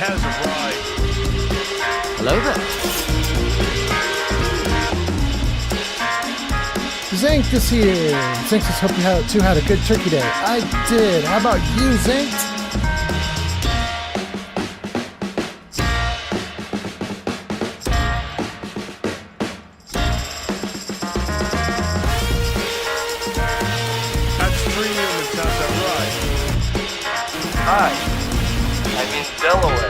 has arrived. Hello there. Zink this here. Zink just hope you had a good turkey day. I did. How about you, Zink? Hi, I'm in Delaware.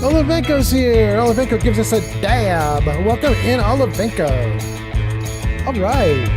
Olivenko's here. Olivenko gives us a dab. Welcome in, Olivenko. All right.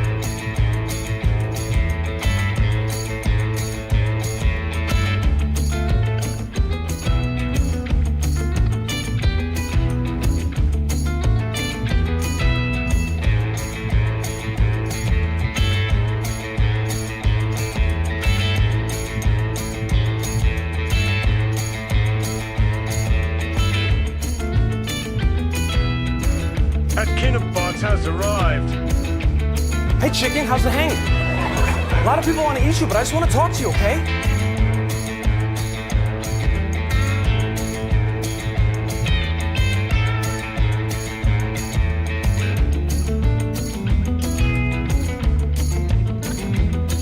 Has arrived. Hey chicken, how's the hang? A lot of people want to eat you, but I just want to talk to you, okay?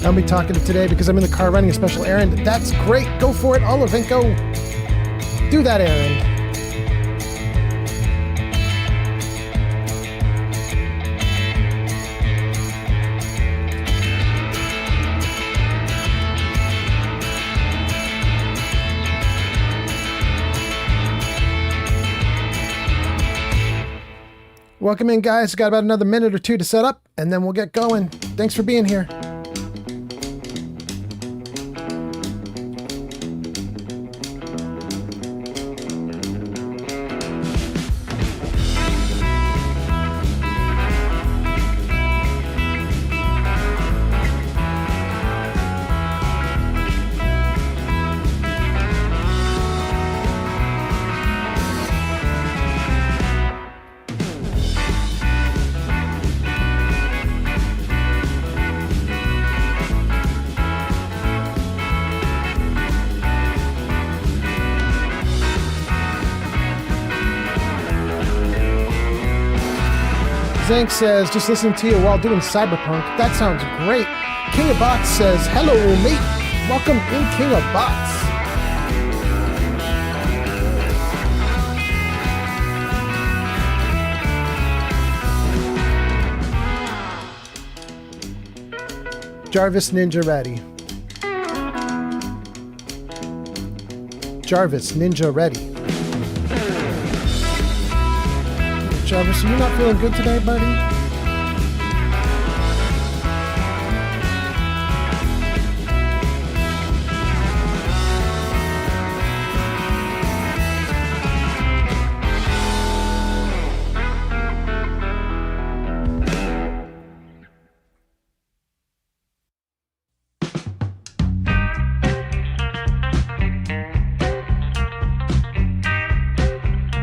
I'll be talking to today because I'm in the car running a special errand. That's great. Go for it, Olivenko. Do that errand. Welcome in, guys. Got about another minute or two to set up, and then we'll get going. Thanks for being here. Zank says, just listening to you while doing Cyberpunk. That sounds great. King of Bots says, hello, mate. Welcome in, King of Bots. Jarvis Ninja ready. Jarvis Ninja ready. Jarvis, are you not feeling good today, buddy?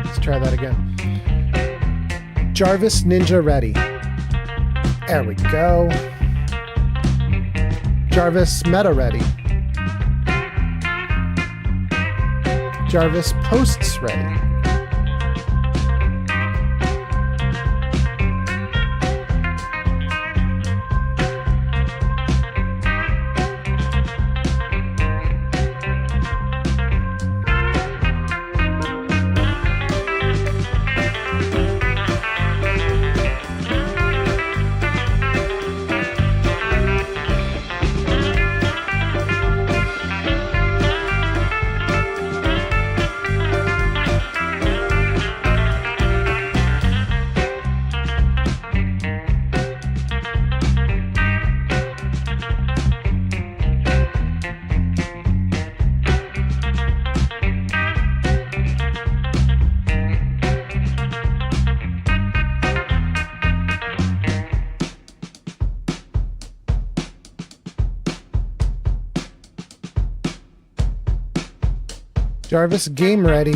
Let's try that again. Jarvis Ninja ready. There we go. Jarvis Meta ready. Jarvis Posts ready. Jarvis, game ready.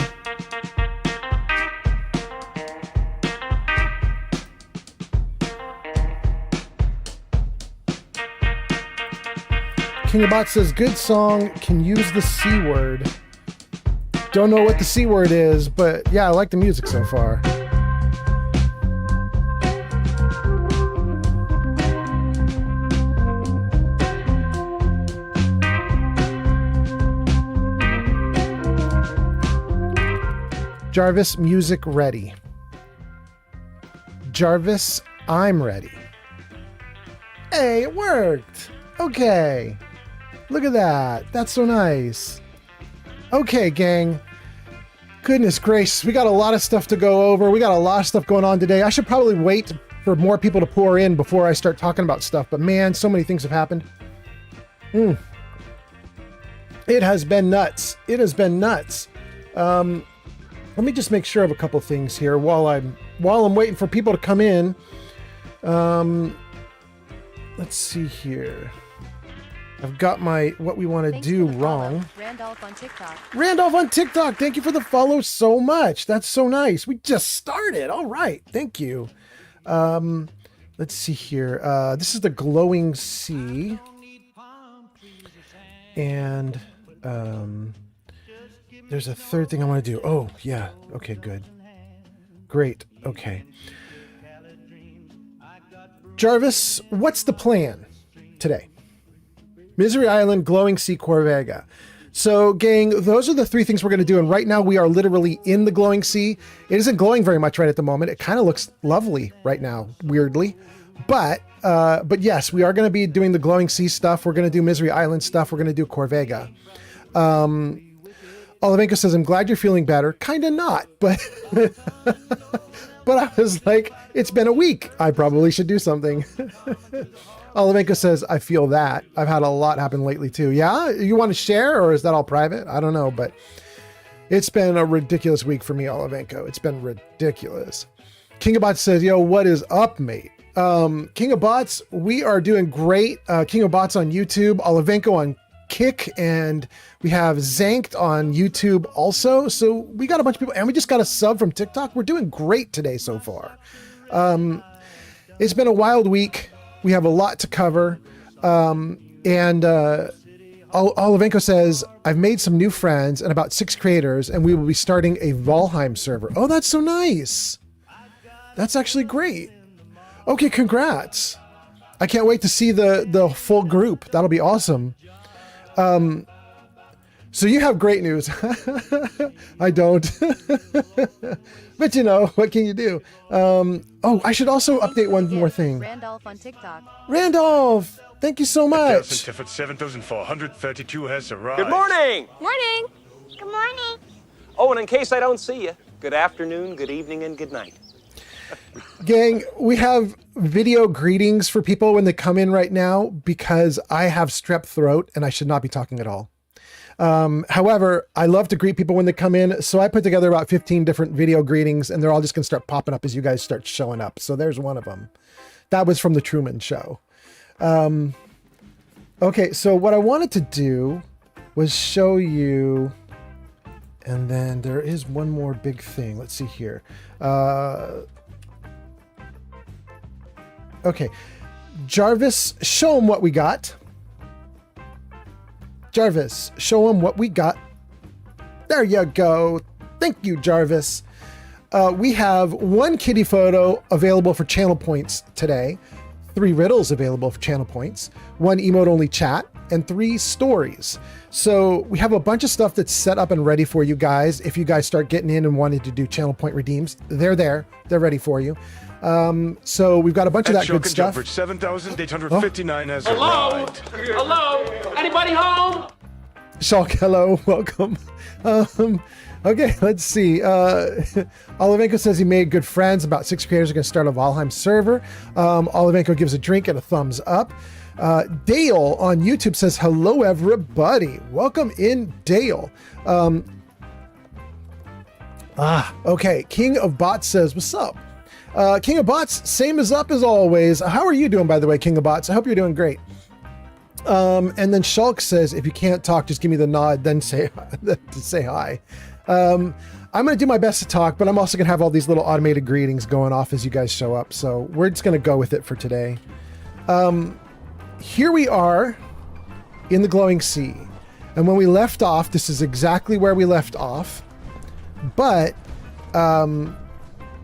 King of Bots says, good song, can use the C word. Don't know what the C word is, but yeah, I like the music so far. Jarvis, music ready. Jarvis, I'm ready. Hey, it worked. Okay. Look at that. That's so nice. Okay, gang. Goodness gracious, we got a lot of stuff to go over. We got a lot of stuff going on today. I should probably wait for more people to pour in before I start talking about stuff. But man, so many things have happened. It has been nuts. It has been nuts. Let me just make sure of a couple things here while I'm waiting for people to come in. Let's see here. I've got my what we want to do wrong. Randolph on TikTok. Randolph on TikTok. Thank you for the follow so much. That's so nice. We just started. All right. Thank you. Let's see here. This is the glowing sea. And there's a third thing I want to do. Oh, yeah. Okay, good. Great. Okay. Jarvis, what's the plan today? Misery Island, Glowing Sea, Corvega. So, gang, those are the three things we're going to do. And right now we are literally in the Glowing Sea. It isn't glowing very much right at the moment. It kind of looks lovely right now, weirdly. But yes, we are going to be doing the Glowing Sea stuff. We're going to do Misery Island stuff. We're going to do Corvega. Olivenko says, I'm glad you're feeling better. Kind of not, but but I was like, it's been a week. I probably should do something. Olivenko says, I feel that. I've had a lot happen lately too. Yeah? You want to share, or is that all private? I don't know, but it's been a ridiculous week for me, Olivenko. It's been ridiculous. King of Bots says, yo, what is up, mate? King of Bots, we are doing great. King of Bots on YouTube, Olivenko on Kick, and we have Zanked on YouTube also. So we got a bunch of people, and we just got a sub from TikTok. We're doing great today so far. It's been a wild week. We have a lot to cover. Olivenko says, I've made some new friends and about 6 creators, and we will be starting a Valheim server. Oh, that's so nice. That's actually great. Okay, congrats. I can't wait to see the full group. That'll be awesome. So you have great news. I don't. But you know, what can you do? Oh, I should also update one more thing. Randolph on TikTok. Randolph, thank you so much. 7,432 has arrived. Good morning! Morning. Good morning. Oh, and in case I don't see you, good afternoon, good evening, and good night. Gang, we have video greetings for people when they come in right now because I have strep throat and I should not be talking at all. However, I love to greet people when they come in. So I put together about 15 different video greetings and they're all just going to start popping up as you guys start showing up. So there's one of them. That was from the Truman Show. Okay, so what I wanted to do was show you, and then there is one more big thing. Let's see here. Okay, Jarvis, show them what we got. Jarvis, show them what we got. There you go. Thank you, Jarvis. We have 1 kitty photo available for channel points today, 3 riddles available for channel points, 1 emote-only chat, and 3 stories. So we have a bunch of stuff that's set up and ready for you guys. If you guys start getting in and wanting to do channel point redeems, they're there. They're ready for you. So we've got a bunch of that good stuff. 7,859 has Hello? arrived. Hello? Anybody home? Shulk, hello, welcome. Okay, let's see. Olivenko says he made good friends. About 6 creators are going to start a Valheim server. Olivenko gives a drink and a thumbs up. Dale on YouTube says, hello, everybody. Welcome in, Dale. Okay. King of Bots says, what's up? King of Bots, same as up as always. How are you doing, by the way, King of Bots? I hope you're doing great. And then Shulk says, if you can't talk, just give me the nod, then say hi. I'm going to do my best to talk, but I'm also going to have all these little automated greetings going off as you guys show up. So we're just going to go with it for today. Here we are in the glowing sea. And when we left off, this is exactly where we left off. But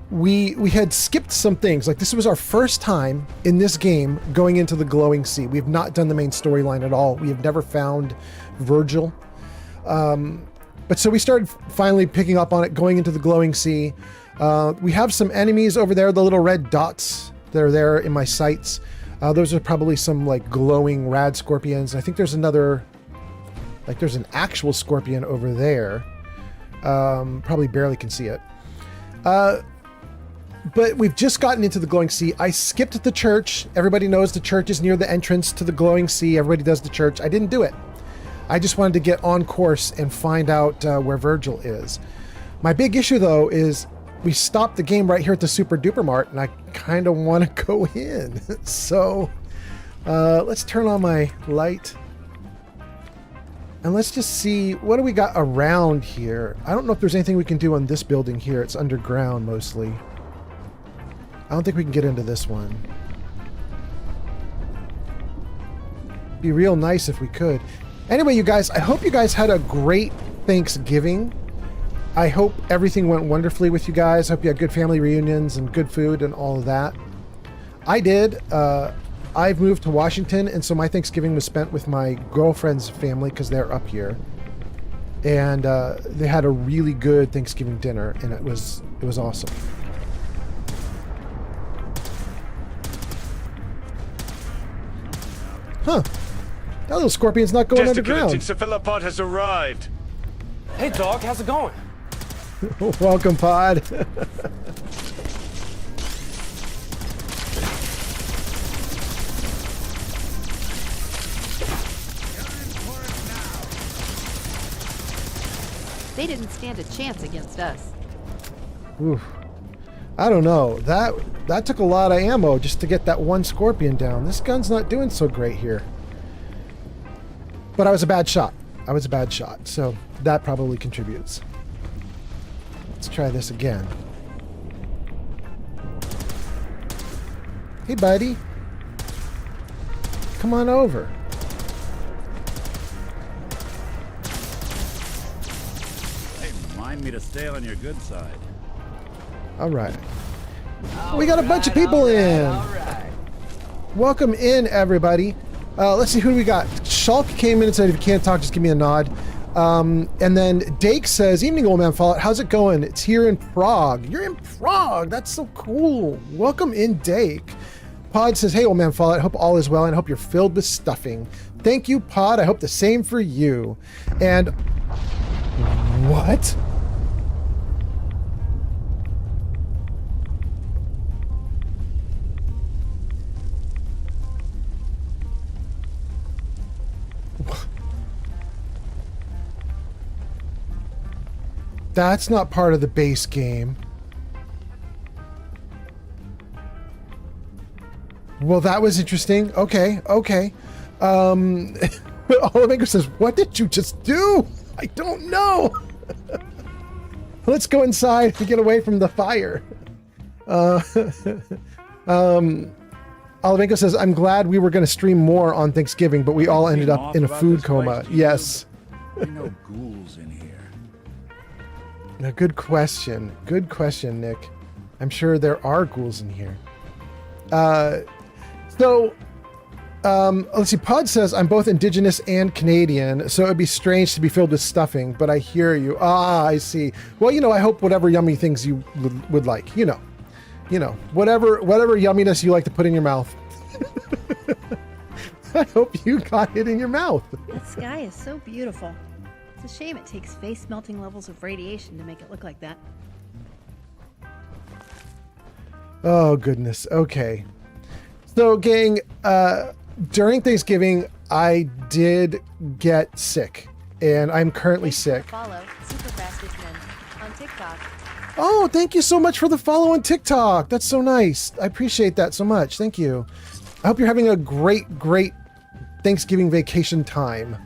we had skipped some things. Like, this was our first time in this game going into the glowing sea. We have not done the main storyline at all. We have never found Virgil. But so we started finally picking up on it, going into the glowing sea. We have some enemies over there, the little red dots that are there in my sights. Those are probably some like glowing rad scorpions. I think there's another, like there's an actual scorpion over there. Probably barely can see it. But we've just gotten into the glowing sea. I skipped the church. Everybody knows the church is near the entrance to the glowing sea. Everybody does the church. I didn't do it. I just wanted to get on course and find out where Virgil is. My big issue though is we stopped the game right here at the Super Duper Mart and I kind of want to go in. So let's turn on my light. And let's just see, what do we got around here? I don't know if there's anything we can do on this building here. It's underground mostly. I don't think we can get into this one. Be real nice if we could. Anyway, you guys, I hope you guys had a great Thanksgiving. I hope everything went wonderfully with you guys. I hope you had good family reunions and good food and all of that. I did. I've moved to Washington, and so my Thanksgiving was spent with my girlfriend's family because they're up here. And they had a really good Thanksgiving dinner, and it was awesome. Huh. That little scorpion's not going underground. Cephalopod has arrived. Hey, dog, how's it going? Welcome, Pod. They didn't stand a chance against us. Oof. I don't know. That took a lot of ammo just to get that one scorpion down. This gun's not doing so great here. But I was a bad shot. So that probably contributes. Let's try this again. Hey, buddy. Come on over. Hey, remind me to stay on your good side. All right. We got a bunch of people in. Welcome in, everybody. Let's see who we got. Shulk came in and said, if you can't talk, just give me a nod. And then Dake says, evening, old man Fallout. How's it going? It's here in Prague. You're in Prague. That's so cool. Welcome in, Dake. Pod says, hey, old man Fallout. I hope all is well and I hope you're filled with stuffing. Thank you, Pod. I hope the same for you. And what? That's not part of the base game. Well, that was interesting. Okay. Oliver says, what did you just do? I don't know. Let's go inside to get away from the fire. Olivenko says, I'm glad we were going to stream more on Thanksgiving, but we all ended up in a food coma. Yes. You know ghouls in here. Now, good question. Good question, Nick. I'm sure there are ghouls in here. Let's see. Pod says, I'm both Indigenous and Canadian, so it'd be strange to be filled with stuffing, but I hear you. Ah, I see. Well, I hope whatever yummy things you would like, whatever yumminess you like to put in your mouth. I hope you got it in your mouth. That sky is so beautiful. It's a shame it takes face-melting levels of radiation to make it look like that. Oh, goodness. Okay. So, gang, during Thanksgiving, I did get sick, and I'm currently sick. Follow Super Fast Hitman on TikTok. Oh, thank you so much for the follow on TikTok. That's so nice. I appreciate that so much. Thank you. I hope you're having a great Thanksgiving vacation time.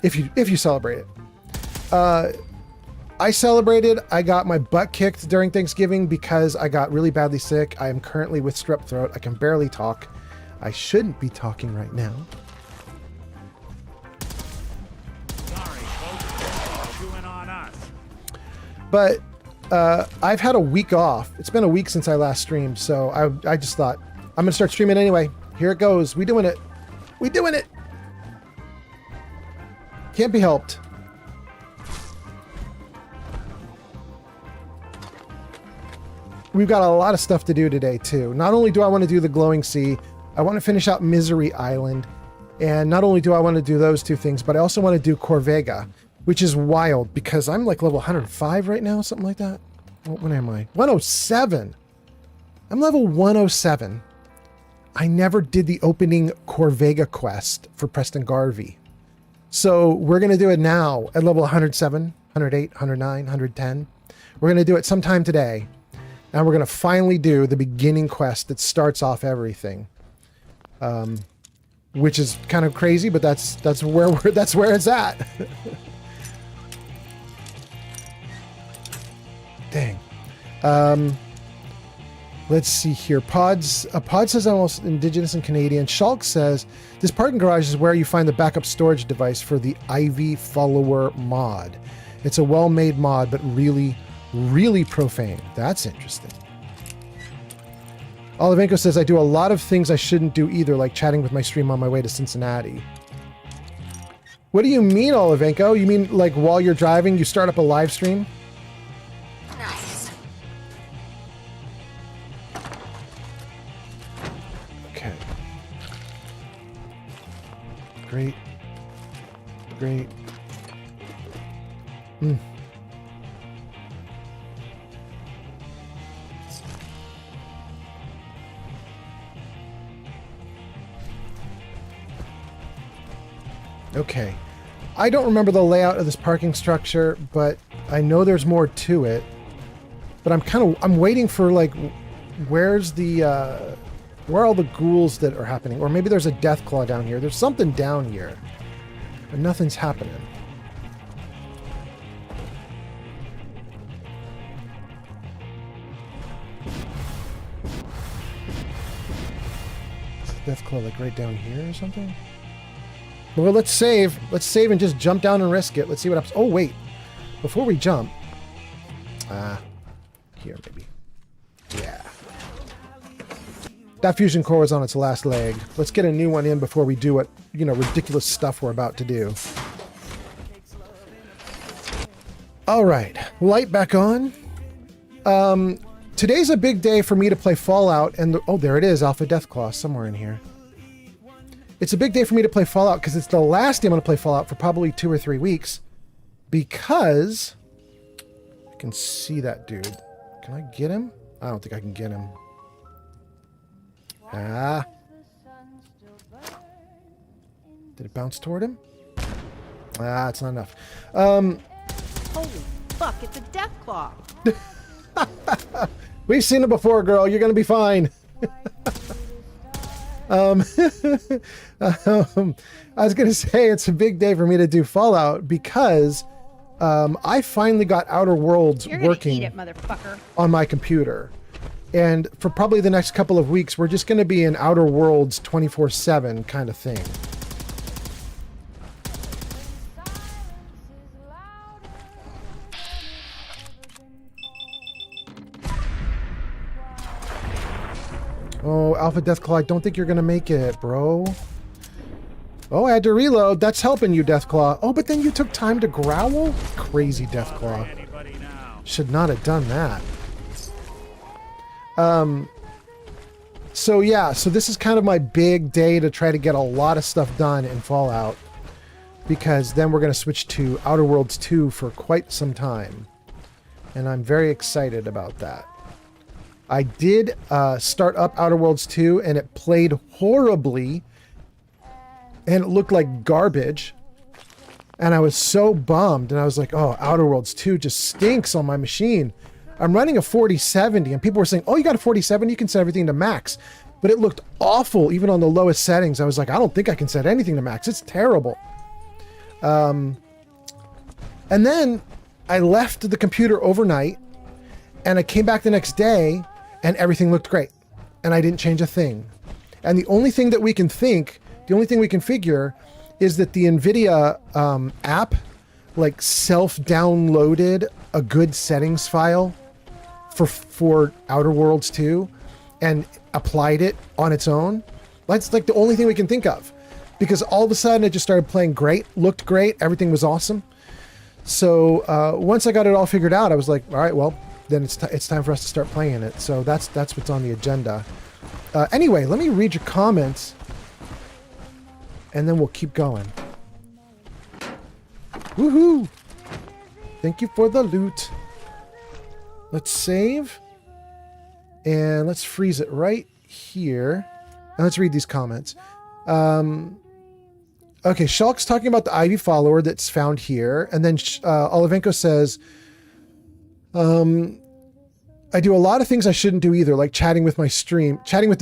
If you celebrate it. I celebrated. I got my butt kicked during Thanksgiving because I got really badly sick. I am currently with strep throat. I can barely talk. I shouldn't be talking right now. Sorry, folks. Chewing on us. But I've had a week off. It's been a week since I last streamed, so I just thought, I'm going to start streaming anyway. Here it goes. We doing it. We doing it. Can't be helped. We've got a lot of stuff to do today, too. Not only do I want to do the glowing sea, I want to finish out Misery Island. And not only do I want to do those two things, but I also want to do Corvega, which is wild because I'm like level 105 right now, something like that. What am I? 107. I'm level 107. I never did the opening Corvega quest for Preston Garvey. So we're going to do it now at level 107, 108, 109, 110. We're going to do it sometime today. And we're going to finally do the beginning quest that starts off everything. Which is kind of crazy, but that's where it's at. Dang. Let's see here. Pod says almost Indigenous and Canadian. Shulk says, this parking garage is where you find the backup storage device for the Ivy Follower mod. It's a well-made mod, but really, really profane. That's interesting. Olivenko says, I do a lot of things I shouldn't do either, like chatting with my stream on my way to Cincinnati. What do you mean, Olivenko? You mean like while you're driving, you start up a live stream? Nice. Okay. Great. Great. Okay. I don't remember the layout of this parking structure, but I know there's more to it. But I'm waiting for like, where's the, where are all the ghouls that are happening? Or maybe there's a death claw down here. There's something down here, but nothing's happening. Is the death claw like right down here or something? Well, let's save. Let's save and just jump down and risk it. Let's see what happens. Oh, wait. Before we jump. Here, maybe. Yeah. That fusion core was on its last leg. Let's get a new one in before we do what, ridiculous stuff we're about to do. All right. Light back on. Today's a big day for me to play Fallout. And oh, there it is. Alpha Deathclaw somewhere in here. It's a big day for me to play Fallout because it's the last day I'm going to play Fallout for probably 2 or 3 weeks. Because I can see that dude. Can I get him? I don't think I can get him. Ah. Did it bounce toward him? Ah, it's not enough. Holy fuck, it's a death claw. We've seen it before, girl. You're going to be fine. I was going to say it's a big day for me to do Fallout because I finally got Outer Worlds working on my computer. And for probably the next couple of weeks, we're just going to be in Outer Worlds 24/7 kind of thing. Oh, Alpha Deathclaw, I don't think you're going to make it, bro. Oh, I had to reload. That's helping you, Deathclaw. Oh, but then you took time to growl? Crazy Deathclaw. Should not have done that. So yeah, so this is kind of my big day to try to get a lot of stuff done in Fallout. Because then we're going to switch to Outer Worlds 2 for quite some time. And I'm very excited about that. I did start up Outer Worlds 2 and it played horribly and it looked like garbage and I was so bummed and I was like, oh, Outer Worlds 2 just stinks on my machine. I'm running a 4070 and people were saying, oh, you got a 4070, you can set everything to max. but it looked awful even on the lowest settings. I was like, I don't think I can set anything to max. It's terrible. And then I left the computer overnight and I came back the next day and everything looked great. And I didn't change a thing. And the only thing that we can figure is that the NVIDIA app like self-downloaded a good settings file for Outer Worlds 2 and applied it on its own. That's like the only thing we can think of, because all of a sudden it just started playing great, looked great, everything was awesome. So once I got it all figured out, I was like, all right, well, then it's time for us to start playing it. So that's what's on the agenda. Anyway, let me read your comments and then we'll keep going. Woohoo! Thank you for the loot. Let's save. And let's freeze it right here. And let's read these comments. Okay, Shulk's talking about the Ivy follower that's found here. And then Olivenko says, I do a lot of things I shouldn't do either, like chatting with the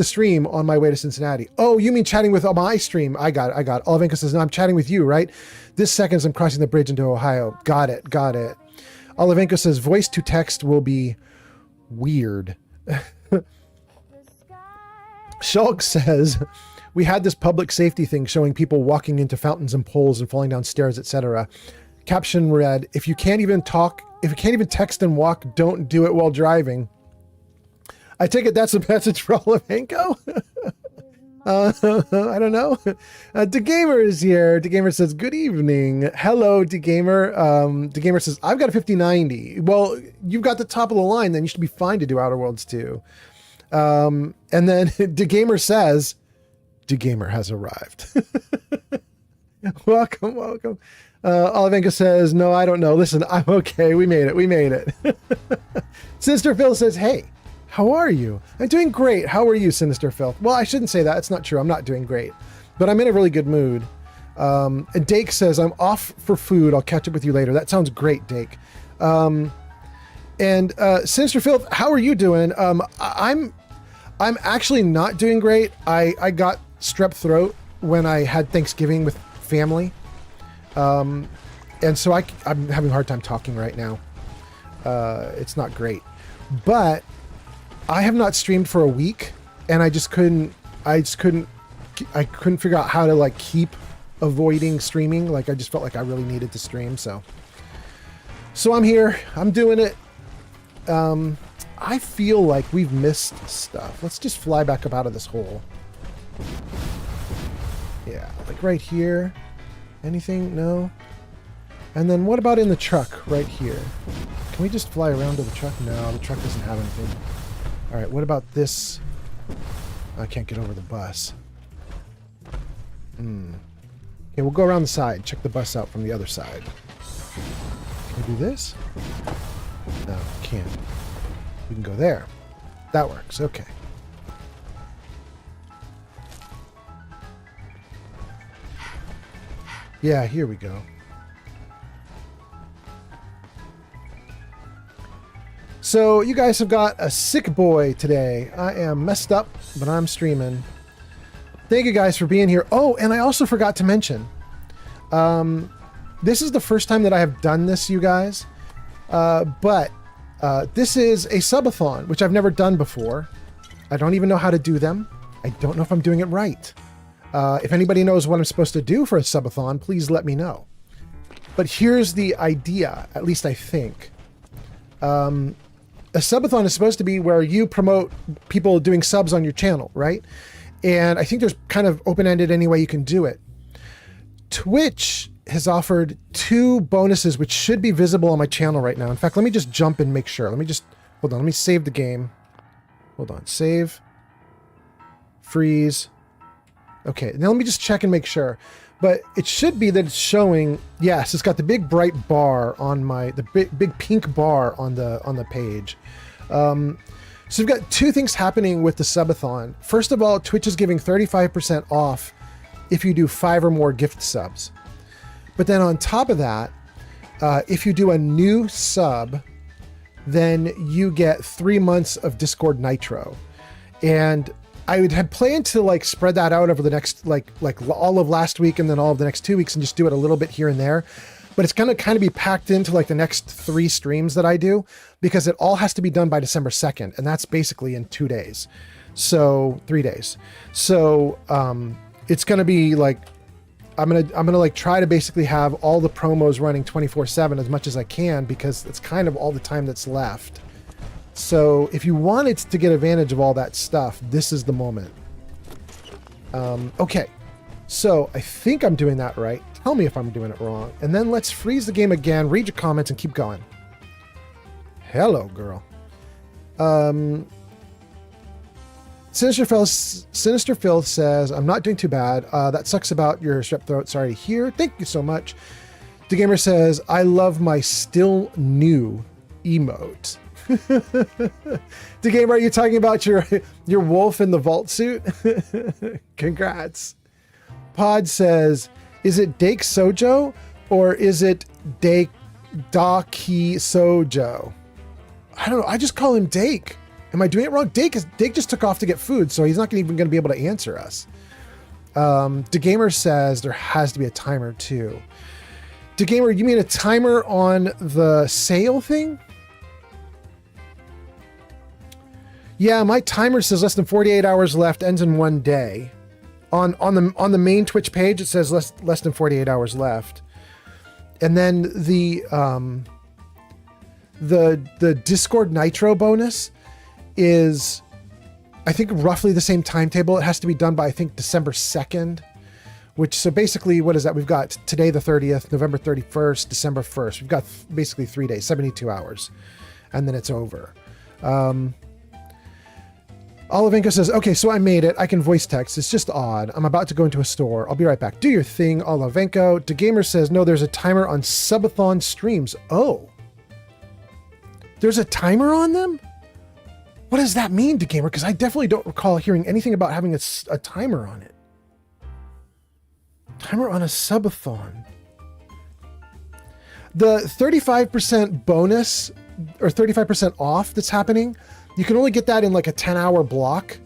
stream on my way to Cincinnati. Oh, you mean chatting with my stream? I got it. Olivenko says, no, I'm chatting with you, right? This second as I'm crossing the bridge into Ohio. Got it. Olivenko says, voice to text will be weird. Shulk says, we had this public safety thing showing people walking into fountains and poles and falling down stairs, etc. Caption read, if you can't even text and walk, don't do it while driving. I take it that's a message for Olivenko? I don't know. DeGamer is here. DeGamer says, good evening. Hello, DeGamer. DeGamer says, I've got a 5090. Well, you've got the top of the line, then you should be fine to do Outer Worlds 2. And then DeGamer says, DeGamer has arrived. Welcome. Olivenko says, no, I don't know. Listen, I'm okay. We made it. Sinister Phil says, hey, how are you? I'm doing great. How are you, Sinister Phil? Well, I shouldn't say that. It's not true. I'm not doing great, but I'm in a really good mood. And Dake says, I'm off for food. I'll catch up with you later. That sounds great, Dake. And Sinister Phil, how are you doing? I'm actually not doing great. I got strep throat when I had Thanksgiving with family. And so I'm having a hard time talking right now. It's not great, but I have not streamed for a week and I couldn't figure out how to like keep avoiding streaming. Like I just felt like I really needed to stream. So I'm here, I'm doing it. I feel like we've missed stuff. Let's just fly back up out of this hole. Yeah, like right here. Anything? No. And then what about in the truck right here? Can we just fly around to the truck? No, the truck doesn't have anything. All right, what about this? I can't get over the bus. Okay, we'll go around the side. Check the bus out from the other side. Can we do this? No, can't. We can go there. That works. Okay. Yeah, here we go. So you guys have got a sick boy today. I am messed up, but I'm streaming. Thank you guys for being here. Oh, and I also forgot to mention, this is the first time that I have done this, you guys. But this is a subathon, which I've never done before. I don't even know how to do them. I don't know if I'm doing it right. If anybody knows what I'm supposed to do for a subathon, please let me know. But here's the idea, at least I think. A subathon is supposed to be where you promote people doing subs on your channel, right? And I think there's kind of open-ended any way you can do it. Twitch has offered 2 bonuses which should be visible on my channel right now. In fact, let me just jump and make sure. Hold on, let me save the game. Hold on, save. Freeze. Okay, now let me just check and make sure. But it should be that it's showing, yes, it's got the big bright bar on the big pink bar on the page. So we've got 2 things happening with the subathon. First of all, Twitch is giving 35% off if you do 5 or more gift subs. But then on top of that, if you do a new sub, then you get 3 months of Discord Nitro. And I would had planned to like spread that out over the next like all of last week and then all of the next 2 weeks and just do it a little bit here and there. But it's going to kind of be packed into like the next 3 streams that I do, because it all has to be done by December 2nd. And that's basically in 2 days. So 3 days. So it's going to be like, I'm going to like try to basically have all the promos running 24/7 as much as I can, because it's kind of all the time that's left. So if you wanted to get advantage of all that stuff, this is the moment. Okay. So I think I'm doing that right. Tell me if I'm doing it wrong. And then let's freeze the game again, read your comments, and keep going. Hello, girl. Sinister Phil says, I'm not doing too bad. That sucks about your strep throat. Sorry to hear. Thank you so much. The Gamer says, I love my still new emote. The Gamer, are you talking about your wolf in the vault suit? Congrats. Pod says, is it Dake Sojo or is it Dake Daki Sojo? I don't know. I just call him Dake. Am I doing it wrong? Dake just took off to get food, so he's not even going to be able to answer us. DeGamer says there has to be a timer too. DeGamer, you mean a timer on the sale thing? Yeah, my timer says less than 48 hours left, ends in 1 day. On the main Twitch page, it says less than 48 hours left. And then the Discord Nitro bonus is, I think, roughly the same timetable. It has to be done by, I think, December 2nd, which, so basically, what is that? We've got today the 30th, November 31st, December 1st. We've got basically 3 days, 72 hours, and then it's over. Olivenko says, okay, so I made it. I can voice text. It's just odd. I'm about to go into a store. I'll be right back. Do your thing, Olivenko. DeGamer says, no, there's a timer on subathon streams. Oh. There's a timer on them? What does that mean, DeGamer? Because I definitely don't recall hearing anything about having a timer on it. Timer on a subathon. The 35% bonus or 35% off that's happening, you can only get that in like a 10-hour block,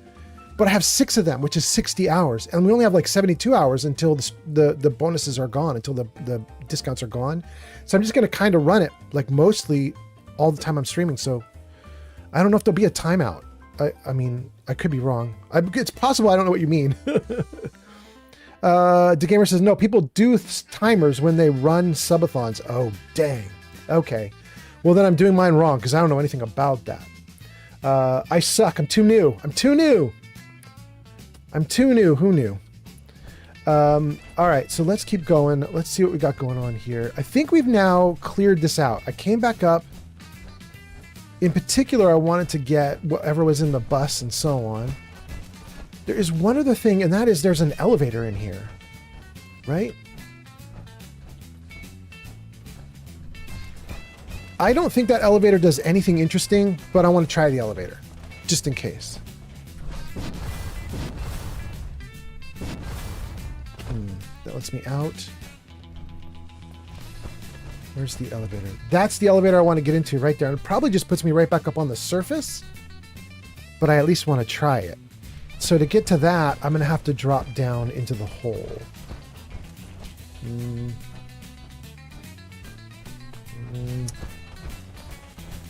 but I have 6 of them, which is 60 hours. And we only have like 72 hours until the bonuses are gone, until the discounts are gone. So I'm just going to kind of run it like mostly all the time I'm streaming. So I don't know if there'll be a timeout. I mean, I could be wrong. It's possible. I don't know what you mean. DeGamer says, no, people do timers when they run subathons. Oh, dang. Okay. Well, then I'm doing mine wrong because I don't know anything about that. I suck. I'm too new. Who knew? All right, so let's keep going. Let's see what we got going on here. I think we've now cleared this out. I came back up. In particular, I wanted to get whatever was in the bus and so on. There is one other thing, and that is there's an elevator in here, right? I don't think that elevator does anything interesting, but I want to try the elevator, just in case. That lets me out. Where's the elevator? That's the elevator I want to get into right there. It probably just puts me right back up on the surface, but I at least want to try it. So to get to that, I'm going to have to drop down into the hole.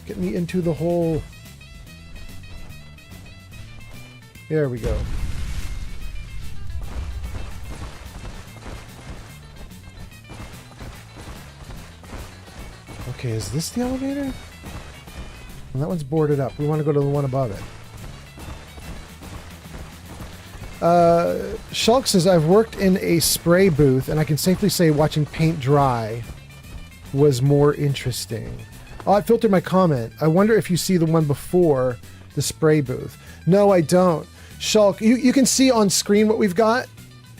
Get me into the hole. There we go. Okay, is this the elevator? Well, that one's boarded up. We want to go to the one above it. Shulk says, I've worked in a spray booth, and I can safely say watching paint dry was more interesting. Oh, I filtered my comment. I wonder if you see the one before the spray booth. No, I don't. Shulk, you can see on screen what we've got,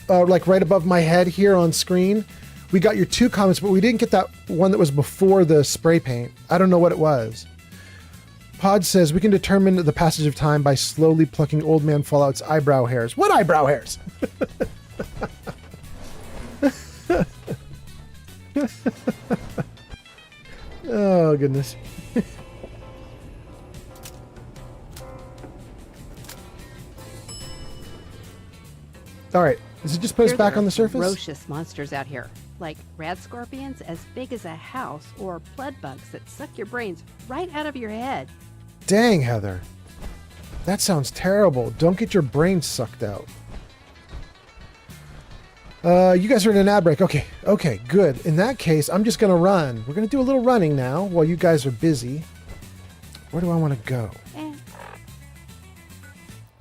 like right above my head here on screen. We got your 2 comments, but we didn't get that one that was before the spray paint. I don't know what it was. Pod says, we can determine the passage of time by slowly plucking Old Man Fallout's eyebrow hairs. What eyebrow hairs? Oh, goodness. All right. Does it just put us Here back there on are the surface? ferocious monsters out here, like rad scorpions as big as a house, or blood bugs that suck your brains right out of your head. Dang, Heather. That sounds terrible. Don't get your brain sucked out. You guys are in an ad break. Okay, good. In that case, I'm just going to run. We're going to do a little running now while you guys are busy. Where do I want to go?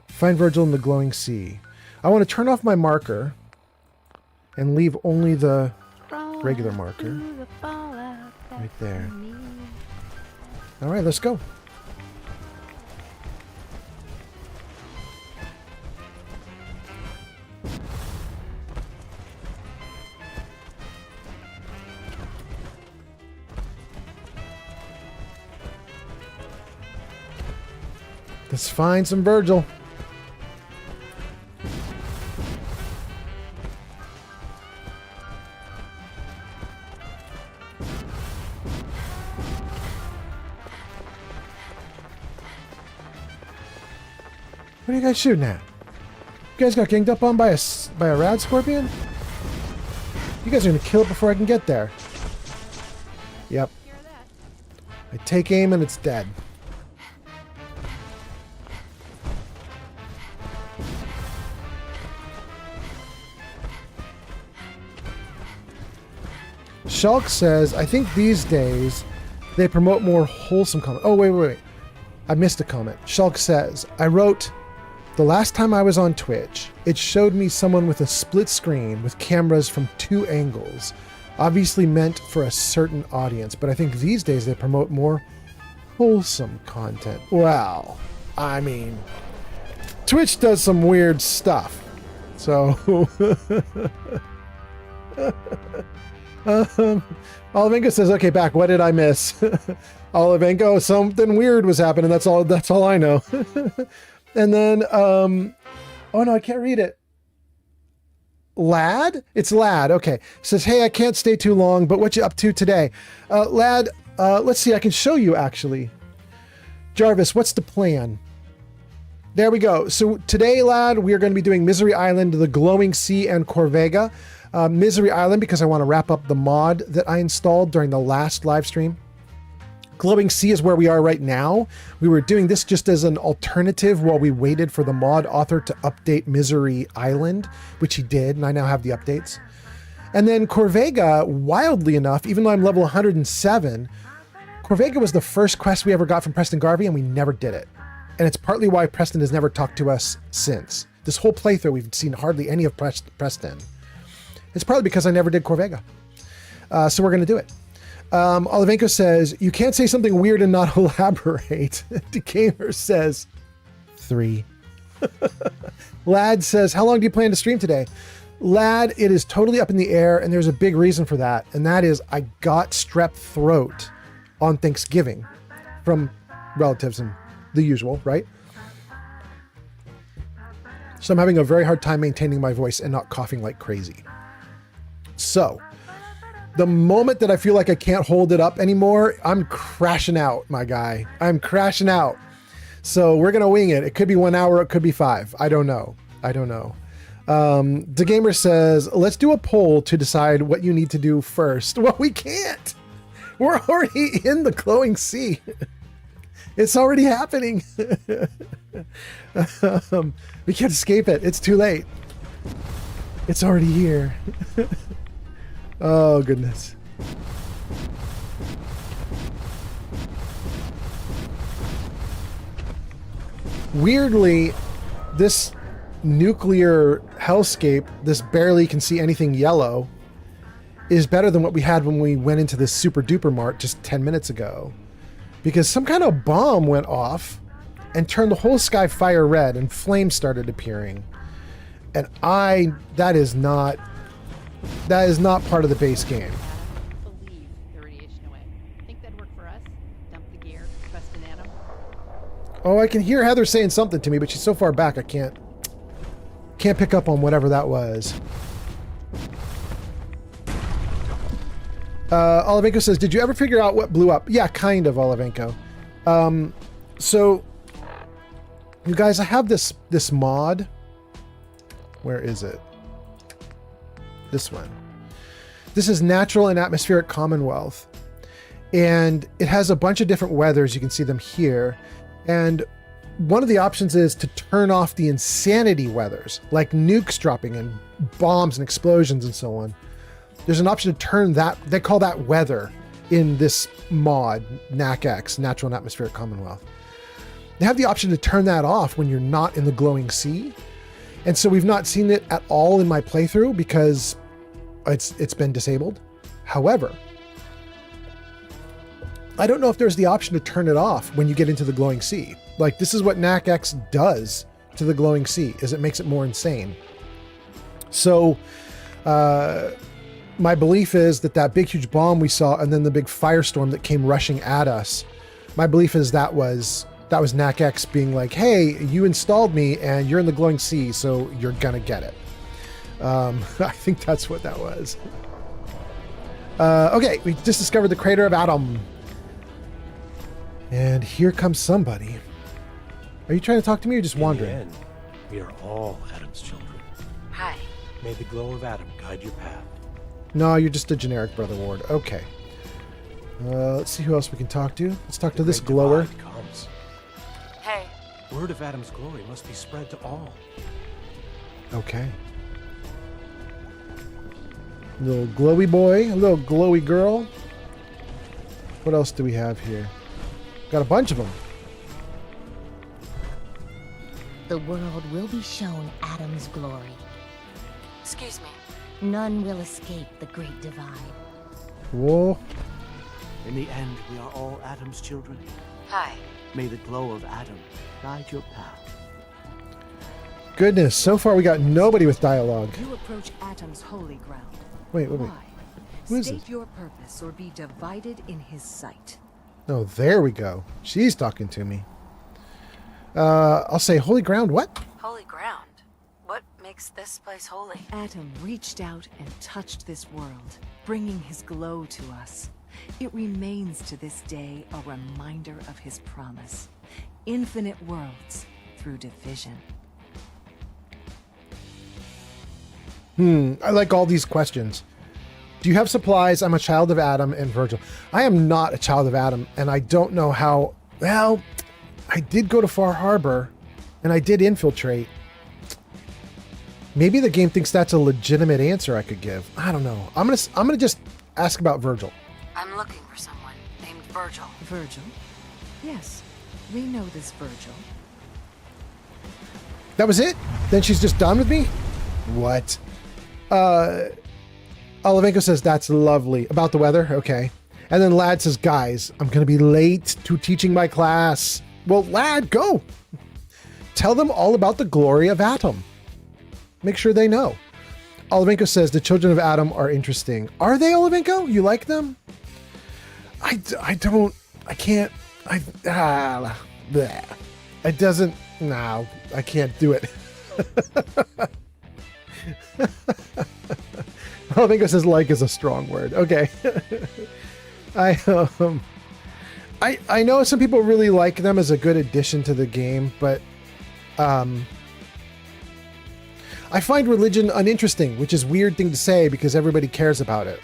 Find Virgil in the glowing sea. I want to turn off my marker and leave only the regular marker right there. All right, let's go. Let's find some Virgil. What are you guys shooting at? You guys got ganged up on by a rad scorpion? You guys are gonna kill it before I can get there. Yep. I take aim and it's dead. Shulk says, I think these days they promote more wholesome comment. Oh, wait. I missed a comment. Shulk says, I wrote, the last time I was on Twitch, it showed me someone with a split screen with cameras from 2 angles, obviously meant for a certain audience, but I think these days they promote more wholesome content. Well, I mean, Twitch does some weird stuff. So, Olivenko says, okay, back, what did I miss? Olivenko, something weird was happening. That's all I know. And then, oh no, I can't read it. Lad? It's Lad. Okay. Says, hey, I can't stay too long, but what you up to today? Lad, let's see. I can show you actually. Jarvis, what's the plan? There we go. So today, Lad, we are going to be doing Misery Island, the Glowing Sea, and Corvega. Misery Island, because I want to wrap up the mod that I installed during the last live stream. Glowing Sea is where we are right now. We were doing this just as an alternative while we waited for the mod author to update Misery Island, which he did, and I now have the updates. And then Corvega, wildly enough, even though I'm level 107, Corvega was the first quest we ever got from Preston Garvey, and we never did it. And it's partly why Preston has never talked to us since. This whole playthrough, we've seen hardly any of Preston. It's probably because I never did Corvega. So we're going to do it. Olivenko says, you can't say something weird and not elaborate. Decamer says, 3. Lad says, how long do you plan to stream today? Lad, it is totally up in the air, and there's a big reason for that, and that is I got strep throat on Thanksgiving from relatives and the usual, right? So I'm having a very hard time maintaining my voice and not coughing like crazy. So the moment that I feel like I can't hold it up anymore, I'm crashing out, my guy. I'm crashing out. So we're going to wing it. It could be 1 hour. It could be 5. I don't know. The gamer says, let's do a poll to decide what you need to do first. Well, we can't. We're already in the glowing sea. It's already happening. We can't escape it. It's too late. It's already here. Oh, goodness. Weirdly, this nuclear hellscape, this barely can see anything yellow, is better than what we had when we went into this super duper mart just 10 minutes ago. Because some kind of bomb went off and turned the whole sky fire red and flames started appearing. And that is not part of the base game. Believe the radiation away. Think that'd work for us? Dump the gear, trust an atom. Oh, I can hear Heather saying something to me, but she's so far back I can't pick up on whatever that was. Olivenko says, did you ever figure out what blew up? Yeah, kind of, Olivenko. So, you guys, I have this mod Where is it? This one. This is Natural and Atmospheric Commonwealth. And it has a bunch of different weathers. You can see them here. And one of the options is to turn off the insanity weathers, like nukes dropping and bombs and explosions and so on. There's an option to turn that, they call that weather in this mod, NACX, Natural and Atmospheric Commonwealth. They have the option to turn that off when you're not in the glowing sea. And so we've not seen it at all in my playthrough because it's been disabled. However, I don't know if there's the option to turn it off when you get into the glowing sea. Like, this is what NACX does to the glowing sea, is it makes it more insane. So my belief is that big huge bomb we saw and then the big firestorm that came rushing at us, my belief is that was NACX being like, hey, you installed me and you're in the glowing sea, so you're gonna get it. I think that's what that was. Okay, we just discovered the crater of Adam. And here comes somebody. Are you trying to talk to me or just wandering? In the end, we are all Adam's children. Hi. May the glow of Adam guide your path. No, you're just a generic Brother Ward. Okay. Let's see who else we can talk to. Let's talk to this glower. Comes. Hey. Word of Adam's glory must be spread to all. Okay. Little glowy boy, a little glowy girl. What else do we have here? Got a bunch of them. The world will be shown Adam's glory. Excuse me. None will escape the great divide. Whoa. In the end, we are all Adam's children. Hi. May the glow of Adam guide your path. Goodness, so far we got nobody with dialogue. You approach Adam's holy ground. Wait. Why? Who is State it? your purpose or be divided in his sight. Oh, there we go. She's talking to me. I'll say holy ground. What? Holy ground? What makes this place holy? Adam reached out and touched this world, bringing his glow to us. It remains to this day a reminder of his promise. Infinite worlds through division. I like all these questions. Do you have supplies? I'm a child of Adam and Virgil. I am not a child of Adam, and I don't know how. Well, I did go to Far Harbor, and I did infiltrate. Maybe the game thinks that's a legitimate answer I could give. I don't know. I'm gonna just ask about Virgil. I'm looking for someone named Virgil. Virgil? Yes, we know this Virgil. That was it? Then she's just done with me? What? Olivenko says, that's lovely. About the weather? Okay. And then Lad says, guys, I'm going to be late to teaching my class. Well, Lad, go. Tell them all about the glory of Adam. Make sure they know. Olivenko says, the children of Adam are interesting. Are they, Olivenko? You like them? It doesn't, no, I can't do it. Olivenko says like is a strong word. Okay. I know some people really like them as a good addition to the game, but I find religion uninteresting, which is a weird thing to say because everybody cares about it.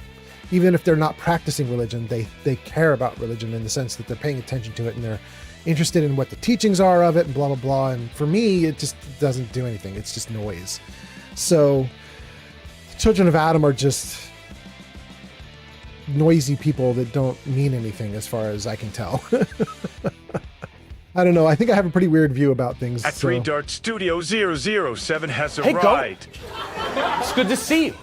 Even if they're not practicing religion, they care about religion in the sense that they're paying attention to it and they're interested in what the teachings are of it and blah, blah, blah. And for me, it just doesn't do anything. It's just noise. So the children of Adam are just noisy people that don't mean anything as far as I can tell. I don't know. I think I have a pretty weird view about things. At 3 Dart Studio 007 has Hey, arrived. It's good to see you.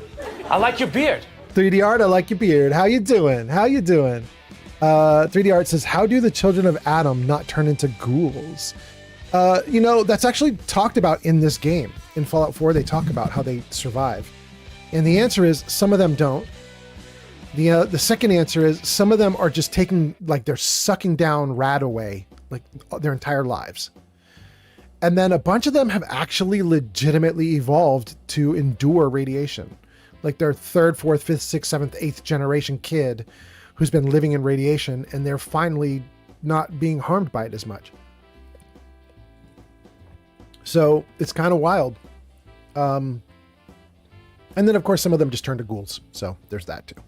I like your beard. 3D Art, I like your beard. How you doing? 3D Art says, how do the children of Adam not turn into ghouls? That's actually talked about in this game. In Fallout 4, they talk about how they survive. And the answer is some of them don't. The second answer is some of them are just taking, like they're sucking down Radaway, like their entire lives. And then a bunch of them have actually legitimately evolved to endure radiation. Like their 3rd, 4th, 5th, 6th, 7th, 8th generation kid who's been living in radiation and they're finally not being harmed by it as much. So it's kind of wild. And then, of course, some of them just turn to ghouls. So there's that, too.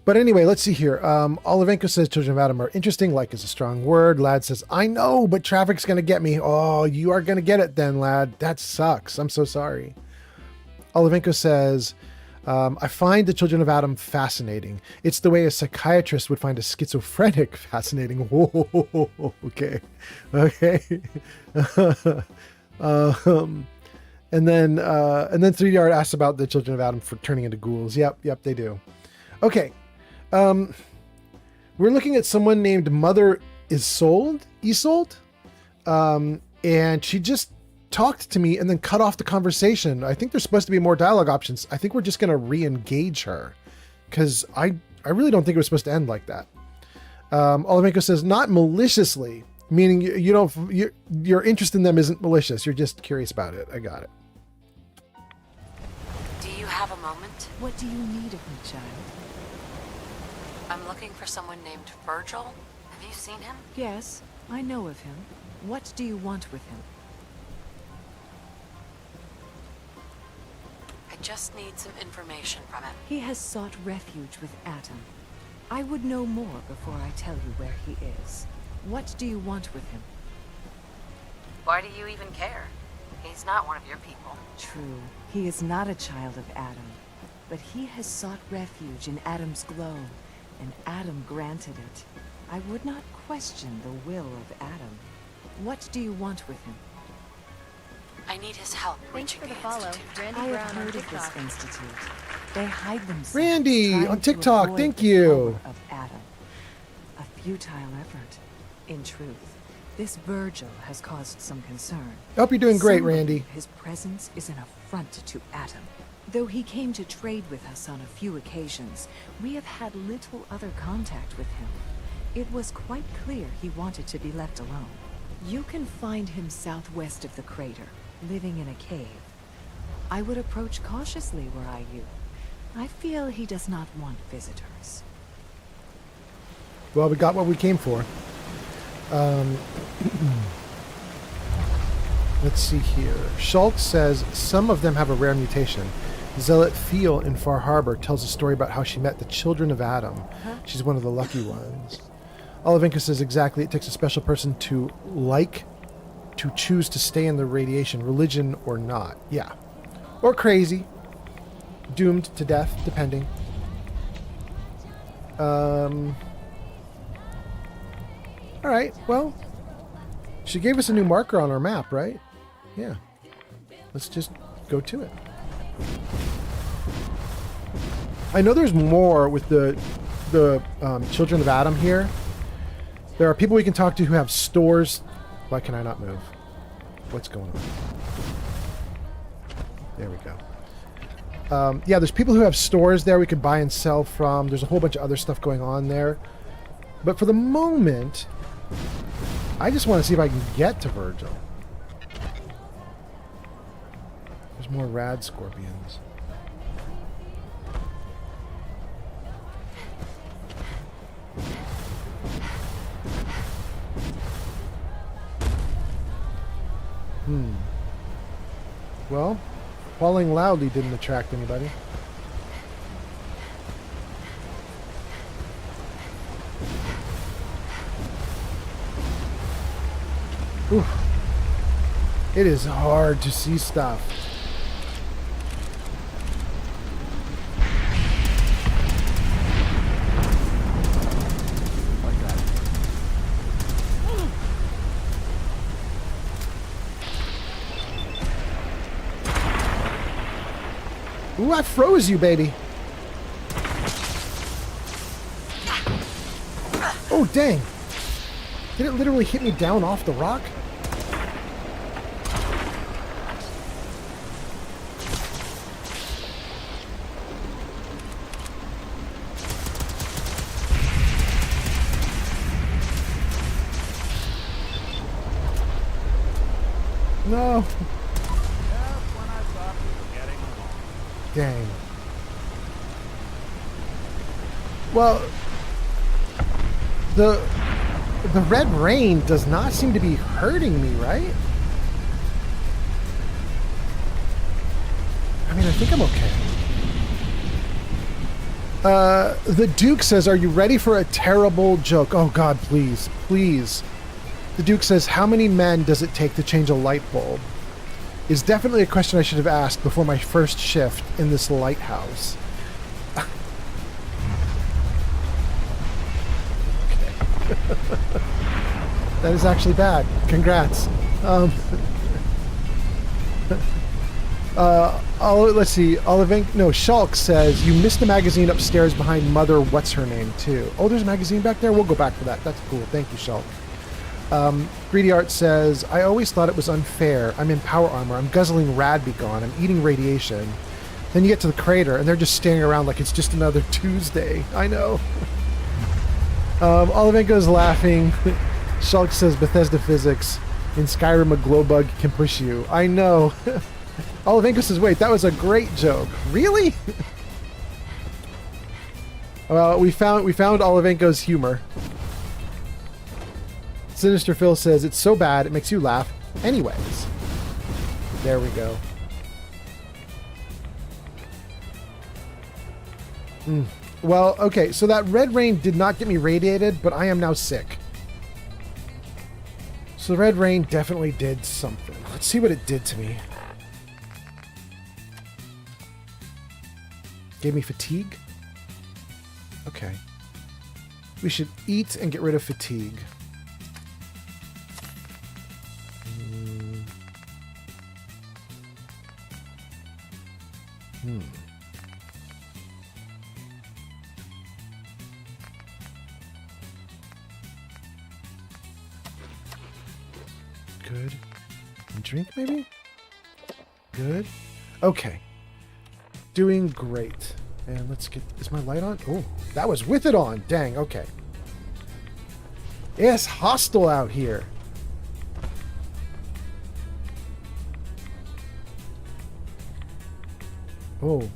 But anyway, let's see here. Olivenko says Children of Adam are interesting. Like is a strong word. Lad says, I know, but traffic's going to get me. Oh, you are going to get it then, Lad. That sucks. I'm so sorry. Olivenko says, I find the Children of Adam fascinating. It's the way a psychiatrist would find a schizophrenic fascinating. Whoa, okay. Okay. And then 3Yard asks about the Children of Adam for turning into ghouls. Yep, they do. Okay. We're looking at someone named Mother Isolde. And she just talked to me and then cut off the conversation. I think there's supposed to be more dialogue options. I think we're just going to re-engage her because I really don't think it was supposed to end like that. Olivenko says, not maliciously, meaning your interest in them isn't malicious. You're just curious about it. I got it. Do you have a moment? What do you need of me, child? I'm looking for someone named Virgil. Have you seen him? Yes, I know of him. What do you want with him? I just need some information from him. He has sought refuge with Adam. I would know more before I tell you where he is. What do you want with him? Why do you even care? He's not one of your people. True, he is not a child of Adam, but he has sought refuge in Adam's glow, and Adam granted it. I would not question the will of Adam. What do you want with him? I need his help Thanks reaching for the the follow. Institute. Randy I have Brown on heard of TikTok. this institute. They hide themselves. Randy trying on to TikTok. avoid Thank the you. power of Adam. A futile effort. In truth, this Virgil has caused some concern. I hope you're doing great, Some Randy. believe his presence is an affront to Adam. Though he came to trade with us on a few occasions, we have had little other contact with him. It was quite clear he wanted to be left alone. You can find him southwest of the crater, living in a cave. I would approach cautiously were I you. I feel he does not want visitors. Well, we got what we came for. Let's see here. Schultz says some of them have a rare mutation. Zealot Feel in Far Harbor tells a story about how she met the Children of Adam. She's one of the lucky ones. Olivenko says exactly, it takes a special person to choose to stay in the radiation, religion or not. Yeah. Or crazy. Doomed to death, depending. Alright, well, she gave us a new marker on our map, right? Yeah. Let's just go to it. I know there's more with the Children of Adam here. There are people we can talk to who have stores. Why can I not move? What's going on? There we go. Yeah, there's people who have stores there we could buy and sell from. There's a whole bunch of other stuff going on there. But for the moment, I just want to see if I can get to Virgil. There's more rad scorpions. Well, falling loudly didn't attract anybody. Oof. It is hard to see stuff. Ooh, I froze you, baby. Oh, dang. Did it literally hit me down off the rock? No. Dang. Well, the red rain does not seem to be hurting me, right? I mean, I think I'm okay. The Duke says, are you ready for a terrible joke? Oh God, please, please. The Duke says, how many men does it take to change a light bulb? Is definitely a question I should have asked before my first shift in this lighthouse. That is actually bad. Congrats. Let's see. Shulk says, you missed the magazine upstairs behind Mother What's Her Name too. Oh, there's a magazine back there? We'll go back for that. That's cool. Thank you, Shulk. Greedy Art says, I always thought it was unfair. I'm in power armor. I'm guzzling rad be gone. I'm eating radiation. Then you get to the crater and they're just standing around like it's just another Tuesday. I know. Olivenko's laughing. Shulk says, Bethesda physics. In Skyrim, a glow bug can push you. I know. Olivenko says, wait, that was a great joke. Really? Well, we found Olivenko's humor. Sinister Phil says, it's so bad, it makes you laugh. Anyways. There we go. Well, okay, so that red rain did not get me radiated, but I am now sick. So the red rain definitely did something. Let's see what it did to me. Gave me fatigue? Okay. We should eat and get rid of fatigue. Good. And drink, maybe? Good. Okay. Doing great. And let's get... Is my light on? Oh, that was with it on. Dang, okay. It's hostile out here. Oh.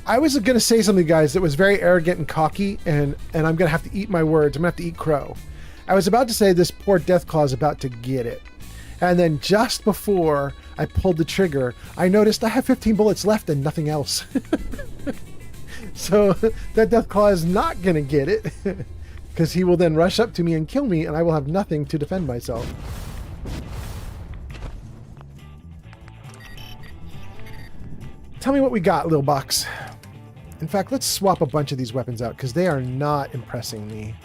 I was going to say something, guys, that was very arrogant and cocky, and I'm going to have to eat my words. I'm going to have to eat crow. I was about to say this poor Deathclaw is about to get it. And then just before I pulled the trigger, I noticed I have 15 bullets left and nothing else. So that Deathclaw is not going to get it. Because he will then rush up to me and kill me, and I will have nothing to defend myself. Tell me what we got, little box. In fact, let's swap a bunch of these weapons out, because they are not impressing me.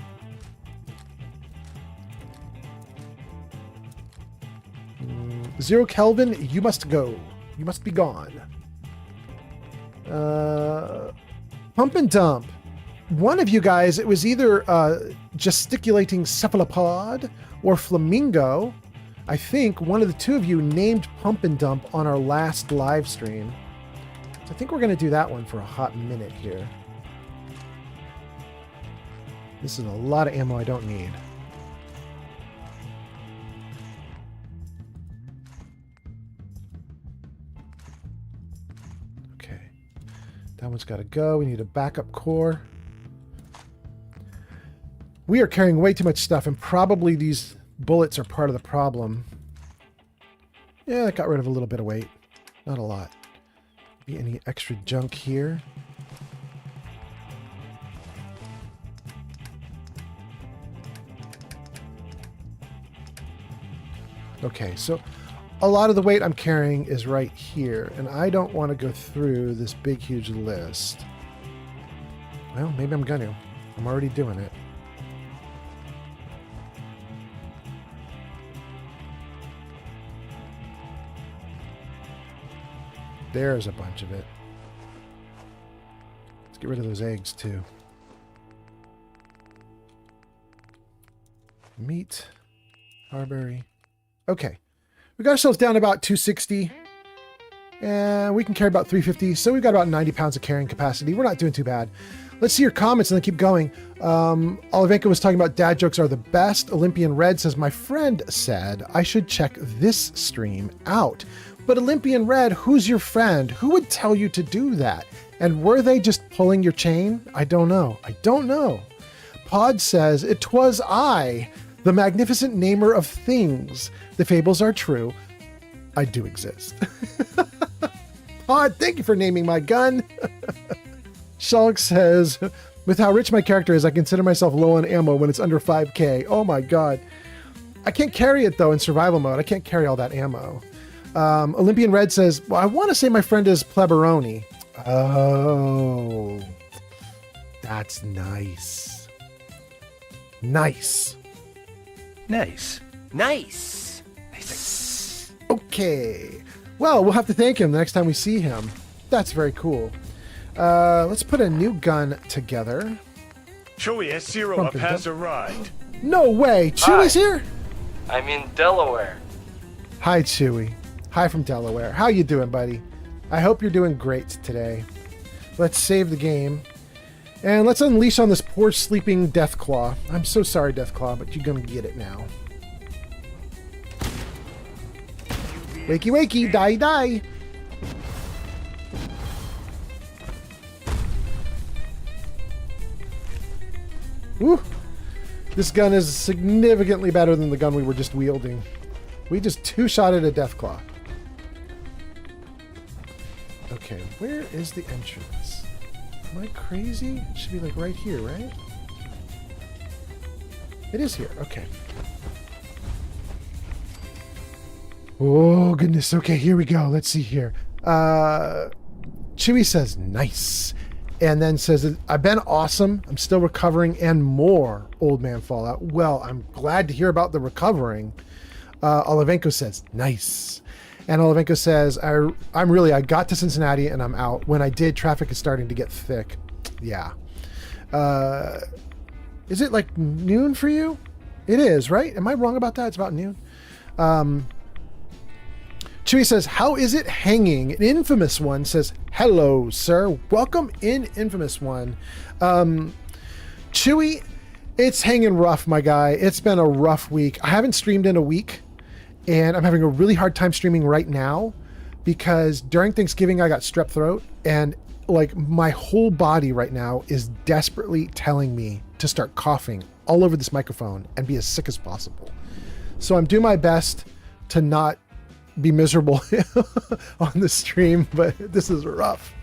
Zero Kelvin, you must go. You must be gone. Pump and dump. One of you guys, it was either gesticulating cephalopod or flamingo. I think one of the two of you named Pump and Dump on our last live stream. So I think we're going to do that one for a hot minute here. This is a lot of ammo I don't need. Okay. That one's got to go. We need a backup core. We are carrying way too much stuff, and probably these bullets are part of the problem. Yeah, that got rid of a little bit of weight. Not a lot. Be any extra junk here? Okay, so a lot of the weight I'm carrying is right here, and I don't want to go through this big, huge list. Well, maybe I'm gonna. I'm already doing it. There's a bunch of it. Let's get rid of those eggs, too. Meat. Harberry. Okay. We got ourselves down to about 260. And we can carry about 350. So we've got about 90 pounds of carrying capacity. We're not doing too bad. Let's see your comments and then keep going. Olivenko was talking about dad jokes are the best. Olympian Red says, my friend said I should check this stream out. But Olympian Red, who's your friend? Who would tell you to do that? And were they just pulling your chain? I don't know. I don't know. Pod says, it 'twas I, the magnificent namer of things. The fables are true. I do exist. Pod, thank you for naming my gun. Shulk says, with how rich my character is, I consider myself low on ammo when it's under 5k. Oh my god. I can't carry it though in survival mode. I can't carry all that ammo. Olympian Red says, well, I want to say my friend is Pleberoni. Oh, that's nice. Nice. Nice. Nice. Nice. Okay. Well, we'll have to thank him the next time we see him. That's very cool. Let's put a new gun together. Chewie S0 up has arrived. No way. Chewie's here? I'm in Delaware. Hi, Chewie. Hi from Delaware. How you doing, buddy? I hope you're doing great today. Let's save the game. And let's unleash on this poor sleeping Deathclaw. I'm so sorry, Deathclaw, but you're gonna get it now. Wakey, wakey, die, die. Woo. This gun is significantly better than the gun we were just wielding. We just two-shotted a Deathclaw. Okay, where is the entrance? Am I crazy? It should be like right here, right? It is here, okay. Oh, goodness. Okay, here we go. Let's see here. Chewie says, nice. And then says, I've been awesome. I'm still recovering and more, Old Man Fallout. Well, I'm glad to hear about the recovering. Olivenko says, nice. And Olivenko says, I got to Cincinnati and I'm out. When I did, traffic is starting to get thick. Yeah. Is it like noon for you? It is, right? Am I wrong about that? It's about noon. Chewie says, how is it hanging? An Infamous One says, hello, sir. Welcome in, Infamous One. Chewie, it's hanging rough, my guy. It's been a rough week. I haven't streamed in a week, and I'm having a really hard time streaming right now because during Thanksgiving, I got strep throat, and like my whole body right now is desperately telling me to start coughing all over this microphone and be as sick as possible. So I'm doing my best to not be miserable on the stream, but this is rough.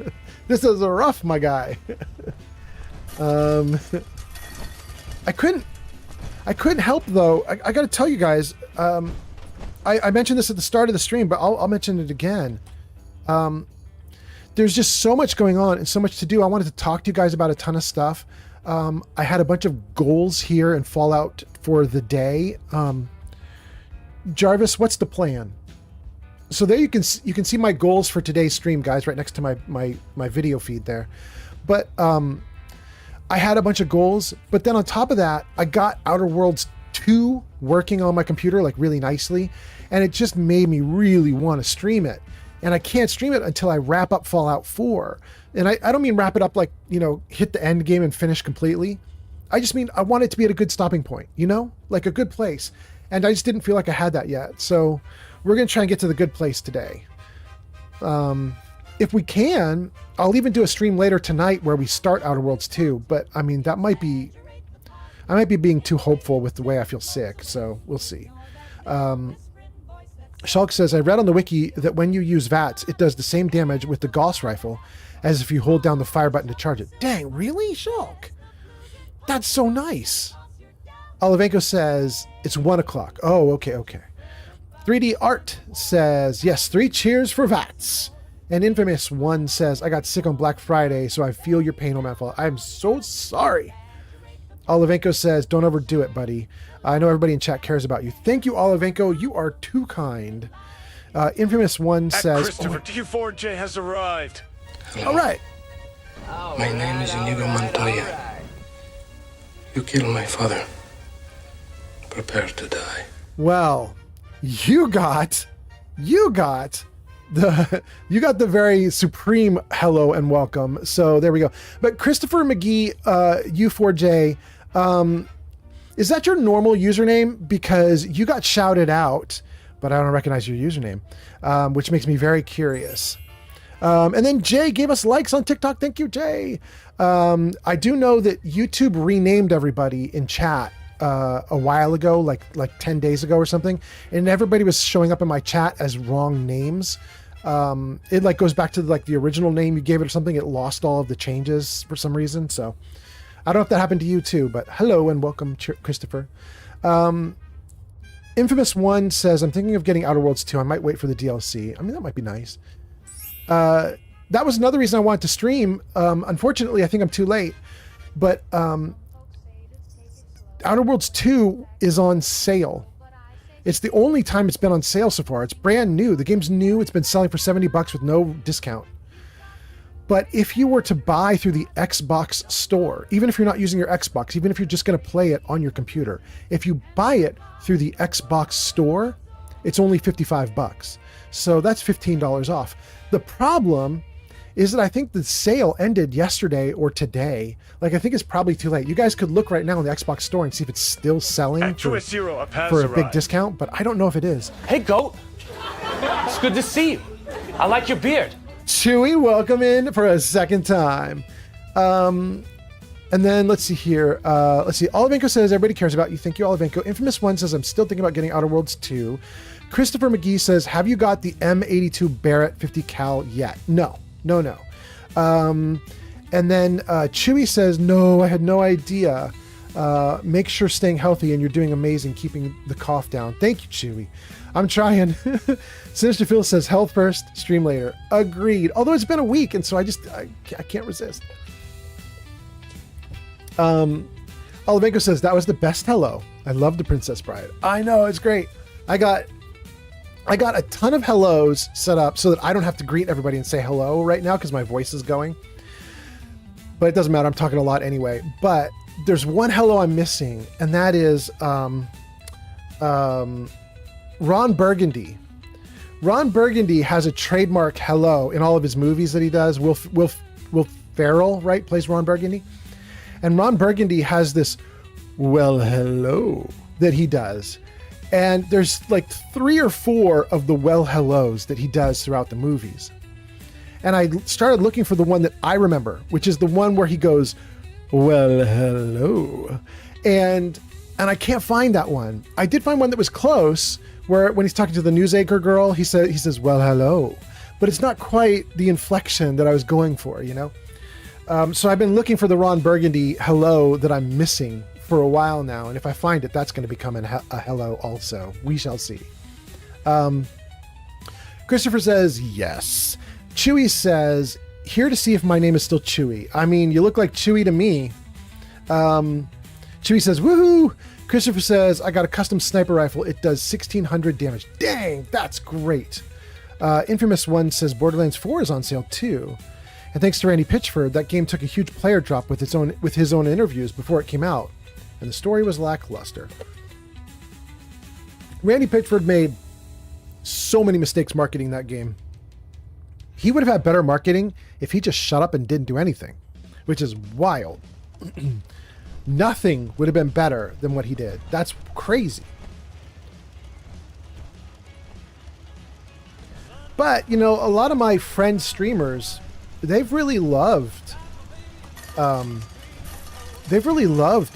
This is rough, my guy. I couldn't help though. I got to tell you guys. I mentioned this at the start of the stream, but I'll mention it again. There's just so much going on and so much to do. I wanted to talk to you guys about a ton of stuff. I had a bunch of goals here in Fallout for the day. Jarvis, what's the plan? So there you can see my goals for today's stream, guys, right next to my video feed there. But I had a bunch of goals, but then on top of that, I got Outer Worlds 2 working on my computer like really nicely, and it just made me really want to stream it. And I can't stream it until I wrap up Fallout 4. And I don't mean wrap it up like, hit the end game and finish completely. I just mean I want it to be at a good stopping point, like a good place. And I just didn't feel like I had that yet. So we're going to try and get to the good place today. If we can, I'll even do a stream later tonight where we start Outer Worlds 2. But I mean, I might be being too hopeful with the way I feel sick. So we'll see. Shulk says, I read on the wiki that when you use VATS, it does the same damage with the Gauss rifle as if you hold down the fire button to charge it. Dang, really, Shulk? That's so nice. Olivenko says, it's 1 o'clock. Oh, okay. 3D Art says, yes, 3 cheers for VATS. And Infamous One says, I got sick on Black Friday, so I feel your pain, Old Man Fallout. I'm so sorry. Olivenko says, don't overdo it, buddy. I know everybody in chat cares about you. Thank you, Olivenko. You are too kind. Infamous One says... Christopher Q4J has arrived. All right. My name is Inigo Montoya. You killed my father. Prepare to die. Well, you got the very supreme hello and welcome. So there we go. But Christopher McGee, U4J, is that your normal username? Because you got shouted out, but I don't recognize your username, which makes me very curious. And then Jay gave us likes on TikTok. Thank you, Jay. I do know that YouTube renamed everybody in chat a while ago, like 10 days ago or something, and everybody was showing up in my chat as wrong names. It like goes back to like the original name you gave it or something. It lost all of the changes for some reason. So I don't know if that happened to you too, but hello and welcome, Christopher. Infamous One says, I'm thinking of getting Outer Worlds 2. I might wait for the DLC. I mean, that might be nice. That was another reason I wanted to stream. Unfortunately, I think I'm too late, but Outer Worlds 2 is on sale. It's the only time it's been on sale so far. It's brand new. The game's new. It's been selling for $70 with no discount. But if you were to buy through the Xbox store, even if you're not using your Xbox, even if you're just going to play it on your computer, if you buy it through the Xbox store, it's only $55. So that's $15 off. The problem is that I think the sale ended yesterday or today. Like, I think it's probably too late. You guys could look right now in the Xbox store and see if it's still selling for a big discount, but I don't know if it is. Hey, Goat. It's good to see you. I like your beard. Chewy, welcome in for a second time. And then let's see here. Let's see. Olivenko says, everybody cares about you. Thank you, Olivenko. Infamous One says, I'm still thinking about getting Outer Worlds 2. Christopher McGee says, have you got the M82 Barrett 50 cal yet? No. And then Chewy says, no, I had no idea. Make sure staying healthy and you're doing amazing keeping the cough down. Thank you, Chewy. I'm trying. Sinister Phil says, health first, stream later. Agreed. Although it's been a week, and so I can't resist. Olivenko says, that was the best hello. I love the Princess Bride. I know, it's great. I got a ton of hellos set up so that I don't have to greet everybody and say hello right now because my voice is going. But it doesn't matter. I'm talking a lot anyway. But there's one hello I'm missing, and that is Ron Burgundy. Ron Burgundy has a trademark hello in all of his movies that he does. Will Ferrell, right, plays Ron Burgundy. And Ron Burgundy has this, well, hello, that he does. And there's like 3 or 4 of the well hellos that he does throughout the movies. And I started looking for the one that I remember, which is the one where he goes, well, hello. And I can't find that one. I did find one that was close, where when he's talking to the news anchor girl, he says, well, hello. But it's not quite the inflection that I was going for, you know? So I've been looking for the Ron Burgundy hello that I'm missing for a while now, and if I find it, that's going to become a hello also. We shall see. Christopher says, yes. Chewy says, here to see if my name is still Chewy. I mean, you look like Chewy to me. Chewy says, woohoo! Christopher says, I got a custom sniper rifle. It does 1,600 damage. Dang, that's great. Infamous One says, Borderlands 4 is on sale too. And thanks to Randy Pitchford, that game took a huge player drop with his own interviews before it came out. And the story was lackluster. Randy Pitchford made so many mistakes marketing that game. He would have had better marketing if he just shut up and didn't do anything, which is wild. Nothing would have been better than what he did. That's crazy. But, you know, a lot of my friends streamers, they've really loved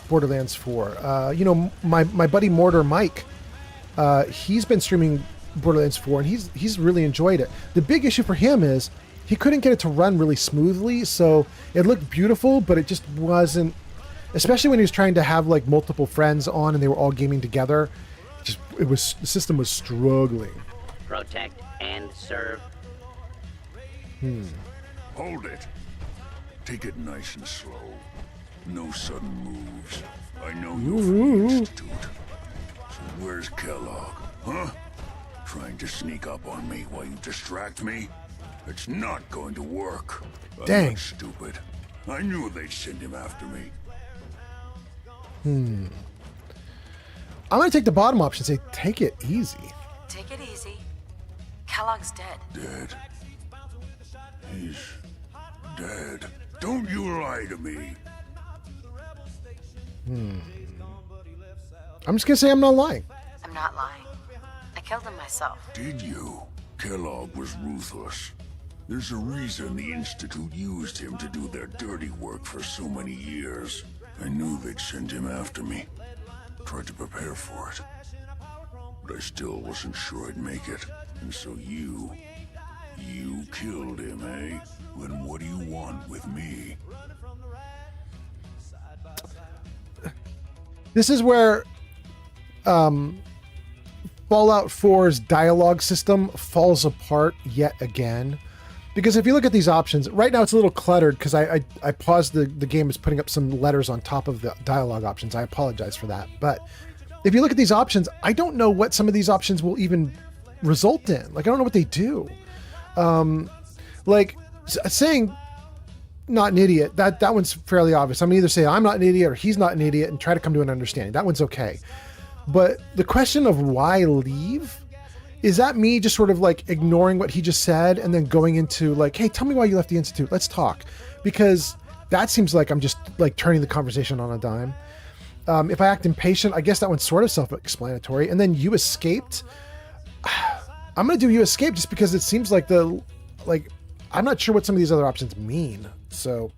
Borderlands 4. You know, my buddy Mortar Mike, he's been streaming Borderlands 4 and he's really enjoyed it. The big issue for him is he couldn't get it to run really smoothly, so it looked beautiful, but it just wasn't, especially when he was trying to have like multiple friends on and they were all gaming together. The system was struggling. Protect and serve. Hold it. Take it nice and slow. No sudden moves. I know you're from the Institute. So where's Kellogg? Huh? Trying to sneak up on me while you distract me? It's not going to work. Dang. I'm not stupid. I knew they'd send him after me. I'm going to take the bottom option and say, take it easy. Take it easy. Kellogg's dead. Dead? He's dead. Don't you lie to me. I'm just going to say I'm not lying. I'm not lying. I killed him myself. Did you? Kellogg was ruthless. There's a reason the Institute used him to do their dirty work for so many years. I knew they'd send him after me. Tried to prepare for it. But I still wasn't sure I'd make it. And so you You killed him, eh? Then what do you want with me? This is where Fallout 4's dialogue system falls apart yet again. Because if you look at these options, right now it's a little cluttered because I paused the game is putting up some letters on top of the dialogue options. I apologize for that. But if you look at these options, I don't know what some of these options will even result in. Like, I don't know what they do. Like saying not an idiot, that one's fairly obvious. I'm gonna either say I'm not an idiot or he's not an idiot and try to come to an understanding. That one's okay. But the question of why leave, is that me just sort of like ignoring what he just said and then going into like, hey, tell me why you left the Institute. Let's talk. Because that seems like I'm just like turning the conversation on a dime. If I act impatient, I guess that one's sort of self-explanatory. And then you escaped. I'm going to do you escaped just because it seems like I'm not sure what some of these other options mean. So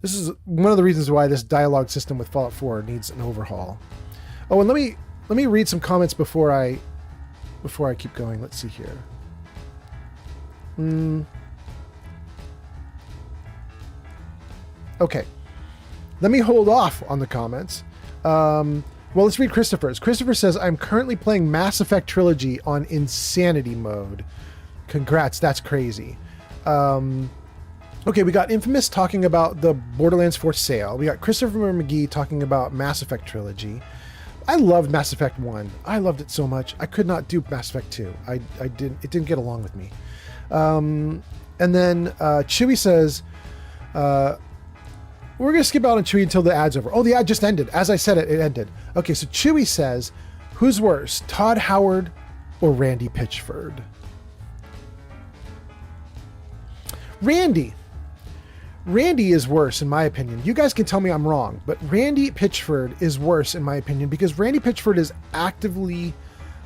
this is one of the reasons why this dialogue system with Fallout 4 needs an overhaul. Oh, and let me read some comments before I keep going. Let's see here. Okay. Let me hold off on the comments. Well, let's read Christopher's. Christopher says, I'm currently playing Mass Effect Trilogy on Insanity mode. Congrats, that's crazy. Okay, we got Infamous talking about the Borderlands 4 sale. We got Christopher McGee talking about Mass Effect Trilogy. I loved Mass Effect 1. I loved it so much. I could not do Mass Effect 2. It didn't get along with me. And then Chewy says, we're going to skip out on Chewy until the ad's over. Oh, the ad just ended. As I said it ended. Okay, so Chewy says, who's worse, Todd Howard or Randy Pitchford? Randy is worse in my opinion. You guys can tell me I'm wrong, but Randy Pitchford is worse in my opinion because Randy Pitchford is actively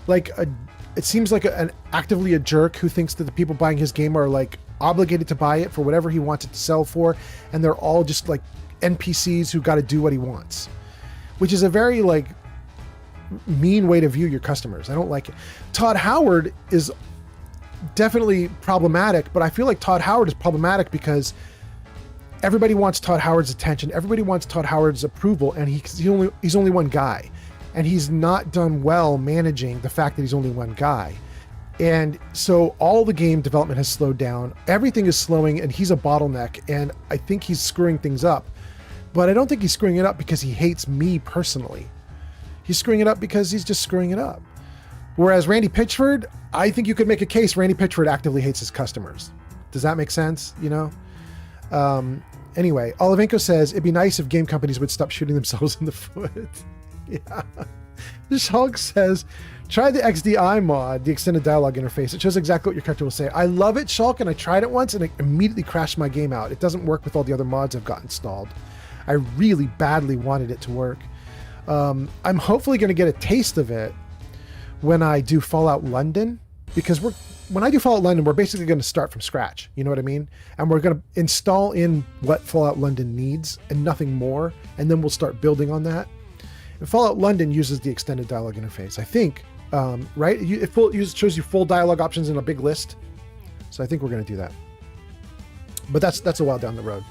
it seems like actively a jerk who thinks that the people buying his game are like obligated to buy it for whatever he wants it to sell for, and they're all just like NPCs who got to do what he wants, which is a very like mean way to view your customers. I don't like it. Todd Howard is definitely problematic, but I feel like Todd Howard is problematic because everybody wants Todd Howard's attention. Everybody wants Todd Howard's approval, and he's only one guy, and he's not done well managing the fact that he's only one guy. And so all the game development has slowed down. Everything is slowing, and he's a bottleneck, and I think he's screwing things up. But I don't think he's screwing it up because he hates me personally. He's screwing it up because he's just screwing it up. Whereas Randy Pitchford, I think you could make a case Randy Pitchford actively hates his customers. Does that make sense? You know? Anyway, Olivenko says, it'd be nice if game companies would stop shooting themselves in the foot. Yeah. Shulk says, try the XDI mod, the extended dialogue interface. It shows exactly what your character will say. I love it, Shulk, and I tried it once and it immediately crashed my game out. It doesn't work with all the other mods I've got installed. I really badly wanted it to work. I'm hopefully going to get a taste of it when I do Fallout London, because when I do Fallout London, we're basically going to start from scratch. You know what I mean? And we're going to install in what Fallout London needs and nothing more. And then we'll start building on that. And Fallout London uses the extended dialogue interface, I think, right? It shows you full dialogue options in a big list. So I think we're going to do that. But that's a while down the road.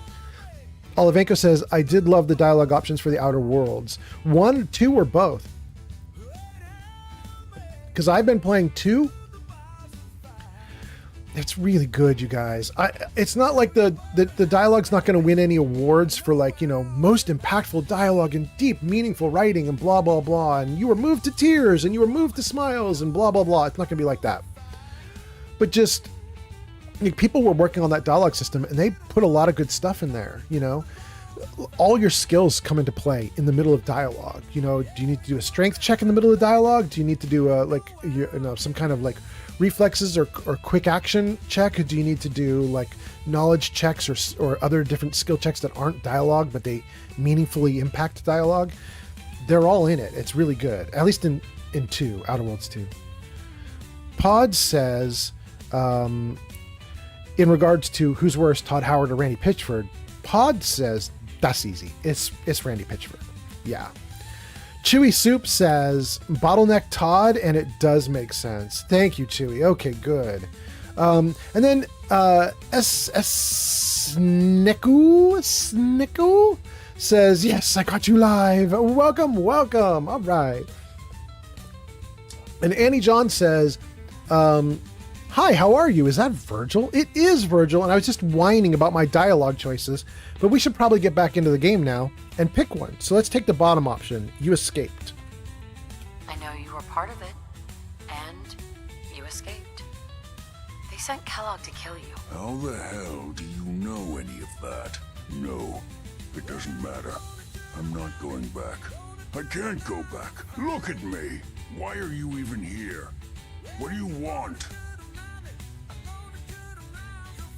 Olivenko says, I did love the dialogue options for the Outer Worlds. 1, 2, or both? Because I've been playing 2. It's really good, you guys. It's not like the dialogue's not going to win any awards for like, you know, most impactful dialogue and deep, meaningful writing and blah, blah, blah. And you were moved to tears and you were moved to smiles and blah, blah, blah. It's not going to be like that. But just, like, people were working on that dialogue system and they put a lot of good stuff in there, you know. All your skills come into play in the middle of dialogue. You know, do you need to do a strength check in the middle of dialogue? Do you need to do some kind of like reflexes or quick action check? Do you need to do like knowledge checks or other different skill checks that aren't dialogue but they meaningfully impact dialogue? They're all in it. It's really good, at least in 2, Outer Worlds 2. Pod says, in regards to who's worse, Todd Howard or Randy Pitchford, Pod says that's easy. It's Randy Pitchford. Yeah. Chewy Soup says bottleneck Todd, and it does make sense. Thank you, Chewy. Okay, good. And then Snickle says, yes, I caught you live. Welcome. All right. And Annie John says, hi, how are you? Is that Virgil? It is Virgil, and I was just whining about my dialogue choices, but we should probably get back into the game now and pick one. So let's take the bottom option. You escaped. I know you were part of it, and you escaped. They sent Kellogg to kill you. How the hell do you know any of that? No, it doesn't matter. I'm not going back. I can't go back. Look at me. Why are you even here? What do you want?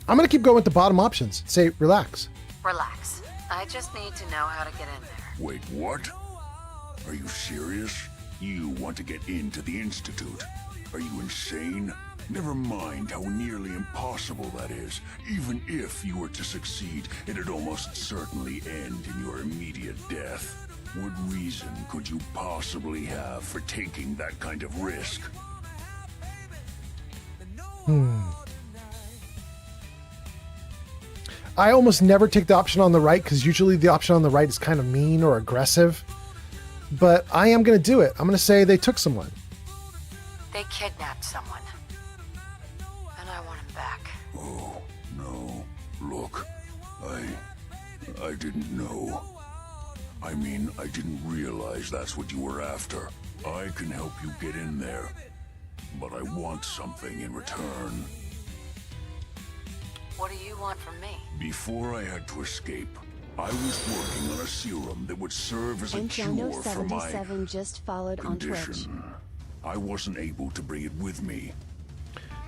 I'm going to keep going with the bottom options. Say, relax. Relax. I just need to know how to get in there. Wait, what? Are you serious? You want to get into the Institute? Are you insane? Never mind how nearly impossible that is. Even if you were to succeed, it'd almost certainly end in your immediate death. What reason could you possibly have for taking that kind of risk? I almost never take the option on the right because usually the option on the right is kind of mean or aggressive. But I am going to do it. I'm going to say they took someone. They kidnapped someone. And I want him back. Oh, no. Look, I didn't know. I mean, I didn't realize that's what you were after. I can help you get in there, but I want something in return. What do you want from me? Before I had to escape, I was working on a serum that would serve as a cure for my just followed on Twitch. condition. I wasn't able to bring it with me.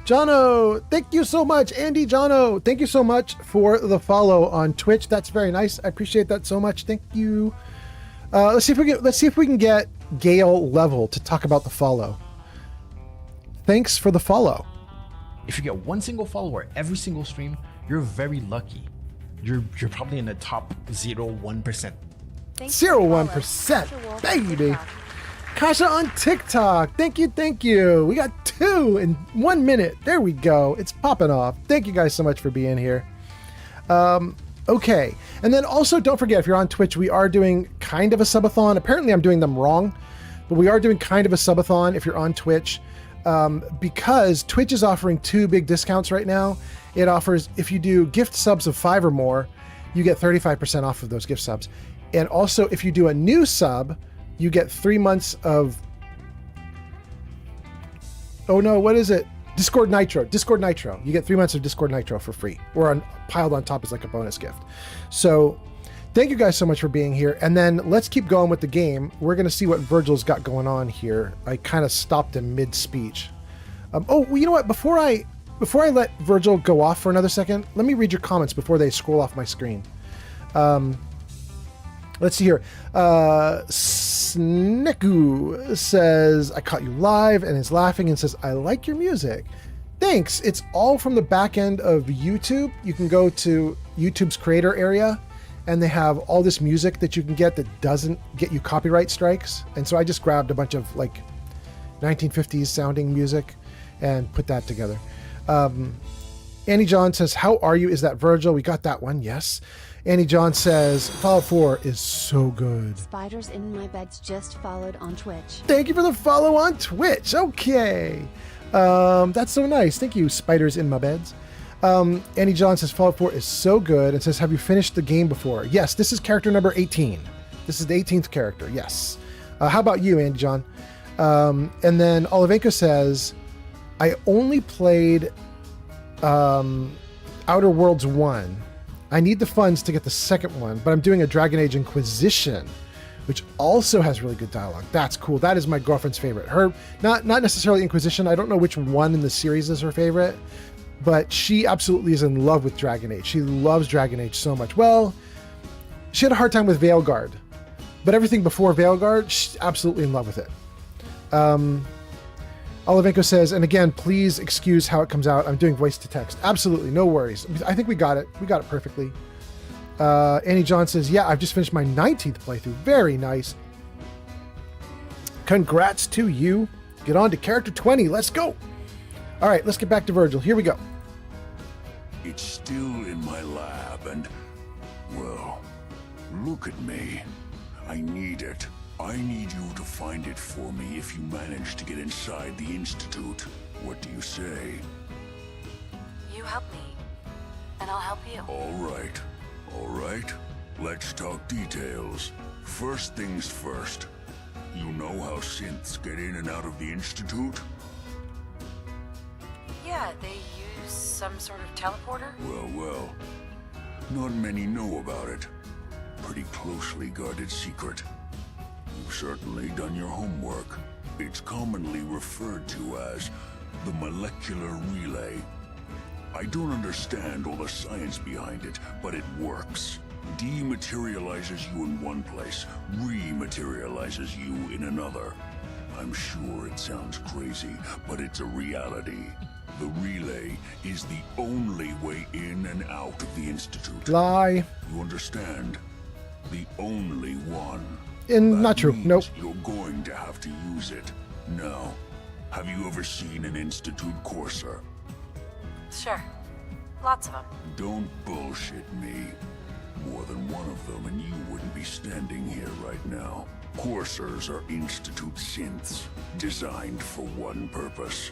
Jono, thank you so much. Andy Jono, thank you so much for the follow on Twitch. That's very nice. I appreciate that so much. Thank you. Let's see if we can get Gale Level to talk about the follow. Thanks for the follow. If you get one single follower every single stream, you're very lucky. You're probably in the top 0.1%. 0.1%, baby. Kasha on TikTok. Thank you. We got 2 in 1 minute. There we go. It's popping off. Thank you guys so much for being here. Okay. And then also don't forget, if you're on Twitch, we are doing kind of a subathon. Apparently I'm doing them wrong, but we are doing kind of a subathon if you're on Twitch. Because Twitch is offering 2 big discounts right now. It offers, if you do gift subs of 5 or more, you get 35% off of those gift subs. And also, if you do a new sub, you get 3 months of, oh no, what is it? Discord Nitro. You get 3 months of Discord Nitro for free. Or piled on top is like a bonus gift. So thank you guys so much for being here. And then let's keep going with the game. We're going to see what Virgil's got going on here. I kind of stopped him mid-speech. Oh, well, you know what? Before I let Virgil go off for another second, let me read your comments before they scroll off my screen. Let's see here. Sniku says, I caught you live, and is laughing and says, I like your music. Thanks. It's all from the back end of YouTube. You can go to YouTube's creator area, and they have all this music that you can get that doesn't get you copyright strikes. And so I just grabbed a bunch of like 1950s sounding music and put that together. Annie John says, how are you? Is that Virgil? We got that one. Yes. Annie John says, Fallout 4 is so good. Spiders in my beds just followed on Twitch. Thank you for the follow on Twitch. Okay. That's so nice. Thank you, Spiders in my beds. Annie John says, Fallout 4 is so good, and says, have you finished the game before? Yes, this is character number 18. This is the 18th character. Yes. How about you, Andy John? And then Olivenko says, I only played Outer Worlds 1. I need the funds to get the second one, but I'm doing a Dragon Age Inquisition, which also has really good dialogue. That's cool. That is my girlfriend's favorite. Her, not necessarily Inquisition. I don't know which one in the series is her favorite, but she absolutely is in love with Dragon Age. She loves Dragon Age so much. Well, she had a hard time with Veilguard, but everything before Veilguard, she's absolutely in love with it. Olivenko says, and again, please excuse how it comes out. I'm doing voice to text. Absolutely, no worries. I think we got it. We got it perfectly. Annie John says, yeah, I've just finished my 19th playthrough. Very nice. Congrats to you. Get on to character 20. Let's go. All right, let's get back to Virgil. Here we go. It's still in my lab and, well, look at me. I need it. I need you to find it for me if you manage to get inside the Institute. What do you say? You help me, and I'll help you. All right. All right. Let's talk details. First things first. You know how synths get in and out of the Institute? Yeah, they use some sort of teleporter? Well. Not many know about it. Pretty closely guarded secret. You've certainly done your homework. It's commonly referred to as the molecular relay. I don't understand all the science behind it, but it works. Dematerializes you in one place, rematerializes you in another. I'm sure it sounds crazy, but it's a reality. The relay is the only way in and out of the Institute. Lie. You understand? The only one. Not true. Nope. You're going to have to use it. Now, have you ever seen an Institute courser? Sure. Lots of them. Don't bullshit me. More than one of them and you wouldn't be standing here right now. Coursers are Institute synths, designed for one purpose.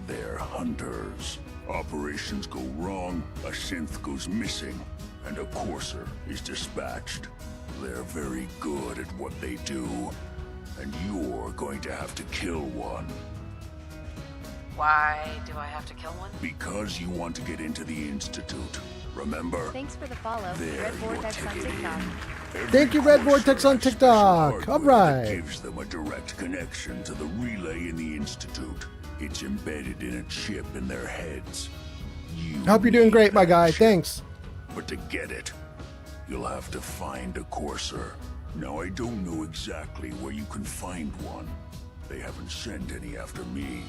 They're hunters. Operations go wrong, a synth goes missing, and a courser is dispatched. They're very good at what they do, and you're going to have to kill one. Why do I have to kill one? Because you want to get into the Institute. Remember? Thanks for the follow. There, Red Vortex on TikTok. Thank you, Red Vortex on TikTok. All right. Gives them a direct connection to the relay in the Institute. It's embedded in a chip in their heads. I hope you're doing great, my guy. Thanks. But to get it, you'll have to find a courser. Now, I don't know exactly where you can find one. They haven't sent any after me.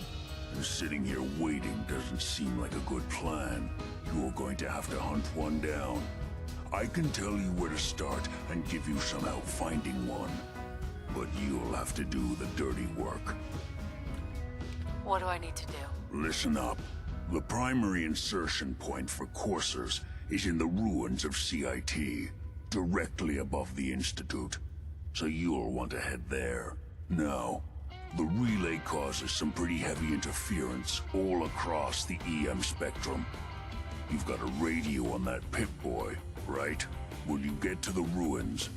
And sitting here waiting doesn't seem like a good plan. You're going to have to hunt one down. I can tell you where to start and give you some help finding one. But you'll have to do the dirty work. What do I need to do? Listen up. The primary insertion point for coursers is in the ruins of CIT, directly above the Institute. So you'll want to head there. Now, the relay causes some pretty heavy interference all across the EM spectrum. You've got a radio on that Pip-Boy, right? When you get to the ruins,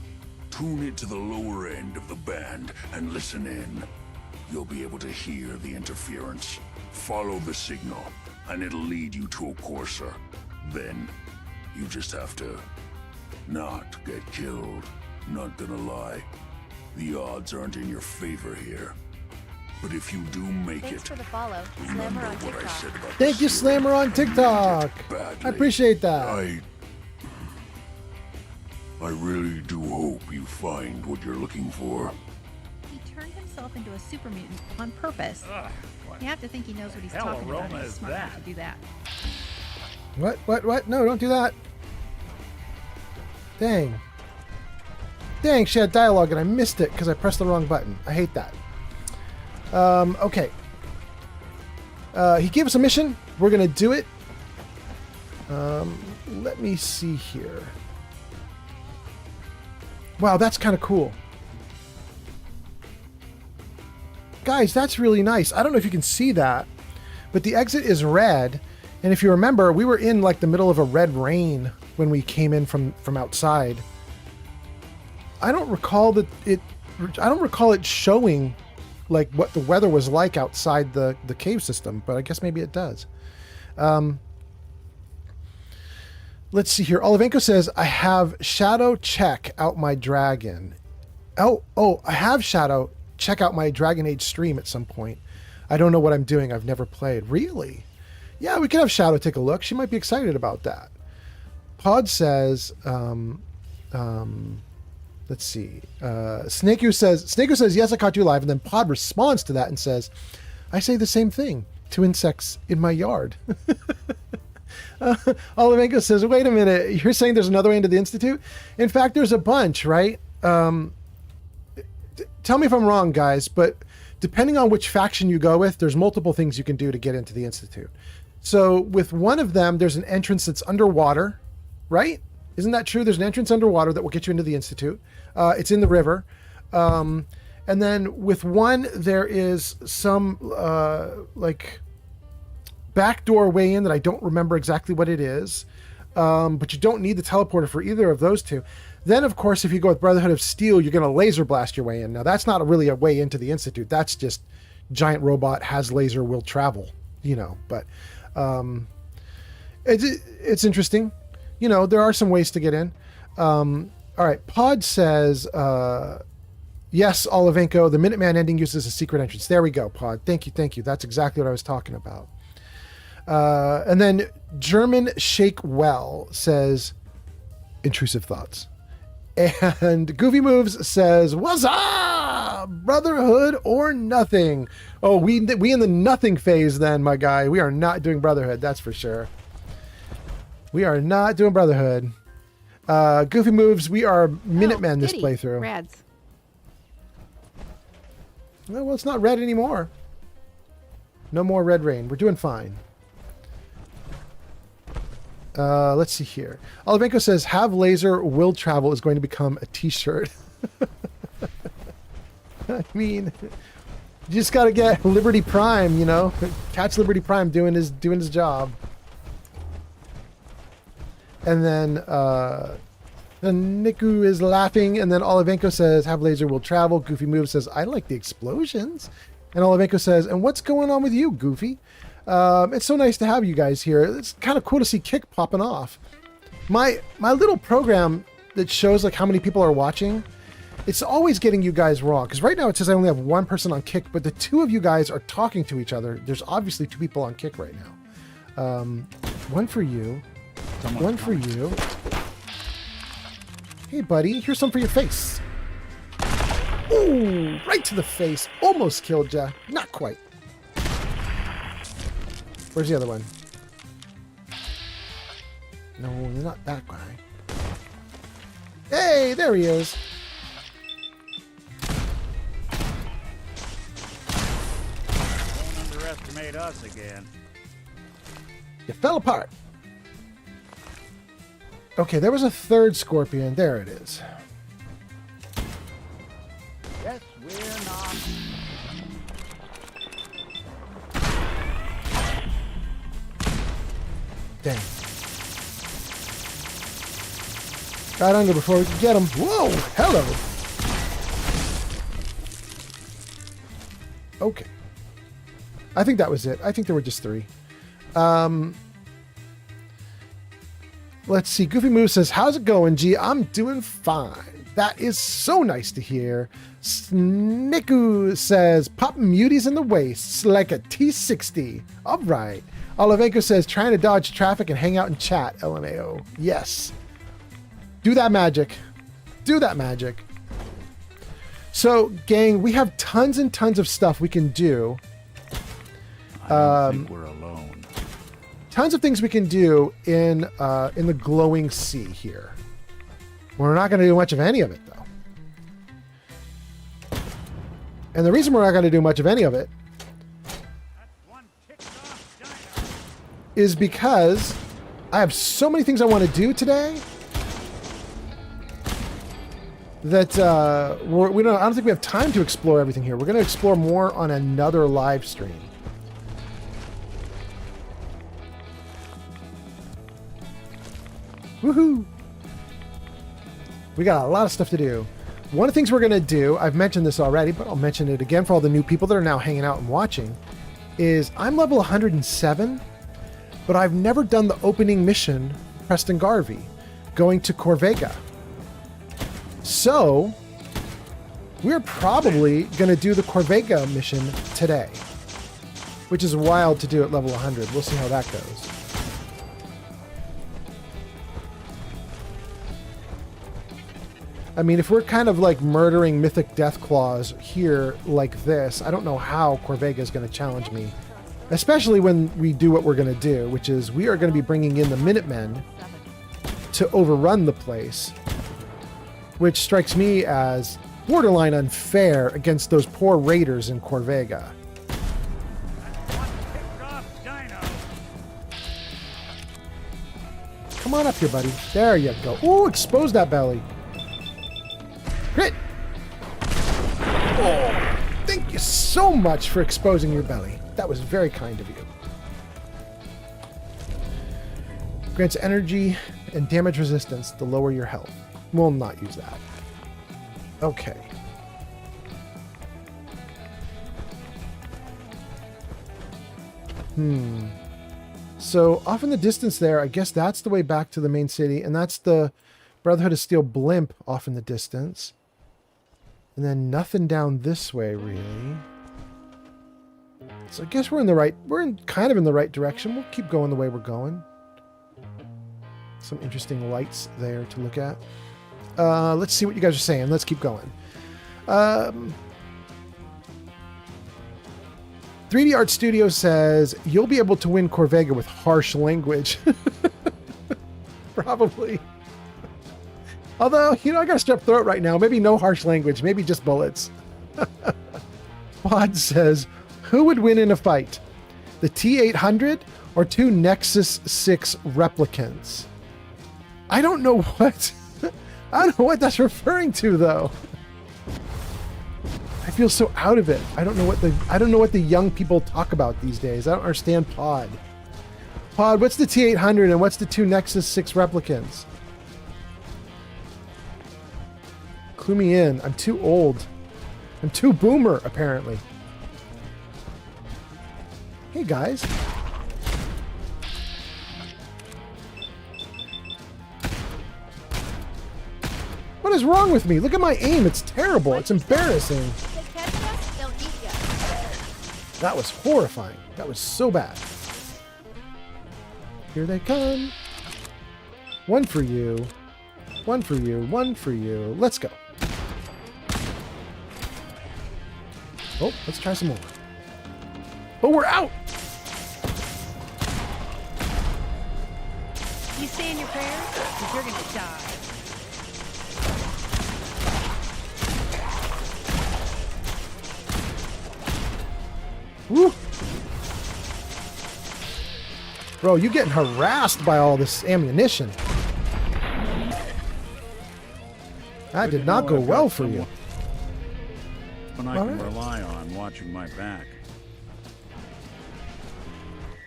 tune it to the lower end of the band and listen in. You'll be able to hear the interference. Follow the signal, and it'll lead you to a courser. Then, you just have to not get killed. Not gonna lie, the odds aren't in your favor here. But if you do make Thanks it, for the follow. remember Slammer on what I TikTok. said about Thank the you, syrup. Slammer on TikTok. Badly. I appreciate that. I really do hope you find what you're looking for. He turned himself into a super mutant on purpose. You have to think he knows what he's hell talking about. aroma He's is smart enough that? to do that. What? No, don't do that. Dang, she had dialogue and I missed it because I pressed the wrong button. I hate that. Okay. He gave us a mission. We're going to do it. Let me see here. Wow, that's kind of cool. Guys, that's really nice. I don't know if you can see that, but the exit is red. And if you remember, we were in like the middle of a red rain when we came in from outside. I don't recall it showing like what the weather was like outside the cave system, but I guess maybe it does. Let's see here. Olivenko says, I have Shadow check out my dragon. Oh, I have Shadow check out my Dragon Age stream at some point. I don't know what I'm doing. I've never played. Really? Yeah, we could have Shadow take a look. She might be excited about that. Pod says, let's see. Snakeu says, yes, I caught you live. And then Pod responds to that and says, I say the same thing to insects in my yard. Olivenko says, wait a minute. You're saying there's another way into the Institute? In fact, there's a bunch, right? Tell me if I'm wrong, guys, but depending on which faction you go with, there's multiple things you can do to get into the Institute. So with one of them, there's an entrance that's underwater, right? Isn't that true? There's an entrance underwater that will get you into the Institute. It's in the river. And then with one, there is some like backdoor way in that I don't remember exactly what it is. But you don't need the teleporter for either of those two. Then, of course, if you go with Brotherhood of Steel, you're going to laser blast your way in. Now, that's not really a way into the Institute. That's just giant robot, has laser, will travel, you know. But it's interesting. You know, there are some ways to get in. All right, Pod says, yes, Olivenko, the Minuteman ending uses a secret entrance. There we go, Pod. Thank you. That's exactly what I was talking about. And then German Shake Well says, intrusive thoughts. And Goofy Moves says, what's up? Brotherhood or nothing? Oh, we in the nothing phase then, my guy. We are not doing Brotherhood, that's for sure. We are not doing Brotherhood. Goofy Moves, we are Minutemen this playthrough. Rads. Well, it's not red anymore. No more red rain. We're doing fine. Let's see here. Olivenko says, have laser, will travel is going to become a t-shirt. I mean, you just got to get Liberty Prime, you know, catch Liberty Prime doing his job. And then Niku is laughing, and then Olivenko says, have laser, will travel. Goofy Move says, I like the explosions. And Olivenko says, and what's going on with you, Goofy? It's so nice to have you guys here. It's kind of cool to see Kick popping off. My little program that shows like how many people are watching, it's always getting you guys wrong. Because right now it says I only have one person on Kick, but the two of you guys are talking to each other. There's obviously two people on Kick right now. One for you. One for you. Hey, buddy. Here's some for your face. Ooh, right to the face. Almost killed ya. Not quite. Where's the other one? No, not that guy. Hey, there he is. Don't underestimate us again. You fell apart. Okay, there was a third scorpion. There it is. Yes, we're not. Dang. Got under before we could get him. Whoa! Hello! Okay. I think that was it. I think there were just three. Let's see. Goofy Move says, how's it going, G? I'm doing fine. That is so nice to hear. Sniku says, popping muties in the wastes like a T60. All right. Olivenko says, trying to dodge traffic and hang out and chat. LMAO. Yes. Do that magic. Do that magic. So, gang, we have tons and tons of stuff we can do. I don't think we're alone. Tons of things we can do in the glowing sea here. We're not going to do much of any of it, though. And the reason we're not going to do much of any of it is because I have so many things I want to do today that I don't think we have time to explore everything here. We're going to explore more on another live stream. Woohoo! We got a lot of stuff to do. One of the things we're going to do, I've mentioned this already, but I'll mention it again for all the new people that are now hanging out and watching, is I'm level 107, but I've never done the opening mission, Preston Garvey, going to Corvega. So, we're probably going to do the Corvega mission today, which is wild to do at level 100. We'll see how that goes. I mean, if we're kind of like murdering mythic death claws here like this, I don't know how Corvega is going to challenge me. Especially when we do what we're going to do, which is we are going to be bringing in the Minutemen to overrun the place. Which strikes me as borderline unfair against those poor raiders in Corvega. Come on up here, buddy. There you go. Ooh, expose that belly. Crit! Oh, thank you so much for exposing your belly. That was very kind of you. Grants energy and damage resistance to lower your health. We'll not use that. Okay. So off in the distance there, I guess that's the way back to the main city, and that's the Brotherhood of Steel blimp off in the distance. And then nothing down this way, really. So I guess we're kind of in the right direction. We'll keep going the way we're going. Some interesting lights there to look at. Let's see what you guys are saying. Let's keep going. 3D Art Studio says, you'll be able to win Corvega with harsh language. Probably. Although, you know, I got a strep throat right now. Maybe no harsh language. Maybe just bullets. Pod says, who would win in a fight? The T-800 or two Nexus 6 replicants? I don't know what... I don't know what that's referring to, though. I feel so out of it. I don't know what the young people talk about these days. I don't understand Pod. Pod, what's the T-800 and what's the two Nexus 6 replicants? Clue me in. I'm too old. I'm too boomer, apparently. Hey, guys. What is wrong with me? Look at my aim. It's terrible. It's embarrassing. That was horrifying. That was so bad. Here they come. One for you. One for you. One for you. Let's go. Oh, let's try some more. Oh, we're out! You saying your prayers? Because you're gonna die. Woo! Bro, you getting harassed by all this ammunition. That did not go well for you. When I can rely on watching my back.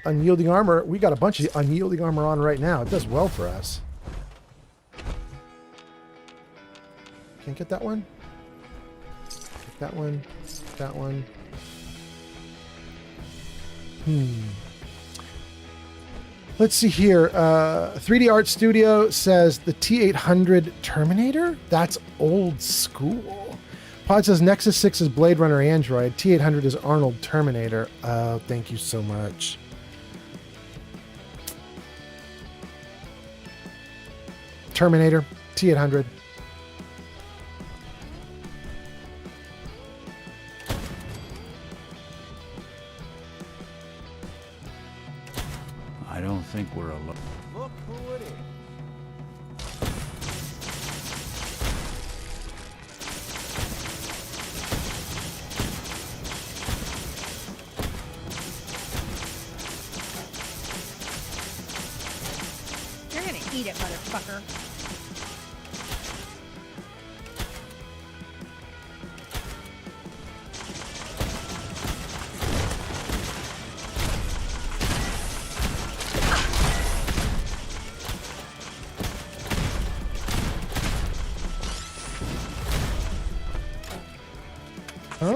Unyielding armor. We got a bunch of unyielding armor on right now. It does well for us. Can't get that one? Get that one. That one. Let's see here. 3D Art Studio says the T-800 Terminator? That's old school. Pod says Nexus 6 is Blade Runner Android. T-800 is Arnold Terminator. Oh, thank you so much. Terminator, T-800. I don't think we're alone. Look who it is. You're gonna eat it, motherfucker.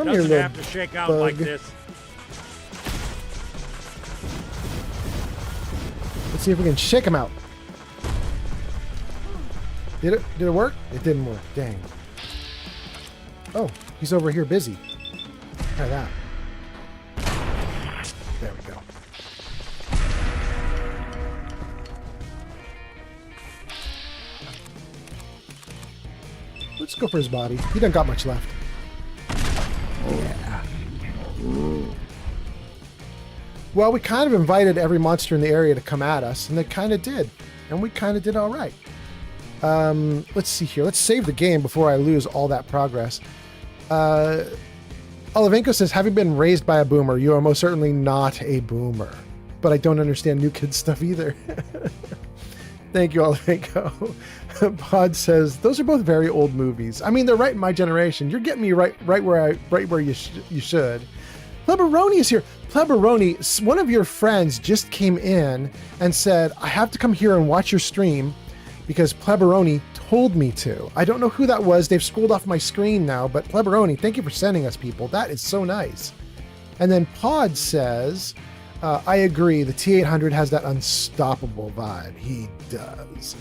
Doesn't have to shake out like this. Let's see if we can shake him out. Did it work? It didn't work. Dang. Oh, he's over here busy. Try that. There we go. Let's go for his body. He doesn't got much left. Yeah. Well, we kind of invited every monster in the area to come at us, and they kind of did. And we kind of did all right. Let's see here. Let's save the game before I lose all that progress. Olivenko says, having been raised by a boomer, you are most certainly not a boomer. But I don't understand new kids stuff either. Thank you, Olivenko. Pod says, those are both very old movies. I mean, they're right in my generation. You're getting me right where you should. Pleberoni is here. Pleberoni, one of your friends just came in and said, I have to come here and watch your stream because Pleberoni told me to. I don't know who that was. They've scrolled off my screen now, but Pleberoni, thank you for sending us people. That is so nice. And then Pod says, I agree. The T800 has that unstoppable vibe. He does.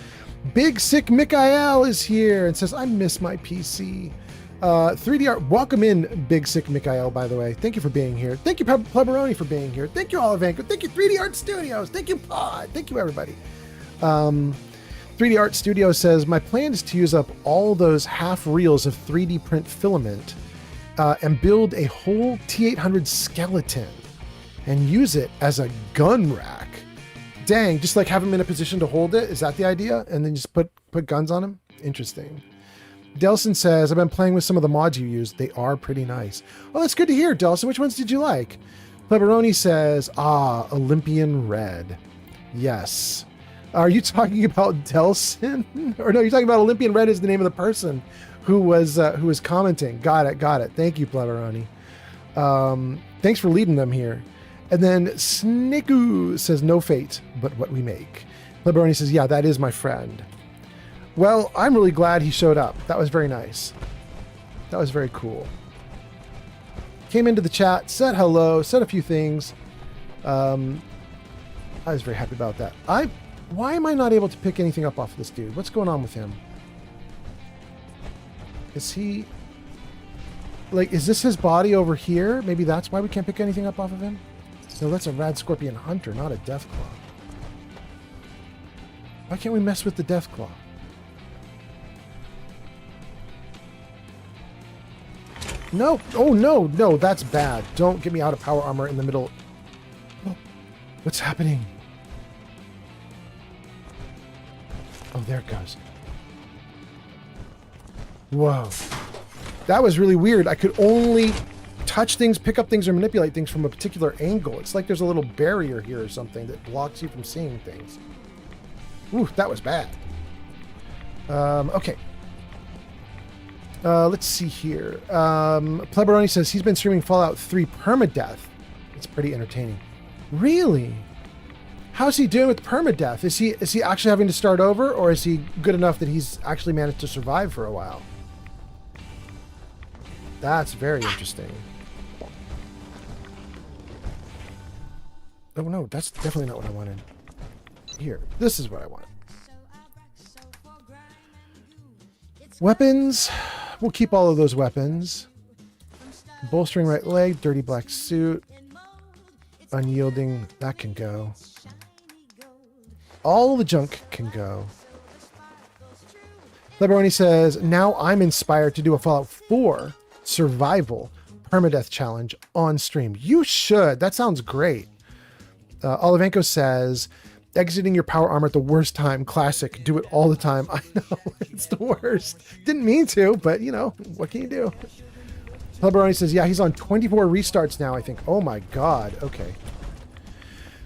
Big Sick Mikael is here and says, I miss my PC. 3D Art, welcome in, Big Sick Mikael, by the way. Thank you for being here. Thank you, Pleberoni, for being here. Thank you, Olivenko. Thank you, 3D Art Studios. Thank you, Pod. Thank you, everybody. 3D Art Studio says, my plan is to use up all those half reels of 3D print filament and build a whole T800 skeleton and use it as a gun rack. Dang, just like have him in a position to hold it? Is that the idea? And then just put guns on him? Interesting. Delson says, I've been playing with some of the mods you used. They are pretty nice. Oh, that's good to hear, Delson. Which ones did you like? Pleberoni says, Olympian Red. Yes. Are you talking about Delson? Or no, you're talking about Olympian Red is the name of the person who was commenting. Got it. Thank you, Pleberoni. Thanks for leading them here. And then Sniku says, no fate, but what we make. Pleberoni says, yeah, that is my friend. Well, I'm really glad he showed up. That was very nice. That was very cool. Came into the chat, said hello, said a few things. I was very happy about that. Why am I not able to pick anything up off of this dude? What's going on with him? Is he... like, is this his body over here? Maybe that's why we can't pick anything up off of him? No, that's a Rad Scorpion Hunter, not a Deathclaw. Why can't we mess with the Deathclaw? No. Oh, no, that's bad. Don't get me out of power armor in the middle. Oh, what's happening? Oh, there it goes. Whoa. That was really weird. I could only touch things, pick up things, or manipulate things from a particular angle. It's like there's a little barrier here or something that blocks you from seeing things. Ooh, that was bad. Okay. Let's see here. Pleberoni says he's been streaming Fallout 3 permadeath. It's pretty entertaining. Really? How's he doing with permadeath? Is he actually having to start over, or is he good enough that he's actually managed to survive for a while? That's very interesting. Oh no, that's definitely not what I wanted. Here, this is what I want. Weapons. We'll keep all of those weapons. Bolstering right leg, dirty black suit. Unyielding, that can go. All the junk can go. Leberoni says, now I'm inspired to do a Fallout 4 survival permadeath challenge on stream. You should. That sounds great. Olivenko says, exiting your power armor at the worst time. Classic. Do it all the time. I know. It's the worst. Didn't mean to, but you know, what can you do? Pleberoni says, yeah, he's on 24 restarts now, I think. Oh my God. Okay.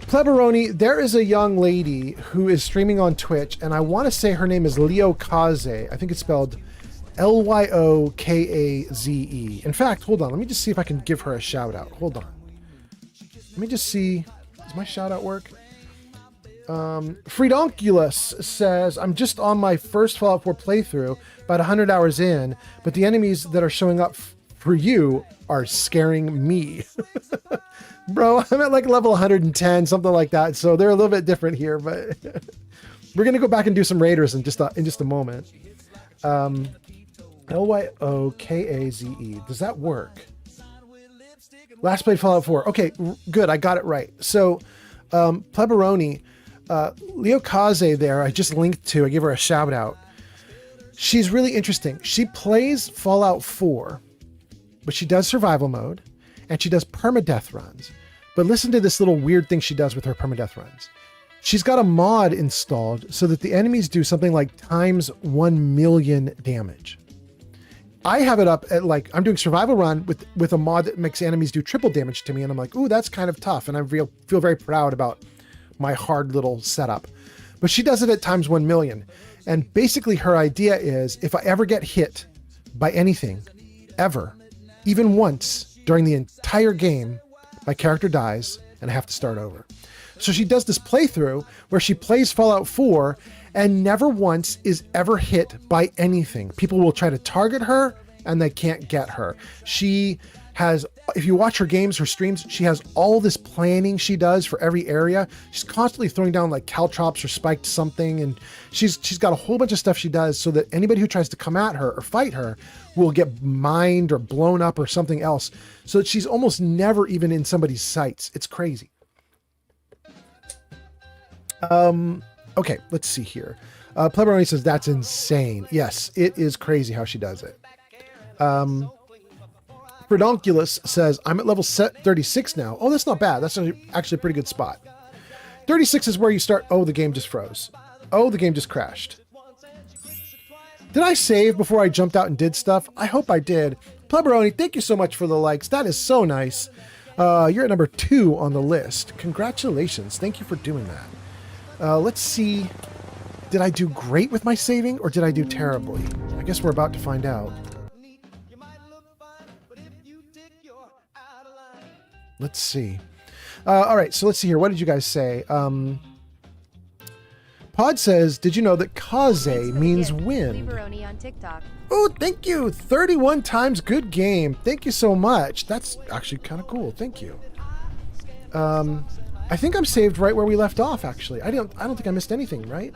Pleberoni, there is a young lady who is streaming on Twitch, and I want to say her name is Leo Kaze. I think it's spelled Lyokaze. In fact, hold on. Let me just see if I can give her a shout out. Hold on. Let me just see. Does my shout out work? Freedonculus says, I'm just on my first Fallout 4 playthrough, about 100 hours in, but the enemies that are showing up for you are scaring me. Bro, I'm at like level 110, something like that. So they're a little bit different here, but we're going to go back and do some raiders in just a moment. Lyokaze. Does that work? Last played Fallout 4. Okay, good. I got it right. So, Pleberoni, Leo Kaze there, I just linked to, I gave her a shout out. She's really interesting. She plays Fallout 4, but she does survival mode and she does permadeath runs. But listen to this little weird thing she does with her permadeath runs. she's got a mod installed so that the enemies do something like times 1 million damage. I have it up at like, I'm doing survival run with a mod that makes enemies do triple damage to me. And I'm like, ooh, that's kind of tough. And I feel very proud about my hard little setup. But she does it at times 1 million. And basically her idea is if I ever get hit by anything, ever, even once during the entire game, my character dies and I have to start over. So she does this playthrough where she plays Fallout 4 and never once is ever hit by anything. People will try to target her and they can't get her. She has, if you watch her games, her streams, she has all this planning she does for every area. She's constantly throwing down like caltrops or spiked something, and she's got a whole bunch of stuff she does so that anybody who tries to come at her or fight her will get mined or blown up or something else, so that she's almost never even in somebody's sights. It's crazy. Okay, let's see here. Pleberoni says that's insane. Yes, it is crazy how she does it. Predonculus says, I'm at level 36 now. Oh, that's not bad. That's actually a pretty good spot. 36 is where you start. Oh, the game just froze. Oh, the game just crashed. Did I save before I jumped out and did stuff? I hope I did. Pleberoni, thank you so much for the likes. That is so nice. You're at number 2 on the list. Congratulations. Thank you for doing that. Let's see. Did I do great with my saving or did I do terribly? I guess we're about to find out. Let's see. All right, so let's see here. What did you guys say? Pod says, did you know that kaze means wind? Oh, thank you. 31 times. Good game. Thank you so much. That's actually kind of cool. Thank you. I think I'm saved right where we left off, actually. I don't think I missed anything, right?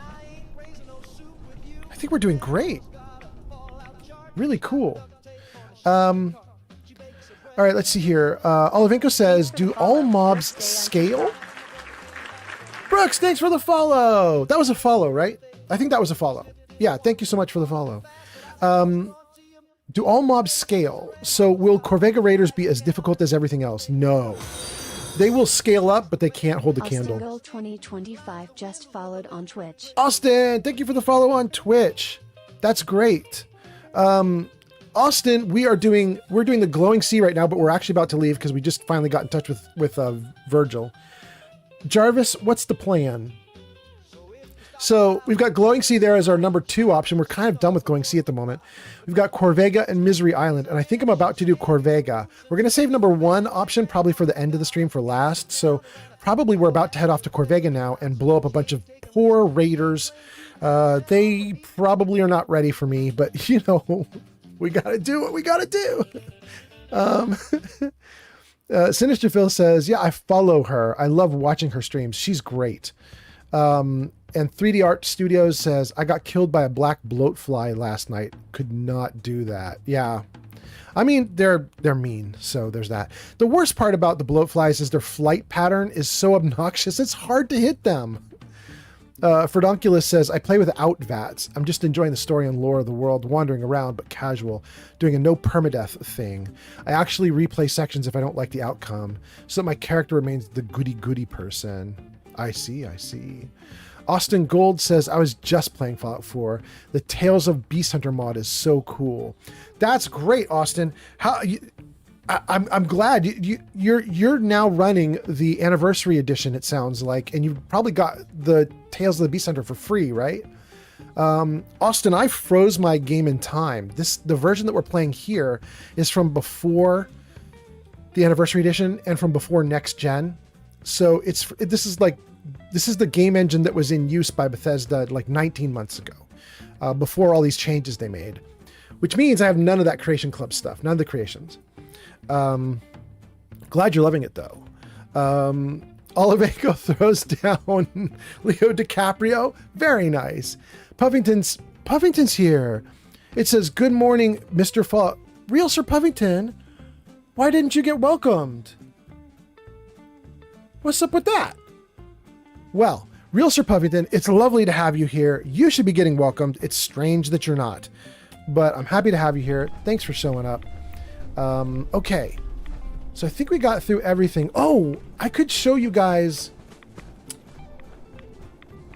I think we're doing great. Really cool. All right, let's see here. Olivenko says, do all mobs scale? Brooks, thanks for the follow. That was a follow, right? I think that was a follow. Yeah, thank you so much for the follow. Do all mobs scale? So will Corvega Raiders be as difficult as everything else? No. They will scale up, but they can't hold the candle. Austin 2025 just followed on Twitch. Austin, thank you for the follow on Twitch. That's great. Austin, we're doing the glowing sea right now, but we're actually about to leave because we just finally got in touch with Virgil. Jarvis, what's the plan? So we've got glowing sea there as our number 2 option. We're kind of done with glowing sea at the moment. We've got Corvega and Misery Island, and I think I'm about to do Corvega. We're going to save number 1 option probably for the end of the stream for last. So probably we're about to head off to Corvega now and blow up a bunch of poor raiders. They probably are not ready for me, but you know, we got to do what we got to do. Sinister Phil says, yeah, I follow her. I love watching her streams. She's great. And 3D Art Studios says, I got killed by a black bloatfly last night. Could not do that. Yeah. I mean, they're mean. So there's that. The worst part about the bloatflies is their flight pattern is so obnoxious. It's hard to hit them. Fredonculus says, I play without VATs. I'm just enjoying the story and lore of the world, wandering around, but casual, doing a no permadeath thing. I actually replay sections if I don't like the outcome, so that my character remains the goody person. I see. Austin Gold says, I was just playing Fallout 4. The Tales of Beast Hunter mod is so cool. That's great, Austin. I'm glad you're now running the anniversary edition, it sounds like, and you probably got the Tales of the Beast Hunter for free, right? Austin, I froze my game in time. The version that we're playing here is from before the anniversary edition and from before next gen. So this is the game engine that was in use by Bethesda like 19 months ago, before all these changes they made, which means I have none of that Creation Club stuff, none of the creations. Glad you're loving it though. Olivenko throws down Leo DiCaprio. Very nice. Puffington's here. It says, good morning, Mr. Fallout. Real Sir Puffington, why didn't you get welcomed? What's up with that? Well, Real Sir Puffington, it's lovely to have you here. You should be getting welcomed. It's strange that you're not, but I'm happy to have you here. Thanks for showing up. Okay. So I think we got through everything. Oh, I could show you guys.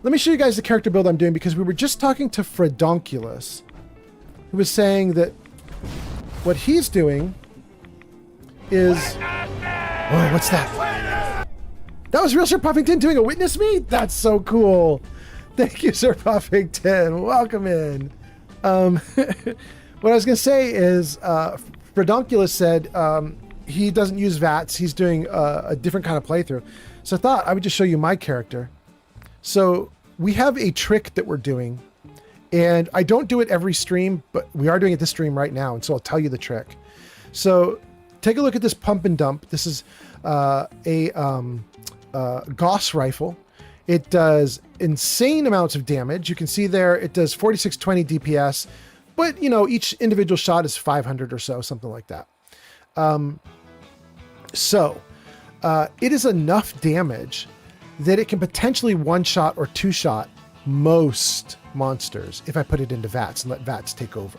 let me show you guys the character build I'm doing, because we were just talking to Fredonculus, who was saying that what he's doing is... Oh, what's that? That was real Sir Puffington doing a witness me? That's so cool. Thank you, Sir Puffington. Welcome in. What I was going to say is, Fredonculus said he doesn't use VATS. He's doing a different kind of playthrough. So I thought I would just show you my character. So we have a trick that we're doing, and I don't do it every stream, but we are doing it this stream right now, and so I'll tell you the trick. So take a look at this pump and dump. This is a Gauss rifle. It does insane amounts of damage. You can see there it does 4620 DPS, but you know, each individual shot is 500 or so, something like that. It is enough damage that it can potentially one-shot or two-shot most monsters if I put it into VATS and let VATS take over.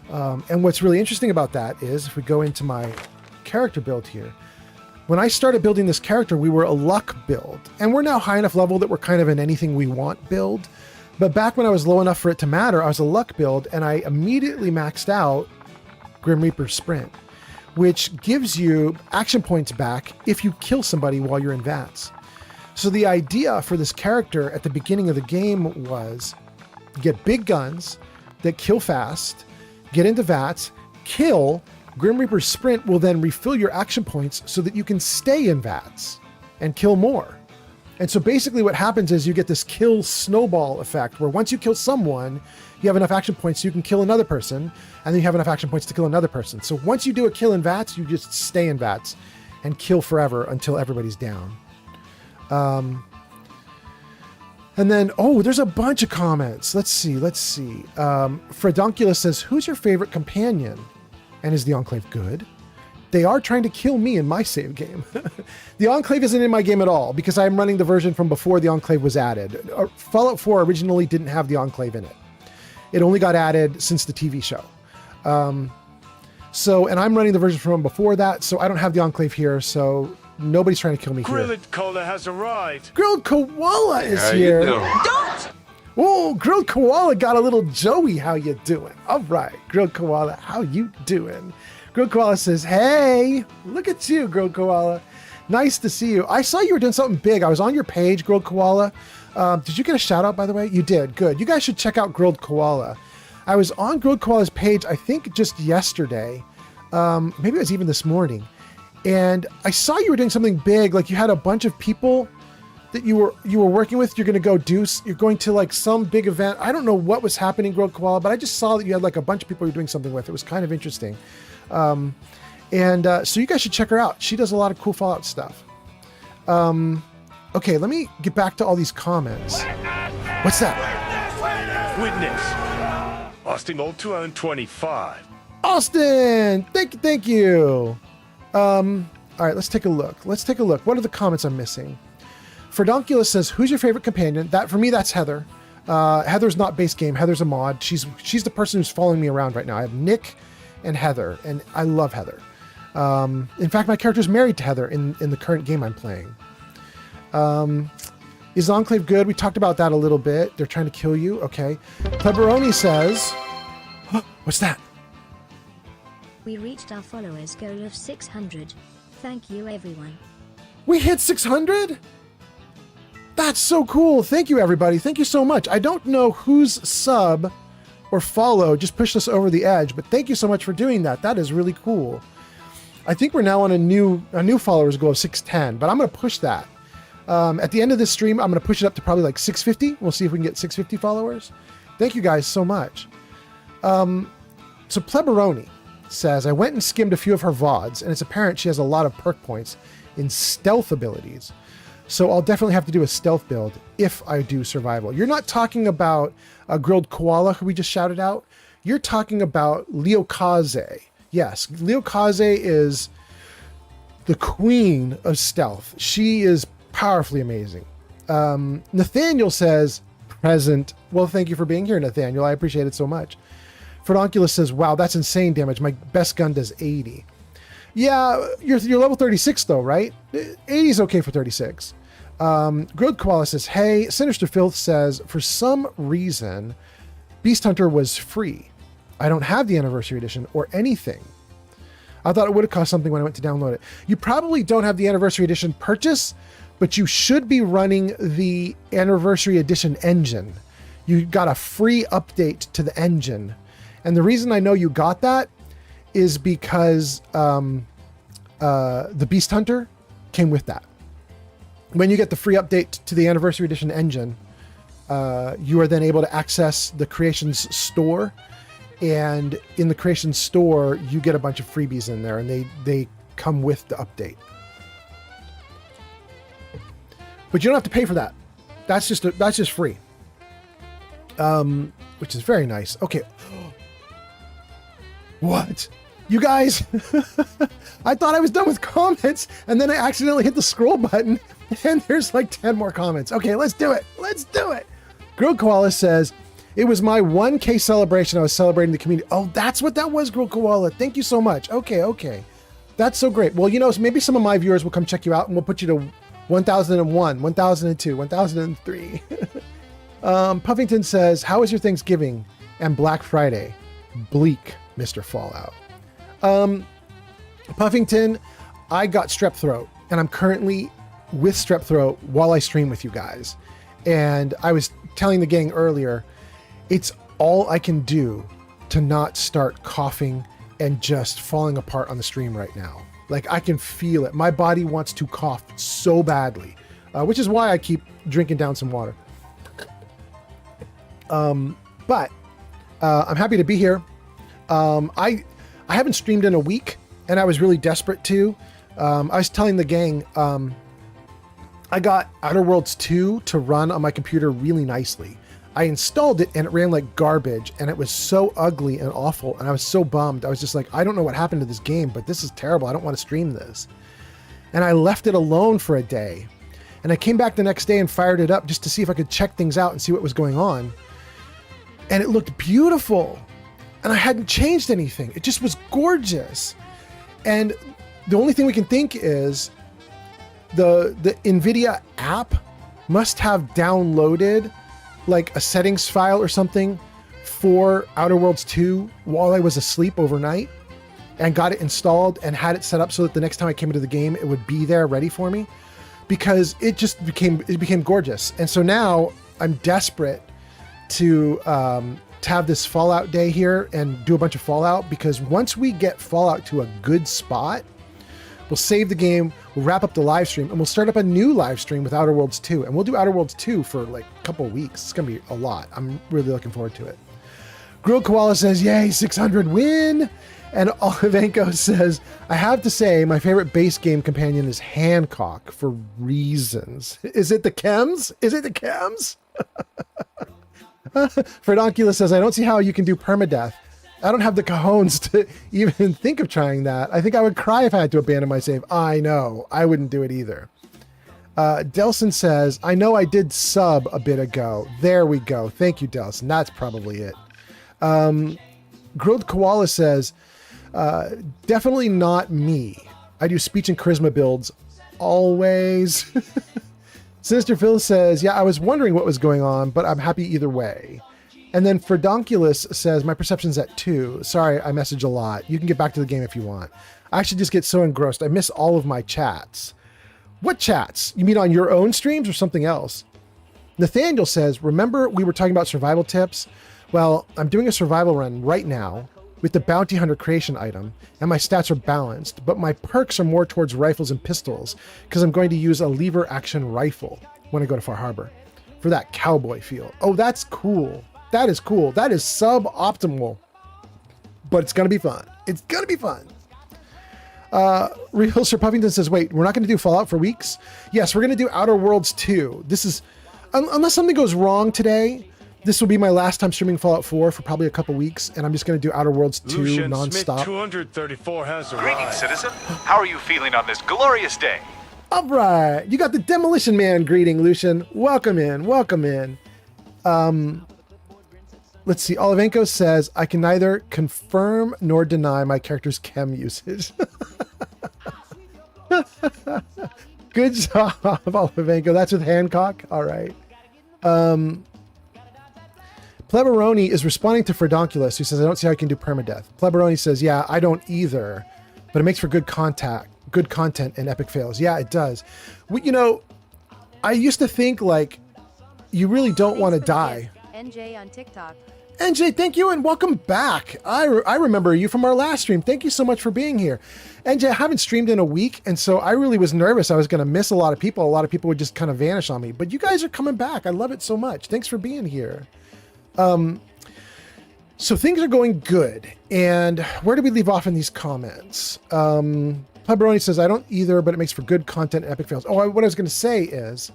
And what's really interesting about that is, if we go into my character build here, when I started building this character, we were a luck build, and we're now high enough level that we're kind of an anything we want build. But back when I was low enough for it to matter, I was a luck build, and I immediately maxed out Grim Reaper Sprint, which gives you action points back if you kill somebody while you're in VATS. So the idea for this character at the beginning of the game was get big guns that kill fast, get into VATS, kill. Grim Reaper's Sprint will then refill your action points so that you can stay in VATS and kill more. And so basically what happens is you get this kill snowball effect, where once you kill someone, you have enough action points so you can kill another person, and then you have enough action points to kill another person. So once you do a kill in VATS, you just stay in VATS and kill forever until everybody's down. And then, oh, there's a bunch of comments. Let's see. Fredonculus says, who's your favorite companion? And is the Enclave good? They are trying to kill me in my save game. The Enclave isn't in my game at all, because I'm running the version from before the Enclave was added. Fallout 4 originally didn't have the Enclave in it. It only got added since the TV show. And I'm running the version from before that, so I don't have the Enclave here, so nobody's trying to kill me here. Grilled Cola has arrived. Grilled Koala is here. Don't! Whoa, Grilled Koala got a little Joey. How you doing? All right, Grilled Koala, how you doing? Grilled Koala says, hey, look at you, Grilled Koala. Nice to see you. I saw you were doing something big. I was on your page, Grilled Koala. Did you get a shout out, by the way? You did. Good. You guys should check out Grilled Koala. I was on Grilled Koala's page, I think just yesterday. Maybe it was even this morning. And I saw you were doing something big. Like you had a bunch of people that you were working with. You're going to like some big event. I don't know what was happening, Grilled Koala, but I just saw that you had like a bunch of people you're doing something with. It was kind of interesting. So you guys should check her out. She does a lot of cool Fallout stuff. Okay, let me get back to all these comments. What's that? Witness. Austin Old 225. Austin! Thank you. All right, let's take a look. What are the comments I'm missing? Fredonculus says, who's your favorite companion? That for me, that's Heather. Heather's not base game. Heather's a mod. She's the person who's following me around right now. I have Nick and Heather, and I love Heather. In fact, my character's married to Heather in the current game I'm playing. Is Enclave good? We talked about that a little bit. They're trying to kill you. Okay. Pepperoni says, what's that? We reached our followers goal of 600. Thank you, everyone. We hit 600? That's so cool. Thank you, everybody. Thank you so much. I don't know whose sub or follow just pushed us over the edge, but thank you so much for doing that. That is really cool. I think we're now on a new followers goal of 610, but I'm going to push that. At the end of this stream, I'm going to push it up to probably like 650. We'll see if we can get 650 followers. Thank you guys so much. So Pleberoni says, I went and skimmed a few of her VODs, and it's apparent she has a lot of perk points in stealth abilities. So I'll definitely have to do a stealth build if I do survival. You're not talking about a Grilled Koala who we just shouted out. You're talking about Leokaze. Yes, Leokaze is the queen of stealth. She is powerfully amazing. Nathaniel says, present. Well, thank you for being here, Nathaniel. I appreciate it so much. Fredonculus says, wow, that's insane damage. My best gun does 80. Yeah, you're level 36 though, right? 80 is okay for 36. Grilled Koala says, hey, Sinister Filth says, for some reason, Beast Hunter was free. I don't have the Anniversary Edition or anything. I thought it would have cost something when I went to download it. You probably don't have the Anniversary Edition purchase, but you should be running the Anniversary Edition engine. You got a free update to the engine. And the reason I know you got that is because the Beast Hunter came with that. When you get the free update to the Anniversary Edition engine, you are then able to access the Creations store. And in the Creations store, you get a bunch of freebies in there, and they come with the update. But you don't have to pay for that. That's just free. Which is very nice. Okay. What? You guys, I thought I was done with comments, and then I accidentally hit the scroll button, and there's like 10 more comments. Okay, let's do it. Let's do it. Grilled Koala says, it was my 1K celebration. I was celebrating the community. Oh, that's what that was, Grilled Koala. Thank you so much. Okay. That's so great. Well, maybe some of my viewers will come check you out, and we'll put you to 1001, 1002, 1003. Puffington says, how was your Thanksgiving and Black Friday? Bleak, Mr. Fallout. Puffington, I got strep throat, and I'm currently with strep throat while I stream with you guys. And I was telling the gang earlier, it's all I can do to not start coughing and just falling apart on the stream right now. Like, I can feel it. My body wants to cough so badly, which is why I keep drinking down some water. But I'm happy to be here. I haven't streamed in a week, and I was really desperate to. I was telling the gang, I got Outer Worlds 2 to run on my computer really nicely. I installed it, and it ran like garbage, and it was so ugly and awful, and I was so bummed. I was just like, I don't know what happened to this game, but this is terrible. I don't want to stream this. And I left it alone for a day. And I came back the next day and fired it up just to see if I could check things out and see what was going on. And it looked beautiful. And I hadn't changed anything. It just was gorgeous. And the only thing we can think is the NVIDIA app must have downloaded like a settings file or something for Outer Worlds 2 while I was asleep overnight, and got it installed and had it set up so that the next time I came into the game, it would be there ready for me, because it just became gorgeous. And so now I'm desperate to have this Fallout day here and do a bunch of Fallout, because once we get Fallout to a good spot, we'll save the game, we'll wrap up the live stream, and we'll start up a new live stream with Outer Worlds 2. And we'll do Outer Worlds 2 for like a couple of weeks. It's going to be a lot. I'm really looking forward to it. Grilled Koala says, yay, 600 win. And Olivenko says, I have to say, my favorite base game companion is Hancock for reasons. Is it the chems? Is it the chems? Fredonculus says, I don't see how you can do permadeath. I don't have the cajones to even think of trying that. I think I would cry if I had to abandon my save. I know. I wouldn't do it either. Delson says, I know I did sub a bit ago. There we go. Thank you, Delson. That's probably it. Grilled Koala says, definitely not me. I do speech and charisma builds always. Sinister Phil says, yeah, I was wondering what was going on, but I'm happy either way. And then Fredonculus says, my perception's at 2. Sorry, I message a lot. You can get back to the game if you want. I actually just get so engrossed. I miss all of my chats. What chats? You mean on your own streams or something else? Nathaniel says, remember we were talking about survival tips? Well, I'm doing a survival run right now with the Bounty Hunter creation item, and my stats are balanced, but my perks are more towards rifles and pistols, because I'm going to use a lever action rifle when I go to Far Harbor for that cowboy feel. Oh, that's cool. That is cool. That is suboptimal, but it's going to be fun. It's going to be fun. Real Sir Puffington says, wait, we're not going to do Fallout for weeks? Yes, we're going to do Outer Worlds 2. This is, unless something goes wrong today, this will be my last time streaming Fallout 4 for probably a couple weeks, and I'm just going to do Outer Worlds 2 Lucian nonstop. Smith 234 has arrived. Greetings, citizen. How are you feeling on this glorious day? All right. You got the Demolition Man greeting, Lucian. Welcome in. Welcome in. Let's see. Olivenko says, I can neither confirm nor deny my character's chem usage. Good job, Olivenko. That's with Hancock. All right. Pleberoni is responding to Fredonculus, who says, I don't see how I can do permadeath. Pleberoni says, yeah, I don't either, but it makes for good content and epic fails. Yeah, it does. I used to think, like, you really don't want to die. NJ on TikTok. NJ, thank you and welcome back. I remember you from our last stream. Thank you so much for being here. NJ, I haven't streamed in a week, and so I really was nervous I was going to miss a lot of people. A lot of people would just kind of vanish on me. But you guys are coming back. I love it so much. Thanks for being here. So things are going good. And where do we leave off in these comments? Pleberoni says, I don't either, but it makes for good content and epic fails. Oh, what I was going to say is,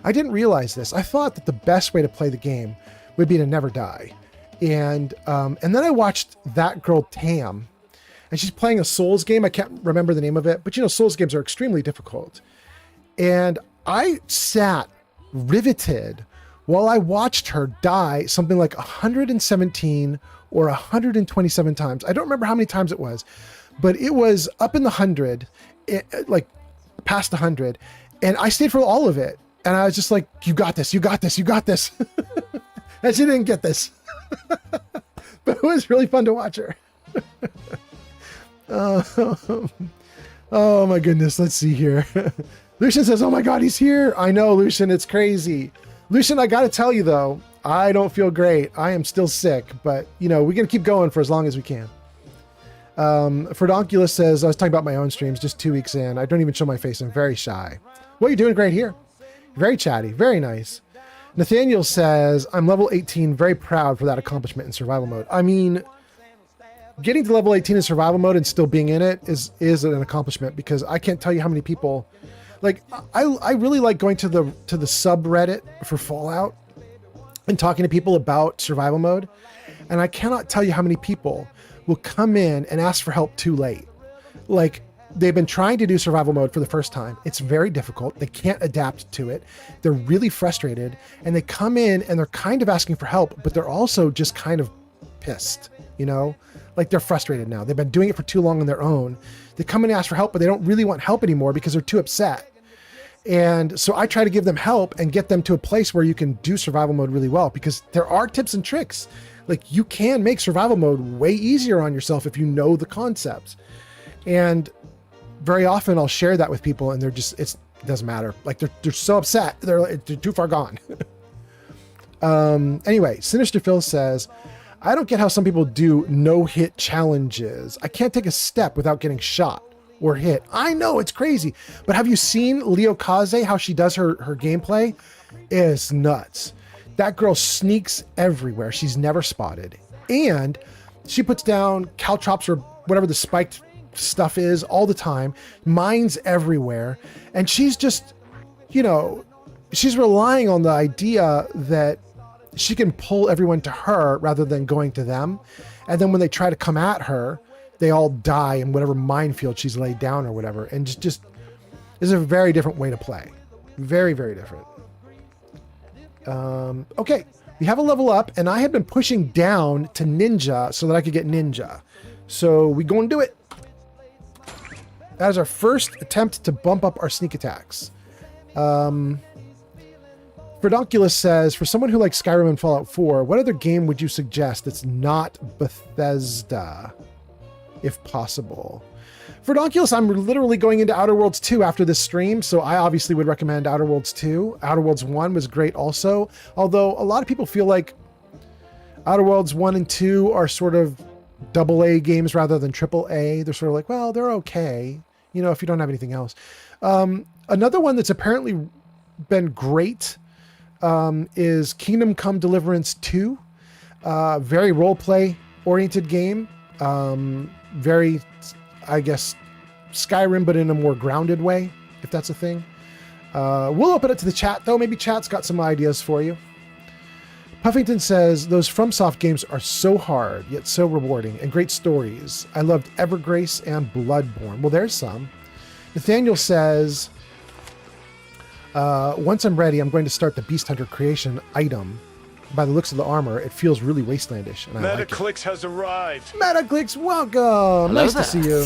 I didn't realize this. I thought that the best way to play the game would be to never die. And then I watched that girl Tam, and she's playing a Souls game. I can't remember the name of it, but Souls games are extremely difficult. And I sat riveted while I watched her die something like 117 or 127 times. I don't remember how many times it was, but it was up in the 100, like past 100. And I stayed for all of it. And I was just like, you got this, you got this, you got this. And she didn't get this. But it was really fun to watch her. Oh my goodness, let's see here. Lucian says, oh my God, he's here. I know, Lucian, it's crazy. Lucian, I got to tell you though, I don't feel great. I am still sick, but we're going to keep going for as long as we can. Fredonculus says, I was talking about my own streams just 2 weeks in. I don't even show my face. I'm very shy. Well, you're doing great here. Very chatty, very nice. Nathaniel says, I'm level 18, very proud for that accomplishment in survival mode. I mean, getting to level 18 in survival mode and still being in it is an accomplishment, because I can't tell you how many people, like, I really like going to the subreddit for Fallout and talking to people about survival mode. And I cannot tell you how many people will come in and ask for help too late. Like, they've been trying to do survival mode for the first time. It's very difficult. They can't adapt to it. They're really frustrated, and they come in and they're kind of asking for help, but they're also just kind of pissed, like they're frustrated now. They've been doing it for too long on their own. They come in and ask for help, but they don't really want help anymore because they're too upset. And so I try to give them help and get them to a place where you can do survival mode really well, because there are tips and tricks. Like, you can make survival mode way easier on yourself if you know the concepts. And very often I'll share that with people, and it doesn't matter. Like, they're so upset. They're too far gone. Anyway, Sinister Phil says, I don't get how some people do no-hit challenges. I can't take a step without getting shot or hit. I know, it's crazy. But have you seen Leo Kaze, how she does her gameplay? It's nuts. That girl sneaks everywhere. She's never spotted. And she puts down caltrops or whatever the spiked stuff is all the time. Mines everywhere. And she's just, she's relying on the idea that she can pull everyone to her rather than going to them. And then when they try to come at her, they all die in whatever minefield she's laid down or whatever. And just is a very different way to play. Very, very different. Okay, we have a level up, and I had been pushing down to Ninja so that I could get Ninja. So we go and do it. That is our first attempt to bump up our sneak attacks. Fredonculus says, for someone who likes Skyrim and Fallout 4, what other game would you suggest that's not Bethesda, if possible? Fredonculus, I'm literally going into Outer Worlds 2 after this stream, so I obviously would recommend Outer Worlds 2. Outer Worlds 1 was great also, although a lot of people feel like Outer Worlds 1 and 2 are sort of AA games rather than AAA. They're sort of like, well, they're okay, if you don't have anything else. Another one that's apparently been great is Kingdom Come Deliverance 2. Very role-play oriented game. Very, I guess, Skyrim, but in a more grounded way, if that's a thing. We'll open it to the chat, though. Maybe chat's got some ideas for you. Puffington says, those FromSoft games are so hard, yet so rewarding, and great stories. I loved Evergrace and Bloodborne. Well, there's some. Nathaniel says, once I'm ready, I'm going to start the Beast Hunter creation item. By the looks of the armor, it feels really wastelandish, and I like it. Metaclix has arrived. Metaclix, welcome. Nice to see you.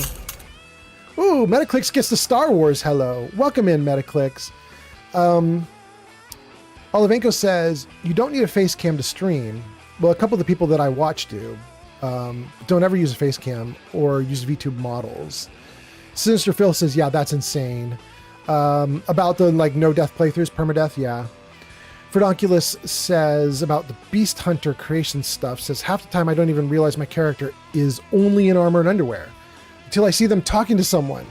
Ooh, Metaclix gets the Star Wars hello. Welcome in, Metaclix. Olivenko says, you don't need a face cam to stream. Well, a couple of the people that I watch do. Don't ever use a face cam or use VTube models. Sinister Phil says, yeah, that's insane. About the like no death playthroughs, permadeath, yeah. Fredonculus says about the Beast Hunter creation stuff, says half the time I don't even realize my character is only in armor and underwear until I see them talking to someone.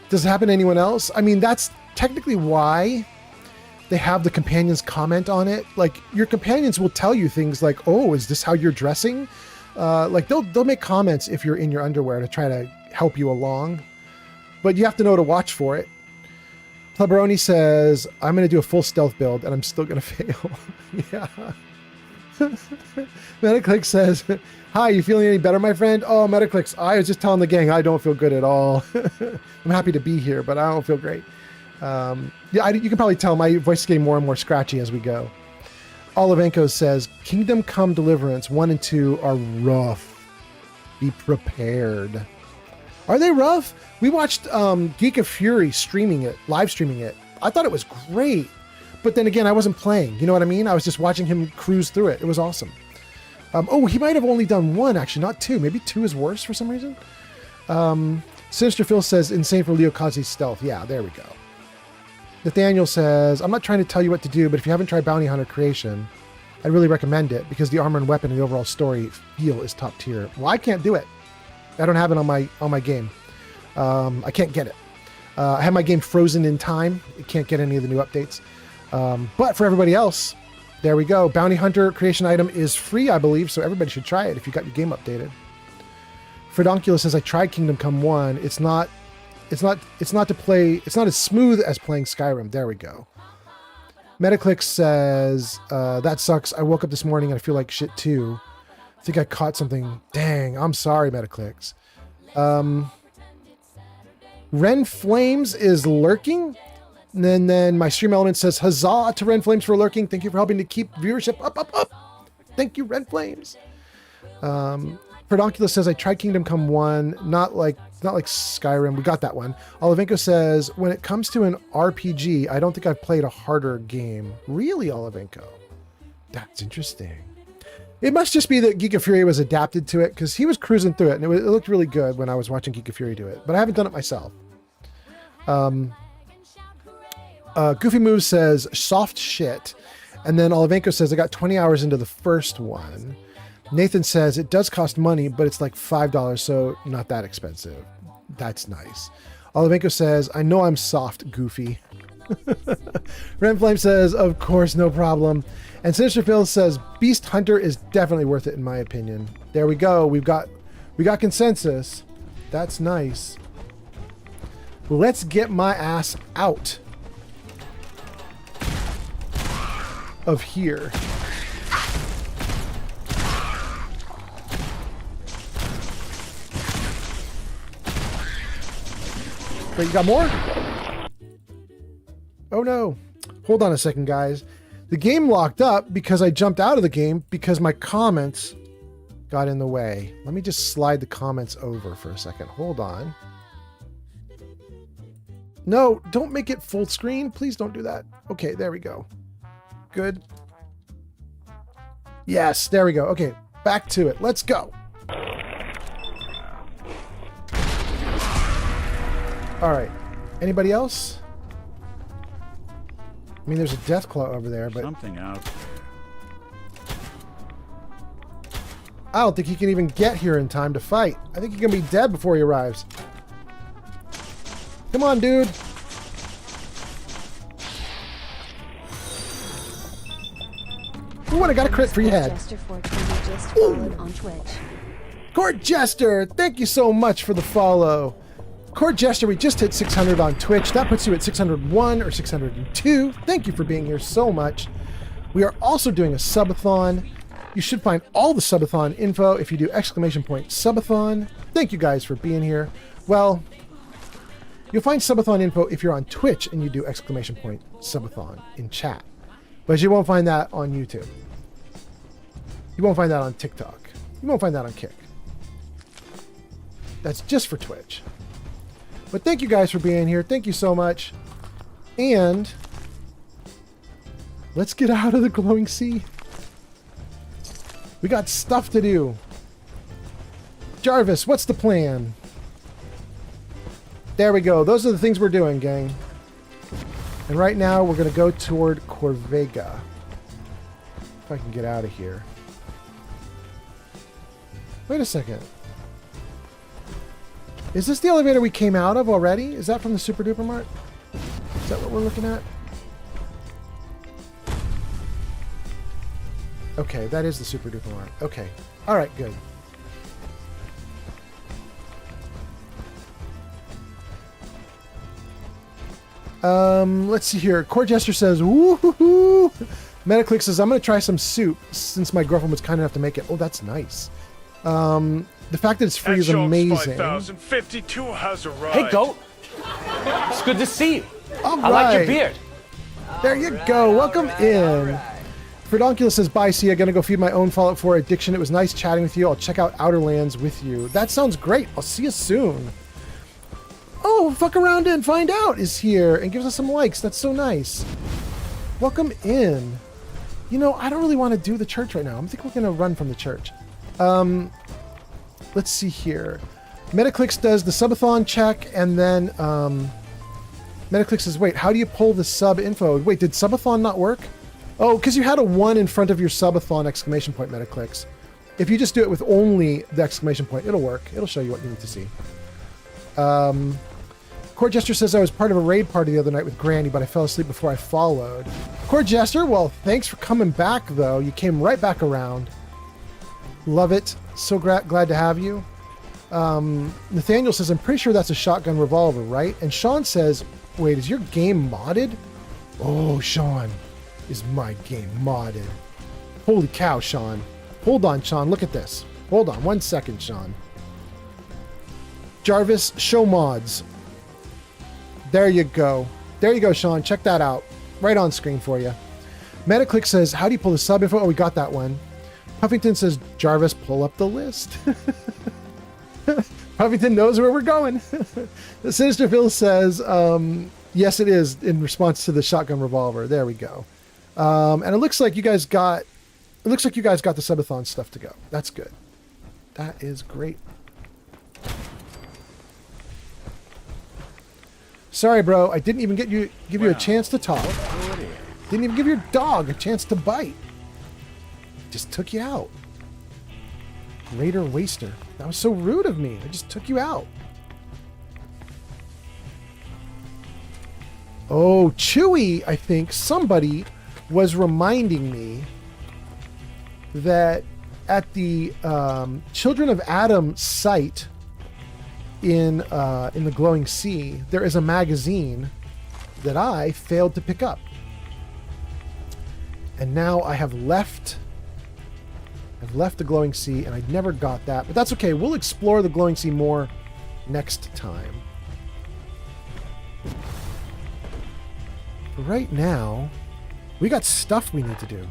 Does it happen to anyone else? I mean, that's technically why they have the companions comment on it. Like, your companions will tell you things like, oh, is this how you're dressing? Like, they'll make comments if you're in your underwear to try to help you along. But you have to know to watch for it. Pleberoni says, I'm going to do a full stealth build, and I'm still going to fail. Yeah. Metaclix says, hi, you feeling any better, my friend? Oh, Metaclix, I was just telling the gang I don't feel good at all. I'm happy to be here, but I don't feel great. Yeah, you can probably tell my voice is getting more and more scratchy as we go. Olivenko says, Kingdom Come Deliverance 1 and 2 are rough. Be prepared. Are they rough? We watched Geek of Fury live streaming it. I thought it was great. But then again, I wasn't playing. You know what I mean? I was just watching him cruise through it. It was awesome. Oh, he might have only done 1, actually, not 2. Maybe 2 is worse for some reason. Sinister Phil says, insane for Leo Kazi's stealth. Yeah, there we go. Nathaniel says, I'm not trying to tell you what to do, but if you haven't tried Bounty Hunter Creation, I'd really recommend it because the armor and weapon and the overall story feel is top tier. Well, I can't do it. I don't have it on my game. I can't get it. I have my game frozen in time. It can't get any of the new updates. But for everybody else, there we go. Bounty Hunter Creation item is free, I believe, so everybody should try it if you got your game updated. Fredonculus says, I tried Kingdom Come 1. It's not as smooth as playing Skyrim. There we go. Metaclix says, that sucks. I woke up this morning and I feel like shit too. I think I caught something. Dang, I'm sorry, Metaclix. Ren Flames is lurking. And then my stream element says, huzzah to Ren Flames for lurking. Thank you for helping to keep viewership up. Thank you, Ren Flames. Pedonculus says, I tried Kingdom Come 1, not like Skyrim. We got that one. Olivenko says, when it comes to an RPG, I don't think I've played a harder game. Really, Olivenko? That's interesting. It must just be that Geek of Fury was adapted to it, because he was cruising through it, and it looked really good when I was watching Geek of Fury do it, but I haven't done it myself. Goofy Moves says, soft shit. And then Olivenko says, I got 20 hours into the first one. Nathan says, it does cost money, but it's like $5, so not that expensive. That's nice. Olivenko says, I know I'm soft, Goofy. Renflame says, of course, no problem. And Sinister Phil says, Beast Hunter is definitely worth it, in my opinion. There we go. We got consensus. That's nice. Let's get my ass out of here. Wait, you got more? Oh no. Hold on a second, guys. The game locked up because I jumped out of the game because my comments got in the way. Let me just slide the comments over for a second. Hold on. No, don't make it full screen. Please don't do that. Okay, there we go. Good. Yes, there we go. Okay, back to it. Let's go. All right. Anybody else? I mean, there's a Deathclaw over there, but something out. I don't think he can even get here in time to fight. I think he's gonna be dead before he arrives. Come on, dude. Ooh, I got a crit for your head. Court Jester, thank you so much for the follow. Court Jester, we just hit 600 on Twitch. That puts you at 601 or 602. Thank you for being here so much. We are also doing a subathon. You should find all the subathon info if you do ! Subathon. Thank you guys for being here. Well, you'll find subathon info if you're on Twitch and you do ! Subathon in chat. But you won't find that on YouTube. You won't find that on TikTok. You won't find that on Kick. That's just for Twitch. But thank you guys for being here. Thank you so much. And let's get out of the glowing sea. We got stuff to do. Jarvis, what's the plan? There we go. Those are the things we're doing, gang. And right now we're going to go toward Corvega. If I can get out of here. Wait a second. Is this the elevator we came out of already? Is that from the Super Duper Mart? Is that what we're looking at? Okay, that is the Super Duper Mart. Okay. Alright, good. Let's see here. Core Jester says, woo-hoo-hoo. Metaclick says, I'm going to try some soup since my girlfriend was kind enough to make it. Oh, that's nice. The fact that it's free is amazing. 5052 has arrived. Hey, Goat. It's good to see you. All right. I like your beard. There you go. Welcome in. Fredonculus says, bye, see ya. Gonna go feed my own Fallout 4 addiction. It was nice chatting with you. I'll check out Outer Lands with you. That sounds great. I'll see you soon. Oh, Fuck Around and Find Out is here and gives us some likes. That's so nice. Welcome in. You know, I don't really want to do the church right now. I think we're going to run from the church. Let's see here. Metaclicks does the subathon check, and then Metaclicks says, wait, how do you pull the sub info? Wait, did subathon not work? Oh, because you had a 1 in front of your subathon exclamation point, Metaclicks. If you just do it with only the exclamation point, it'll work. It'll show you what you need to see. Core Jester says, I was part of a raid party the other night with Granny, but I fell asleep before I followed. Core Jester, well, thanks for coming back, though. You came right back around. Love it. So glad to have you. Nathaniel says, I'm pretty sure that's a shotgun revolver, right? And Sean says, wait, is your game modded? Oh, Sean, is my game modded? Holy cow, Sean. Hold on, Sean. Look at this. Hold on 1 second, Sean. Jarvis, show mods. There you go. There you go, Sean. Check that out. Right on screen for you. Metaclick says, how do you pull the sub info? Oh, we got that one. Puffington says, Jarvis, pull up the list. Puffington knows where we're going. The Sinister Phil says, yes, it is, in response to the shotgun revolver. There we go. And it looks like you guys got the subathon stuff to go. That's good. That is great. Sorry, bro. I didn't even give you a chance to talk. Didn't even give your dog a chance to bite. Just took you out. Raider Waster. That was so rude of me. I just took you out. Oh, Chewy, I think somebody was reminding me that at the Children of Adam site in the Glowing Sea, there is a magazine that I failed to pick up. And now I have left the Glowing Sea, and I never got that. But that's okay. We'll explore the Glowing Sea more next time. But right now, we got stuff we need to do.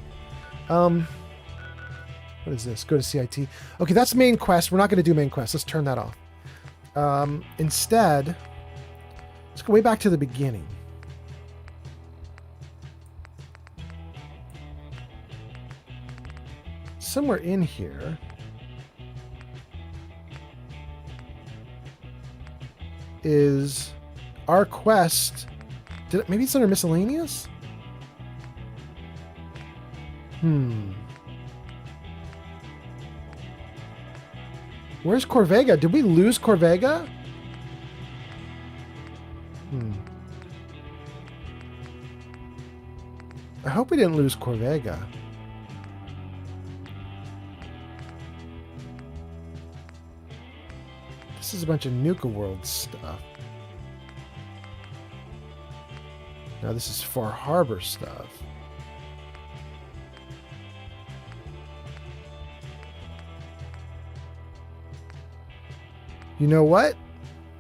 What is this? Go to CIT. Okay, that's main quest. We're not going to do main quest. Let's turn that off. Instead, let's go way back to the beginning. Somewhere in here is our quest. Maybe it's under miscellaneous? Where's Corvega? Did we lose Corvega? I hope we didn't lose Corvega. This is a bunch of Nuka World stuff. Now this is Far Harbor stuff. You know what?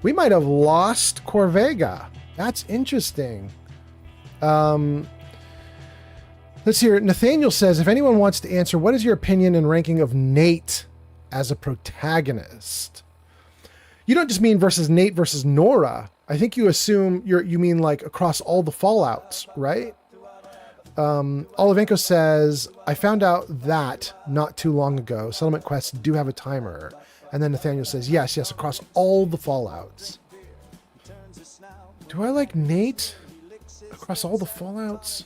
We might have lost Corvega. That's interesting. Let's hear it. Nathaniel says, if anyone wants to answer, what is your opinion and ranking of Nate as a protagonist? You don't just mean versus Nate versus Nora. I think you assume you mean like across all the Fallouts, right? Olivenko says, I found out that not too long ago. Settlement quests do have a timer. And then Nathaniel says, yes, across all the Fallouts. Do I like Nate across all the Fallouts?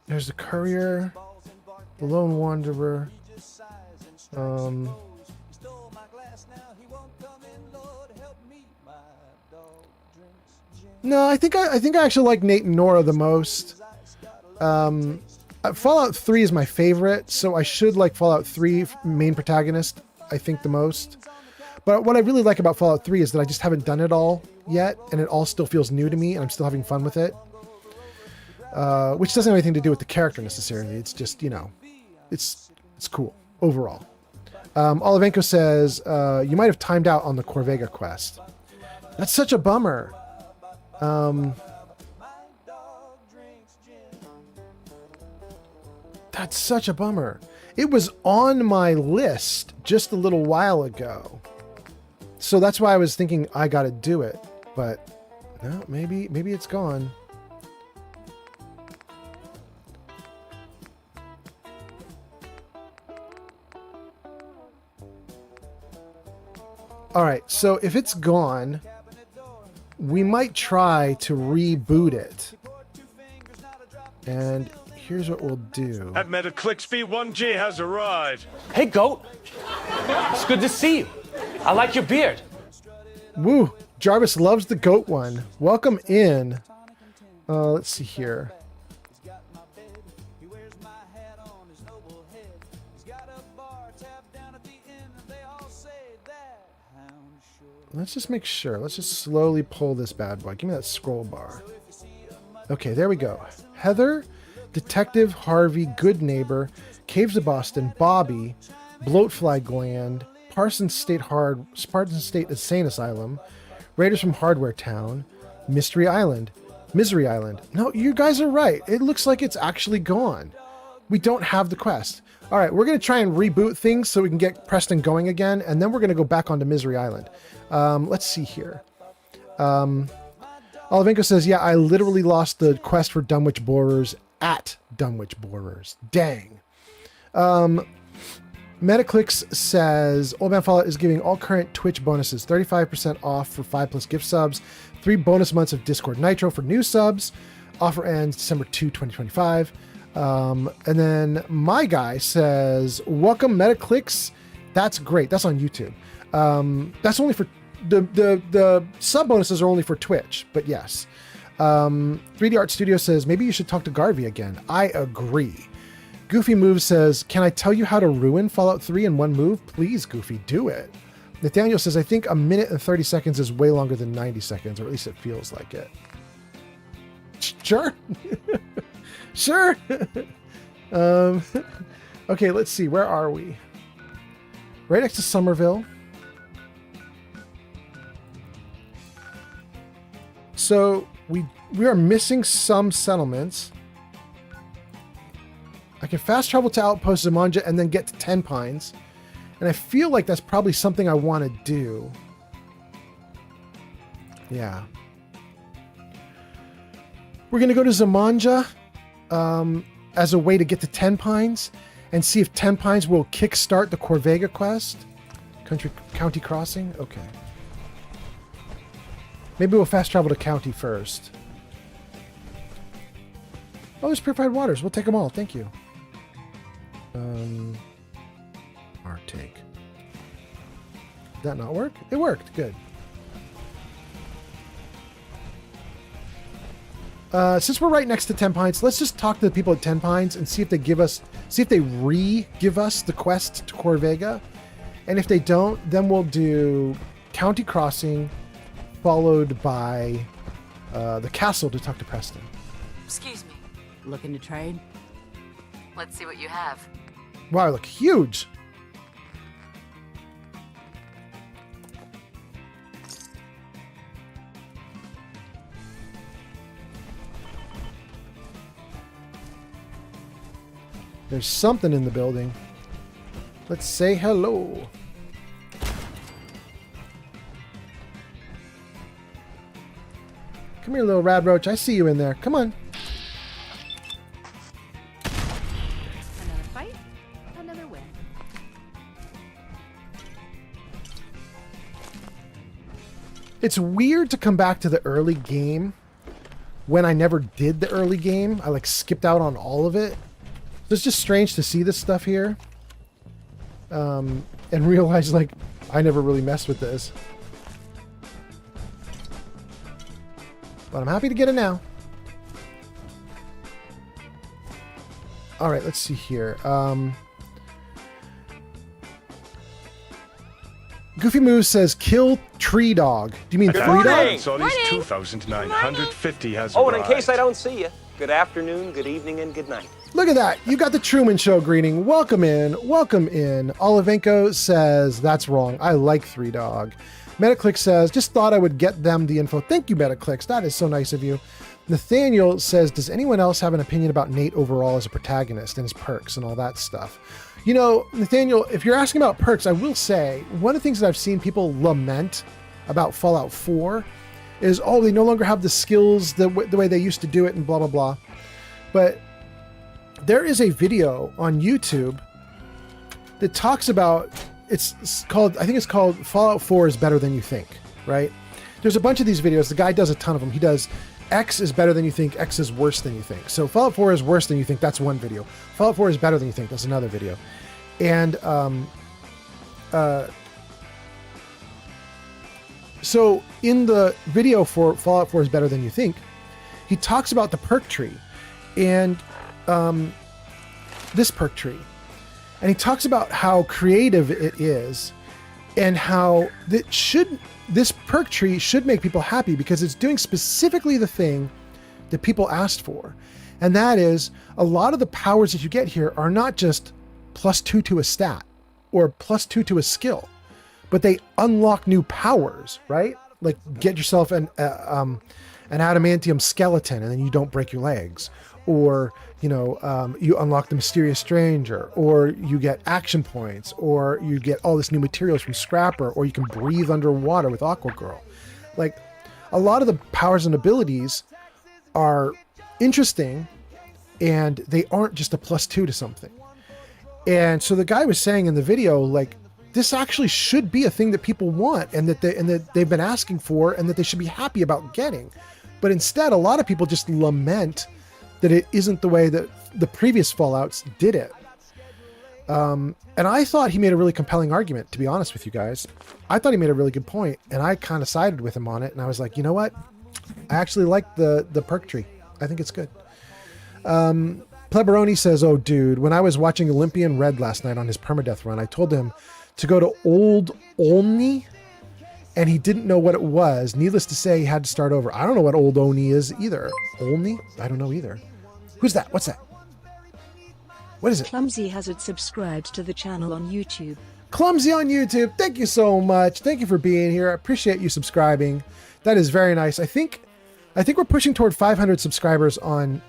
There's the Courier, the Lone Wanderer. No, I think I actually like Nate and Nora the most. Fallout 3 is my favorite, so I should like Fallout 3 main protagonist, I think, the most. But what I really like about Fallout 3 is that I just haven't done it all yet, and it all still feels new to me, and I'm still having fun with it. Which doesn't have anything to do with the character necessarily. It's just, it's cool overall. Olivenko says, you might have timed out on the Corvega quest. That's such a bummer. That's such a bummer. It was on my list just a little while ago. So that's why I was thinking I got to do it. But no, maybe it's gone. All right, so if it's gone, we might try to reboot it. And here's what we'll do. At Metaclick Speed 1G has arrived. Hey, Goat. It's good to see you. I like your beard. Woo, Jarvis loves the goat one. Welcome in. Let's see here. Let's just make sure. Let's just slowly pull this bad boy. Give me that scroll bar. Okay, there we go. Heather, Detective Harvey, Good Neighbor, Caves of Boston, Bobby, Bloatfly Gland, Spartan State Insane Asylum, Raiders from Hardware Town, Misery Island. No, you guys are right. It looks like it's actually gone. We don't have the quest. All right, we're going to try and reboot things so we can get Preston going again, and then we're going to go back onto Misery Island. Let's see here. Olivenko says, yeah, I literally lost the quest for Dunwich Borers at Dunwich Borers. Dang. Metaclicks says, Old Man Fallout is giving all current Twitch bonuses 35% off for 5+ gift subs, 3 bonus months of Discord Nitro for new subs. Offer ends December 2, 2025. And then my guy says, welcome Metaclicks. That's great. That's on YouTube. That's only for the sub bonuses are only for Twitch, but yes. 3D Art Studio says, maybe you should talk to Garvey again. I agree. Goofy Moves says, can I tell you how to ruin Fallout 3 in one move? Please, Goofy, do it. Nathaniel says, I think 1 minute and 30 seconds is way longer than 90 seconds, or at least it feels like it. Sure. Sure. Okay, let's see. Where are we? Right next to Somerville. So we are missing some settlements. I can fast travel to Outpost Zamanja and then get to 10 Pines. And I feel like that's probably something I want to do. Yeah. We're going to go to Zamanja as a way to get to 10 Pines and see if 10 Pines will kickstart the Corvega quest. County Crossing? Okay. Maybe we'll fast travel to County first. Oh, there's purified waters. We'll take them all. Thank you. Our take. Did that not work? It worked. Good. Since we're right next to 10 Pines, let's just talk to the people at 10 Pines and see if they give us the quest to Corvega. And if they don't, then we'll do County Crossing, followed by the castle to talk to Preston. Excuse me. Looking to trade? Let's see what you have. Wow, I look huge. There's something in the building. Let's say hello. Come here, little rad roach. I see you in there. Come on. Another fight, another win. It's weird to come back to the early game when I never did the early game. I like skipped out on all of it. So it's just strange to see this stuff here. And realize like I never really messed with this. But I'm happy to get it now. All right, let's see here. Goofy Moose says, kill tree dog. Do you mean Good three morning. dog? Solis 2950 has Oh, and in arrived. case I don't see you, good afternoon, good evening, and good night. Look at that. You got the Truman Show greeting. Welcome in. Welcome in. Olivenko says, that's wrong. I like Three Dog. Metaclick says, just thought I would get them the info. Thank you, Metaclicks. That is so nice of you. Nathaniel says, does anyone else have an opinion about Nate overall as a protagonist and his perks and all that stuff? You know, Nathaniel, if you're asking about perks, I will say one of the things that I've seen people lament about Fallout 4 is, oh, they no longer have the skills the way they used to do it and blah, blah, blah. But there is a video on YouTube that talks about, it's called, I think it's called Fallout 4 is better than you think, right? There's a bunch of these videos. The guy does a ton of them. He does X is better than you think, X is worse than you think. So Fallout 4 is worse than you think, that's one video. Fallout 4 is better than you think, that's another video. And so in the video for Fallout 4 is better than you think, he talks about the perk tree and this perk tree. And he talks about how creative it is and how this perk tree should make people happy because it's doing specifically the thing that people asked for. And that is, a lot of the powers that you get here are not just +2 to a stat or +2 to a skill, but they unlock new powers, right? Like get yourself an adamantium skeleton and then you don't break your legs. Or, you know, you unlock the mysterious stranger, or you get action points, or you get all this new materials from Scrapper, or you can breathe underwater with Aqua Girl. Like, a lot of the powers and abilities are interesting, and they aren't just a +2 to something. And so the guy was saying in the video, like, this actually should be a thing that people want, and that they've been asking for, and that they should be happy about getting. But instead, a lot of people just lament that it isn't the way that the previous Fallouts did it. And I thought he made a really compelling argument, to be honest with you guys. I thought he made a really good point, and I kind of sided with him on it, and I was like, you know what? I actually like the perk tree. I think it's good. Pleberoni says, oh, dude, when I was watching Olympian Red last night on his permadeath run, I told him to go to Old Olney, and he didn't know what it was. Needless to say, he had to start over. I don't know what Old Olney is either. Olney? I don't know either. Who's that? What's that? What is it? Clumsy Hazard subscribed to the channel on YouTube. Clumsy on YouTube. Thank you so much. Thank you for being here. I appreciate you subscribing. That is very nice. I think we're pushing toward 500 subscribers on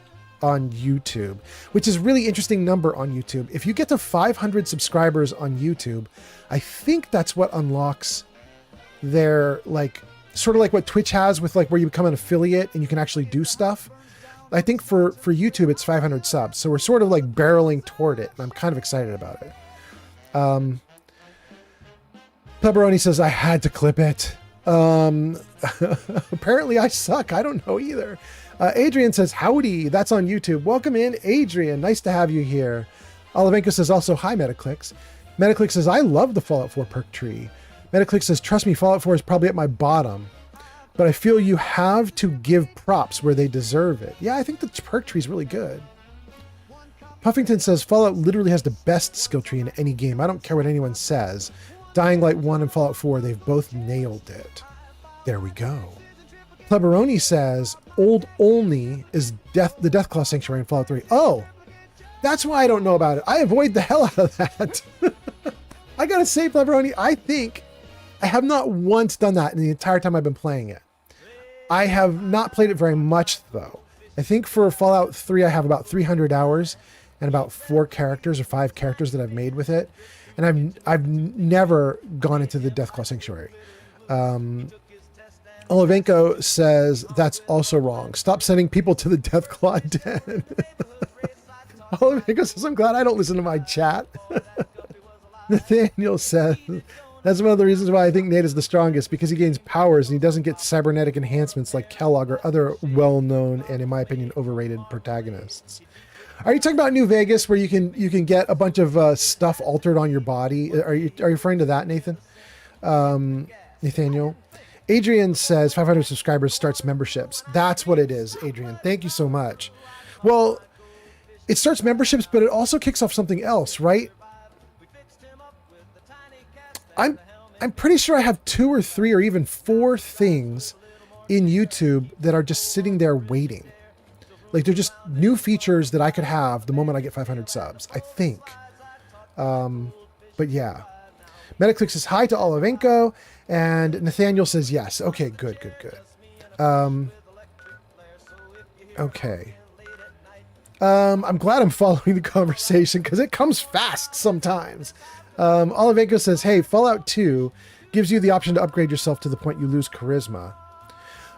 YouTube, which is a really interesting number on YouTube. If you get to 500 subscribers on YouTube, I think that's what unlocks their, like, sort of like what Twitch has with, like, where you become an affiliate and you can actually do stuff. I think for YouTube, it's 500 subs. So we're sort of like barreling toward it. And I'm kind of excited about it. Pepperoni says, I had to clip it. Apparently I suck. I don't know either. Adrian says, howdy. That's on YouTube. Welcome in, Adrian. Nice to have you here. Olivenko says also, hi, Metaclicks. Metaclick says, I love the Fallout 4 perk tree. Metaclick says, trust me, Fallout 4 is probably at my bottom. But I feel you have to give props where they deserve it. Yeah, I think the perk tree is really good. Puffington says, Fallout literally has the best skill tree in any game. I don't care what anyone says. Dying Light 1 and Fallout 4, they've both nailed it. There we go. Pleberoni says, Old Olney is the Deathclaw Sanctuary in Fallout 3. Oh, that's why I don't know about it. I avoid the hell out of that. I gotta say, Pleberoni, I think I have not once done that in the entire time I've been playing it. I have not played it very much, though. I think for Fallout 3, I have about 300 hours and about 4 characters or 5 characters that I've made with it. And I've never gone into the Deathclaw Sanctuary. Olivenko says that's also wrong. Stop sending people to the Deathclaw Den. Olivenko says, I'm glad I don't listen to my chat. Nathaniel says, that's one of the reasons why I think Nate is the strongest, because he gains powers and he doesn't get cybernetic enhancements like Kellogg or other well-known and, in my opinion, overrated protagonists. Are you talking about New Vegas, where you can get a bunch of stuff altered on your body? Are you referring to that, Nathan? Nathaniel? Adrian says 500 subscribers starts memberships. That's what it is, Adrian. Thank you so much. Well, it starts memberships, but it also kicks off something else, right? I'm pretty sure I have 2 or 3 or even 4 things in YouTube that are just sitting there waiting. Like, they're just new features that I could have the moment I get 500 subs, I think. But yeah. Metaclick says hi to Olivenko, and Nathaniel says yes. Okay, good. Okay. I'm glad I'm following the conversation because it comes fast sometimes. Olivenko says, hey, Fallout 2 gives you the option to upgrade yourself to the point you lose charisma.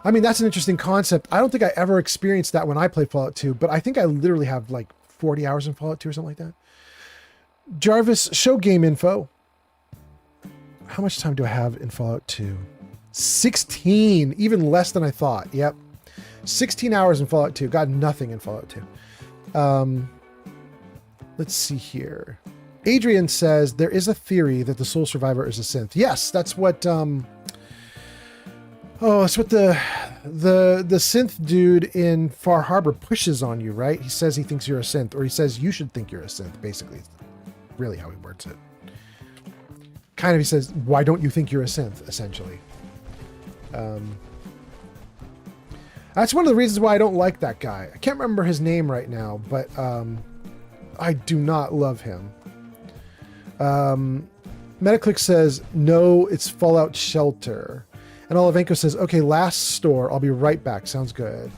I mean, that's an interesting concept. I don't think I ever experienced that when I played Fallout 2, but I think I literally have like 40 hours in Fallout 2 or something like that. Jarvis, show game info. How much time do I have in Fallout 2? 16, even less than I thought. Yep. 16 hours in Fallout 2. Got nothing in Fallout 2. Let's see here. Adrian says there is a theory that the Soul Survivor is a synth. Yes, that's what it's what the synth dude in Far Harbor pushes on you, right? He says he thinks you're a synth, or he says you should think you're a synth, basically. Really how he words it. Kind of, he says, why don't you think you're a synth, essentially. That's one of the reasons why I don't like that guy. I can't remember his name right now, but I do not love him. Metaclick says, no, it's Fallout Shelter. And Olivenko says, okay, last store. I'll be right back. Sounds good.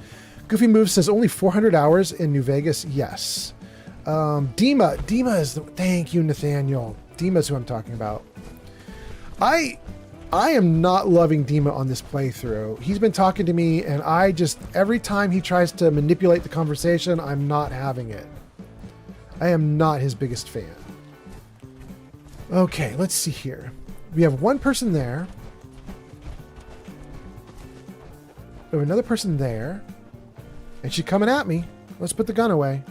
Goofy Moves says, only 400 hours in New Vegas? Yes. Dima is the... Thank you, Nathaniel. Dima's who I'm talking about. I am not loving Dima on this playthrough. He's been talking to me, and I just... Every time he tries to manipulate the conversation, I'm not having it. I am not his biggest fan. Okay, let's see here. We have one person there. We have another person there. And she's coming at me. Let's put the gun away.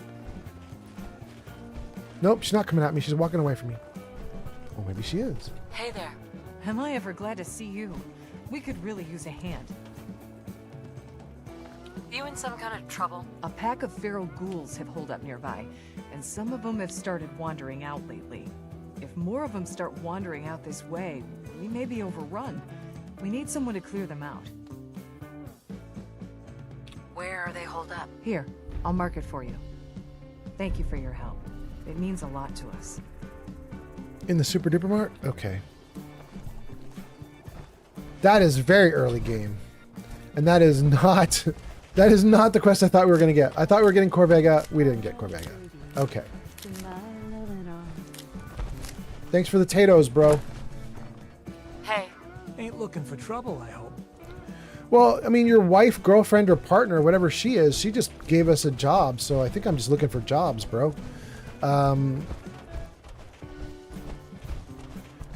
Nope, she's not coming at me. She's walking away from me. Oh, maybe she is. Hey there. Am I ever glad to see you? We could really use a hand. You in some kind of trouble? A pack of feral ghouls have holed up nearby, and some of them have started wandering out lately. If more of them start wandering out this way, we may be overrun. We need someone to clear them out. Where are they holed up? Here, I'll mark it for you. Thank you for your help. It means a lot to us. In the Super Duper Mart? Okay. That is very early game. And that is not the quest I thought we were going to get. I thought we were getting Corvega. We didn't get Corvega. Okay. Thanks for the potatoes, bro. Hey. Ain't looking for trouble, I hope. Well, I mean, your wife, girlfriend, or partner, whatever she is, she just gave us a job, so I think I'm just looking for jobs, bro.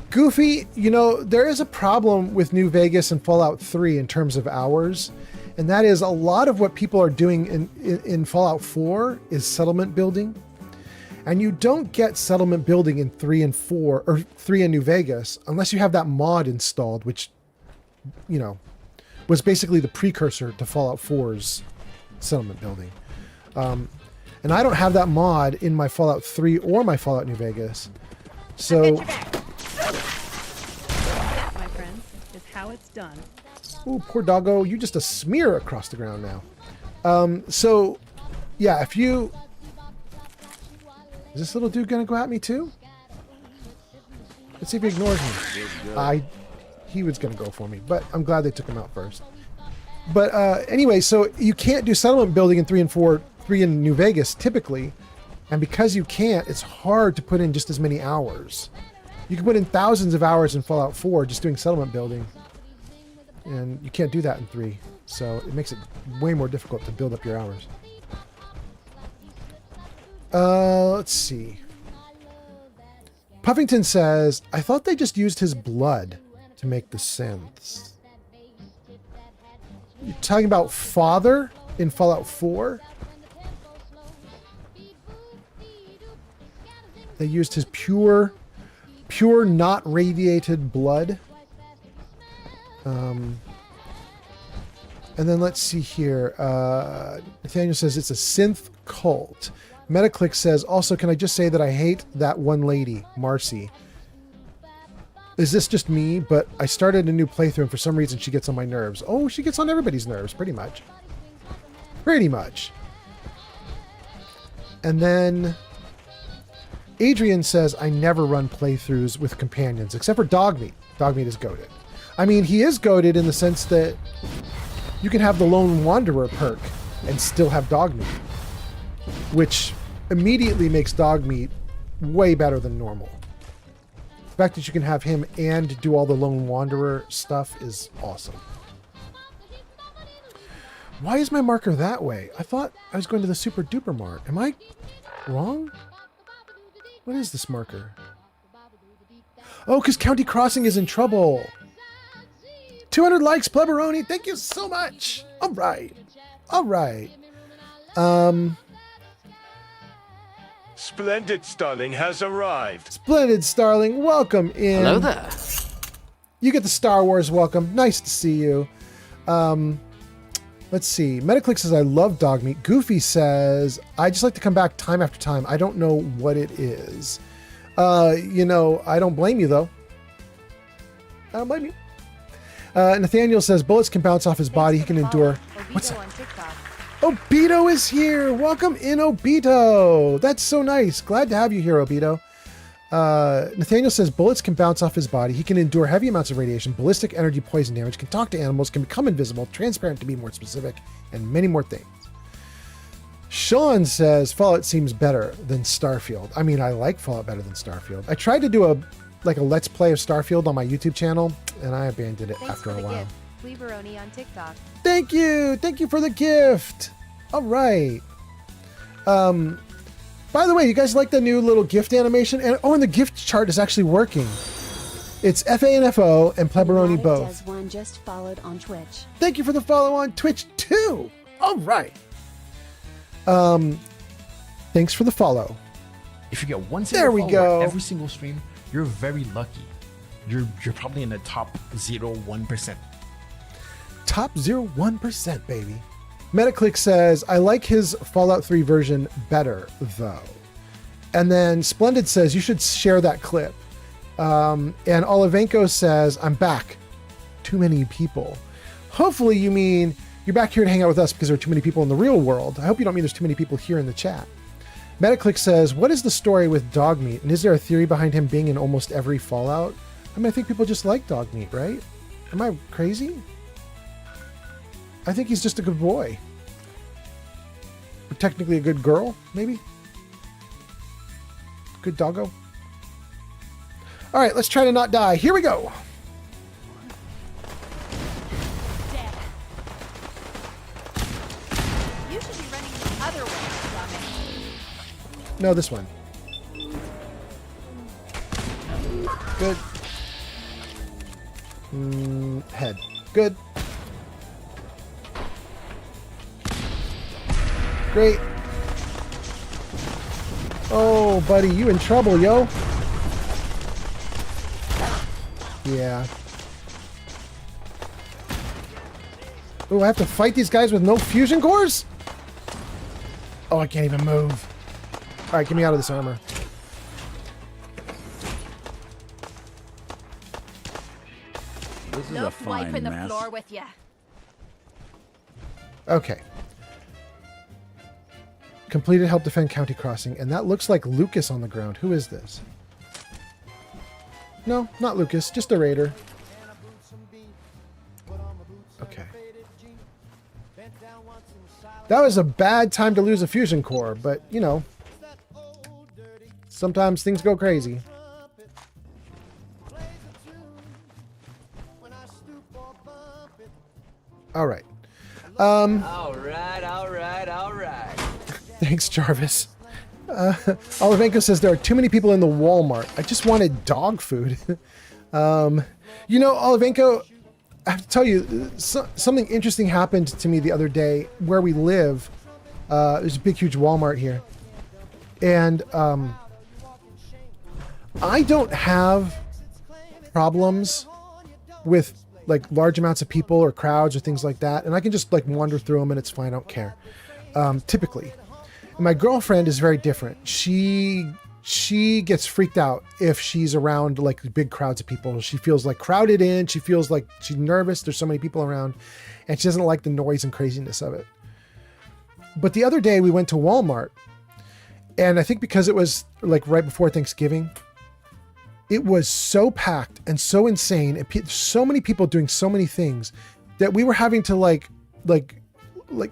Goofy, you know, there is a problem with New Vegas and Fallout 3 in terms of hours, and that is a lot of what people are doing in Fallout 4 is settlement building. And you don't get settlement building in 3 and 4, or 3 in New Vegas, unless you have that mod installed, which, you know, was basically the precursor to Fallout 4's settlement building. And I don't have that mod in my Fallout 3 or my Fallout New Vegas. So... That, my friends, is how it's done. Ooh, poor doggo. You just a smear across the ground now. So, yeah, if you... Is this little dude gonna go at me too? Let's see if he ignores me. He was gonna go for me, but I'm glad they took him out first. But anyway, so you can't do settlement building in 3 and 4, 3 in New Vegas typically, and because you can't, it's hard to put in just as many hours. You can put in thousands of hours in Fallout 4 just doing settlement building. and you can't do that in 3. So it makes it way more difficult to build up your hours. Let's see. Puffington says, I thought they just used his blood to make the synths. You're talking about Father in Fallout 4? They used his pure, not radiated blood. And then let's see here. Nathaniel says it's a synth cult. Metaclick says, also, can I just say that I hate that one lady, Marcy. Is this just me? But I started a new playthrough and for some reason she gets on my nerves. Oh, she gets on everybody's nerves, pretty much. Pretty much. And then Adrian says, I never run playthroughs with companions, except for Dogmeat. Dogmeat is goated. I mean, he is goated in the sense that you can have the Lone Wanderer perk and still have Dogmeat, which immediately makes Dogmeat way better than normal. The fact that you can have him and do all the Lone Wanderer stuff is awesome. Why is my marker that way? I thought I was going to the Super Duper Mart. Am I wrong? What is this marker? Oh, because County Crossing is in trouble. 200 likes, Pleberoni. Thank you so much. All right. All right. Splendid Starling has arrived. Splendid Starling, welcome in. Hello there. You get the Star Wars welcome. Nice to see you. Let's see. Metaclick says, I love Dogmeat. Goofy says, I just like to come back time after time. I don't know what it is. You know, I don't blame you, though. I don't blame you. Nathaniel says, bullets can bounce off his body. He can endure. What's that? Obito is here. Welcome in, Obito. That's so nice. Glad to have you here, Obito. Nathaniel says, bullets can bounce off his body. He can endure heavy amounts of radiation, ballistic energy, poison damage, can talk to animals, can become invisible, transparent to be more specific, and many more things. Sean says, Fallout seems better than Starfield. I mean, I like Fallout better than Starfield. I tried to do a Let's Play of Starfield on my YouTube channel, and I abandoned it after a while. Pleberoni on TikTok. Thank you. Thank you for the gift. All right. By the way, you guys like the new little gift animation? And the gift chart is actually working. It's FA and FO and Pleberoni both. One just followed on Twitch. Thank you for the follow on Twitch too. All right. Thanks for the follow. If you get one single follower go. every single stream, you're very lucky. You're probably in the top 0.1%. Top 0.1%, baby. Metaclick says, I like his Fallout 3 version better, though. And then Splendid says, you should share that clip. And Olivenko says, I'm back. Too many people. Hopefully you mean you're back here to hang out with us because there are too many people in the real world. I hope you don't mean there's too many people here in the chat. Metaclick says, what is the story with Dogmeat? And is there a theory behind him being in almost every Fallout? I mean, I think people just like Dogmeat, right? Am I crazy? I think he's just a good boy. Or technically a good girl, maybe? Good doggo. All right, let's try to not die. Here we go. Dead. You should be running the other way, dummy. No, this one. Good. Head. Good. Great. Oh, buddy, you in trouble, yo. Yeah. Oh, I have to fight these guys with no fusion cores? Oh, I can't even move. All right, get me out of this armor. This is No a fine wiping the mess. floor with ya. Okay. Completed help defend County Crossing, and that looks like Lucas on the ground. Who is this? No, not Lucas, just a raider. Okay. That was a bad time to lose a fusion core, but you know, sometimes things go crazy. All right. All right. Thanks, Jarvis. Olivenko says there are too many people in the Walmart. I just wanted dog food. You know, Olivenko, I have to tell you, something interesting happened to me the other day where we live. There's a big, huge Walmart here. And I don't have problems with like large amounts of people or crowds or things like that. And I can just like wander through them and it's fine. I don't care. Typically. My girlfriend is very different. She gets freaked out if she's around like big crowds of people. She feels like crowded in. She feels like she's nervous. There's so many people around and she doesn't like the noise and craziness of it. But the other day we went to Walmart and I think because it was like right before Thanksgiving, it was so packed and so insane and so many people doing so many things that we were having to like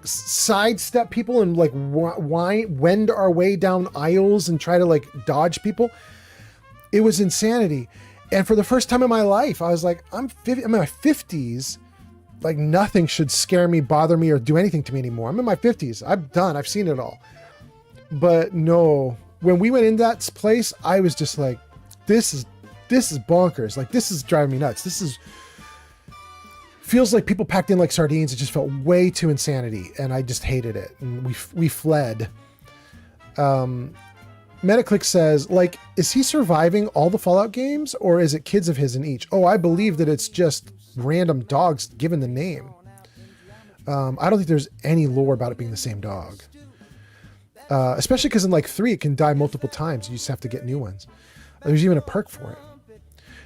sidestep people and like wend our way down aisles and try to like dodge people. It was insanity. And for the first time in my life, I was like, I'm in my 50s. Like nothing should scare me, bother me, or do anything to me anymore. I'm in my 50s. I'm done. I've seen it all. But no, when we went in that place, I was just like, this is bonkers. Like this is driving me nuts. Feels like people packed in like sardines. It just felt way too insanity, and I just hated it. And we fled. Metaclick says, like, is he surviving all the Fallout games, or is it kids of his in each? Oh, I believe that it's just random dogs given the name. I don't think there's any lore about it being the same dog. Especially because in like 3, it can die multiple times. You just have to get new ones. There's even a perk for it.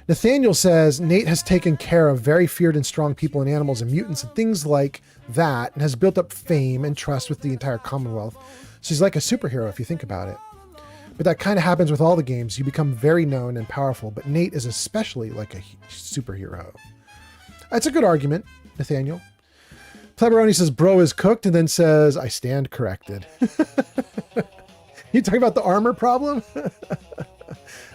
Nathaniel says, Nate has taken care of very feared and strong people and animals and mutants and things like that and has built up fame and trust with the entire Commonwealth. So he's like a superhero if you think about it. But that kind of happens with all the games. You become very known and powerful, but Nate is especially like a superhero. That's a good argument, Nathaniel. Pleberoni says, bro is cooked, and then says, I stand corrected. You talking about the armor problem?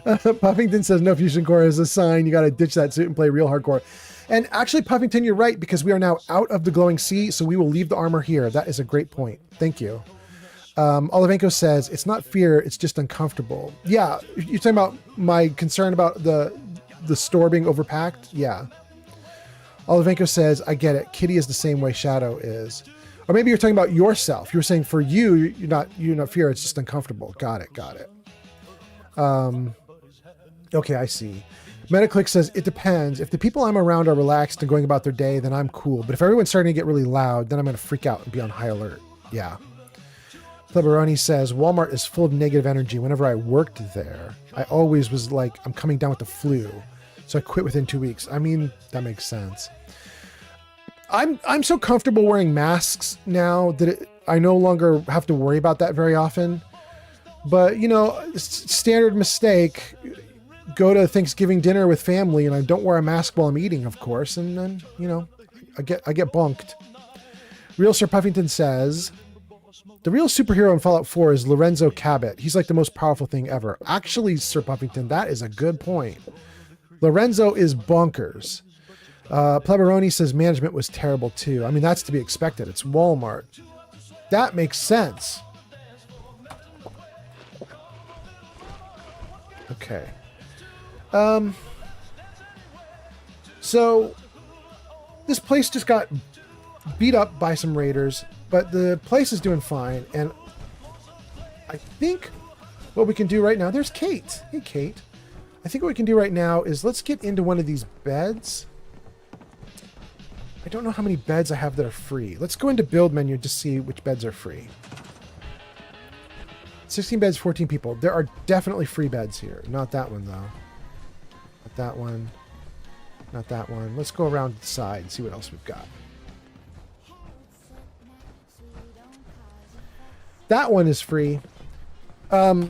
Puffington says no fusion core is a sign. You got to ditch that suit and play real hardcore. And actually, Puffington, you're right, because we are now out of the glowing sea, so we will leave the armor here. That is a great point. Thank you. Olivenko says it's not fear, it's just uncomfortable. Yeah, you're talking about my concern about the store being overpacked? Yeah. Olivenko says, I get it. Kitty is the same way Shadow is. Or maybe you're talking about yourself. You were saying for you, you're not fear, it's just uncomfortable. Got it. Okay, I see. Metaclick says, it depends. If the people I'm around are relaxed and going about their day, then I'm cool. But if everyone's starting to get really loud, then I'm going to freak out and be on high alert. Yeah. Pleberoni says, Walmart is full of negative energy. Whenever I worked there, I always was like, I'm coming down with the flu. So I quit within 2 weeks. I mean, that makes sense. I'm so comfortable wearing masks now that I no longer have to worry about that very often. But, you know, standard mistake, go to Thanksgiving dinner with family and I don't wear a mask while I'm eating, of course. And then, you know, I get bonked. Real Sir Puffington says, the real superhero in Fallout 4 is Lorenzo Cabot. He's like the most powerful thing ever. Actually, Sir Puffington, that is a good point. Lorenzo is bonkers. Pleberoni says management was terrible too. I mean, that's to be expected. It's Walmart. That makes sense. Okay. So this place just got beat up by some raiders, but the place is doing fine. And I think what we can do right now, there's Kate. Hey, Kate. I think what we can do right now is let's get into one of these beds. I don't know how many beds I have that are free. Let's go into build menu to see which beds are free. 16 beds, 14 people. There are definitely free beds here. Not that one, though. Not that one. Not that one. Let's go around the side and see what else we've got. That one is free. I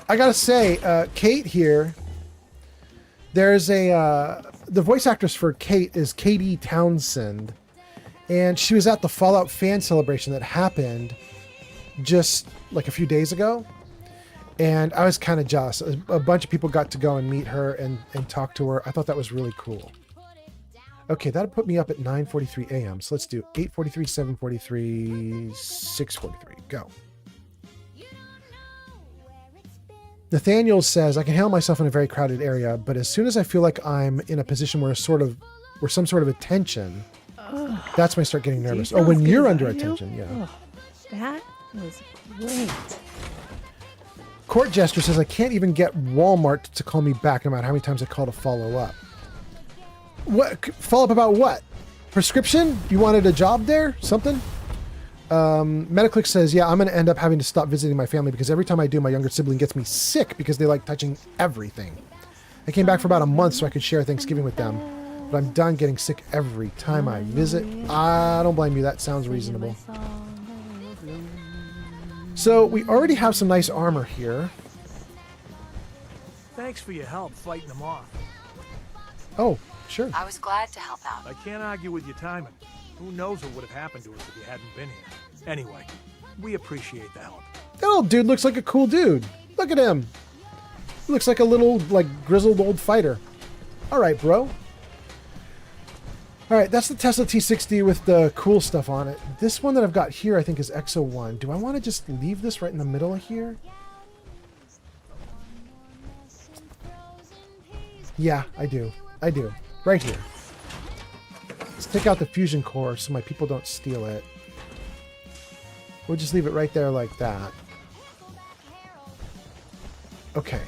gotta say, Kate here, there's the voice actress for Kate is Katie Townsend, and she was at the Fallout fan celebration that happened just like a few days ago, and I was kind of jealous. A bunch of people got to go and meet her and talk to her. I thought that was really cool. Okay, that'll put me up at 9:43 a.m. So let's do 8:43, 7:43, 6:43. Go. Nathaniel says, I can handle myself in a very crowded area, but as soon as I feel like I'm in a position where some sort of attention, that's when I start getting nervous. Oh, when you're under attention, yeah. Oh, that was great. Court Jester says, I can't even get Walmart to call me back no matter how many times I call to follow up. What? Follow up about what? Prescription? You wanted a job there? Something? Metaclick says, yeah, I'm going to end up having to stop visiting my family because every time I do, my younger sibling gets me sick because they like touching everything. I came back for about a month so I could share Thanksgiving with them, but I'm done getting sick every time I visit. I don't blame you. That sounds reasonable. So we already have some nice armor here. Thanks for your help fighting them off. Oh, sure. I was glad to help out. I can't argue with your timing. Who knows what would have happened to us if you hadn't been here. Anyway, we appreciate the help. That old dude looks like a cool dude. Look at him. He looks like a little, grizzled old fighter. All right, bro. All right, that's the Tesla T60 with the cool stuff on it. This one that I've got here, I think, is X01. Do I want to just leave this right in the middle of here? Yeah, I do. I do. Right here. Let's take out the fusion core so my people don't steal it. We'll just leave it right there like that. Okay.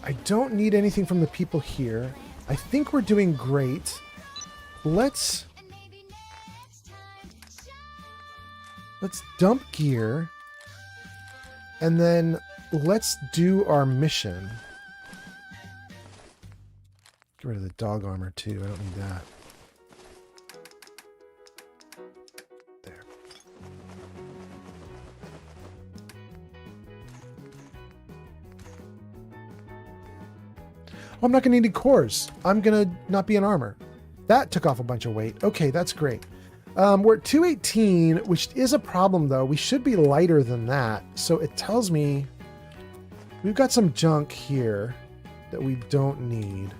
I don't need anything from the people here. I think we're doing great. Let's dump gear. And then let's do our mission. Get rid of the dog armor too. I don't need that. There. Oh, I'm not going to need any cores. I'm going to not be in armor. That took off a bunch of weight. Okay, that's great. We're at 218, which is a problem though. We should be lighter than that. So it tells me we've got some junk here that we don't need.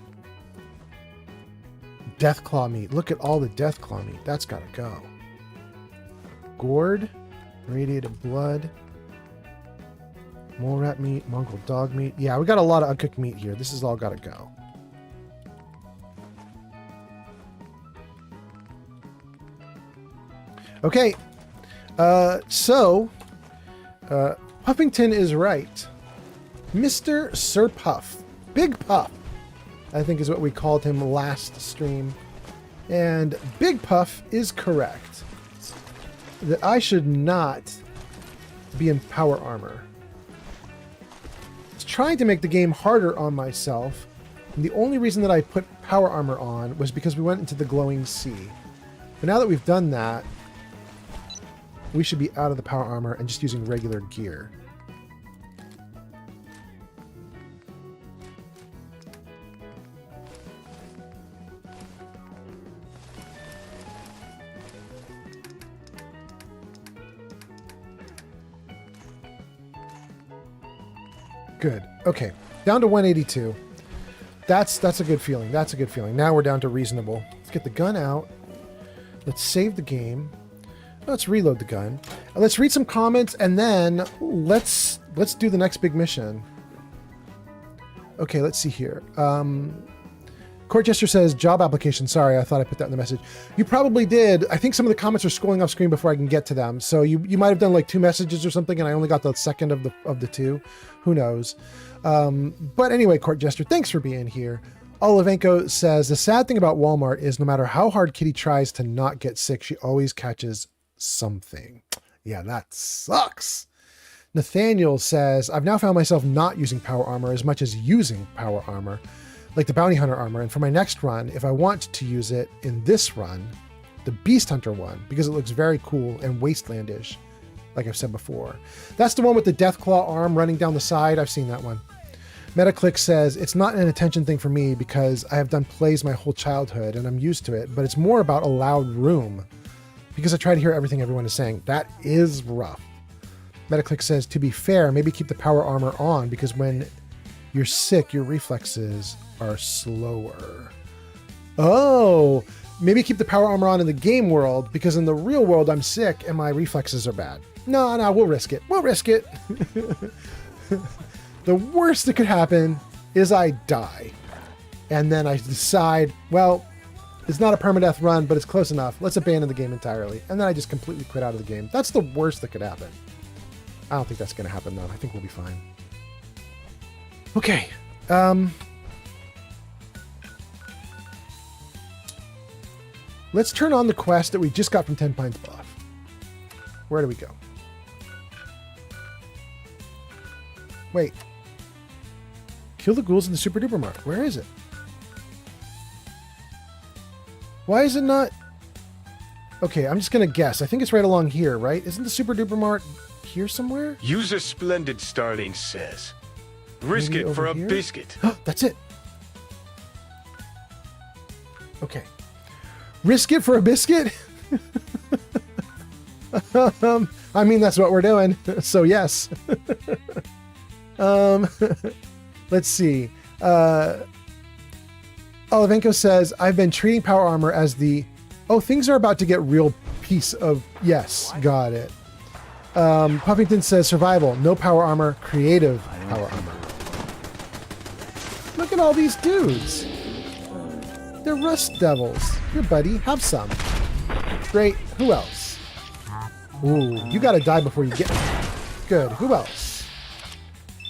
Deathclaw meat. Look at all the Deathclaw meat. That's got to go. Gourd, radiated blood, mole rat meat, Mongol dog meat. Yeah, we got a lot of uncooked meat here. This has all got to go. Okay, so Puffington is right. Mr. Sir Puff, Big Puff, I think is what we called him last stream. And Big Puff is correct. That I should not be in power armor. It's trying to make the game harder on myself. And the only reason that I put power armor on was because we went into the glowing sea. But now that we've done that, we should be out of the power armor and just using regular gear. Good. Okay. Down to 182. That's a good feeling. That's a good feeling. Now we're down to reasonable. Let's get the gun out. Let's save the game. Let's reload the gun. Let's read some comments and then let's do the next big mission. Okay, let's see here. Court Jester says job application. Sorry, I thought I put that in the message. You probably did. I think some of the comments are scrolling off screen before I can get to them. So you might have done like 2 messages or something, and I only got the second of the 2. Who knows? But anyway, Court Jester, thanks for being here. Olivenko says the sad thing about Walmart is no matter how hard Kitty tries to not get sick, she always catches something. Yeah, that sucks. Nathaniel says, I've now found myself not using power armor as much as using power armor, like the bounty hunter armor. And for my next run, if I want to use it in this run, the beast hunter one, because it looks very cool and wastelandish, like I've said before. That's the one with the Deathclaw arm running down the side. I've seen that one. Metaclick says, it's not an attention thing for me because I have done plays my whole childhood and I'm used to it, but it's more about a loud room because I try to hear everything everyone is saying. That is rough. Metaclick says, to be fair, maybe keep the power armor on because when You're sick. Your reflexes are slower. Oh, maybe keep the power armor on in the game world, because in the real world I'm sick and my reflexes are bad. No, we'll risk it. We'll risk it. The worst that could happen is I die. And then I decide, well, it's not a permadeath run, but it's close enough. Let's abandon the game entirely. And then I just completely quit out of the game. That's the worst that could happen. I don't think that's going to happen, though. I think we'll be fine. Okay. Let's turn on the quest that we just got from 10 Pines Bluff. Where do we go? Wait. Kill the ghouls in the Super Duper Mart. Where is it? Why is it not? Okay, I'm just going to guess. I think it's right along here, right? Isn't the Super Duper Mart here somewhere? User Splendid Starling says, risk Maybe it for a here? biscuit. That's it. Okay. Risk it for a biscuit? I mean, that's what we're doing. So yes. Let's see. Olivenko says, I've been treating power armor as the, oh, things are about to get real piece of, yes, got it. Puffington says, survival, no power armor, creative power armor. Look at all these dudes. They're rust devils. Here, buddy, have some. Great. Who else? Ooh, you gotta die before you get... Good. Who else?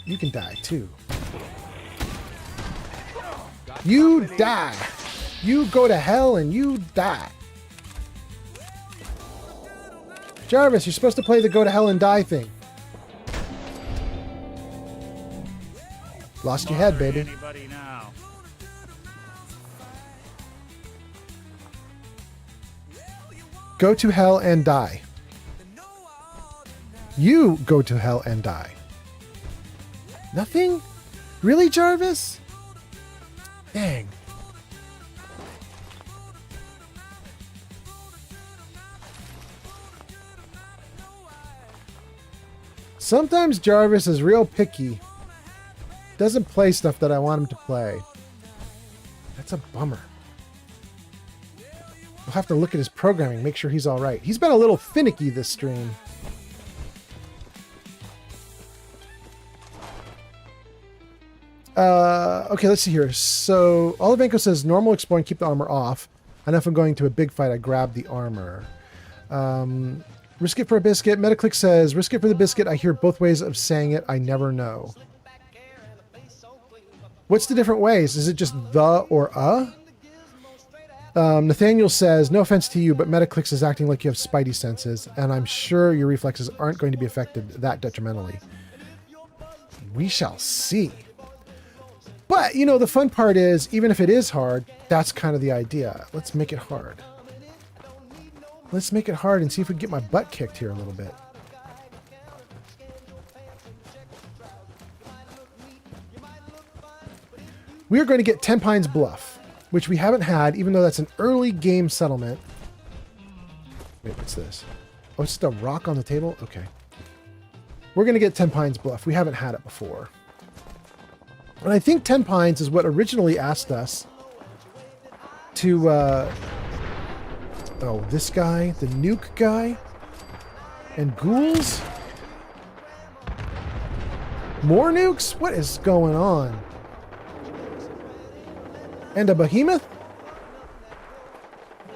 You can die, too. You die. You go to hell and you die. Jarvis, you're supposed to play the go to hell and die thing. Lost your head, baby. Go to hell and die. You go to hell and die. Nothing? Really, Jarvis? Dang. Sometimes Jarvis is real picky. Doesn't play stuff that I want him to play. That's a bummer. We'll have to look at his programming, make sure he's all right. He's been a little finicky this stream. Okay, let's see here. So, Olivenko says, normal explore and keep the armor off. And if I'm going to a big fight, I grab the armor. Risk it for a biscuit. Metaclick says, risk it for the biscuit. I hear both ways of saying it. I never know. What's the different ways? Is it just the or a? Nathaniel says, no offense to you, but Metaclicks is acting like you have spidey senses, and I'm sure your reflexes aren't going to be affected that detrimentally. We shall see. But, you know, the fun part is, even if it is hard, that's kind of the idea. Let's make it hard. Let's make it hard and see if we can get my butt kicked here a little bit. We are going to get 10 Pines Bluff, which we haven't had, even though that's an early game settlement. Wait, what's this? Oh, it's just a rock on the table? Okay. We're going to get 10 Pines Bluff. We haven't had it before. And I think 10 Pines is what originally asked us to... oh, this guy, the nuke guy, and ghouls? More nukes? What is going on? And a behemoth?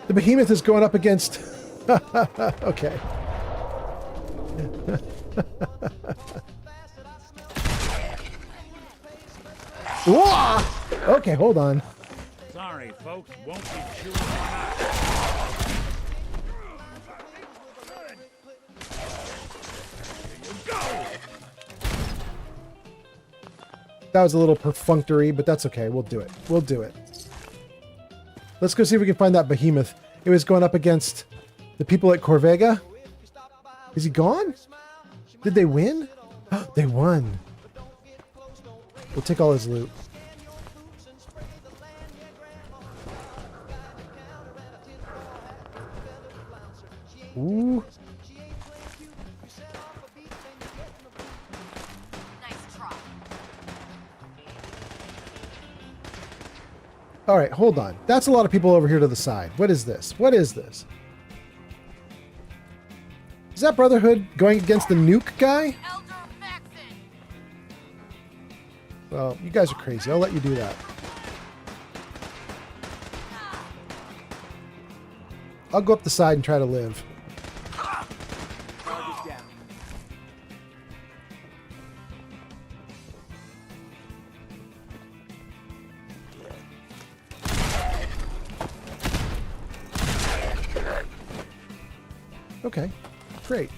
The behemoth is going up against... okay. Whoa! Okay, hold on. Sorry, folks, won't be chewing. That was a little perfunctory, but that's okay. We'll do it. We'll do it. Let's go see if we can find that behemoth. It was going up against the people at Corvega. Is he gone? Did they win? They won. We'll take all his loot. Ooh. All right, hold on. That's a lot of people over here to the side. What is this? What is this? Is that Brotherhood going against the nuke guy? Well, you guys are crazy. I'll let you do that. I'll go up the side and try to live. Okay, great.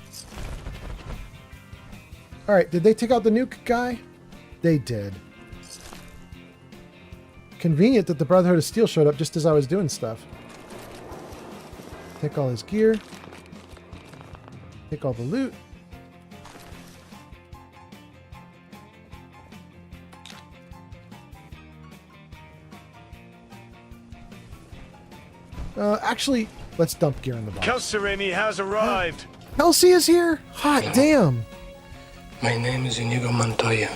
All right, did they take out the nuke guy? They did. Convenient that the Brotherhood of Steel showed up just as I was doing stuff. Take all his gear. Take all the loot. Actually, let's dump gear in the box. Kelserimi has arrived. Kelsey is here? Hot damn. My name is Inigo Montoya.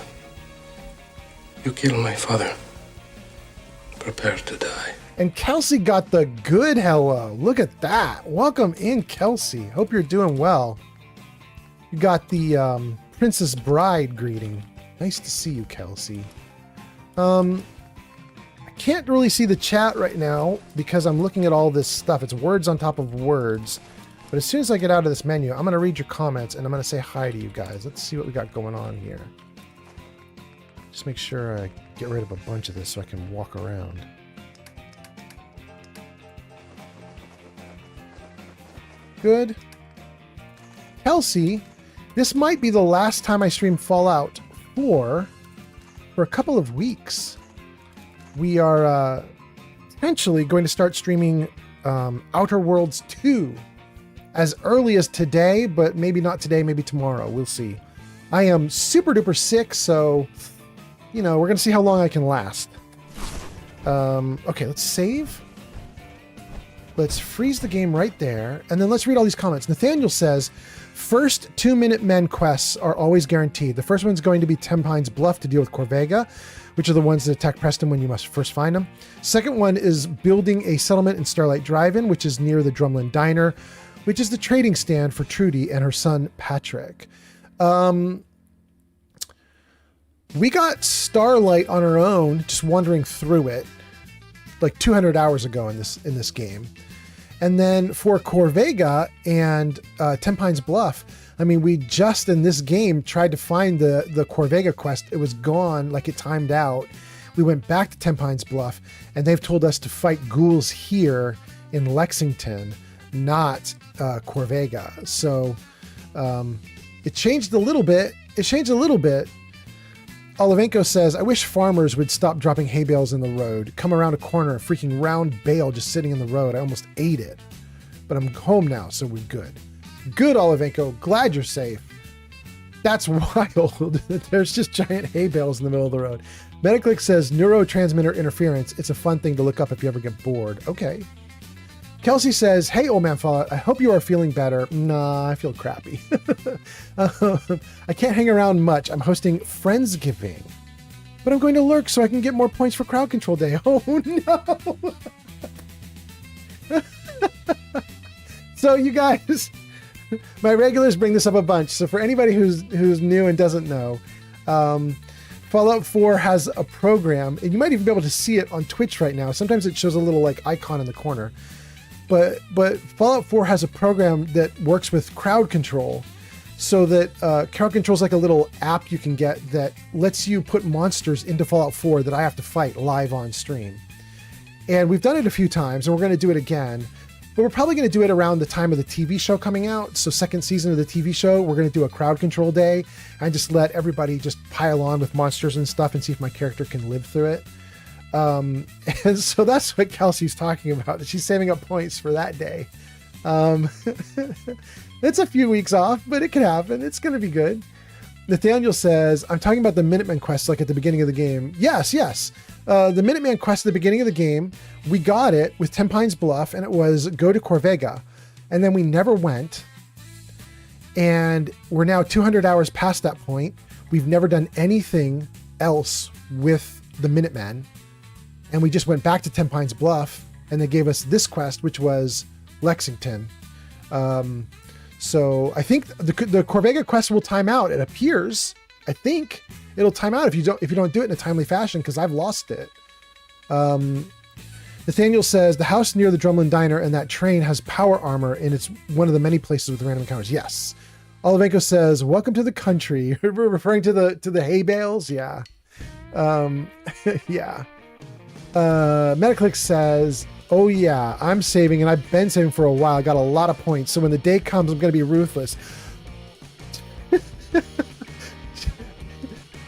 You killed my father. Prepare to die. And Kelsey got the good hello. Look at that. Welcome in, Kelsey. Hope you're doing well. You got the Princess Bride greeting. Nice to see you, Kelsey. I can't really see the chat right now because I'm looking at all this stuff. It's words on top of words. But as soon as I get out of this menu, I'm going to read your comments and I'm going to say hi to you guys. Let's see what we got going on here. Just make sure I get rid of a bunch of this so I can walk around. Good. Kelsey, this might be the last time I stream Fallout 4 for a couple of weeks. We are potentially going to start streaming Outer Worlds 2 as early as today, but maybe not today, maybe tomorrow. We'll see. I am super duper sick, so, you know, we're going to see how long I can last. Okay, let's save. Let's freeze the game right there, and then let's read all these comments. Nathaniel says, first 2-minute men quests are always guaranteed. The first one's going to be 10 Pines Bluff to deal with Corvega, which are the ones that attack Preston when you must first find them. Second one is building a settlement in Starlight Drive-In, which is near the Drumlin Diner, which is the trading stand for Trudy and her son, Patrick. We got Starlight on our own, just wandering through it, like 200 hours ago in this game. And then for Corvega and 10 Pines Bluff, I mean, we just in this game tried to find the Corvega quest. It was gone, like it timed out. We went back to 10 Pines Bluff, and they've told us to fight ghouls here in Lexington, not Corvega. So it changed a little bit. Olivenko says, I wish farmers would stop dropping hay bales in the road. Come around a corner, a freaking round bale just sitting in the road. I almost ate it. But I'm home now, so we're good. Good, Olivenko. Glad you're safe. That's wild. There's just giant hay bales in the middle of the road. Metaclick says, neurotransmitter interference. It's a fun thing to look up if you ever get bored. Okay. Kelsey says, hey, old man Fallout, I hope you are feeling better. Nah, I feel crappy. I can't hang around much. I'm hosting Friendsgiving. But I'm going to lurk so I can get more points for crowd control day. Oh, no. So, you guys, my regulars bring this up a bunch. So for anybody who's new and doesn't know, Fallout 4 has a program, and you might even be able to see it on Twitch right now. Sometimes it shows a little like icon in the corner. But Fallout 4 has a program that works with crowd control, so that crowd control is like a little app you can get that lets you put monsters into Fallout 4 that I have to fight live on stream. And we've done it a few times, and we're going to do it again. But we're probably going to do it around the time of the TV show coming out. So second season of the TV show, we're going to do a crowd control day and just let everybody just pile on with monsters and stuff and see if my character can live through it. And so that's what Kelsey's talking about. She's saving up points for that day. It's a few weeks off, but it can happen. It's going to be good. Nathaniel says, I'm talking about the Minuteman quest like at the beginning of the game. Yes. The Minuteman quest at the beginning of the game, we got it with 10 Pines Bluff, and it was go to Corvega. And then we never went. And we're now 200 hours past that point. We've never done anything else with the Minuteman. and we just went back to 10 Pines Bluff, and they gave us this quest, which was Lexington. So I think the Corvega quest will time out. It appears. I think it'll time out if you don't do it in a timely fashion, because I've lost it. Nathaniel says the house near the Drumlin Diner and that train has power armor, and it's one of the many places with random encounters. Yes. Olivenko says, "Welcome to the country." We're referring to the hay bales. Yeah. Yeah. Metaclick says, "Oh yeah, I'm saving, and I've been saving for a while. I got a lot of points, so when the day comes, I'm going to be ruthless."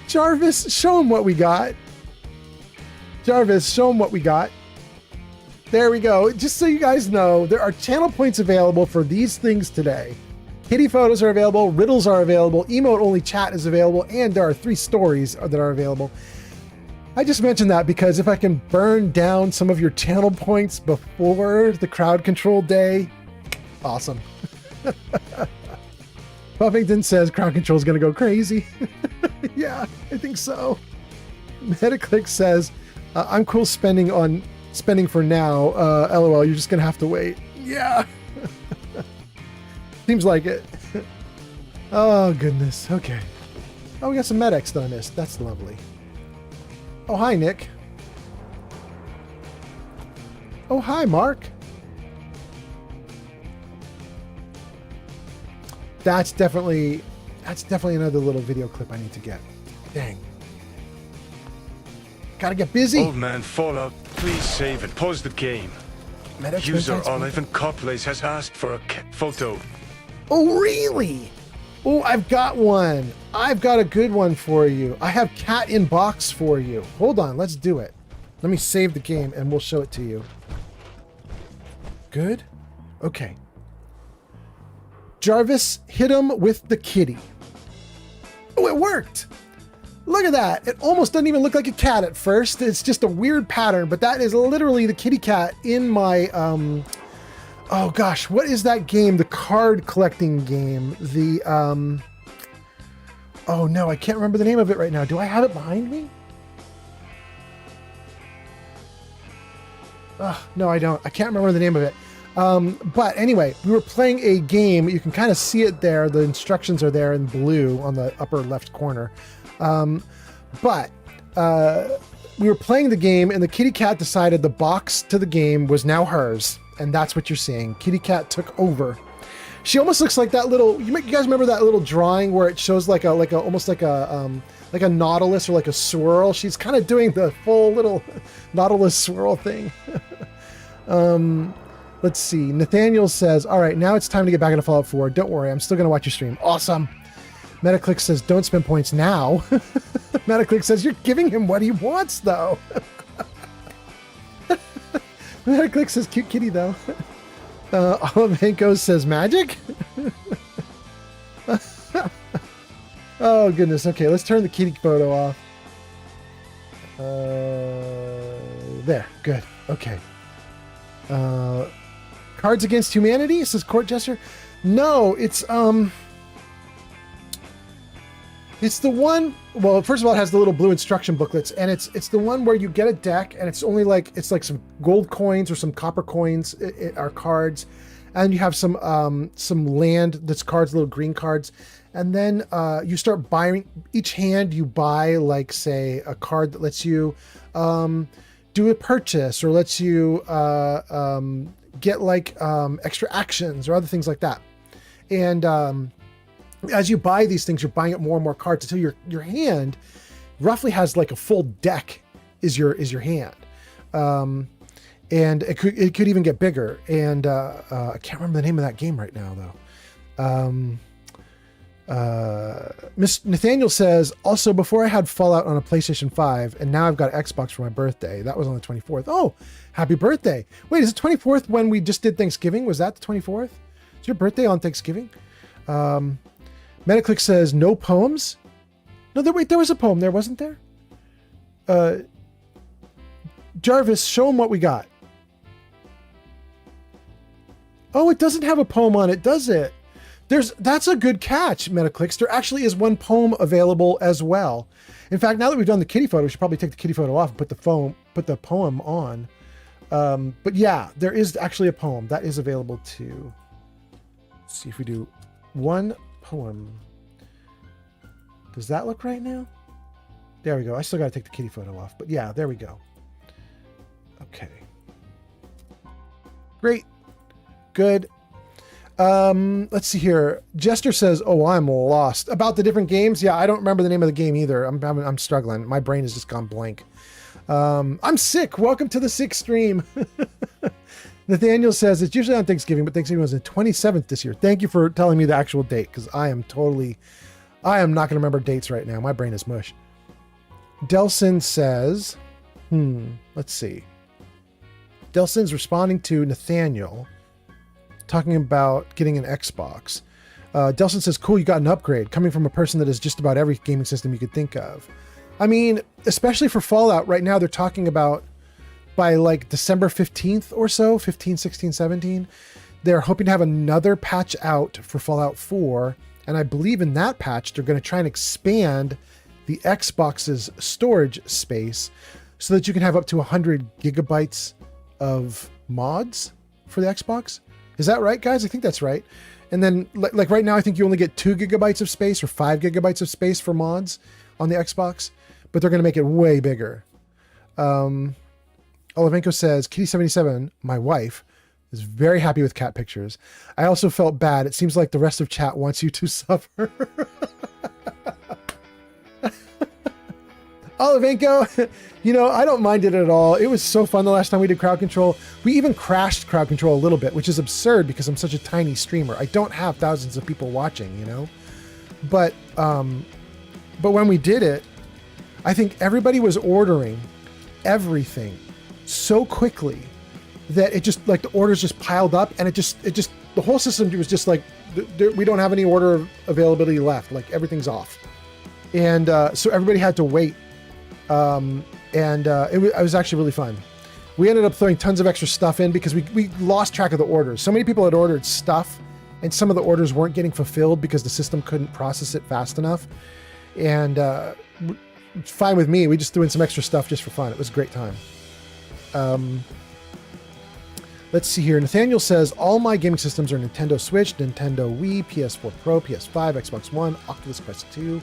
Jarvis, show him what we got. Jarvis, show him what we got. There we go. Just so you guys know, there are channel points available for these things today. Kitty photos are available, riddles are available, emote only chat is available, and there are 3 stories that are available. I just mentioned that because if I can burn down some of your channel points before the crowd control day, awesome. Buffington says crowd control is going to go crazy. Yeah, I think so. Metaclick says, I'm cool spending for now. LOL, you're just going to have to wait. Yeah. Seems like it. Oh, goodness. Okay. Oh, we got some medics that I missed. That's lovely. Oh, hi, Nick. Oh, hi, Mark. That's definitely another little video clip I need to get. Dang. Gotta get busy. Old man Fallout, please save and pause the game. User Olive and Coplace has asked for a photo. Oh, really? Oh, I've got one. I've got a good one for you. I have cat in box for you. Hold on, let's do it. Let me save the game and we'll show it to you. Good? Okay. Jarvis, hit him with the kitty. Oh, it worked. Look at that. It almost doesn't even look like a cat at first. It's just a weird pattern, but that is literally the kitty cat in my, oh gosh, what is that game? The card collecting game. The, oh no, I can't remember the name of it right now. Do I have it behind me? No, I don't. I can't remember the name of it. But anyway, we were playing a game. You can kind of see it there. The instructions are there in blue on the upper left corner. But we were playing the game, and the kitty cat decided the box to the game was now hers. And that's what you're seeing. Kitty cat took over. She almost looks like that little, you guys remember that little drawing where it shows almost like a nautilus or like a swirl? She's kind of doing the full little nautilus swirl thing. Let's see. Nathaniel says, all right, now it's time to get back into Fallout 4. Don't worry, I'm still going to watch your stream. Awesome. Metaclick says, don't spend points now. Metaclick says, you're giving him what he wants, though. Metaclick says, cute kitty, though. Olivenko says, magic? Oh, goodness. Okay, let's turn the kitty photo off. There. Good. Okay. Cards Against Humanity, says Court Jester. No, it's the one, well, first of all, it has the little blue instruction booklets, and it's the one where you get a deck, and it's only like, it's like some gold coins or some copper coins are cards, and you have some land that's cards, little green cards, and then you start buying, each hand you buy, like, say, a card that lets you do a purchase, or lets you get like extra actions or other things like that. And as you buy these things, you're buying up more and more cards until your hand roughly has like a full deck is your hand. And it could even get bigger. And I can't remember the name of that game right now, though. Miss Nathaniel says, also, before I had Fallout on a PlayStation 5, and now I've got Xbox for my birthday. That was on the 24th. Oh, happy birthday. Wait, is it 24th when we just did Thanksgiving? Was that the 24th? Is your birthday on Thanksgiving? Metaclick says, no poems? No, there was a poem there, wasn't there? Jarvis, show him what we got. Oh, it doesn't have a poem on it, does it? That's a good catch, Metaclicks. There actually is one poem available as well. In fact, now that we've done the kitty photo, we should probably take the kitty photo off and put the poem on. But yeah, there is actually a poem that is available too. Let's see if we do one poem. Does that look right now? There we go. I still got to take the kitty photo off, but yeah, there we go. Okay. Great. Good. Let's see here. Jester says, "Oh, I'm lost about the different games." Yeah, I don't remember the name of the game either. I'm struggling. My brain has just gone blank. I'm sick. Welcome to the sick stream. Nathaniel says it's usually on Thanksgiving, but Thanksgiving was the 27th this year. Thank you for telling me the actual date, because I am not going to remember dates right now. My brain is mush. Delson says, let's see. Delson's responding to Nathaniel, talking about getting an Xbox. Delson says, cool, you got an upgrade, coming from a person that has just about every gaming system you could think of. I mean, especially for Fallout right now, they're talking about by like December 15th or so, 15, 16, 17, they're hoping to have another patch out for Fallout 4. And I believe in that patch, they're going to try and expand the Xbox's storage space so that you can have up to 100 gigabytes of mods for the Xbox. Is that right, guys? I think that's right. And then like right now, I think you only get 2 gigabytes of space or 5 gigabytes of space for mods on the Xbox, but they're going to make it way bigger. Olivenko says, Kitty77, my wife, is very happy with cat pictures. I also felt bad. It seems like the rest of chat wants you to suffer. Olivenko, I don't mind it at all. It was so fun the last time we did crowd control. We even crashed crowd control a little bit, which is absurd because I'm such a tiny streamer. I don't have thousands of people watching, But when we did it, I think everybody was ordering everything so quickly that it just like the orders just piled up, and it just the whole system was just like, we don't have any order availability left. Like everything's off. And so everybody had to wait. It was actually really fun. We ended up throwing tons of extra stuff in because we lost track of the orders. So many people had ordered stuff, and some of the orders weren't getting fulfilled because the system couldn't process it fast enough. And it's fine with me. We just threw in some extra stuff just for fun. It was a great time. Let's see here. Nathaniel says, all my gaming systems are Nintendo Switch, Nintendo Wii, PS4 Pro, PS5, Xbox One, Oculus Quest 2.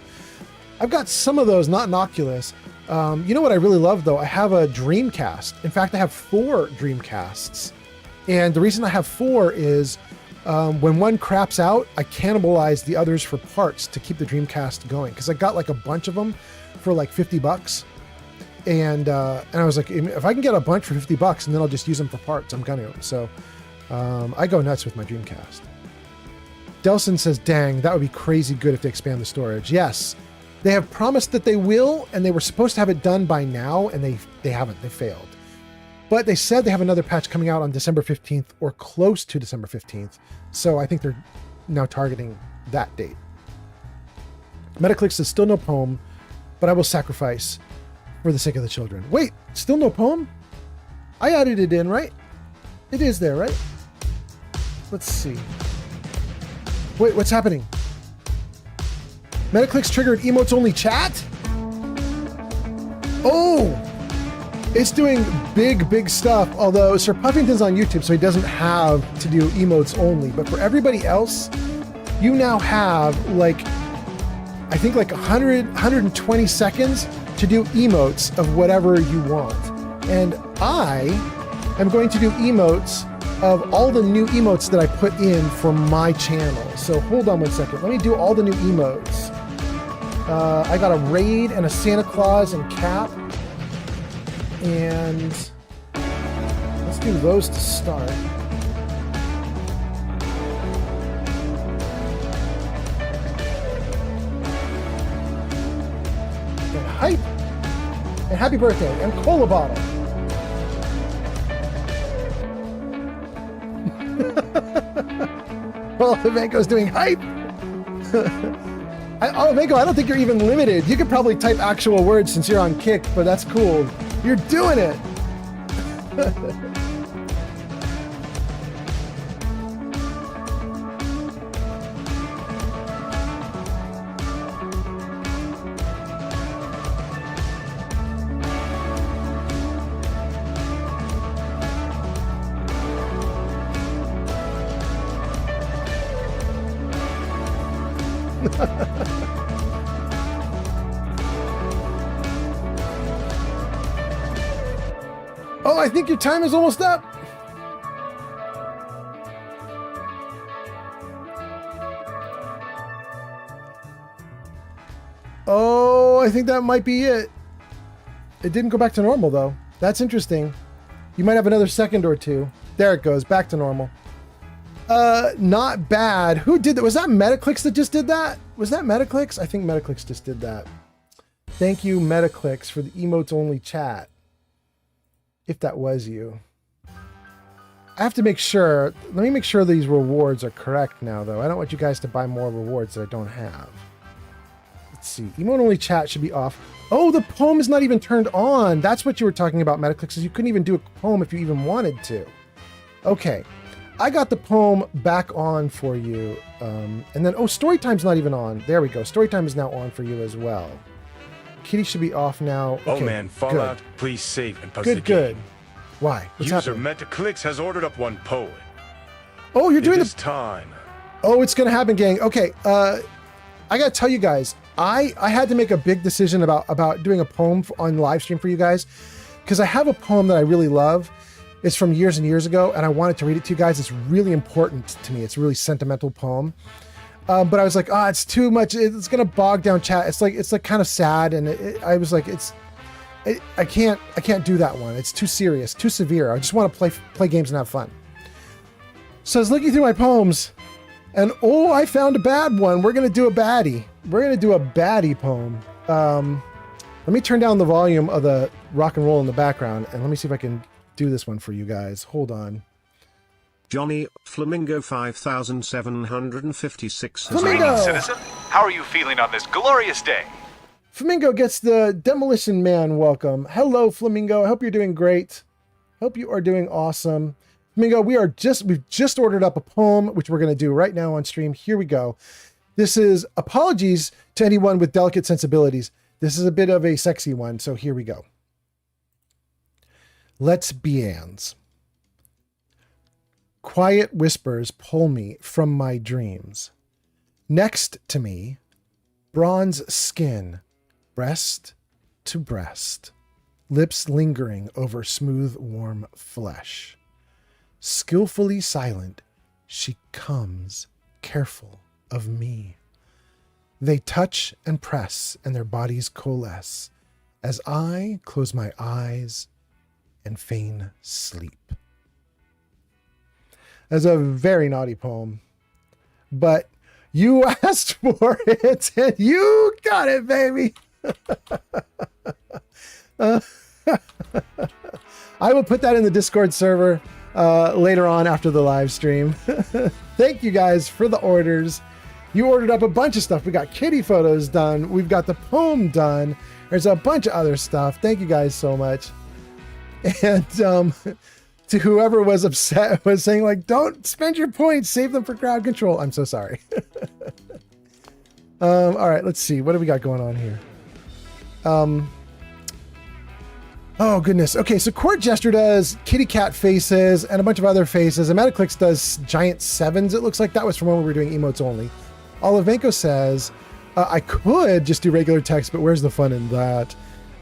I've got some of those, not an Oculus. You know what I really love, though? I have a Dreamcast. In fact, I have 4 Dreamcasts. And the reason I have 4 is when one craps out, I cannibalize the others for parts to keep the Dreamcast going. Because I got like a bunch of them for like $50. And I was like, if I can get a bunch for $50 and then I'll just use them for parts, I'm gonna. So I go nuts with my Dreamcast. Delson says, dang, that would be crazy good if they expand the storage. Yes, they have promised that they will, and they were supposed to have it done by now, and they haven't. They failed. But they said they have another patch coming out on December 15th or close to December 15th. So I think they're now targeting that date. Metaclick says, still no poem, but I will sacrifice for the sake of the children. Wait, still no poem? I added it in, right? It is there, right? Let's see. Wait, what's happening? Metaclick's triggered emotes only chat? Oh! It's doing big stuff, although Sir Puffington's on YouTube, so he doesn't have to do emotes only. But for everybody else, you now have I think 120 seconds to do emotes of whatever you want. And I am going to do emotes of all the new emotes that I put in for my channel. So hold on one second. Let me do all the new emotes. I got a raid and a Santa Claus and cap. And let's do those to start. And hype. And happy birthday. And cola bottle. Well, Olivenko's doing hype. Olivenko, I don't think you're even limited. You could probably type actual words since you're on Kick, but that's cool. You're doing it. Oh, I think your time is almost up. Oh, I think that might be it. It didn't go back to normal, though. That's interesting. You might have another second or two. There it goes, back to normal. Not bad. Who did that? Was that Metaclicks that just did that? Was that Metaclicks? I think Metaclicks just did that. Thank you, Metaclicks, for the emotes-only chat. If that was you. I have to make sure. Let me make sure these rewards are correct now, though. I don't want you guys to buy more rewards that I don't have. Let's see. Emote-only chat should be off. Oh, the poem is not even turned on. That's what you were talking about, Metaclicks, is you couldn't even do a poem if you even wanted to. Okay. I got the poem back on for you. And then, oh, Storytime's not even on. There we go. Storytime is now on for you as well. Kitty should be off now. Okay, oh man, Fallout, good. please save and post the game. Good. Why? What's User happening? Metaclicks has ordered up one poet. Oh, you're doing this time. Oh, it's gonna happen, gang. Okay, I gotta tell you guys, I had to make a big decision about doing a poem on live stream for you guys, because I have a poem that I really love. It's from years and years ago, and I wanted to read it to you guys. It's really important to me. It's a really sentimental poem. But I was like, it's too much. It's gonna bog down chat. It's like kind of sad, and I was like, I can't do that one. It's too serious, too severe. I just want to play games and have fun. So I was looking through my poems, and oh, I found a bad one. We're gonna do a baddie. We're gonna do a baddie poem. Let me turn down the volume of the rock and roll in the background, and let me see if I can do this one for you guys. Hold on. Johnny Flamingo 5756. Greetings, citizen. How are you feeling on this glorious day? Flamingo gets the Demolition Man welcome. Hello, Flamingo. I hope you're doing great. Hope you are doing awesome. Flamingo, we've just ordered up a poem, which we're going to do right now on stream. Here we go. This is apologies to anyone with delicate sensibilities. This is a bit of a sexy one, so here we go. Let's be Anne's. Quiet whispers pull me from my dreams. Next to me, bronze skin, breast to breast, lips lingering over smooth, warm flesh. Skillfully silent, she comes, careful of me. They touch and press, and their bodies coalesce as I close my eyes and feign sleep. That's a very naughty poem, but you asked for it and you got it, baby. I will put that in the Discord server later on after the live stream. Thank you guys for the orders. You ordered up a bunch of stuff. We got kitty photos done. We've got the poem done. There's a bunch of other stuff. Thank you guys so much. And to whoever was upset, was saying like, don't spend your points, save them for crowd control. I'm so sorry. All right, let's see. What do we got going on here? Oh goodness. Okay, so Court Jester does kitty cat faces and a bunch of other faces. And Metaclicks does giant sevens. It looks like that was from when we were doing emotes only. Olivenko says, I could just do regular text, but where's the fun in that?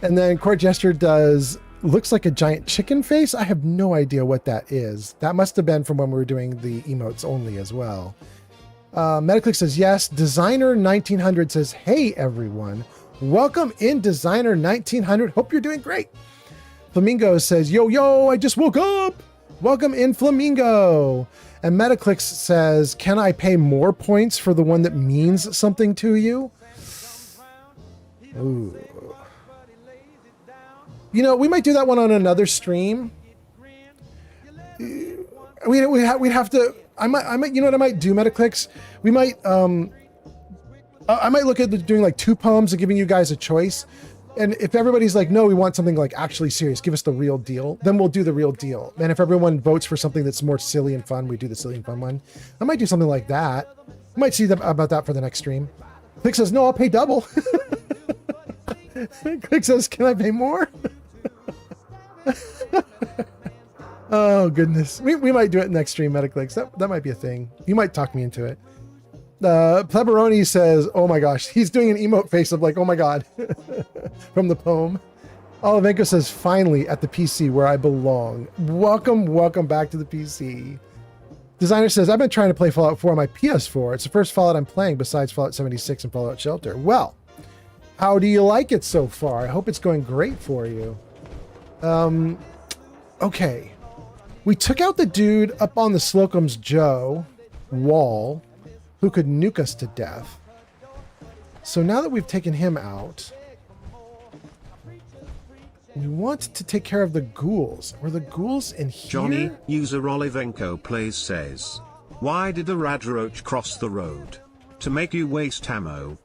And then Court Jester does, looks like a giant chicken face. I have no idea what that is. That must have been from when we were doing the emotes only as well. Metaclick says, yes. Designer 1900 says, hey everyone. Welcome in Designer 1900. Hope you're doing great. Flamingo says, yo, I just woke up. Welcome in, Flamingo. And Metaclick says, can I pay more points for the one that means something to you? Ooh. You know, we might do that one on another stream. We'd have to. I might. You know what I might do, Metaclicks? We might. I might look at doing like 2 poems and giving you guys a choice. And if everybody's like, no, we want something like actually serious, give us the real deal, then we'll do the real deal. And if everyone votes for something that's more silly and fun, we do the silly and fun one. I might do something like that. I might see about that for the next stream. Click says, no, I'll pay double. Click says, can I pay more? Oh goodness, we might do it next stream, Metaclicks. That might be a thing. You might talk me into it. Pleberoni says, oh my gosh, he's doing an emote face of like, oh my God, from the poem. Olivenko says, finally at the PC where I belong. Welcome back to the PC. Designer says, I've been trying to play Fallout 4 on my PS4. It's the first Fallout I'm playing besides Fallout 76 and Fallout Shelter. Well, how do you like it so far? I hope it's going great for you. Okay. We took out the dude up on the Slocum's Joe wall who could nuke us to death. So now that we've taken him out, we want to take care of the ghouls. Were the ghouls in here? Johnny, user Olivenko plays says, why did the Radroach cross the road? To make you waste ammo.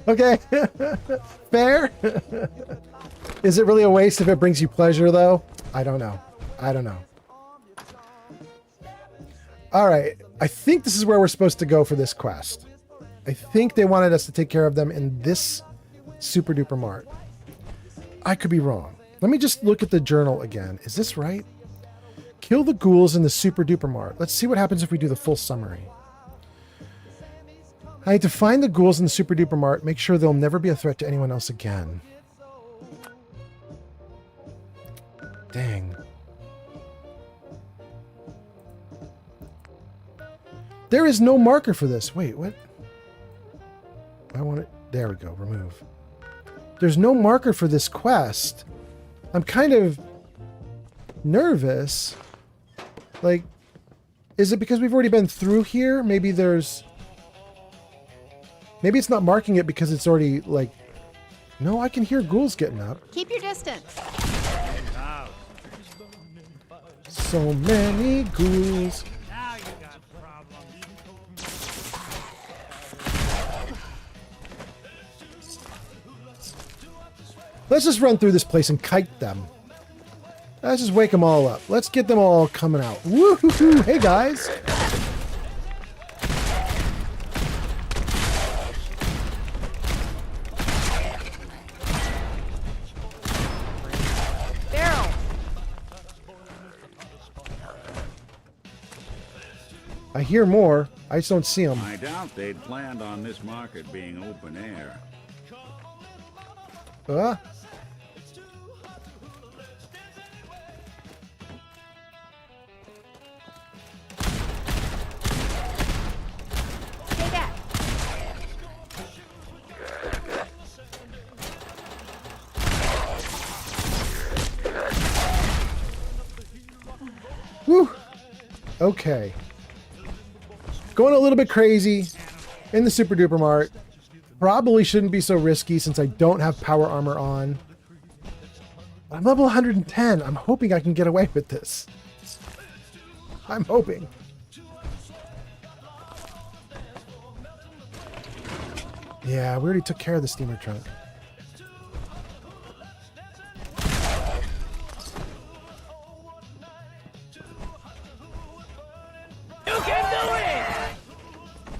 Okay. Fair. Is it really a waste if it brings you pleasure, though? I don't know. I don't know. All right. I think this is where we're supposed to go for this quest. I think they wanted us to take care of them in this super duper mart. I could be wrong. Let me just look at the journal again. Is this right? Kill the ghouls in the super duper mart. Let's see what happens if we do the full summary. I need to find the ghouls in the super duper mart, make sure they'll never be a threat to anyone else again. Dang. There is no marker for this. Wait, what? I want it. There we go. Remove. There's no marker for this quest. I'm kind of nervous. Like, is it because we've already been through here? Maybe there's... Maybe it's not marking it because it's already, like... No, I can hear ghouls getting up. Keep your distance. So many ghouls. Let's just run through this place and kite them. Let's just wake them all up. Let's get them all coming out. Woo-hoo-hoo! Hey, guys! Barrel! I hear more. I just don't see them. I doubt they'd planned on this market being open air. Stay back. Woo! Okay. Going a little bit crazy in the super duper mart. Probably shouldn't be so risky since I don't have power armor on. I'm level 110. I'm hoping I can get away with this. I'm hoping. Yeah, we already took care of the steamer trunk. You can do it!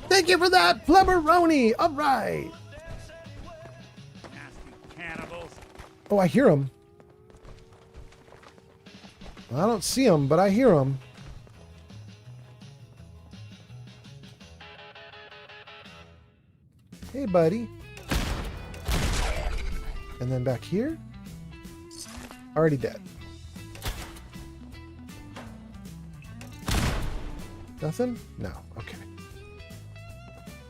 Thank you for that, Pleberoni! All right. Oh, I hear him. I don't see him, but I hear him. Hey, buddy. And then back here. Already dead. Nothing? No. Okay.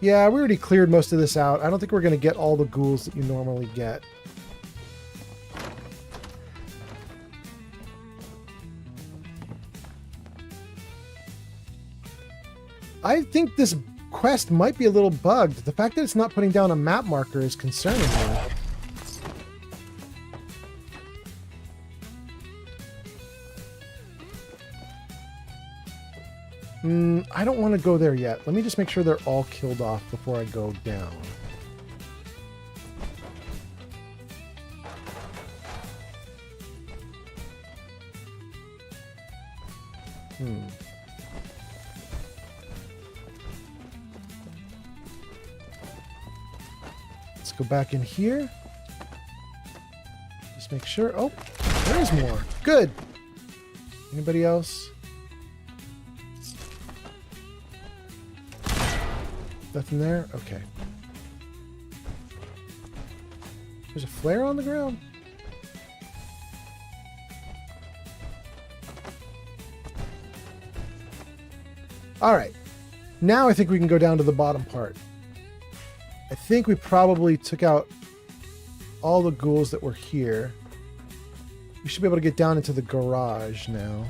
Yeah, we already cleared most of this out. I don't think we're going to get all the ghouls that you normally get. I think this quest might be a little bugged. The fact that it's not putting down a map marker is concerning me. I don't want to go there yet. Let me just make sure they're all killed off before I go down. Let's go back in here. Just make sure. Oh, there's more. Good. Anybody else? Nothing there? Okay. There's a flare on the ground. All right. Now I think we can go down to the bottom part. I think we probably took out all the ghouls that were here. We should be able to get down into the garage now.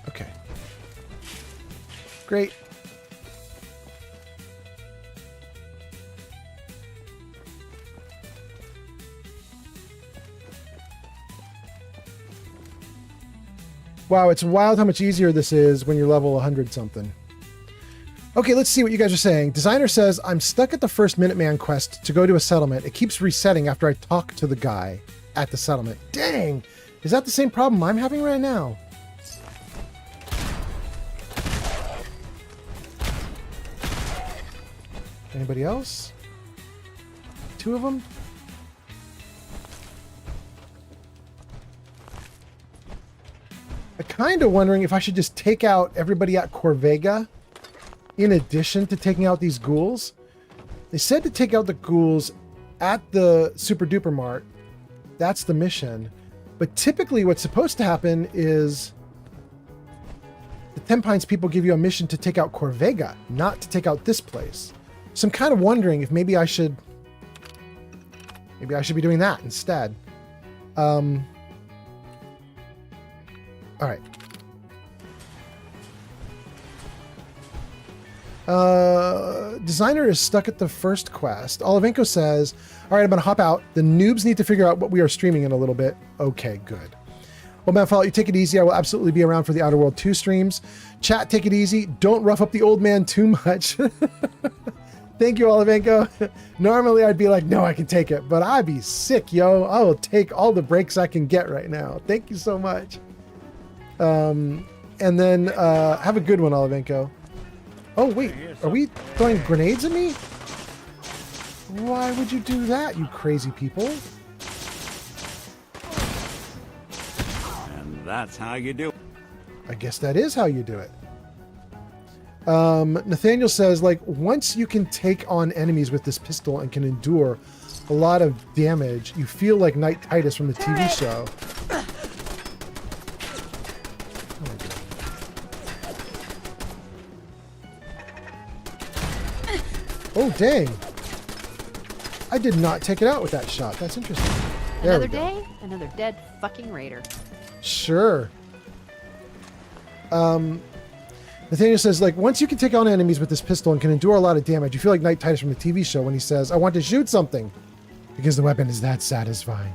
Okay. Great. Wow, it's wild how much easier this is when you're level 100 something. Okay, let's see what you guys are saying. Designer says, I'm stuck at the first Minuteman quest to go to a settlement. It keeps resetting after I talk to the guy at the settlement. Dang! Is that the same problem I'm having right now? Anybody else? 2 of them? I'm kind of wondering if I should just take out everybody at Corvega in addition to taking out these ghouls. They said to take out the ghouls at the Super Duper Mart. That's the mission. But typically what's supposed to happen is the 10 Pines people give you a mission to take out Corvega, not to take out this place. So I'm kind of wondering if maybe I should be doing that instead. All right. Designer is stuck at the first quest. Olivenko says, all right, I'm going to hop out. The noobs need to figure out what we are streaming in a little bit. Okay, good. Well, man, Fallout, you take it easy. I will absolutely be around for the Outer World 2 streams. Chat, take it easy. Don't rough up the old man too much. Thank you, Olivenko. Normally, I'd be like, no, I can take it. But I'd be sick, yo. I will take all the breaks I can get right now. Thank you so much. And then have a good one, Olivenko. Oh, wait. Are we throwing grenades at me? Why would you do that, you crazy people? And that's how you do it. I guess that is how you do it. Nathaniel says, like, once you can take on enemies with this pistol and can endure a lot of damage, you feel like Knight Titus from the TV show. Oh, dang. I did not take it out with that shot. That's interesting. There Another day, another dead fucking raider. Sure. Nathaniel says, like, once you can take on enemies with this pistol and can endure a lot of damage, you feel like Knight Titus from the TV show when he says, I want to shoot something because the weapon is that satisfying.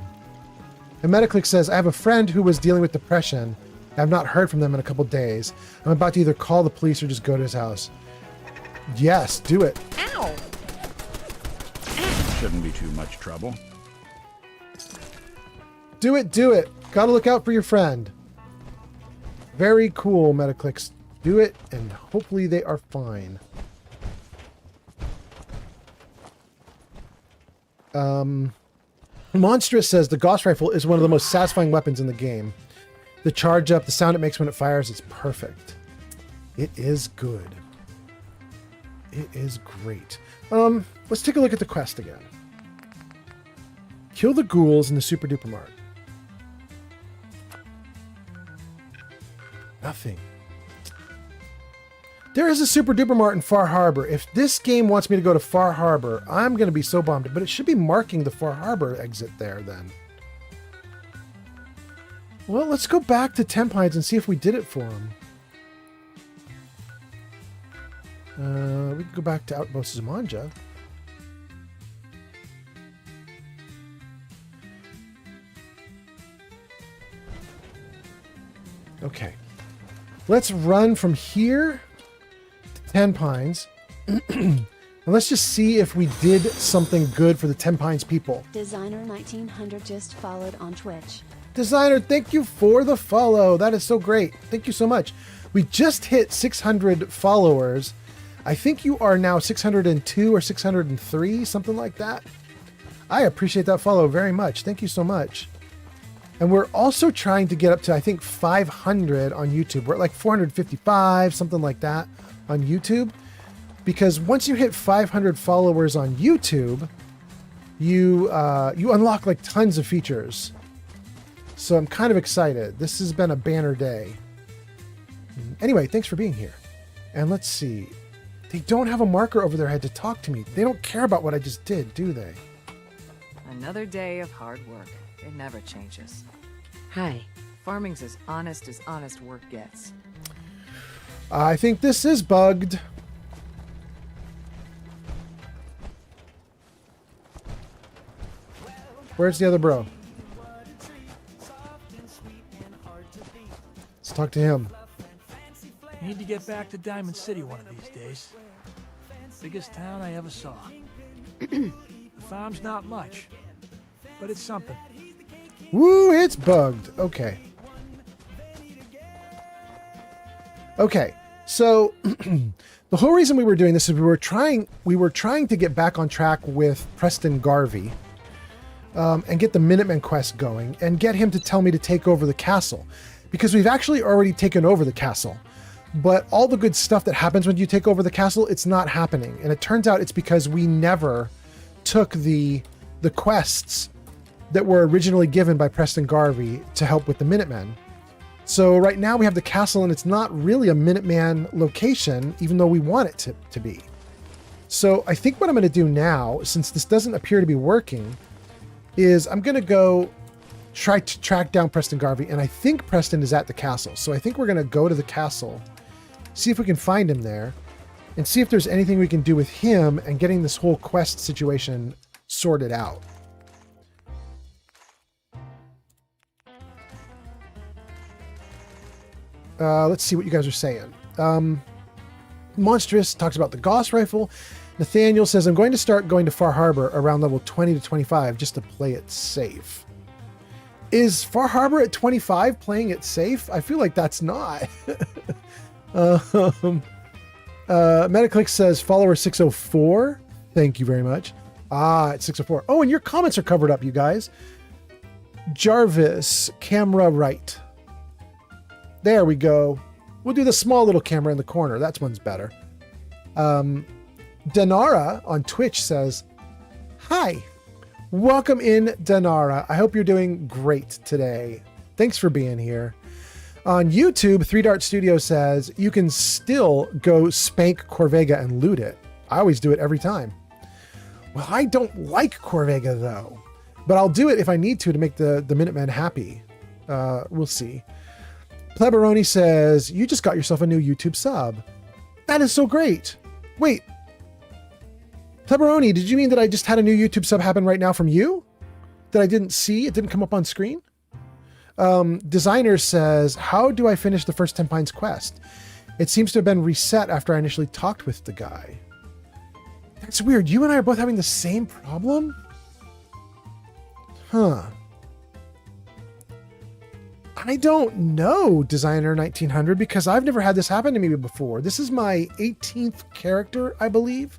And Metaclick says, I have a friend who was dealing with depression. I've not heard from them in a couple days. I'm about to either call the police or just go to his house. Yes, do it. Ow! Shouldn't be too much trouble. Do it, do it. Gotta look out for your friend. Very cool, Metaclicks. Do it, and hopefully they are fine. Monstrous says the Gauss Rifle is one of the most satisfying weapons in the game. The charge up, the sound it makes when it fires, it's perfect. It is good. It is great. Let's take a look at the quest again. Kill the ghouls in the Super Duper Mart. Nothing. There is a Super Duper Mart in Far Harbor. If this game wants me to go to Far Harbor, I'm going to be so bummed. But it should be marking the Far Harbor exit there then. Well, let's go back to 10 Pines and see if we did it for him. We can go back to Outpost Zamanja. Okay. Let's run from here to 10 Pines. And let's just see if we did something good for the 10 Pines people. Designer 1900 just followed on Twitch. Designer, thank you for the follow. That is so great. Thank you so much. We just hit 600 followers. I think you are now 602 or 603, something like that. I appreciate that follow very much. Thank you so much. And we're also trying to get up to, I think, 500 on YouTube. We're at like 455, something like that on YouTube, because once you hit 500 followers on YouTube, you unlock like tons of features. So I'm kind of excited. This has been a banner day. Anyway, thanks for being here. And let's see. They don't have a marker over their head to talk to me. They don't care about what I just did, do they? Another day of hard work. It never changes. Hi. Farming's as honest work gets. I think this is bugged. Where's the other bro? Let's talk to him. Need to get back to Diamond City one of these days. Biggest town I ever saw. The farm's not much, but it's something. Woo, it's bugged. Okay. Okay, so the whole reason we were doing this is we were trying to get back on track with Preston Garvey and get the Minutemen quest going and get him to tell me to take over the castle, because we've actually already taken over the castle. But all the good stuff that happens when you take over the castle, it's not happening. And it turns out it's because we never took the quests that were originally given by Preston Garvey to help with the Minutemen. So right now we have the castle and it's not really a Minuteman location, even though we want it to be. So I think what I'm going to do now, since this doesn't appear to be working, is I'm going to go try to track down Preston Garvey. And I think Preston is at the castle. So I think we're going to go to the castle, see if we can find him there, and see if there's anything we can do with him and getting this whole quest situation sorted out. Let's see what you guys are saying. Monstrous talks about the Gauss rifle. Nathaniel says, I'm going to start going to Far Harbor around level 20 to 25 just to play it safe. Is Far Harbor at 25 playing it safe? I feel like that's not. Metaclick says, follower 604. Thank you very much. Ah, it's 604. Oh, and your comments are covered up, you guys. Jarvis, camera right. There we go. We'll do the small little camera in the corner. That one's better. Danara on Twitch says, hi. Welcome in, Danara. I hope you're doing great today. Thanks for being here. On YouTube, 3 Dart Studio says, you can still go spank Corvega and loot it. I always do it every time. Well, I don't like Corvega, though. But I'll do it if I need to make the Minutemen happy. We'll see. Pleberoni says, you just got yourself a new YouTube sub. That is so great. Wait. Pleberoni, did you mean that I just had a new YouTube sub happen right now from you? That I didn't see? It didn't come up on screen? Designer says, how do I finish the first 10 Pines quest? It seems to have been reset after I initially talked with the guy. That's weird. You and I are both having the same problem? Huh. I don't know, Designer 1900, because I've never had this happen to me before. This is my 18th character, I believe.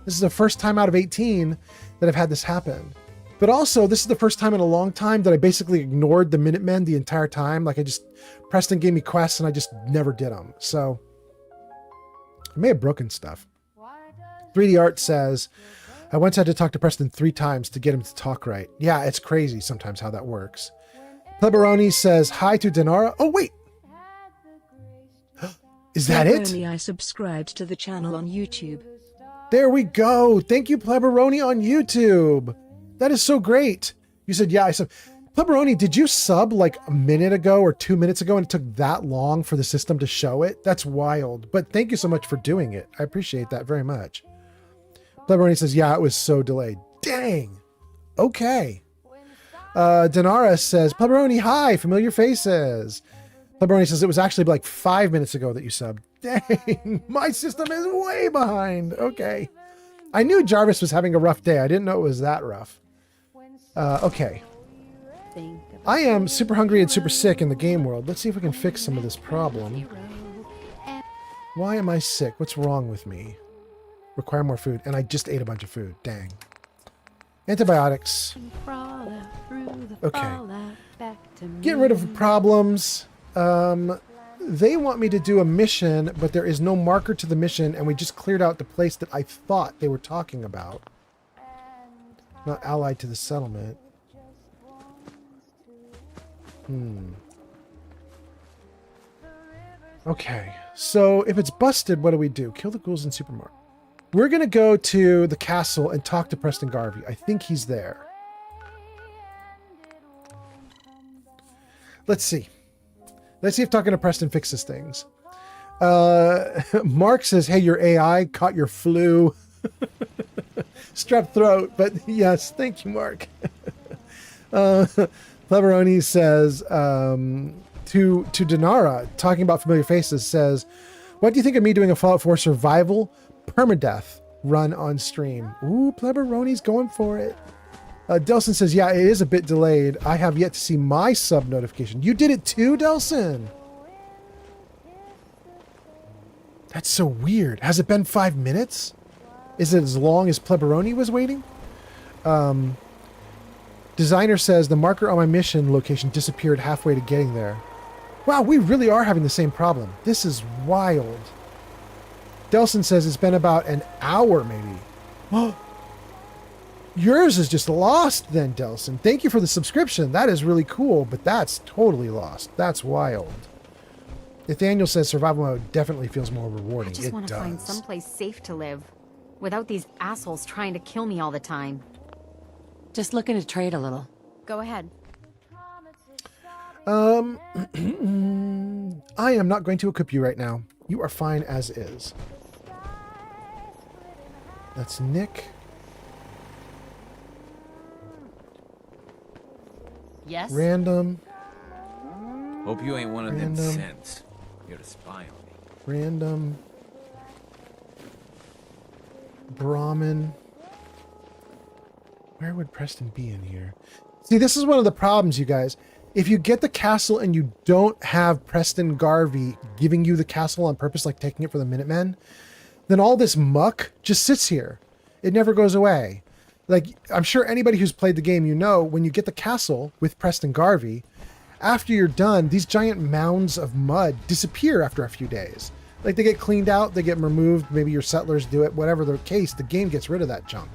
This is the first time out of 18 that I've had this happen. But also, this is the first time in a long time that I basically ignored the Minutemen the entire time. Like Preston gave me quests and I just never did them. So I may have broken stuff. 3D Art says, I once had to talk to Preston 3 times to get him to talk right. Yeah, it's crazy sometimes how that works. Pleberoni says, hi to Denara. Oh, wait. Is that it? I subscribed to the channel on YouTube. There we go. Thank you, Pleberoni on YouTube. That is so great. You said, yeah, I said, Pleberoni, did you sub like a minute ago or 2 minutes ago and it took that long for the system to show it? That's wild. But thank you so much for doing it. I appreciate that very much. Pleberoni says, yeah, it was so delayed. Dang. Okay. Denara says, Pleberoni, hi, familiar faces. Pleberoni says, it was actually like 5 minutes ago that you subbed. Dang, my system is way behind. Okay. I knew Jarvis was having a rough day. I didn't know it was that rough. Okay. I am super hungry and super sick in the game world. Let's see if we can fix some of this problem. Why am I sick? What's wrong with me? Require more food. And I just ate a bunch of food. Dang. Antibiotics. Okay. Get rid of problems. they want me to do a mission, but there is no marker to the mission, and we just cleared out the place that I thought they were talking about. Not allied to the settlement. Okay, so if it's busted, what do we do? Kill the ghouls in supermarket. We're going to go to the castle and talk to Preston Garvey. I think he's there. Let's see. Let's see if talking to Preston fixes things. Mark says, hey, your AI caught your flu. Strep throat, but yes, thank you, Mark. Cleveroni says, to Denara, talking about familiar faces, says, what do you think of me doing a Fallout 4 survival permadeath run on stream? Ooh, Pleberoni's going for it. Delson says, yeah, it is a bit delayed. I have yet to see my sub notification. You did it too, Delson? That's so weird. Has it been 5 minutes? Is it as long as Pleberoni was waiting? Designer says the marker on my mission location disappeared halfway to getting there. Wow, we really are having the same problem. This is wild. Delson says it's been about an hour, maybe. Oh, yours is just lost then, Delson. Thank you for the subscription. That is really cool, but that's totally lost. That's wild. Nathaniel says survival mode definitely feels more rewarding. I just want to find someplace safe to live, without these assholes trying to kill me all the time. Just looking to trade a little. Go ahead. I am not going to equip you right now. You are fine as is. That's Nick. Yes? Random. Hope you ain't one of them synths. You're to spy on me. Random. Brahmin. Where would Preston be in here? See, this is one of the problems, you guys. If you get the castle and you don't have Preston Garvey giving you the castle on purpose, like taking it for the Minutemen, then all this muck just sits here. It never goes away. Like, I'm sure anybody who's played the game, you know, when you get the castle with Preston Garvey, after you're done, these giant mounds of mud disappear after a few days. Like, they get cleaned out, they get removed, maybe your settlers do it, whatever the case, the game gets rid of that junk.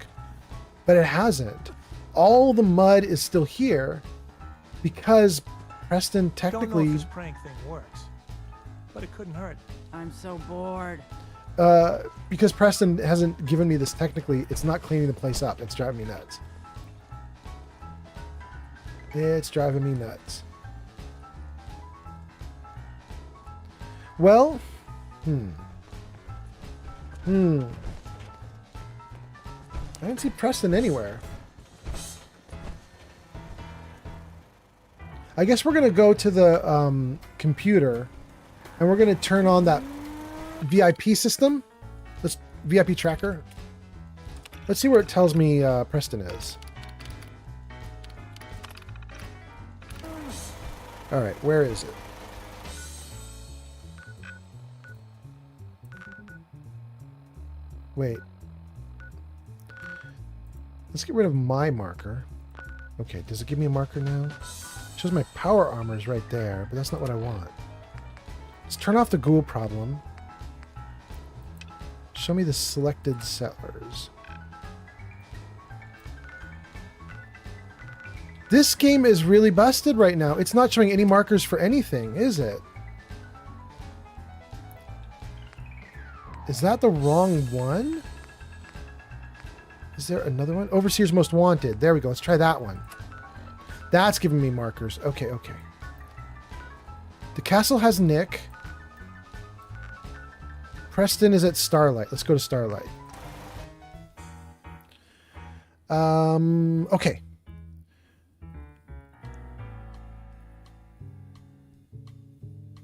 But it hasn't. All the mud is still here because Preston technically... Don't know if this prank thing works, but it couldn't hurt. I'm so bored. Because Preston hasn't given me this technically, it's not cleaning the place up. It's driving me nuts. It's driving me nuts. Well, I didn't see Preston anywhere. I guess we're going to go to the computer and we're going to turn on that VIP system. This VIP tracker. Let's see where it tells me Preston is. All right, where is it? Wait. Let's get rid of my marker. Okay, does it give me a marker now? It shows my power armor is right there, but that's not what I want. Let's turn off the ghoul problem. Show me the selected settlers. This game is really busted right now. It's not showing any markers for anything, is it? Is that the wrong one? Is there another one? Overseer's Most Wanted. There we go. Let's try that one. That's giving me markers. Okay, okay. The castle has Nick. Preston is at Starlight. Let's go to Starlight. Okay.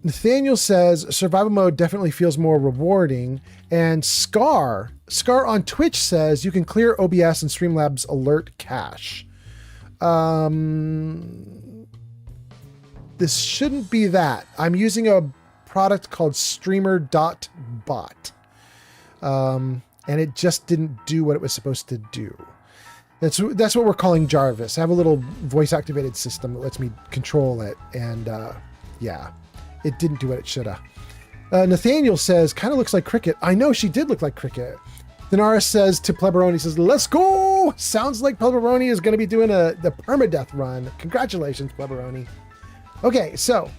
Nathaniel says survival mode definitely feels more rewarding, and Scar on Twitch says you can clear OBS and Streamlabs alert cache. This shouldn't be that. I'm using a product called streamer.bot, and it just didn't do what it was supposed to do. That's what we're calling Jarvis. I have a little voice activated system that lets me control it, and yeah. it didn't do what it should have. Nathaniel says, kind of looks like Cricket. I know, she did look like Cricket. Denara says to Pleberoni, says, let's go! Sounds like Pleberoni is going to be doing the permadeath run. Congratulations, Pleberoni. Okay, so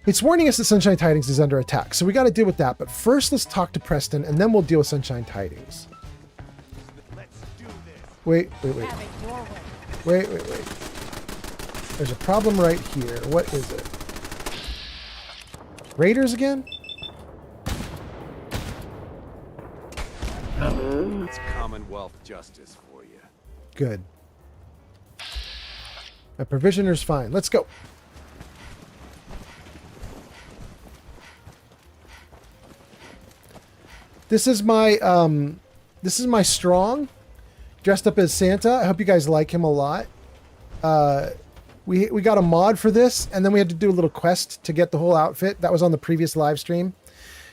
it's warning us that Sunshine Tidings is under attack, so we got to deal with that. But first, let's talk to Preston, and then we'll deal with Sunshine Tidings. Wait. There's a problem right here. What is it? Raiders again? It's Commonwealth justice for you. Good. My provisioner's fine. Let's go. This is my Strong, dressed up as Santa. I hope you guys like him a lot. We got a mod for this, and then we had to do a little quest to get the whole outfit. That was on the previous live stream.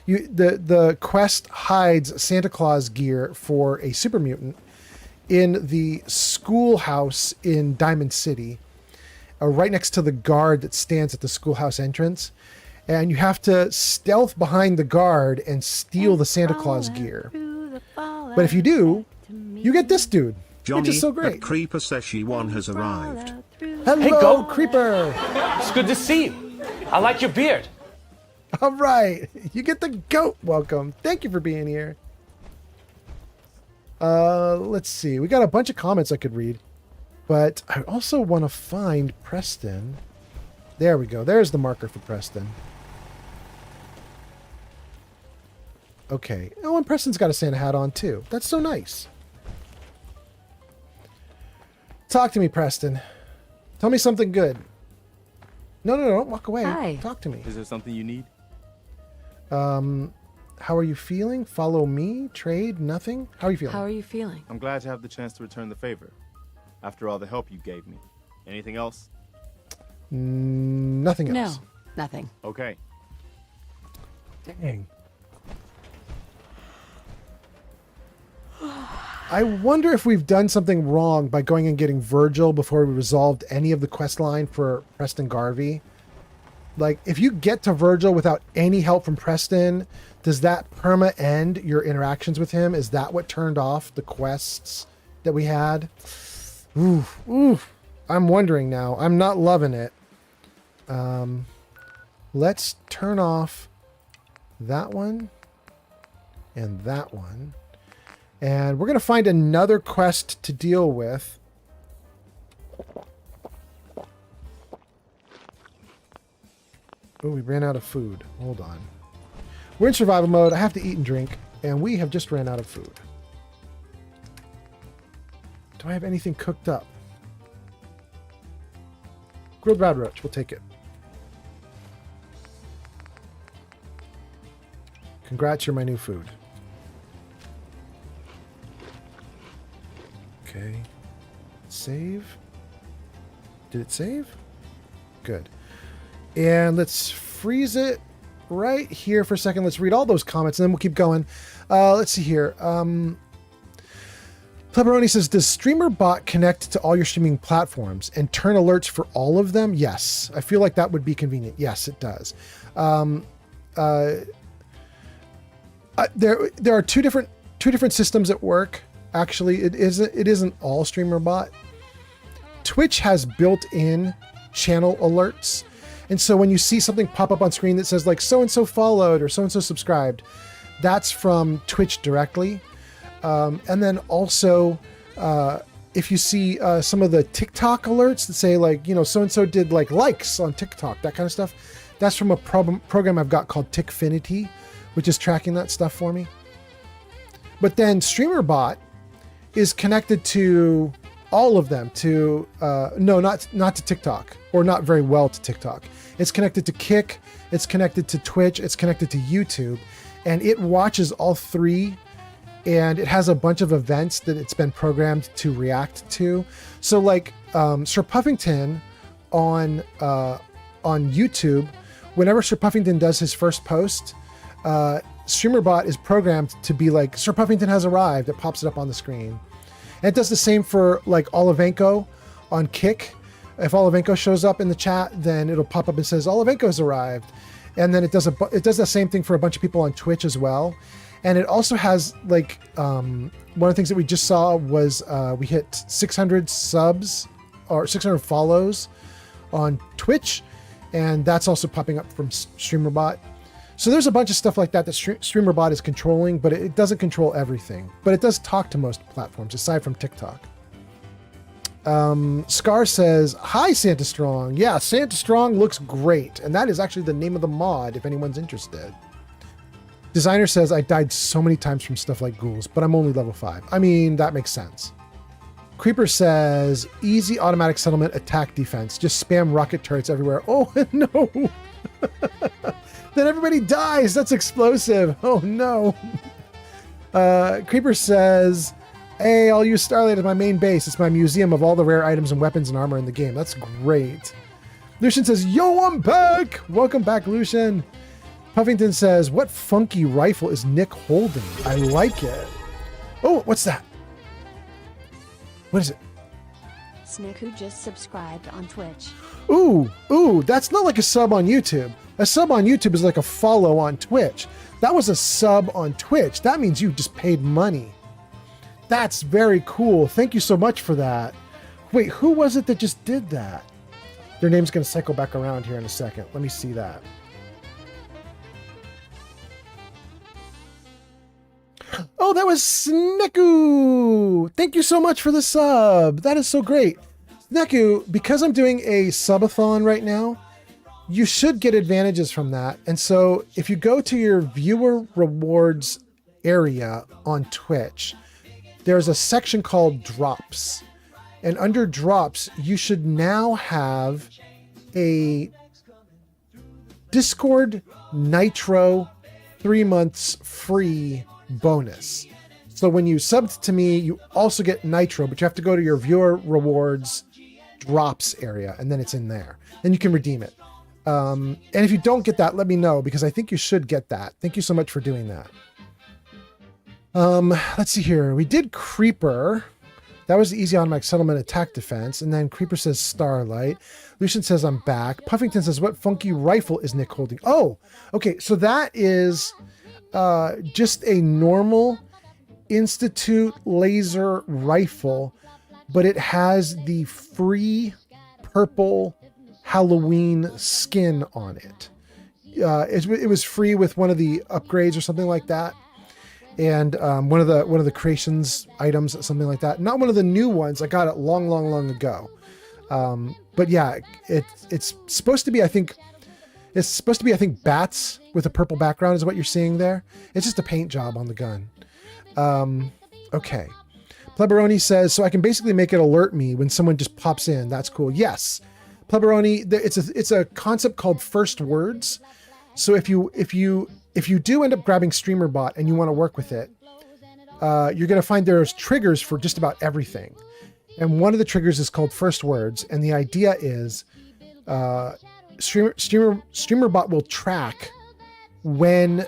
The quest hides Santa Claus gear for a super mutant in the schoolhouse in Diamond City, right next to the guard that stands at the schoolhouse entrance. And you have to stealth behind the guard and steal the Santa Claus gear. But if you do, you get this dude, Johnny, which is so great. That Creeper says she one has arrived. Hello, Hey, Goat. Creeper. It's good to see you. I like your beard. All right, you get the goat. Welcome. Thank you for being here. Let's see. We got a bunch of comments I could read, but I also want to find Preston. There we go. There's the marker for Preston. Okay. Oh, and Preston's got a Santa hat on too. That's so nice. Talk to me, Preston. Tell me something good. No, don't walk away. Hi. Talk to me. Is there something you need? How are you feeling? Follow me? Trade? Nothing? How are you feeling? How are you feeling? I'm glad to have the chance to return the favor. After all the help you gave me. Anything else? Nothing else. No, nothing. Okay. Dang. I wonder if we've done something wrong by going and getting Virgil before we resolved any of the quest line for Preston Garvey. Like, if you get to Virgil without any help from Preston, does that perma end your interactions with him? Is that what turned off the quests that we had? Oof. I'm wondering now. I'm not loving it. Let's turn off that one and that one. And we're going to find another quest to deal with. Oh, we ran out of food. Hold on. We're in survival mode. I have to eat and drink, and we have just ran out of food. Do I have anything cooked up? Grilled rad roach. We'll take it. Congrats, you're my new food. Okay. Save. Did it save? Good. And let's freeze it right here for a second. Let's read all those comments, and then we'll keep going. Let's see here. Pleberoni says, does StreamerBot connect to all your streaming platforms and turn alerts for all of them? Yes. I feel like that would be convenient. Yes, it does. There are two different systems at work. Actually, it isn't all StreamerBot. Twitch has built-in channel alerts. And so when you see something pop up on screen that says like so-and-so followed or so-and-so subscribed, that's from Twitch directly. And then also, if you see some of the TikTok alerts that say like, so-and-so did like likes on TikTok, that kind of stuff, that's from a program I've got called Tickfinity, which is tracking that stuff for me. But then StreamerBot is connected to all of them, to no, not to TikTok, or not very well to TikTok. It's connected to Kick, it's connected to Twitch, it's connected to YouTube, and it watches all three, and it has a bunch of events that it's been programmed to react to. So like Sir Puffington on YouTube, whenever Sir Puffington does his first post, StreamerBot is programmed to be like, Sir Puffington has arrived. It pops it up on the screen. And it does the same for like Olivenko on Kick. If Olivenko shows up in the chat, then it'll pop up and says Olivenko's arrived. And then it does the same thing for a bunch of people on Twitch as well. And it also has like, one of the things that we just saw was we hit 600 subs or 600 follows on Twitch. And that's also popping up from StreamerBot. So there's a bunch of stuff like that StreamerBot is controlling, but it doesn't control everything. But it does talk to most platforms, aside from TikTok. Scar says, hi, Santa Strong. Yeah, Santa Strong looks great. And that is actually the name of the mod, if anyone's interested. Designer says, I died so many times from stuff like ghouls, but I'm only level 5. I mean, that makes sense. Creeper says, easy automatic settlement attack defense. Just spam rocket turrets everywhere. Oh, no. Then everybody dies. That's explosive. Oh, no. Creeper says, hey, I'll use Starlight as my main base. It's my museum of all the rare items and weapons and armor in the game. That's great. Lucian says, yo, I'm back. Welcome back, Lucian. Puffington says, what funky rifle is Nick holding? I like it. Oh, what's that? What is it? Snick, who just subscribed on Twitch. Ooh, that's not like a sub on YouTube. A sub on YouTube is like a follow on Twitch. That was a sub on Twitch. That means you just paid money. That's very cool. Thank you so much for that. Wait, who was it that just did that? Their name's going to cycle back around here in a second. Let me see that. Oh, that was Sneku. Thank you so much for the sub. That is so great. Sneku, because I'm doing a subathon right now, you should get advantages from that. And so if you go to your viewer rewards area on Twitch, there's a section called drops. And under drops, you should now have a Discord Nitro 3 months free bonus. So when you sub to me, you also get Nitro, but you have to go to your viewer rewards drops area, and then it's in there. Then you can redeem it. And if you don't get that, let me know, because I think you should get that. Thank you so much for doing that. Let's see here. We did Creeper. That was the easy automatic settlement attack defense. And then Creeper says Starlight. Lucian says I'm back. Puffington says, what funky rifle is Nick holding? Oh, okay. So that is just a normal Institute laser rifle, but it has the free purple Halloween skin on it. It was free with one of the upgrades or something like that. And one of the creations items, something like that. Not one of the new ones. I got it long ago. But yeah, it's supposed to be, I think bats with a purple background is what you're seeing there. It's just a paint job on the gun. Okay. Pleberoni says, so I can basically make it alert me when someone just pops in. That's cool. Yes. Pleberoni, it's a concept called first words. So if you do end up grabbing StreamerBot and you want to work with it, you're going to find there's triggers for just about everything. And one of the triggers is called first words. And the idea is StreamerBot will track when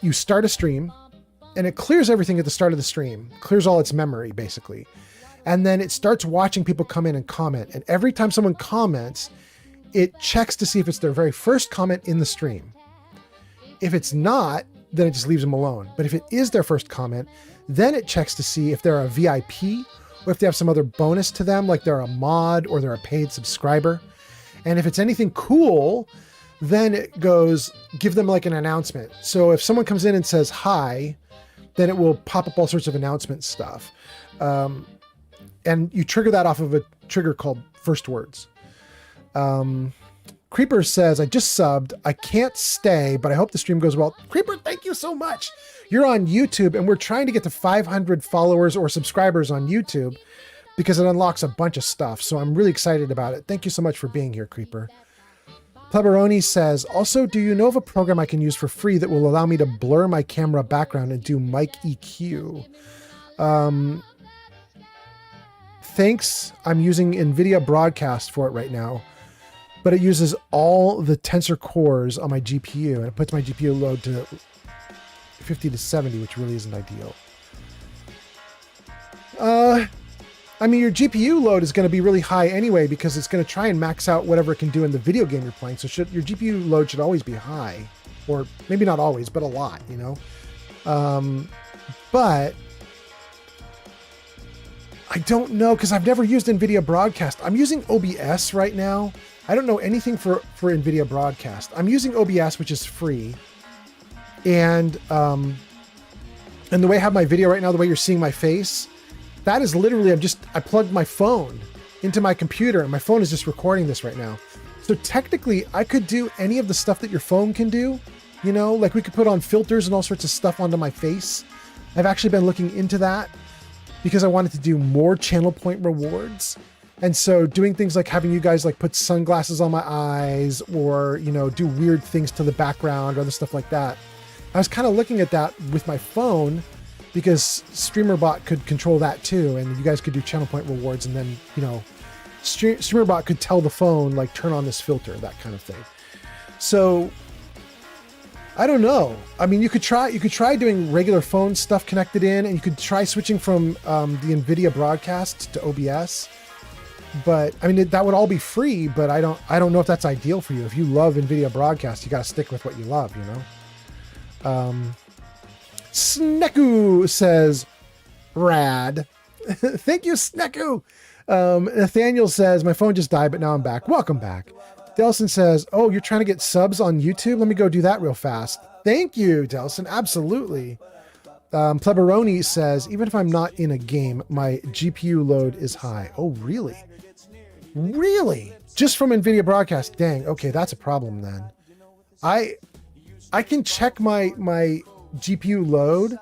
you start a stream, and it clears everything at the start of the stream, clears all its memory basically. And then it starts watching people come in and comment. And every time someone comments, it checks to see if it's their very first comment in the stream. If it's not, then it just leaves them alone. But if it is their first comment, then it checks to see if they're a VIP or if they have some other bonus to them, like they're a mod or they're a paid subscriber. And if it's anything cool, then it goes, give them like an announcement. So if someone comes in and says hi, then it will pop up all sorts of announcement stuff. And you trigger that off of a trigger called first words. Creeper says, I just subbed. I can't stay, but I hope the stream goes well. Creeper, thank you so much. You're on YouTube, and we're trying to get to 500 followers or subscribers on YouTube because it unlocks a bunch of stuff. So I'm really excited about it. Thank you so much for being here, Creeper. Pleberoni says, also, do you know of a program I can use for free that will allow me to blur my camera background and do mic EQ? Thanks. I'm using NVIDIA Broadcast for it right now, but it uses all the tensor cores on my GPU, and it puts my GPU load to 50 to 70, which really isn't ideal. I mean, your GPU load is going to be really high anyway because it's going to try and max out whatever it can do in the video game you're playing. So your GPU load should always be high, or maybe not always, but a lot, you know? But I don't know because I've never used NVIDIA Broadcast. I'm using OBS right now. I don't know anything for NVIDIA Broadcast. I'm using OBS, which is free. And the way I have my video right now, the way you're seeing my face, that is literally, I plugged my phone into my computer and my phone is just recording this right now. So technically I could do any of the stuff that your phone can do, you know, like we could put on filters and all sorts of stuff onto my face. I've actually been looking into that because I wanted to do more channel point rewards. And so doing things like having you guys like put sunglasses on my eyes or, you know, do weird things to the background or other stuff like that. I was kind of looking at that with my phone because StreamerBot could control that too. And you guys could do channel point rewards and then, you know, StreamerBot could tell the phone, like turn on this filter, that kind of thing. So I don't know. I mean, you could try doing regular phone stuff connected in, and you could try switching from the NVIDIA Broadcast to OBS. But I mean, that would all be free, but I don't know if that's ideal for you. If you love NVIDIA Broadcast, you got to stick with what you love, you know? Sneku says, rad. Thank you, Sneku. Nathaniel says, my phone just died, but now I'm back. Welcome back. Delson says, oh, you're trying to get subs on YouTube? Let me go do that real fast. Thank you, Delson. Absolutely. Pleberoni says, even if I'm not in a game, my GPU load is high. Oh, really? Really? Just from NVIDIA Broadcast? Dang. Okay, that's a problem then. I can check my GPU load,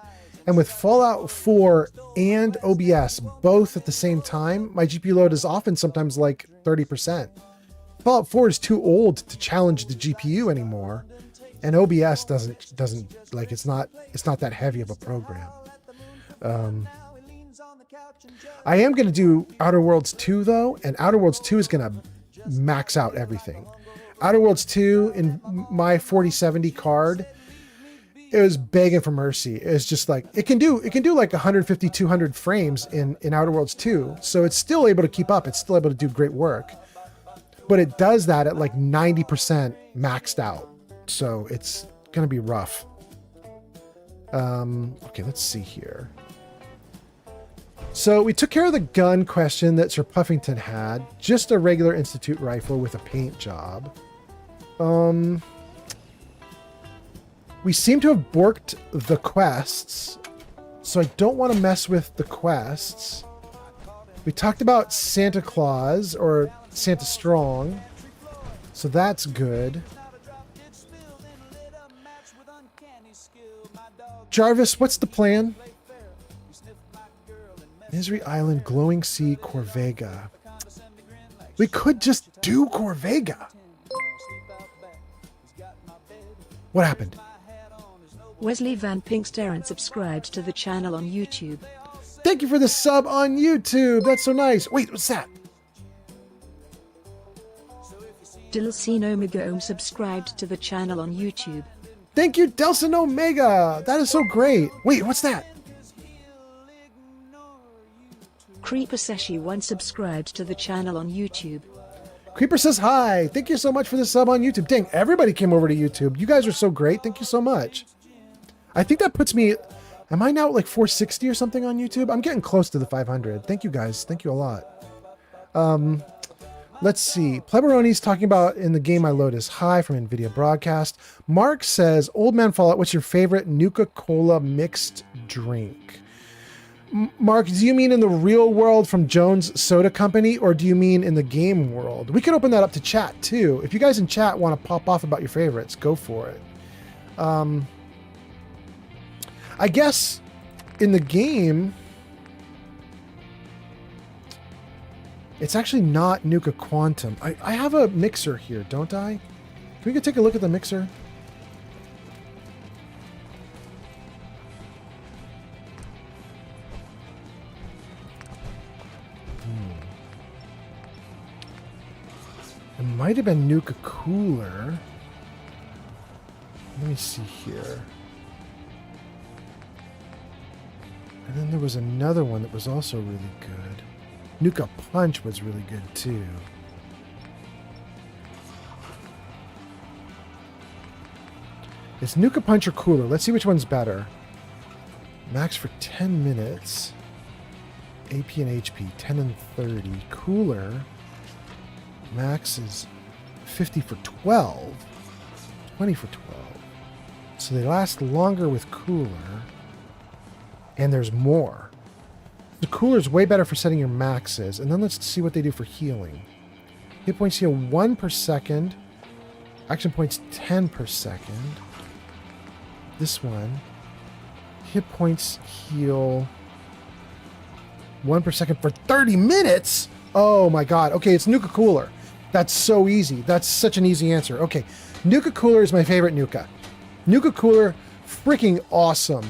and with Fallout 4 and OBS both at the same time, my GPU load is often sometimes like 30%. Fallout 4 is too old to challenge the GPU anymore, and OBS doesn't like, it's not that heavy of a program. I am going to do Outer Worlds 2 though, and Outer Worlds 2 is going to max out everything. Outer Worlds 2 in my 4070 card, it was begging for mercy. It's just like, it can do like 150, 200 frames in Outer Worlds 2. So it's still able to keep up. It's still able to do great work, but it does that at like 90% maxed out. So it's going to be rough. Okay, let's see here. So we took care of the gun question that Sir Puffington had. Just a regular Institute rifle with a paint job. We seem to have borked the quests, so I don't want to mess with the quests. We talked about Santa Claus, or Santa Strong, so that's good. Jarvis, what's the plan? Misery Island, Glowing Sea, Corvega. We could just do Corvega. What happened? Wesley Van Pinksteren subscribed to the channel on YouTube. Thank you for the sub on YouTube. That's so nice. Wait, what's that? Delcine Omega subscribed to the channel on YouTube. Thank you, Delson Omega. That is so great. Wait, what's that? Creeper Seshi 1 subscribed to the channel on YouTube. Creeper says hi. Thank you so much for the sub on YouTube. Dang, everybody came over to YouTube. You guys are so great. Thank you so much. I think that puts me... Am I now at like 460 or something on YouTube? I'm getting close to the 500. Thank you guys. Thank you a lot. Let's see. Pleberoni's talking about in the game I load is high from NVIDIA Broadcast. Mark says, Old Man Fallout, what's your favorite Nuka-Cola mixed drink? Mark, do you mean in the real world from Jones Soda Company, or do you mean in the game world? We could open that up to chat too. If you guys in chat want to pop off about your favorites, go for it. I guess in the game, it's actually not Nuka Quantum. I have a mixer here, don't I? Can we go take a look at the mixer? It might have been Nuka Cooler. Let me see here. And then there was another one that was also really good. Nuka Punch was really good too. It's Nuka Punch or Cooler. Let's see which one's better. Max for 10 minutes. AP and HP, 10 and 30. Cooler. Max is 50 for 12. 20 for 12. So they last longer with Cooler. And there's more. The Cooler is way better for setting your maxes. And then let's see what they do for healing. Hit points heal 1 per second. Action points 10 per second. This one. Hit points heal 1 per second for 30 minutes? Oh my god. Okay, it's Nuka Cooler. That's so easy. That's such an easy answer. Okay, Nuka Cooler is my favorite Nuka. Nuka Cooler, freaking awesome.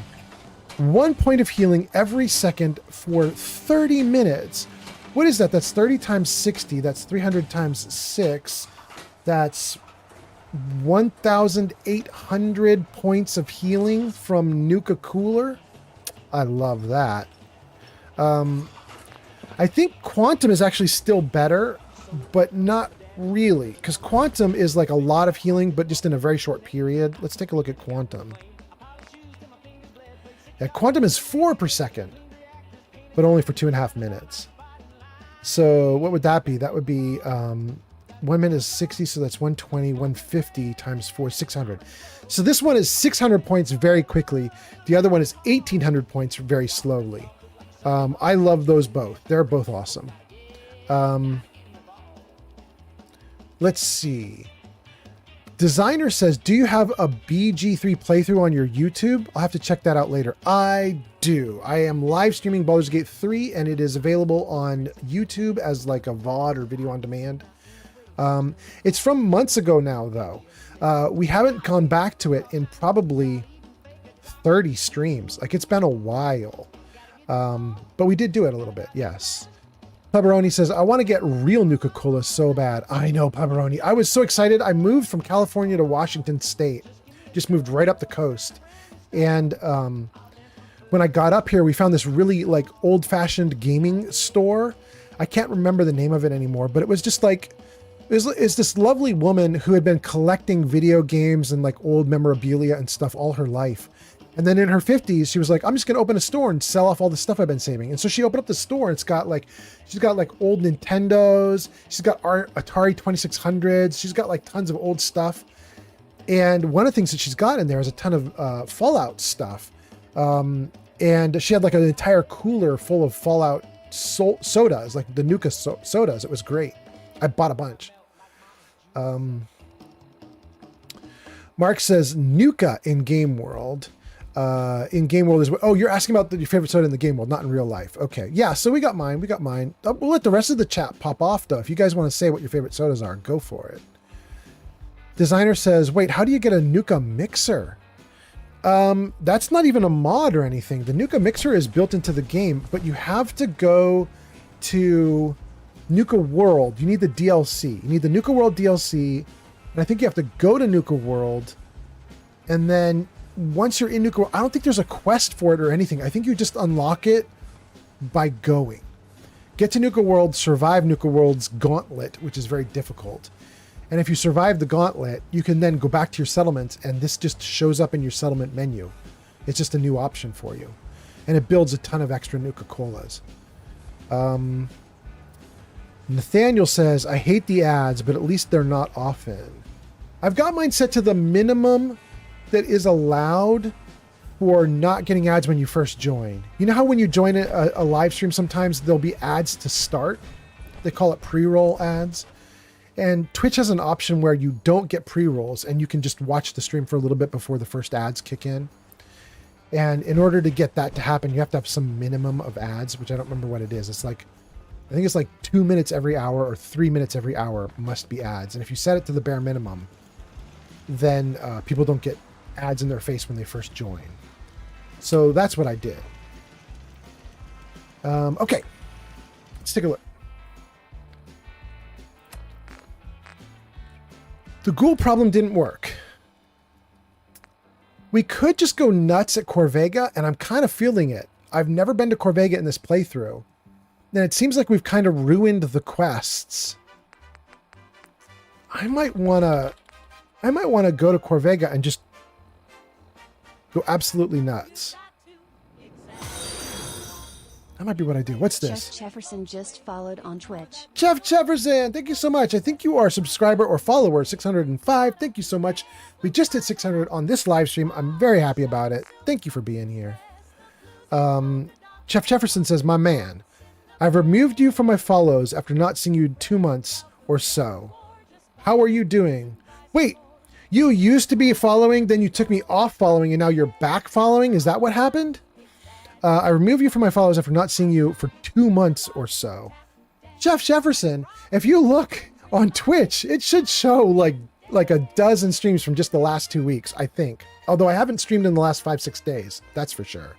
1 point of healing every second for 30 minutes. What is that? That's 30 times 60. That's 300 times 6. That's 1,800 points of healing from Nuka Cooler. I love that. I think Quantum is actually still better, but not really, because Quantum is like a lot of healing, but just in a very short period. Let's take a look at Quantum. Yeah, Quantum is 4 per second, but only for 2.5 minutes. So what would that be? That would be 1 minute is 60, so that's 120, 150 times 4, 600. So this one is 600 points very quickly. The other one is 1,800 points very slowly. I love those both. They're both awesome. Let's see. Designer says, do you have a BG3 playthrough on your YouTube? I'll have to check that out later. I do. I am live streaming Baldur's Gate 3, and it is available on YouTube as like a VOD or video on demand. It's from months ago now, though. We haven't gone back to it in probably 30 streams. Like, it's been a while. But we did do it a little bit, yes. Pepperoni says, I want to get real Nuka-Cola so bad. I know, Pepperoni. I was so excited. I moved from California to Washington State. Just moved right up the coast. And when I got up here, we found this really like old-fashioned gaming store. I can't remember the name of it anymore, but it was just like, it's this lovely woman who had been collecting video games and like old memorabilia and stuff all her life. And then in her 50s, she was like, I'm just going to open a store and sell off all the stuff I've been saving. And so she opened up the store, and she's got like old Nintendos. She's got Atari 2600s. She's got like tons of old stuff. And one of the things that she's got in there is a ton of Fallout stuff. And she had like an entire cooler full of Fallout sodas, like the Nuka sodas. It was great. I bought a bunch. Mark says Nuka in Game World. In Game World is what? Oh, you're asking about your favorite soda in the Game World, not in real life. Okay, yeah. So we got mine. We'll let the rest of the chat pop off though. If you guys want to say what your favorite sodas are, go for it. Designer says, wait, how do you get a Nuka mixer? That's not even a mod or anything. The Nuka mixer is built into the game, but you have to go to Nuka World. You need the DLC. You need the Nuka World DLC, and I think you have to go to Nuka World, and then once you're in Nuka World, I don't think there's a quest for it or anything. I think you just unlock it by going. Get to Nuka World, survive Nuka World's gauntlet, which is very difficult. And if you survive the gauntlet, you can then go back to your settlement, and this just shows up in your settlement menu. It's just a new option for you. And it builds a ton of extra Nuka-Colas. Nathaniel says, I hate the ads, but at least they're not often. I've got mine set to the minimum that is allowed for not getting ads when you first join. You know how when you join a live stream, sometimes there'll be ads to start? They call it pre-roll ads. And Twitch has an option where you don't get pre-rolls and you can just watch the stream for a little bit before the first ads kick in. And in order to get that to happen, you have to have some minimum of ads, which I don't remember what it is. It's like, I think it's like 2 minutes every hour or 3 minutes every hour must be ads. And if you set it to the bare minimum, then people don't get ads in their face when they first join. So that's what I did. Okay, let's take a look. The ghoul problem didn't work. We could just go nuts at Corvega, and I'm kind of feeling it. I've never been to Corvega in this playthrough. then it seems like we've kind of ruined the quests. I might want to go to Corvega and just go absolutely nuts. That might be what I do. What's this? Jeff Jefferson just followed on Twitch. Jeff Jefferson, thank you so much. I think you are a subscriber or follower 605. Thank you so much. We just hit 600 on this live stream. I'm very happy about it. Thank you for being here. Jeff Jefferson says, my man, I've removed you from my follows after not seeing you in 2 months or so. How are you doing? Wait, you used to be following, then you took me off following, and now you're back following? Is that what happened? I removed you from my followers after not seeing you for 2 months or so. Jeff Jefferson, if you look on Twitch, it should show like a dozen streams from just the last 2 weeks, I think. Although I haven't streamed in the last 5-6 days, that's for sure.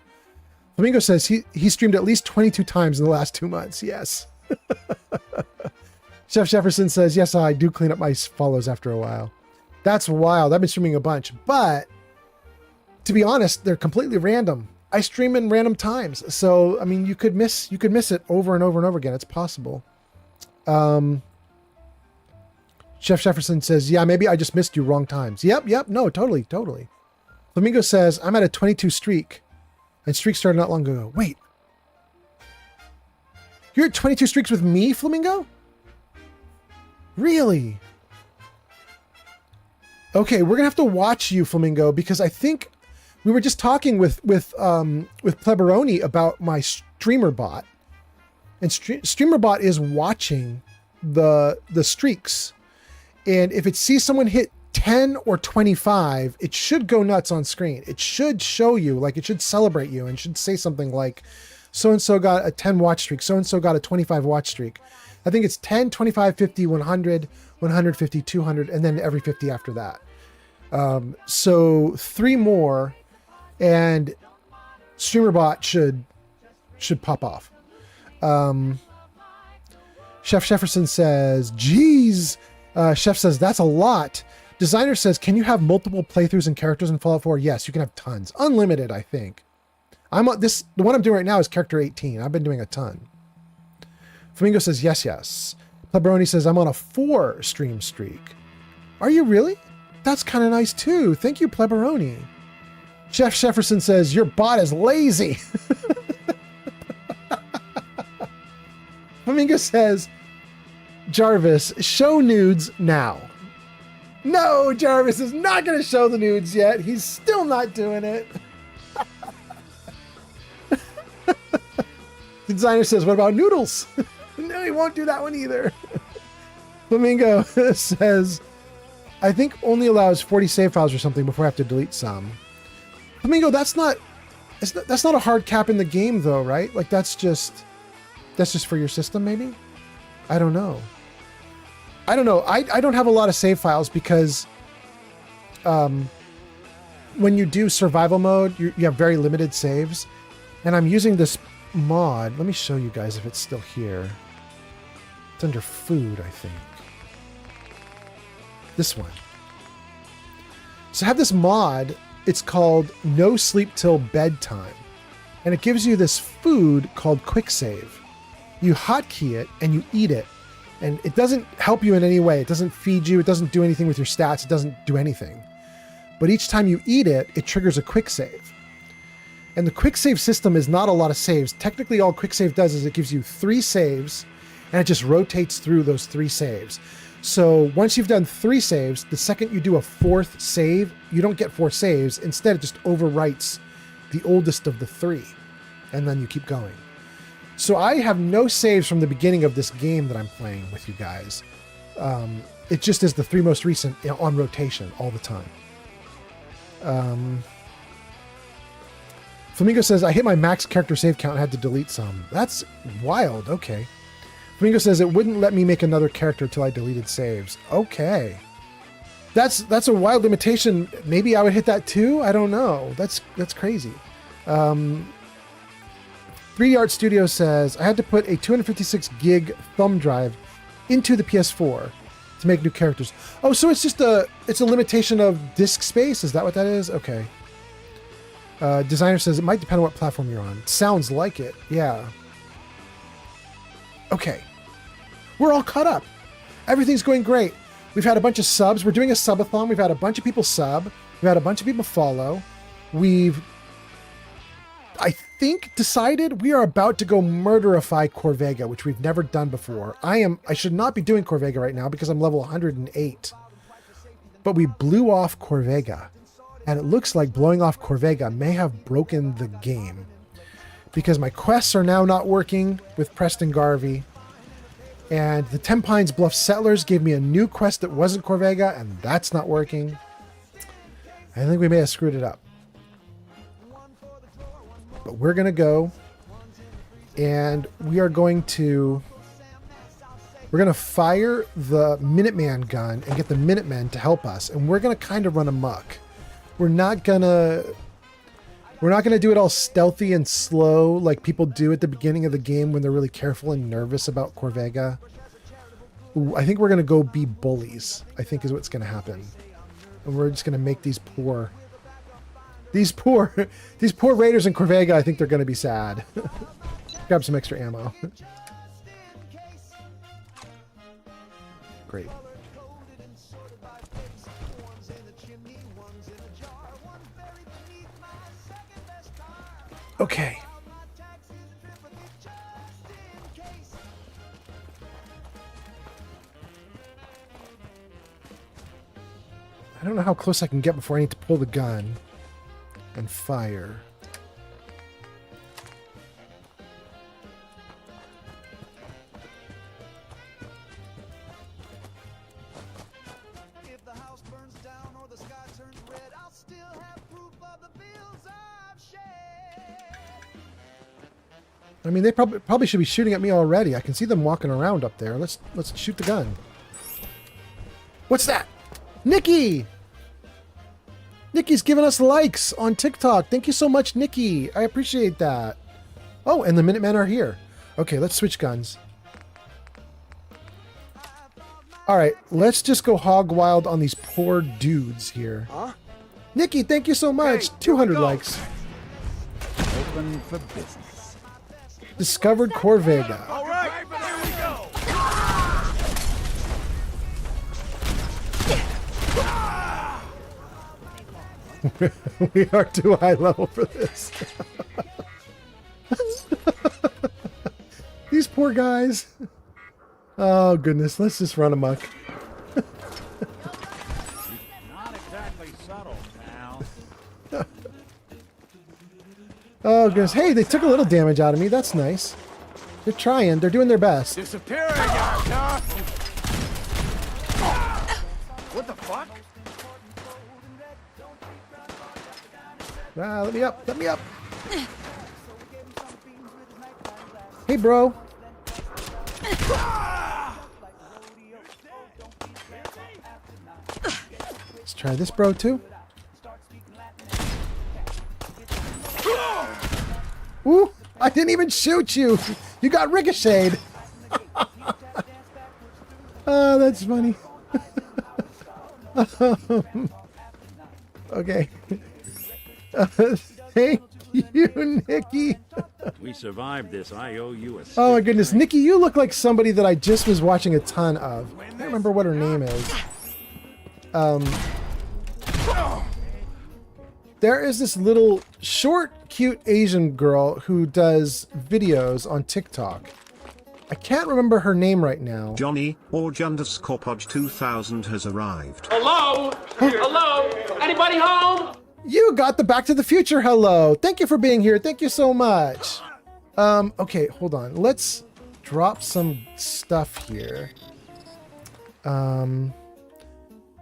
Flamingo says he streamed at least 22 times in the last 2 months. Yes. Jeff Jefferson says, yes, I do clean up my follows after a while. That's wild. I've been streaming a bunch, but to be honest, they're completely random. I stream in random times. So, I mean, you could miss it over and over and over again. It's possible. Jeff Jefferson says, yeah, maybe I just missed you wrong times. Yep. No, totally. Flamingo says, I'm at a 22 streak. And streak started not long ago. Wait. You're at 22 streaks with me, Flamingo? Really? Okay, we're gonna have to watch you, Flamingo, because I think we were just talking with Pleberoni about my streamer bot. And streamer bot is watching the streaks. And if it sees someone hit 10 or 25, it should go nuts on screen. It should show you, like it should celebrate you and should say something like, so-and-so got a 10 watch streak, so-and-so got a 25 watch streak. I think it's 10, 25, 50, 100, 150, 200, and then every 50 after that. So 3 more and StreamerBot should pop off. Chef Jefferson says, geez. Chef says, that's a lot. Designer says, can you have multiple playthroughs and characters in Fallout 4? Yes, you can have tons. Unlimited, I think. The one I'm doing right now is character 18. I've been doing a ton. Flamingo says, yes. Pleberoni says, I'm on a 4 stream streak. Are you really? That's kind of nice too. Thank you, Pleberoni. Chef Jefferson says, your bot is lazy. Flamingo says, Jarvis, show nudes now. No, Jarvis is not going to show the nudes yet. He's still not doing it. The designer says, what about noodles? No, he won't do that one either. Flamingo says, I think only allows 40 save files or something before I have to delete some. Flamingo, that's not a hard cap in the game though, right? Like that's just for your system maybe? I don't know. I don't have a lot of save files because when you do survival mode, you have very limited saves. And I'm using this mod. Let me show you guys if it's still here. It's under food, I think. This one. So I have this mod. It's called No Sleep Till Bedtime. And it gives you this food called Quick Save. You hotkey it and you eat it. And it doesn't help you in any way. It doesn't feed you. It doesn't do anything with your stats. It doesn't do anything. But each time you eat it, it triggers a quick save. And the quick save system is not a lot of saves. Technically, all quick save does is it gives you 3 saves, and it just rotates through those 3 saves. So once you've done 3 saves, the second you do a 4th save, you don't get 4 saves. Instead, it just overwrites the oldest of the 3, and then you keep going. So I have no saves from the beginning of this game that I'm playing with you guys. It just is the 3 most recent on rotation all the time. Flamingo says, I hit my max character save count and had to delete some. That's wild. Okay. Flamingo says, it wouldn't let me make another character till I deleted saves. Okay. That's a wild limitation. Maybe I would hit that too? I don't know. That's crazy. 3D Art Studio says, I had to put a 256 gig thumb drive into the PS4 to make new characters. Oh, so it's a limitation of disk space? Is that what that is? Okay. Designer says, it might depend on what platform you're on. Sounds like it. Yeah. Okay. We're all caught up. Everything's going great. We've had a bunch of subs. We're doing a subathon. We've had a bunch of people sub. We've had a bunch of people follow. We've, I think, decided we are about to go murderify Corvega, which we've never done before. I should not be doing Corvega right now because I'm level 108. But we blew off Corvega. And it looks like blowing off Corvega may have broken the game. Because my quests are now not working with Preston Garvey. And the 10 Pines Bluff Settlers gave me a new quest that wasn't Corvega, and that's not working. I think we may have screwed it up. But we're going to go, and we are going to... We're going to fire the Minuteman gun and get the Minutemen to help us. And we're going to kind of run amok. We're not going to do it all stealthy and slow like people do at the beginning of the game when they're really careful and nervous about Corvega. Ooh, I think we're going to go be bullies, I think is what's going to happen. And we're just going to make these poor raiders in Corvega, I think they're going to be sad. Grab some extra ammo. Great. Okay. I don't know how close I can get before I need to pull the gun and fire. I mean, they probably should be shooting at me already. I can see them walking around up there. Let's shoot the gun. What's that? Nikki! Nikki's giving us likes on TikTok. Thank you so much, Nikki. I appreciate that. Oh, and the Minutemen are here. Okay, let's switch guns. All right, let's just go hog wild on these poor dudes here. Huh? Nikki, thank you so much. Hey, 200 likes. Open for business. Discovered Corvega. All right, here we go. We are too high level for this. These poor guys. Oh goodness, let's just run amok. Not exactly subtle, pal. Oh goodness, hey, they took a little damage out of me. That's nice. They're trying. They're doing their best. Disappearing out, huh? What the fuck? Ah, let me up. Let me up. Hey, bro. Let's try this, bro, too. Ooh, I didn't even shoot you. You got ricocheted. Oh, that's funny. Okay. Thank you, Nikki. We survived this. I owe you a... Oh my goodness, Nikki, you look like somebody that I just was watching a ton of. I can't remember what her name is. There is this little short, cute Asian girl who does videos on TikTok. I can't remember her name right now. Johnny Orj_ 2000 has arrived. Hello? Hello? Anybody home? You got the Back to the Future hello. Thank you for being here. Thank you so much. Okay, hold on. Let's drop some stuff here.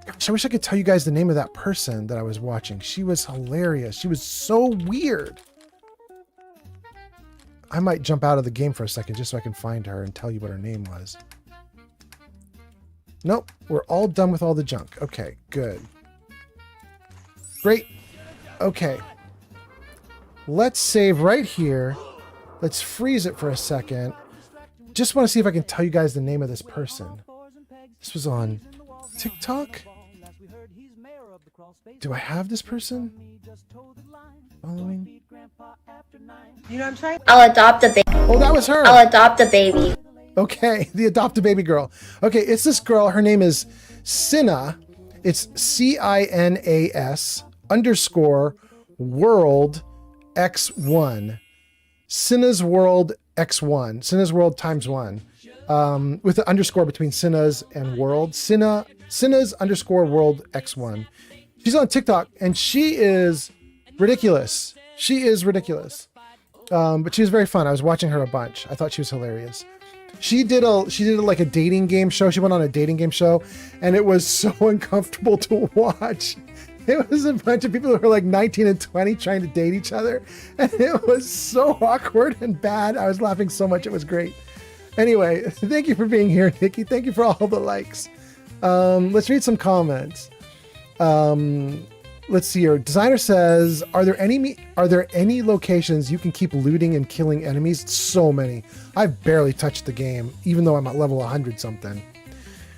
Gosh, I wish I could tell you guys the name of that person that I was watching. She was hilarious. She was so weird. I might jump out of the game for a second just so I can find her and tell you what her name was. Nope, we're all done with all the junk. Okay, good. Great. Okay. Let's save right here. Let's freeze it for a second. Just want to see if I can tell you guys the name of this person. This was on TikTok? Do I have this person? Following? You know what I'm saying? I'll adopt a baby. Oh, that was her. I'll adopt a baby. Okay, the adopted baby girl. Okay, it's this girl. Her name is Cinna. It's CINAS _ world X1. Cinna's world X1. Cinna's world times 1. With the underscore between Cinna's and world. Cinna's _ world X1. She's on TikTok and she is ridiculous. She is ridiculous. But she was very fun. I was watching her a bunch. I thought she was hilarious. She did like a dating game show. She went on a dating game show and it was so uncomfortable to watch. It was a bunch of people who were like 19 and 20 trying to date each other. And it was so awkward and bad. I was laughing so much. It was great. Anyway, thank you for being here, Nikki. Thank you for all the likes. Let's read some comments. Let's see here. Designer says, are there any locations you can keep looting and killing enemies? So many. I've barely touched the game, even though I'm at level 100 something.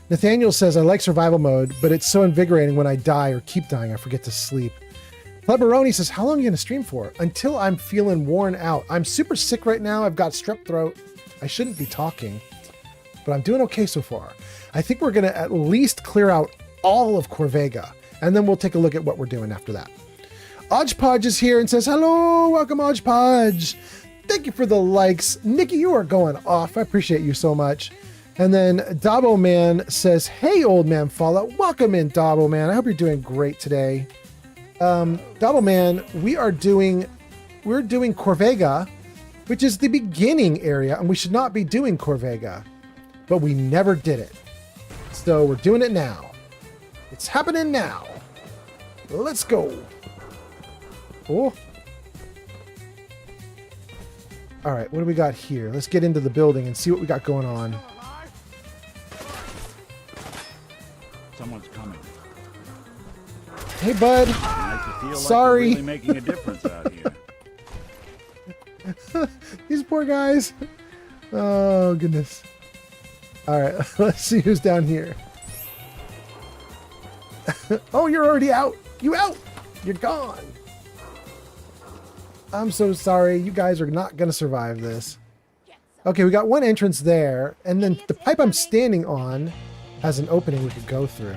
Nathaniel says, I like survival mode, but it's so invigorating when I die or keep dying, I forget to sleep. Pleberoni says, how long are you going to stream for? Until I'm feeling worn out. I'm super sick right now. I've got strep throat. I shouldn't be talking, but I'm doing okay so far. I think we're going to at least clear out all of Corvega, and then we'll take a look at what we're doing after that. Odgepodge is here and says, hello, welcome Odgepodge. Thank you for the likes. Nikki, you are going off. I appreciate you so much. And then Dabo Man says, hey, old man Fallout. Welcome in, Dabo Man. I hope you're doing great today. Dabo Man, we're doing Corvega, which is the beginning area, and we should not be doing Corvega, but we never did it. So we're doing it now. It's happening now. Let's go. Oh. All right, what do we got here? Let's get into the building and see what we got going on. Someone's coming. Hey, bud. Nice to feel Sorry. like we're really making a difference out here. These poor guys. Oh, goodness. All right, let's see who's down here. Oh, you're already out. You out. You're gone. I'm so sorry. You guys are not going to survive this. Okay, we got one entrance there, and then the pipe I'm standing on has an opening we could go through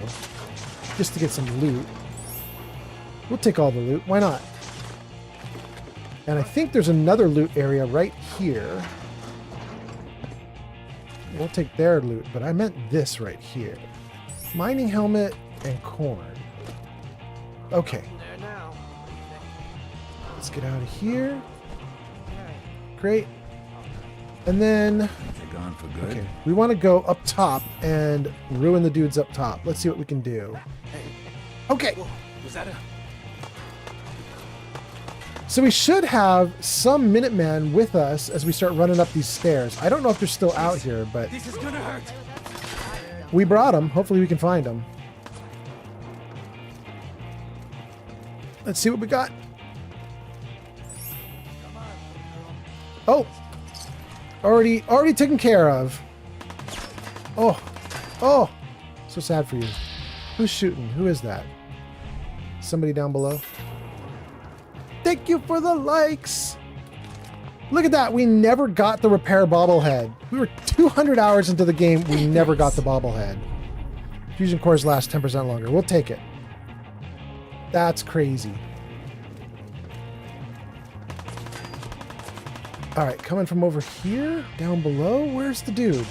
just to get some loot. We'll take all the loot. Why not? And I think there's another loot area right here. We'll take their loot, but I meant this right here. Mining helmet and corn. Okay. Let's get out of here. Great. And then... They're gone for good. Okay, we want to go up top and ruin the dudes up top. Let's see what we can do. Okay. Was that a... So we should have some Minutemen with us as we start running up these stairs. I don't know if they're still out here, but This is gonna hurt. we brought them. Hopefully we can find them. Let's see what we got. Oh, already taken care of. Oh, so sad for you. Who's shooting? Who is that? Somebody down below. Thank you for the likes. Look at that. We never got the repair bobblehead. We were 200 hours into the game. We never got the bobblehead. Fusion cores last 10% longer. We'll take it. That's crazy. All right, coming from over here, down below. Where's the dude?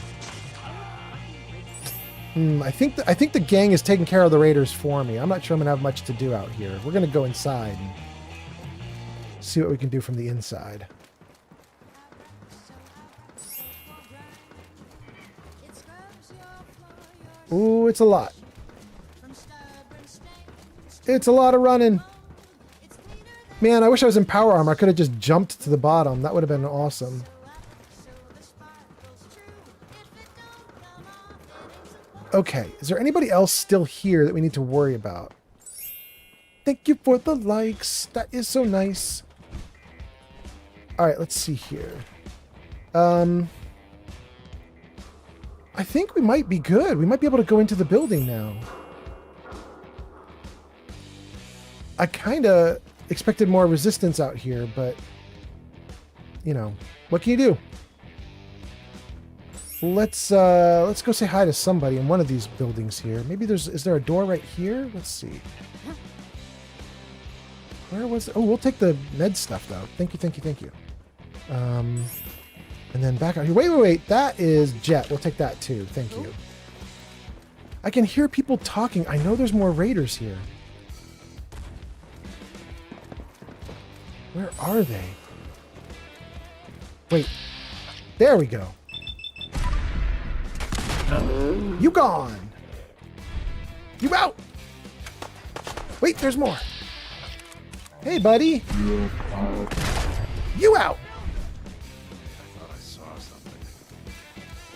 I think the gang is taking care of the raiders for me. I'm not sure I'm gonna have much to do out here. We're gonna go inside and see what we can do from the inside. Ooh, it's a lot. It's a lot of running. Man, I wish I was in power armor. I could have just jumped to the bottom. That would have been awesome. Okay, is there anybody else still here that we need to worry about? Thank you for the likes. That is so nice. All right, let's see here. I think we might be good. We might be able to go into the building now. I kind of expected more resistance out here, but, you know, what can you do? Let's go say hi to somebody in one of these buildings here. Maybe is there a door right here? Let's see. Where was it? Oh, we'll take the med stuff though. Thank you. And then back out here. Wait. That is Jet. We'll take that too. Thank you. I can hear people talking. I know there's more raiders here. Where are they? Wait. There we go. You gone. You out. Wait, there's more. Hey, buddy. You out. I thought I saw something.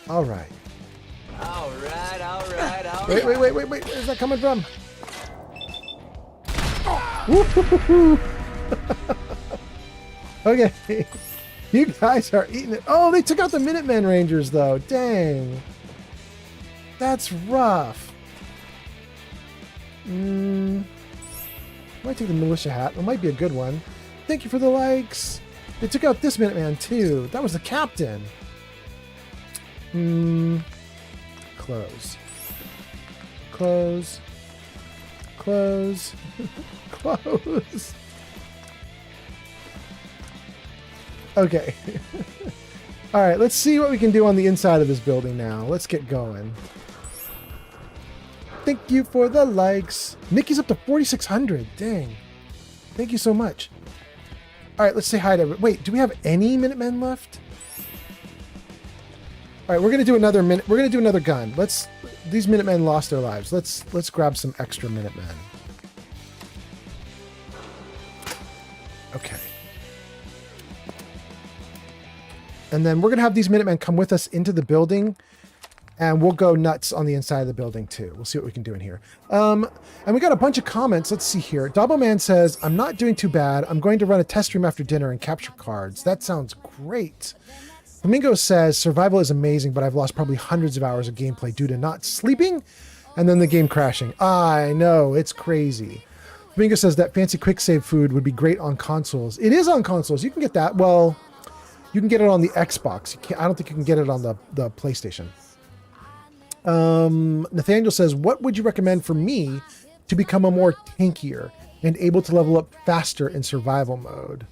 All right. All right. Wait. Where's that coming from? Woo-hoo-hoo-hoo. Okay. You guys are eating it. Oh, they took out the Minutemen Rangers, though. Dang. That's rough. Might take the militia hat. It might be a good one. Thank you for the likes. They took out this Minuteman, too. That was the captain. Close. Close. Close. Close. Okay. All right, let's see what we can do on the inside of this building now. Let's get going. Thank you for the likes. Nikki's up to 4,600. Dang. Thank you so much. All right, let's say hi to everyone. Wait, do we have any Minutemen left? All right, we're gonna do another minute. We're gonna do another gun. These Minutemen lost their lives. Let's grab some extra Minutemen. Okay. And then we're gonna have these Minutemen come with us into the building, and we'll go nuts on the inside of the building too. We'll see what we can do in here. And we got a bunch of comments. Let's see here. Doubleman says, I'm not doing too bad. I'm going to run a test stream after dinner and capture cards. That sounds great. Flamingo says, survival is amazing, but I've lost probably hundreds of hours of gameplay due to not sleeping and then the game crashing. I know, it's crazy. Flamingo says that fancy quick save food would be great on consoles. It is on consoles. You can get that. Well, you can get it on the Xbox. I don't think you can get it on the PlayStation. Nathaniel says, what would you recommend for me to become a more tankier and able to level up faster in survival mode?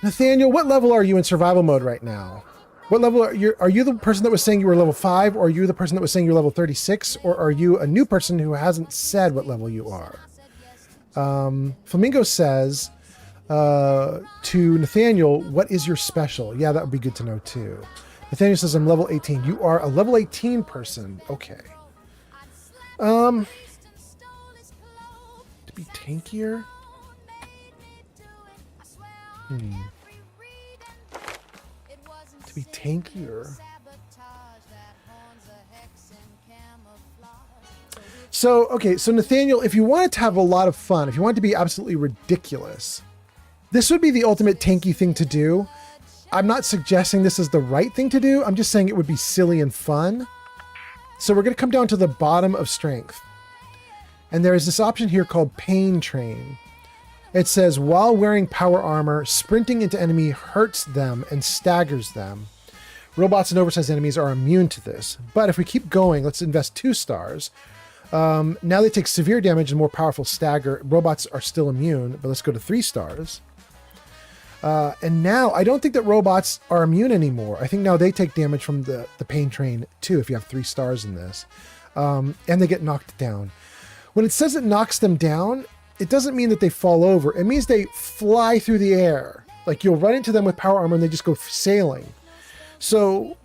Nathaniel, what level are you in survival mode right now? What level are you the person that was saying you were level 5, or are you the person that was saying you're level 36, or are you a new person who hasn't said what level you are? Flamingo says, to Nathaniel, what is your special? Yeah, that would be good to know too. Nathaniel says, I'm level 18. You are a level 18 person. Okay. To be tankier? To be tankier. So, okay, so Nathaniel, if you wanted to have a lot of fun, if you wanted to be absolutely ridiculous, this would be the ultimate tanky thing to do. I'm not suggesting this is the right thing to do. I'm just saying it would be silly and fun. So we're going to come down to the bottom of strength. And there is this option here called Pain Train. It says, while wearing power armor, sprinting into enemy hurts them and staggers them. Robots and oversized enemies are immune to this. But if we keep going, let's invest 2 stars. Now they take severe damage and more powerful stagger. Robots are still immune, but let's go to 3 stars. And now I don't think that robots are immune anymore. I think now they take damage from the Pain Train too, if you have 3 stars in this. And they get knocked down. When it says it knocks them down, it doesn't mean that they fall over. It means they fly through the air. Like you'll run into them with power armor and they just go sailing. So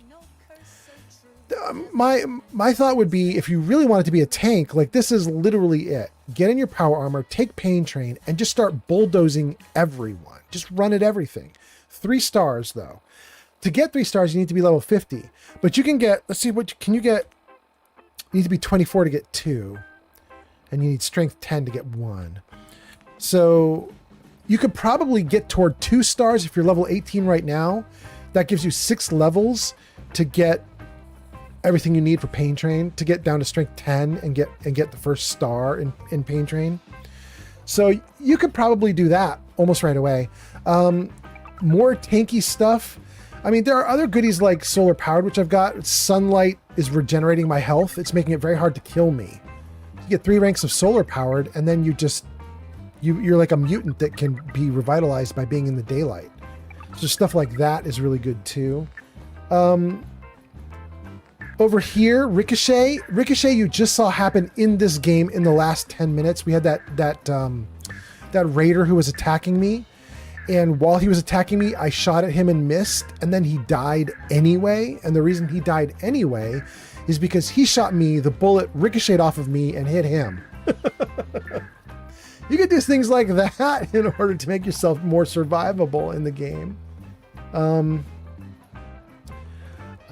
my thought would be, if you really want it to be a tank, like this is literally it. Get in your power armor, take Pain Train, and just start bulldozing everyone. Just run at everything. 3 stars though. To get 3 stars, you need to be level 50. But you can get, let's see, what can you get? You need to be 24 to get 2. And you need strength 10 to get 1. So you could probably get toward 2 stars if you're level 18 right now. That gives you 6 levels to get everything you need for Pain Train, to get down to strength 10 and get the first star in Pain Train. So you could probably do that almost right away. More tanky stuff. I mean, there are other goodies like solar powered, which I've got. Sunlight is regenerating my health. It's making it very hard to kill me. You get 3 ranks of solar powered, and then you're like a mutant that can be revitalized by being in the daylight. So stuff like that is really good too. Over here, Ricochet you just saw happen in this game in the last 10 minutes. We had that raider who was attacking me. And while he was attacking me, I shot at him and missed, and then he died anyway. And the reason he died anyway is because he shot me, the bullet ricocheted off of me and hit him. You can do things like that in order to make yourself more survivable in the game. I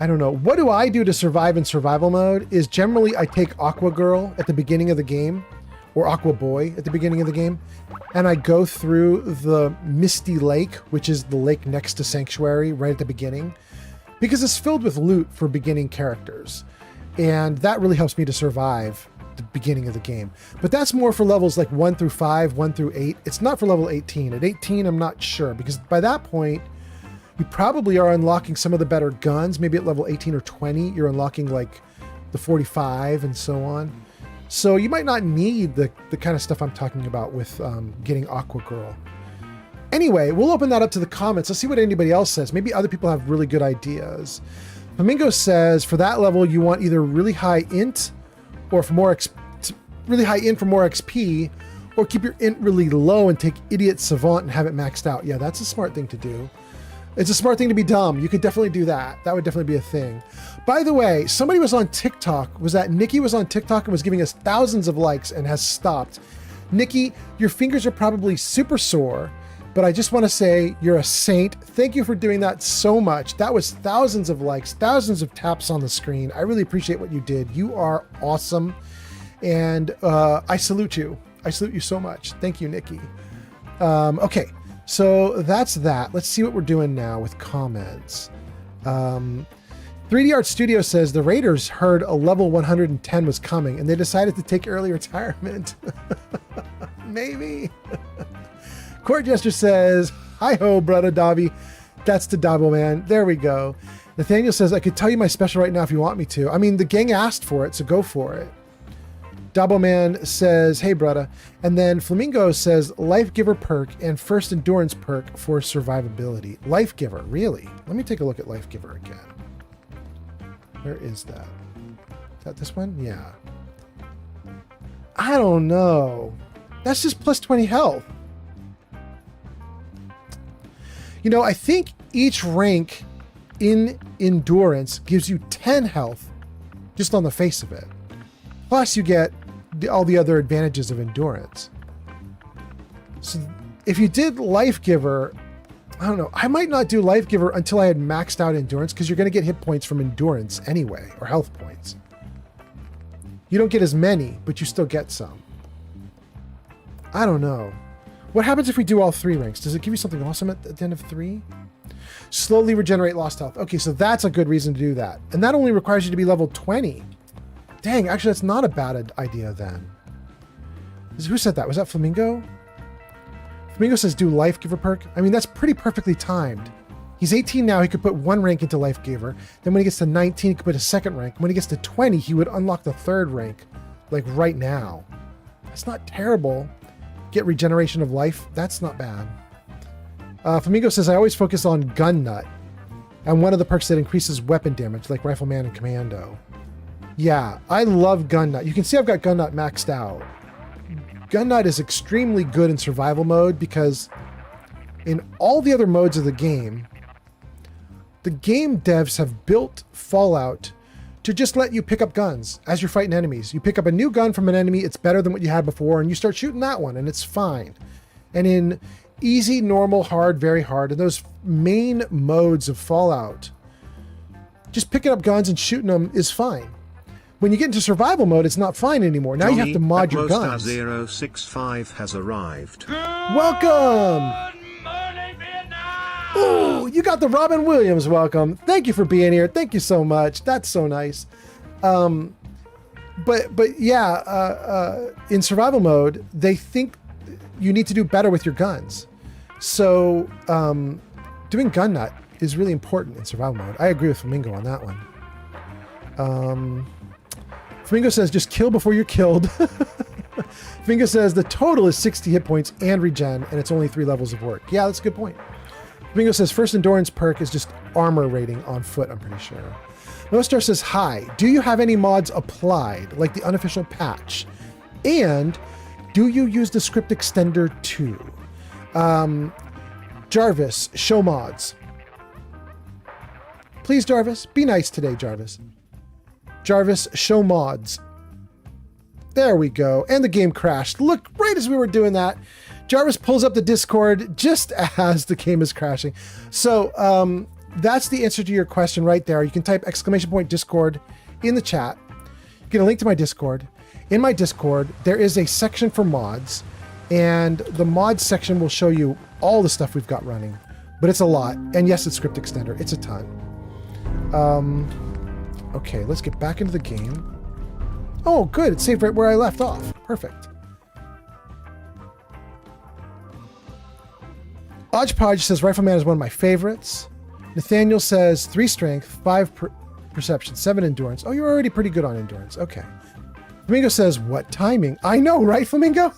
don't know. What do I do to survive in survival mode is generally I take Aqua Girl at the beginning of the game, or Aqua Boy at the beginning of the game, and I go through the Misty Lake, which is the lake next to Sanctuary right at the beginning, because it's filled with loot for beginning characters. And that really helps me to survive the beginning of the game. But that's more for levels like 1 through 5, 1 through 8. It's not for level 18. At 18, I'm not sure, because by that point, you probably are unlocking some of the better guns. Maybe at level 18 or 20, you're unlocking like the 45 and so on. So you might not need the kind of stuff I'm talking about with getting Aqua Girl. Anyway, we'll open that up to the comments. Let's see what anybody else says. Maybe other people have really good ideas. Flamingo says, for that level, you want either really high int or for more really high int for more XP, or keep your int really low and take Idiot Savant and have it maxed out. Yeah, that's a smart thing to do. It's a smart thing to be dumb. You could definitely do that. That would definitely be a thing. By the way, somebody was on TikTok. Was that Nikki was on TikTok and was giving us thousands of likes and has stopped. Nikki, your fingers are probably super sore, but I just want to say you're a saint. Thank you for doing that so much. That was thousands of likes, thousands of taps on the screen. I really appreciate what you did. You are awesome. And I salute you. I salute you so much. Thank you, Nikki. Okay. So that's that. Let's see what we're doing now with comments. 3D Art Studio says the Raiders heard a level 110 was coming and they decided to take early retirement. Maybe. Court Jester says, hi-ho, brother Davi. That's the Dabo man. There we go. Nathaniel says, I could tell you my special right now if you want me to. I mean, the gang asked for it, so go for it. Dabo Man says, hey, brother. And then Flamingo says, Life Giver perk and First Endurance perk for survivability. Life Giver, really? Let me take a look at Life Giver again. Where is that? Is that this one? Yeah. I don't know. That's just plus 20 health. You know, I think each rank in Endurance gives you 10 health just on the face of it. Plus you get all the other advantages of Endurance. So if you did Life Giver, I don't know, I might not do Life Giver until I had maxed out Endurance, because you're going to get hit points from Endurance anyway, or health points. You don't get as many, but you still get some. I don't know. What happens if we do all 3 ranks? Does it give you something awesome at the end of 3? Slowly regenerate lost health. Okay, so that's a good reason to do that. And that only requires you to be level 20. Dang, actually, that's not a bad idea then. Who said that? Was that Flamingo? Flamingo says do Life Giver perk. I mean, that's pretty perfectly timed. He's 18 now. He could put 1 rank into Life Giver. Then when he gets to 19, he could put a 2nd rank. When he gets to 20, he would unlock the 3rd rank, like right now. That's not terrible. Get regeneration of life. That's not bad. Flamingo says, I always focus on Gun Nut and one of the perks that increases weapon damage, like Rifleman and Commando. Yeah, I love Gun Nut. You can see I've got Gun Nut maxed out. Gun Nut is extremely good in survival mode because in all the other modes of the game devs have built Fallout to just let you pick up guns as you're fighting enemies. You pick up a new gun from an enemy, it's better than what you had before, and you start shooting that one, and it's fine. And in easy, normal, hard, very hard, and those main modes of Fallout, just picking up guns and shooting them is fine. When you get into survival mode, it's not fine anymore. Now you have to mod your guns. 065 has arrived. Welcome! Ooh, you got the Robin Williams welcome. Thank you for being here. Thank you so much. That's so nice. But yeah, in survival mode, they think you need to do better with your guns. So doing Gun Nut is really important in survival mode. I agree with Flamingo on that one. Flamingo says, just kill before you're killed. Flamingo says, the total is 60 hit points and regen, and it's only 3 levels of work. Yeah, that's a good point. Flamingo says, first endurance perk is just armor rating on foot, I'm pretty sure. Nostar says, hi, do you have any mods applied, like the unofficial patch? And do you use the script extender too? Jarvis, show mods. Please, Jarvis, be nice today, Jarvis. Jarvis, show mods. There we go. And the game crashed. Look, right as we were doing that, Jarvis pulls up the Discord just as the game is crashing. So that's the answer to your question right there. You can type !Discord in the chat. You get a link to my Discord. In my Discord, there is a section for mods, and the mods section will show you all the stuff we've got running, but it's a lot. And yes, it's script extender. It's a ton. Okay, let's get back into the game. Oh, good. It saved right where I left off. Perfect. Hodgepodge says Rifleman is one of my favorites. Nathaniel says 3 strength, 5 perception, 7 endurance. Oh, you're already pretty good on endurance. Okay. Flamingo says, what timing? I know, right, Flamingo?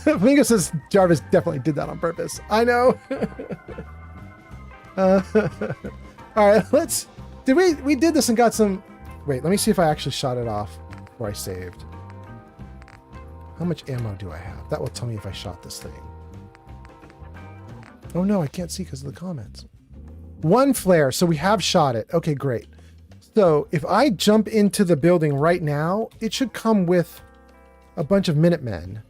Flamingo says Jarvis definitely did that on purpose. I know. All right, we did this and got some... Wait, let me see if I actually shot it off before I saved. How much ammo do I have? That will tell me if I shot this thing. Oh no, I can't see because of the comments. 1 flare, so we have shot it. Okay, great. So if I jump into the building right now, it should come with a bunch of Minutemen.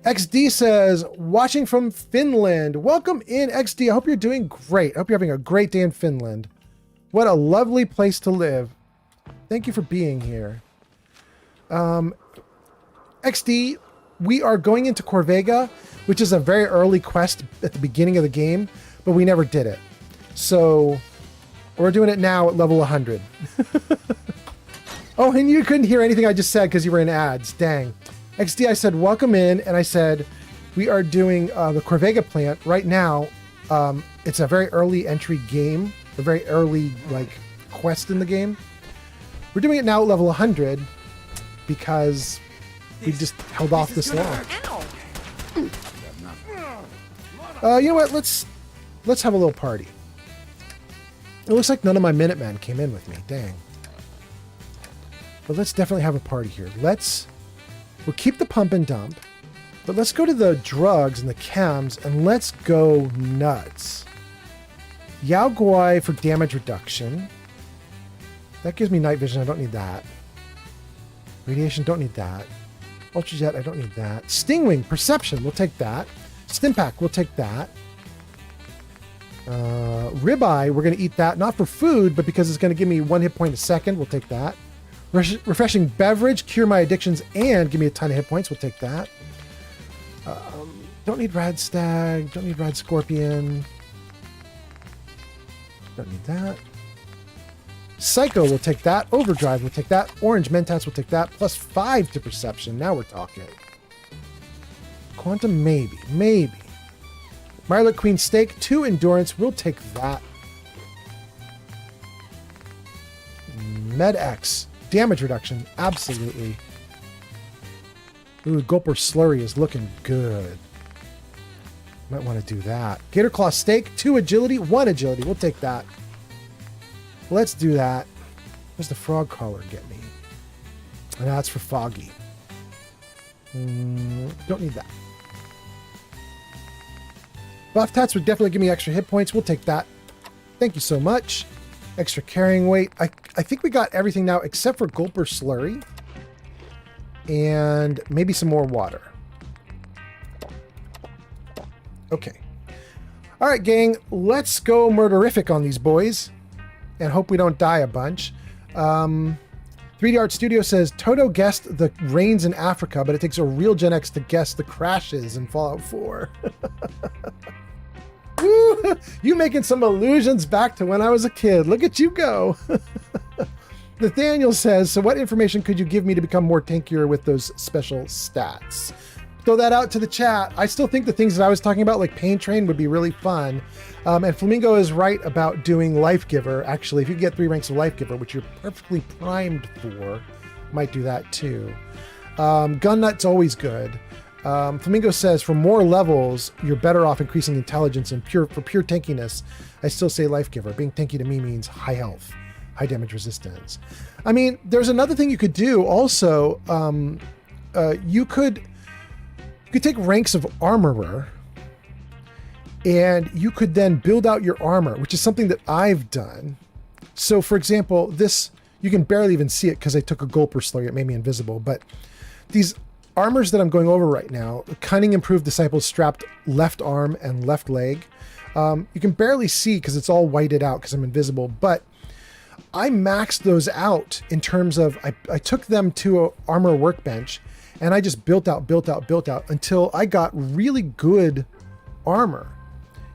XD says, watching from Finland. Welcome in, XD. I hope you're doing great. I hope you're having a great day in Finland. What a lovely place to live. Thank you for being here. XD, we are going into Corvega, which is a very early quest at the beginning of the game, but we never did it. So we're doing it now at level 100. Oh, and you couldn't hear anything I just said because you were in ads. Dang. XD, I said, welcome in, and I said, we are doing the Corvega plant right now. It's a very early entry game, a very early quest in the game. We're doing it now at level 100 because we just held off this long. You know what? Let's have a little party. It looks like none of my Minutemen came in with me. Dang. But let's definitely have a party here. We'll keep the pump and dump, but let's go to the drugs and the chems and let's go nuts. Yao Guai for damage reduction. That gives me night vision. I don't need that. Radiation, don't need that. Ultrajet, I don't need that. Stingwing, perception, we'll take that. Stimpack, we'll take that. Ribeye, we're going to eat that. Not for food, but because it's going to give me 1 hit point a second, we'll take that. Refreshing beverage, cure my addictions, and give me a ton of hit points, we'll take that. Don't need Rad Stag, don't need Rad Scorpion. Don't need that. Psycho, we'll take that. Overdrive, we'll take that. Orange Mentats, we'll take that. Plus 5 to perception. Now we're talking. Quantum, maybe. Mirelurk Queen Steak, 2 endurance. We'll take that. Med X, damage reduction. Absolutely. Ooh, Gulper Slurry is looking good. Might want to do that. Gator Claw Steak, 2 agility, 1 agility. We'll take that. Let's do that. Where's the frog collar get me? And that's for Foggy. Don't need that. Buff Tats would definitely give me extra hit points. We'll take that. Thank you so much. Extra carrying weight. I think we got everything now except for Gulper Slurry. And maybe some more water. Okay. All right, gang. Let's go murderific on these boys. And hope we don't die a bunch. 3D Art Studio says, Toto guessed the rains in Africa, but it takes a real Gen X to guess the crashes in Fallout 4. Woo! You making some allusions back to when I was a kid. Look at you go. Nathaniel says, so what information could you give me to become more tankier with those special stats? throw that out to the chat. I still think the things that I was talking about, like Pain Train, would be really fun. And Flamingo is right about doing Life Giver. Actually, if you get 3 ranks of Life Giver, which you're perfectly primed for, might do that too. Gun Nut's always good. Flamingo says for more levels, you're better off increasing intelligence, and for pure tankiness, I still say Life Giver. Being tanky to me means high health, high damage resistance. I mean, there's another thing you could do also. You could take ranks of Armorer, and you could then build out your armor, which is something that I've done. So for example, this, you can barely even see it because I took a Gulper Slayer, it made me invisible, but these armors that I'm going over right now, Cunning Improved Disciples strapped left arm and left leg. You can barely see because it's all whited out because I'm invisible, but I maxed those out in terms of, I took them to an armor workbench and I just built out until I got really good armor.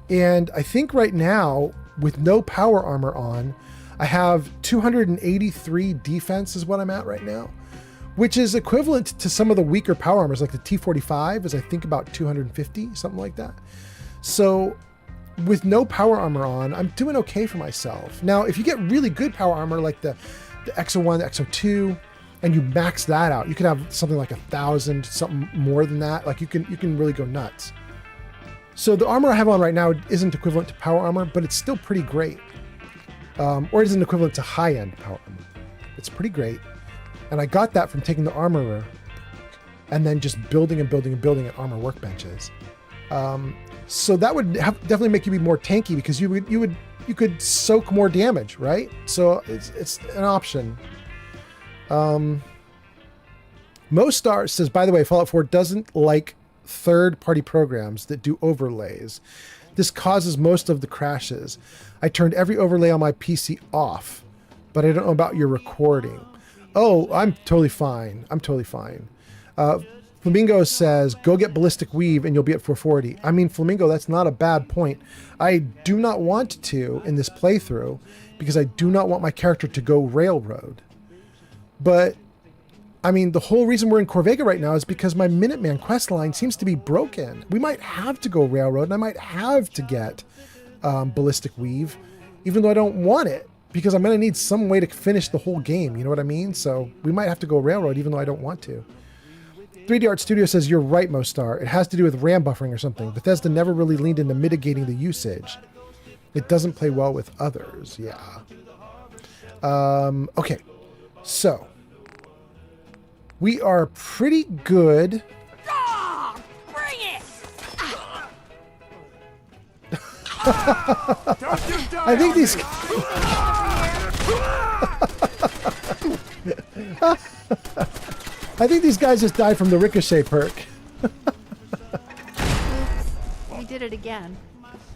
And I think right now, with no power armor on, I have 283 defense is what I'm at right now, which is equivalent to some of the weaker power armors, like the T45 is I think about 250, something like that. So with no power armor on, I'm doing okay for myself. Now, if you get really good power armor, like the XO1, the XO2, and you max that out, you could have something like 1,000, something more than that. Like you can really go nuts. So the armor I have on right now isn't equivalent to power armor, but it's still pretty great. Or it isn't equivalent to high-end power armor. It's pretty great. And I got that from taking the armorer and then just building at armor workbenches. So that would definitely make you be more tanky because you could soak more damage, right? So it's an option. Mostar says, by the way, Fallout 4 doesn't like third-party programs that do overlays. This causes most of the crashes. I turned every overlay on my PC off, but I don't know about your recording. Oh, I'm totally fine. Flamingo says, go get Ballistic Weave and you'll be at 440. I mean, Flamingo, that's not a bad point. I do not want to in this playthrough because I do not want my character to go Railroad. But, I mean, the whole reason we're in Corvega right now is because my Minuteman quest line seems to be broken. We might have to go Railroad and I might have to get Ballistic Weave, even though I don't want it, because I'm going to need some way to finish the whole game. You know what I mean? So we might have to go Railroad, even though I don't want to. 3D Art Studio says, you're right, Mostar. It has to do with RAM buffering or something. Bethesda never really leaned into mitigating the usage. It doesn't play well with others. Yeah. Okay. So we are pretty good. Oh, bring it! I think these. I think these guys just died from the ricochet perk. We did it again.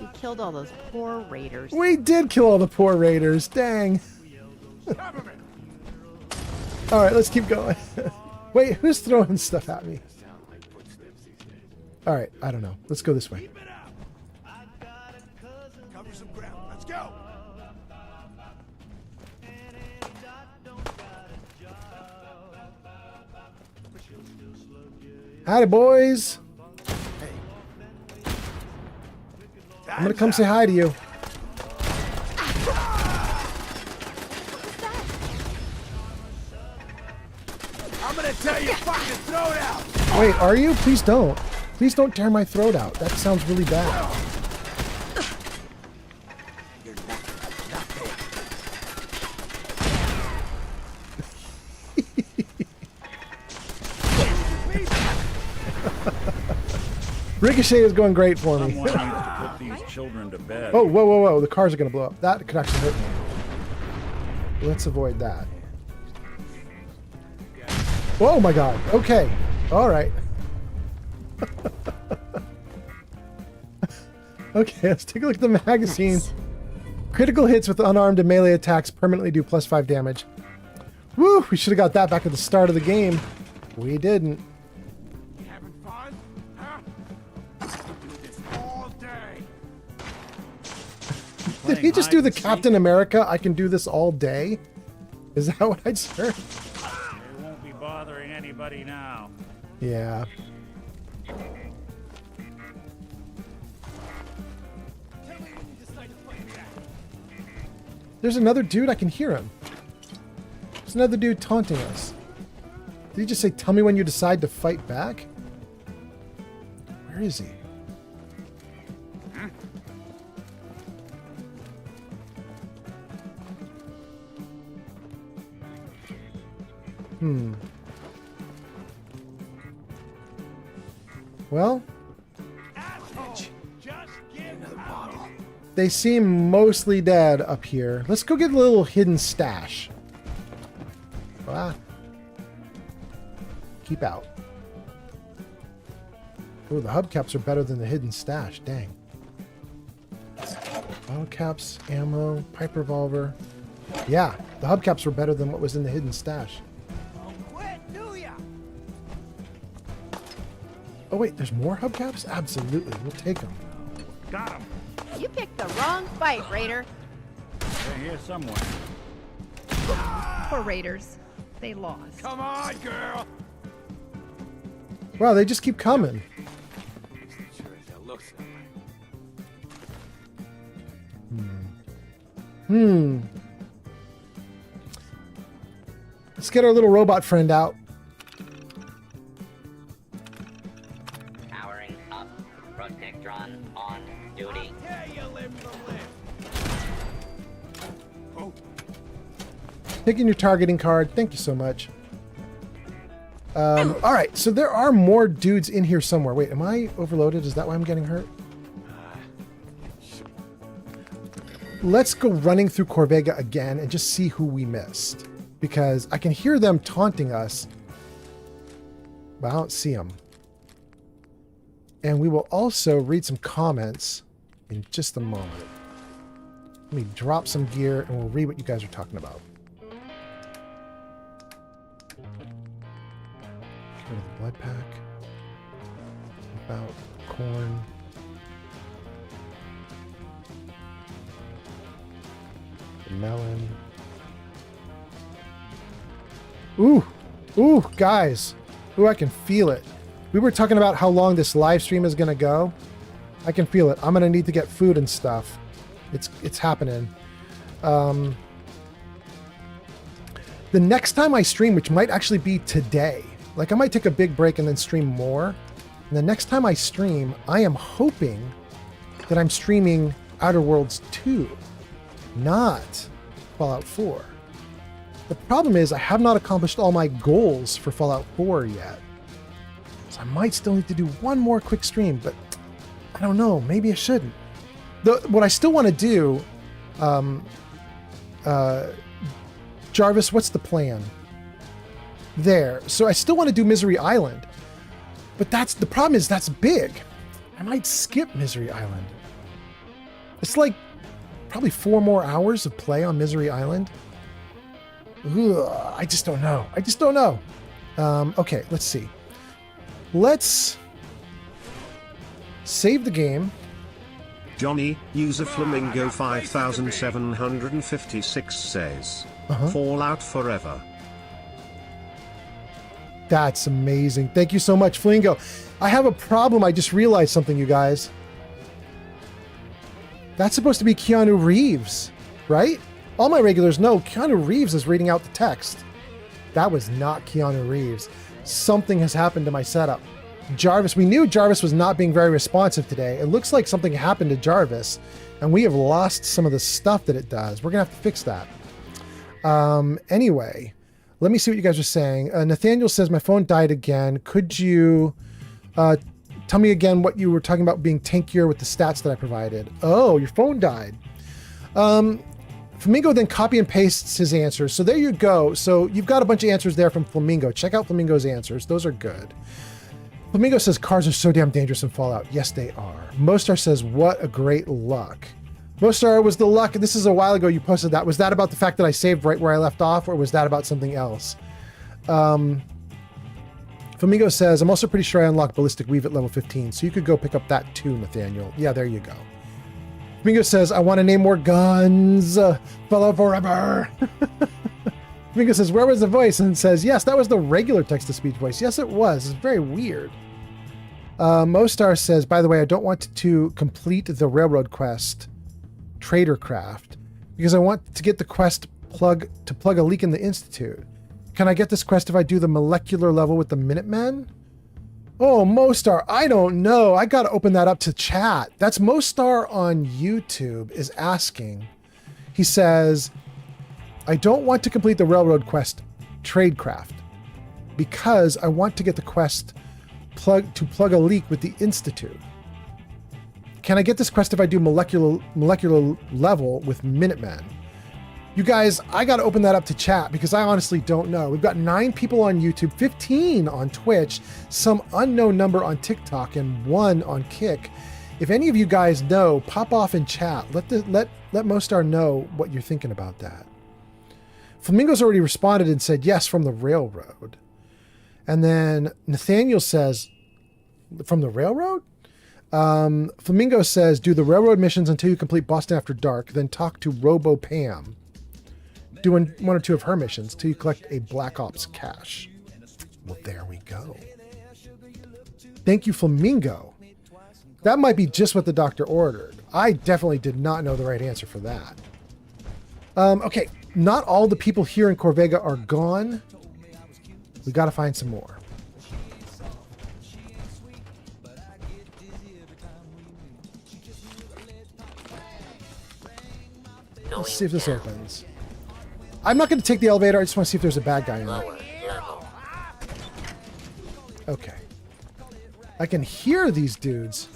We killed all those poor raiders. We did kill all the poor raiders. Dang. All right, let's keep going. Wait, who's throwing stuff at me? All right, I don't know. Let's go this way. Cover some ground. Let's go. Howdy, boys. I'm gonna come say hi to you. I'm gonna tear your fucking throat out. Wait, are you? Please don't. Please don't tear my throat out. That sounds really bad. Ricochet is going great for me. Someone needs to put these children to bed. Oh, whoa, whoa, whoa. The cars are going to blow up. That could actually hurt me. Let's avoid that. Oh my god. Okay. All right. Okay, let's take a look at the magazine. Nice. Critical hits with unarmed and melee attacks permanently do +5 damage. Woo! We should have got that back at the start of the game. We didn't. Having fun? Huh? I can do this all day. Did he just do the Captain America, I can do this all day? Is that what I just heard? They won't be bothering anybody now. Yeah. There's another dude. I can hear him. There's another dude taunting us. Did he just say, tell me when you decide to fight back? Where is he? Well, they seem mostly dead up here. Let's go get a little hidden stash. Ah. Keep out. Oh, the hubcaps are better than the hidden stash. Dang. Bottle caps, ammo, pipe revolver. Yeah, the hubcaps were better than what was in the hidden stash. Oh wait, there's more hubcaps? Absolutely, we'll take them. Got him. You picked the wrong fight, Raider. They're here somewhere. Poor Raiders. They lost. Come on, girl. Wow, they just keep coming. Let's get our little robot friend out. Powering up. Protectron on duty. Yeah, you live the live. Taking your targeting card. Thank you so much. All right, so there are more dudes in here somewhere. Wait, am I overloaded? Is that why I'm getting hurt? Let's go running through Corvega again and just see who we missed. Because I can hear them taunting us, but I don't see them. And we will also read some comments in just a moment. Let me drop some gear and we'll read what you guys are talking about. Go to the blood pack. About corn. The melon. Ooh, ooh, guys. Ooh, I can feel it. We were talking about how long this live stream is going to go. I can feel it. I'm going to need to get food and stuff. It's happening. The next time I stream, which might actually be today, like I might take a big break and then stream more. And the next time I stream, I am hoping that I'm streaming Outer Worlds 2, not Fallout 4. The problem is I have not accomplished all my goals for Fallout 4 yet. So I might still need to do one more quick stream, but I don't know. Maybe I shouldn't. What I still want to do, Jarvis, what's the plan? There. So I still want to do Misery Island, but the problem is that's big. I might skip Misery Island. It's like probably 4 more hours of play on Misery Island. Ugh, I just don't know. I just don't know. Okay, let's see. Let's save the game. Johnny, user Flamingo 5756 says, Fallout Forever. That's amazing. Thank you so much, Flamingo. I have a problem. I just realized something, you guys. That's supposed to be Keanu Reeves, right? All my regulars know Keanu Reeves is reading out the text. That was not Keanu Reeves. Something has happened to my setup. Jarvis, we knew Jarvis was not being very responsive today. It looks like something happened to Jarvis, and we have lost some of the stuff that it does. We're going to have to fix that. Anyway, let me see what you guys are saying. Nathaniel says, my phone died again. Could you tell me again what you were talking about being tankier with the stats that I provided? Oh, your phone died. Flamingo then copy and pastes his answers. So there you go. So you've got a bunch of answers there from Flamingo. Check out Flamingo's answers. Those are good. Flamingo says cars are so damn dangerous in Fallout. Yes, they are. Mostar says, what a great luck. Mostar, was the luck, this is a while ago you posted that. Was that about the fact that I saved right where I left off, or was that about something else? Flamingo says, I'm also pretty sure I unlocked Ballistic Weave at level 15, so you could go pick up that too, Nathaniel. Yeah, there you go. Flamingo says, I want to name more guns. Fallout Forever. Flamingo says, where was the voice? And says, yes, that was the regular text-to-speech voice. Yes, it was. It's very weird. Mostar says, by the way, I don't want to complete the railroad quest, Tradercraft, because I want to get the quest to plug a leak in the Institute. Can I get this quest if I do the molecular level with the Minutemen? Oh, Mostar, I don't know. I got to open that up to chat. That's Mostar on YouTube is asking. He says, I don't want to complete the railroad quest Tradecraft because I want to get the quest to plug a leak with the Institute. Can I get this quest if I do molecular level with Minutemen? You guys, I got to open that up to chat because I honestly don't know. We've got 9 people on YouTube, 15 on Twitch, some unknown number on TikTok, and 1 on Kick. If any of you guys know, pop off in chat. Let Mostar know what you're thinking about that. Flamingo's already responded and said yes from the railroad. And then Nathaniel says, from the railroad? Flamingo says, do the railroad missions until you complete Boston After Dark, then talk to Robo Pam. Doing 1 or 2 of her missions till you collect a Black Ops cache. Well, there we go. Thank you, Flamingo. That might be just what the doctor ordered. I definitely did not know the right answer for that. Okay, not all the people here in Corvega are gone. We got to find some more. Let's see if this opens. I'm not going to take the elevator. I just want to see if there's a bad guy in it. Okay. I can hear these dudes.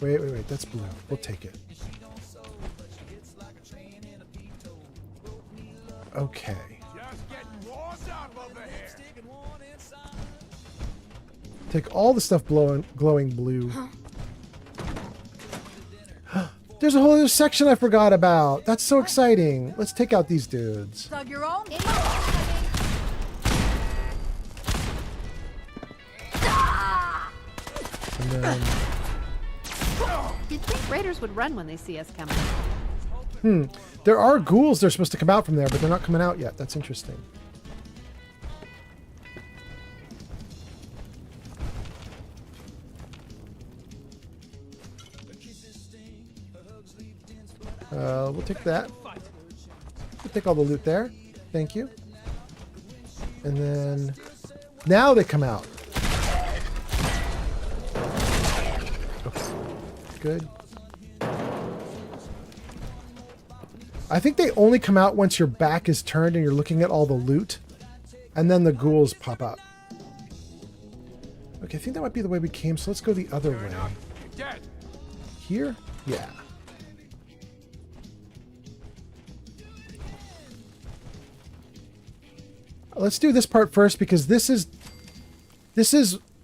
Wait. That's blue. We'll take it. Okay. Take all the stuff glowing blue. There's a whole other section I forgot about. That's so exciting. Let's take out these dudes. Plug your own. You'd think raiders would run when they see us coming. There are ghouls that are supposed to come out from there, but they're not coming out yet. That's interesting. We'll take that. We'll take all the loot there. Thank you. And then now they come out. Okay. Good. I think they only come out once your back is turned and you're looking at all the loot. And then the ghouls pop up. Okay, I think that might be the way we came, so let's go the other way. Here? Yeah. Let's do this part first because this is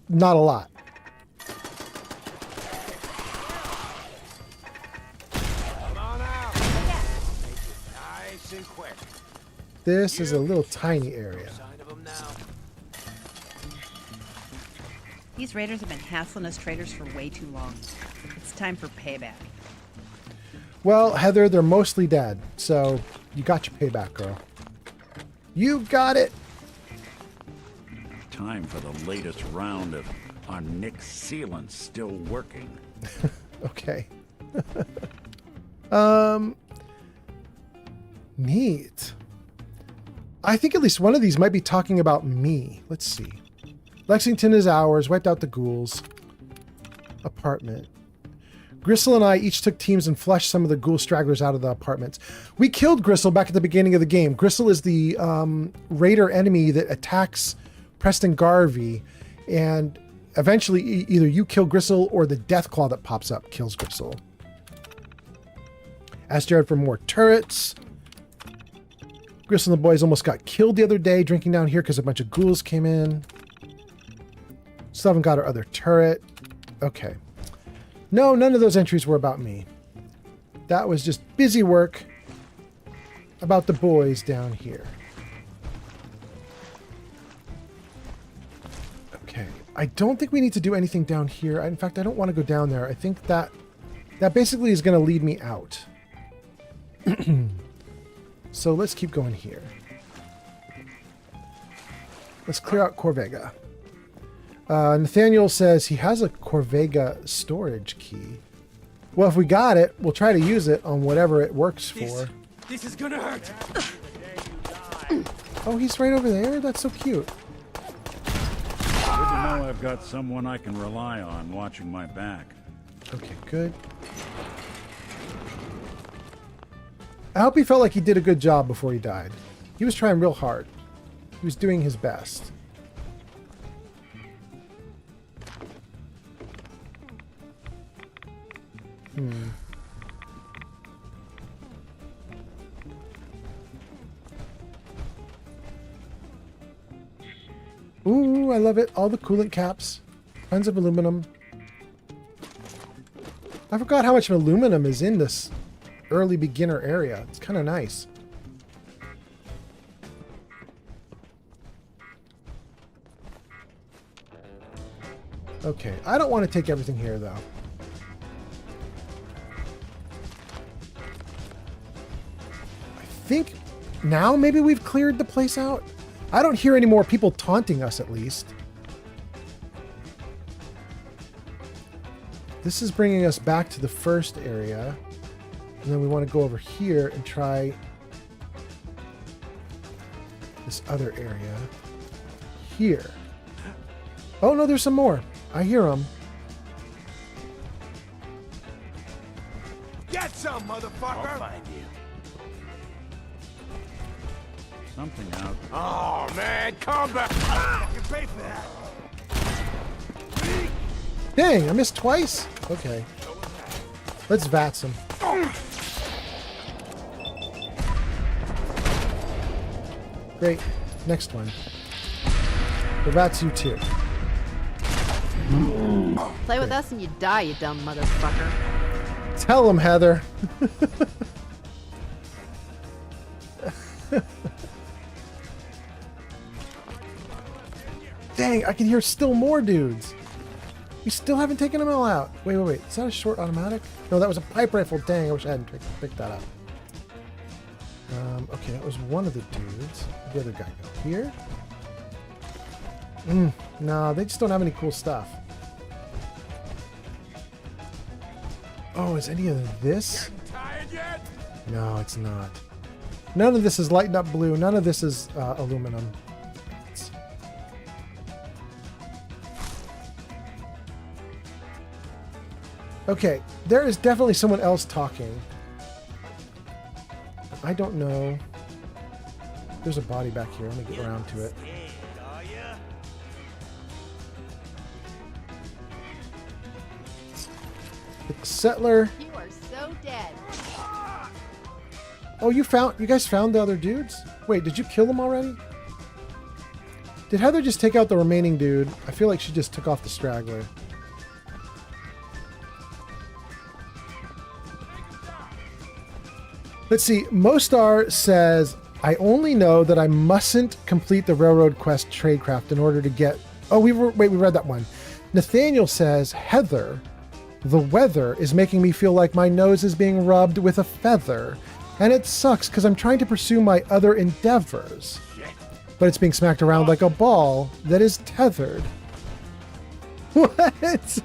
not a lot. Come on out. Nice and quick. This is a little tiny area. These raiders have been hassling us traders for way too long. It's time for payback. Well, Heather, they're mostly dead, so you got your payback, girl. You got it. Time for the latest round of our Nick sealant still working. Okay. Neat. I think at least one of these might be talking about me. Let's see. Lexington is ours. Wiped out the ghouls. Apartment. Gristle and I each took teams and flushed some of the ghoul stragglers out of the apartments. We killed Gristle back at the beginning of the game. Gristle is the raider enemy that attacks Preston Garvey, and eventually either you kill Gristle or the Deathclaw that pops up kills Gristle. Asked Jared for more turrets. Gristle and the boys almost got killed the other day drinking down here because a bunch of ghouls came in. Still haven't got our other turret. Okay. No, none of those entries were about me. That was just busy work about the boys down here. Okay. I don't think we need to do anything down here. In fact, I don't want to go down there. I think that basically is going to lead me out. So let's keep going here. Let's clear out Corvega. Nathaniel says he has a Corvega storage key. Well, if we got it, we'll try to use it on whatever it works for. This is gonna hurt. Oh, he's right over there? That's so cute. Good to know I've got someone I can rely on watching my back. Okay, good. I hope he felt like he did a good job before he died. He was trying real hard. He was doing his best. Ooh, I love it. All the coolant caps. Tons of aluminum. I forgot how much aluminum is in this early beginner area. It's kind of nice. Okay, I don't want to take everything here, though. I think now maybe we've cleared the place out. I don't hear any more people taunting us, at least. This is bringing us back to the first area. And then we want to go over here and try this other area here. Oh, no, there's some more. I hear them. Get some, motherfucker! I'll find you. Something out. Oh, man, come back! I can pay for that. Dang, I missed twice? Okay. Let's VATS him. Great. Next one. We'll VATS you too. Play with us and you die, you dumb motherfucker. Tell him, Heather. Dang, I can hear still more dudes. We still haven't taken them all out. Wait. Is that a short automatic? No, that was a pipe rifle. Dang, I wish I hadn't picked that up. Okay, that was one of the dudes. Where'd the other guy go? Here? No, they just don't have any cool stuff. Oh, is any of this? No, it's not. None of this is lighting up blue. None of this is aluminum. Okay, there is definitely someone else talking. I don't know. There's a body back here. Let me get around to it. The settler. You are so dead. Oh, you guys found the other dudes? Wait, did you kill them already? Did Heather just take out the remaining dude? I feel like she just took off the straggler. Let's see. Mostar says, I only know that I mustn't complete the Railroad Quest Tradecraft in order to get... Oh, we read that one. Nathaniel says, Heather, the weather is making me feel like my nose is being rubbed with a feather. And it sucks because I'm trying to pursue my other endeavors. But it's being smacked around like a ball that is tethered. What?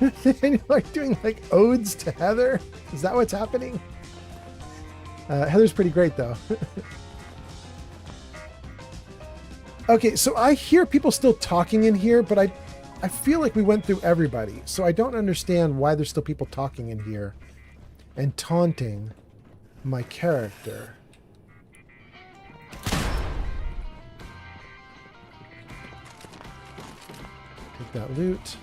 Nathaniel, are you doing like odes to Heather? Is that what's happening? Heather's pretty great though. Okay, so I hear people still talking in here, but I feel like we went through everybody. So I don't understand why there's still people talking in here and taunting my character. Take that loot.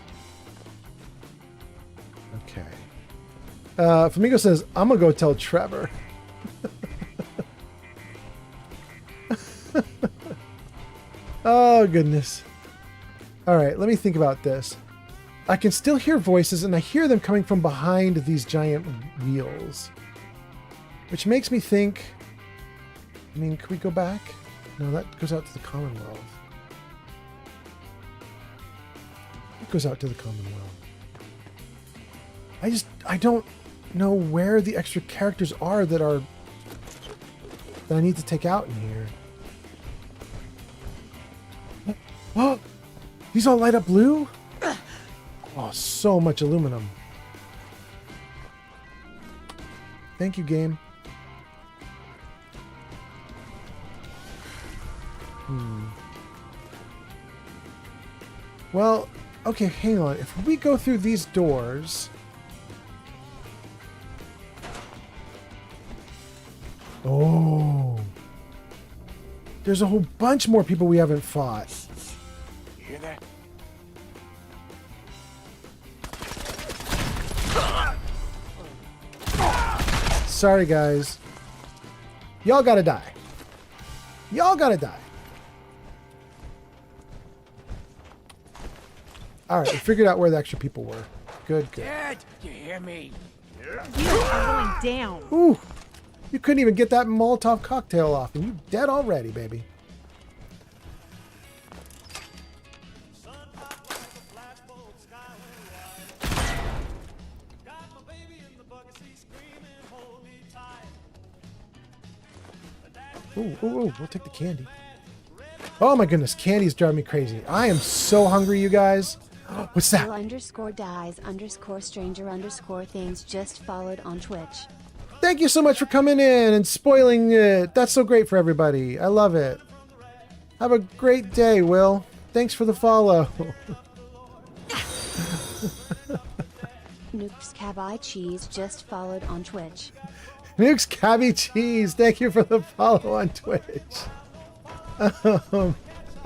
Okay. Flamingo says, I'm going to go tell Trevor. Oh, goodness. All right, let me think about this. I can still hear voices, and I hear them coming from behind these giant wheels. Which makes me think... I mean, can we go back? No, that goes out to the Commonwealth. It goes out to the Commonwealth. I don't know where the extra characters are that I need to take out in here. Oh, these all light up blue? Oh, so much aluminum. Thank you, game. Well, okay, hang on. If we go through these doors... Oh. There's a whole bunch more people we haven't fought. You hear that? Sorry, guys. Y'all gotta die. Y'all gotta die. Alright, we figured out where the extra people were. Good, good. Dad, you hear me? You are going down. Ooh. You couldn't even get that Molotov cocktail off, and you dead already, baby. Ooh, ooh, ooh, we'll take the candy. Oh my goodness, candy's driving me crazy. I am so hungry, you guys. What's that? _dies_stranger_things just followed on Twitch. Thank you so much for coming in and spoiling it. That's so great for everybody. I love it. Have a great day, Will. Thanks for the follow. Noobs Cabai Cheese just followed on Twitch. Nukes Cabby Cheese, thank you for the follow on Twitch. I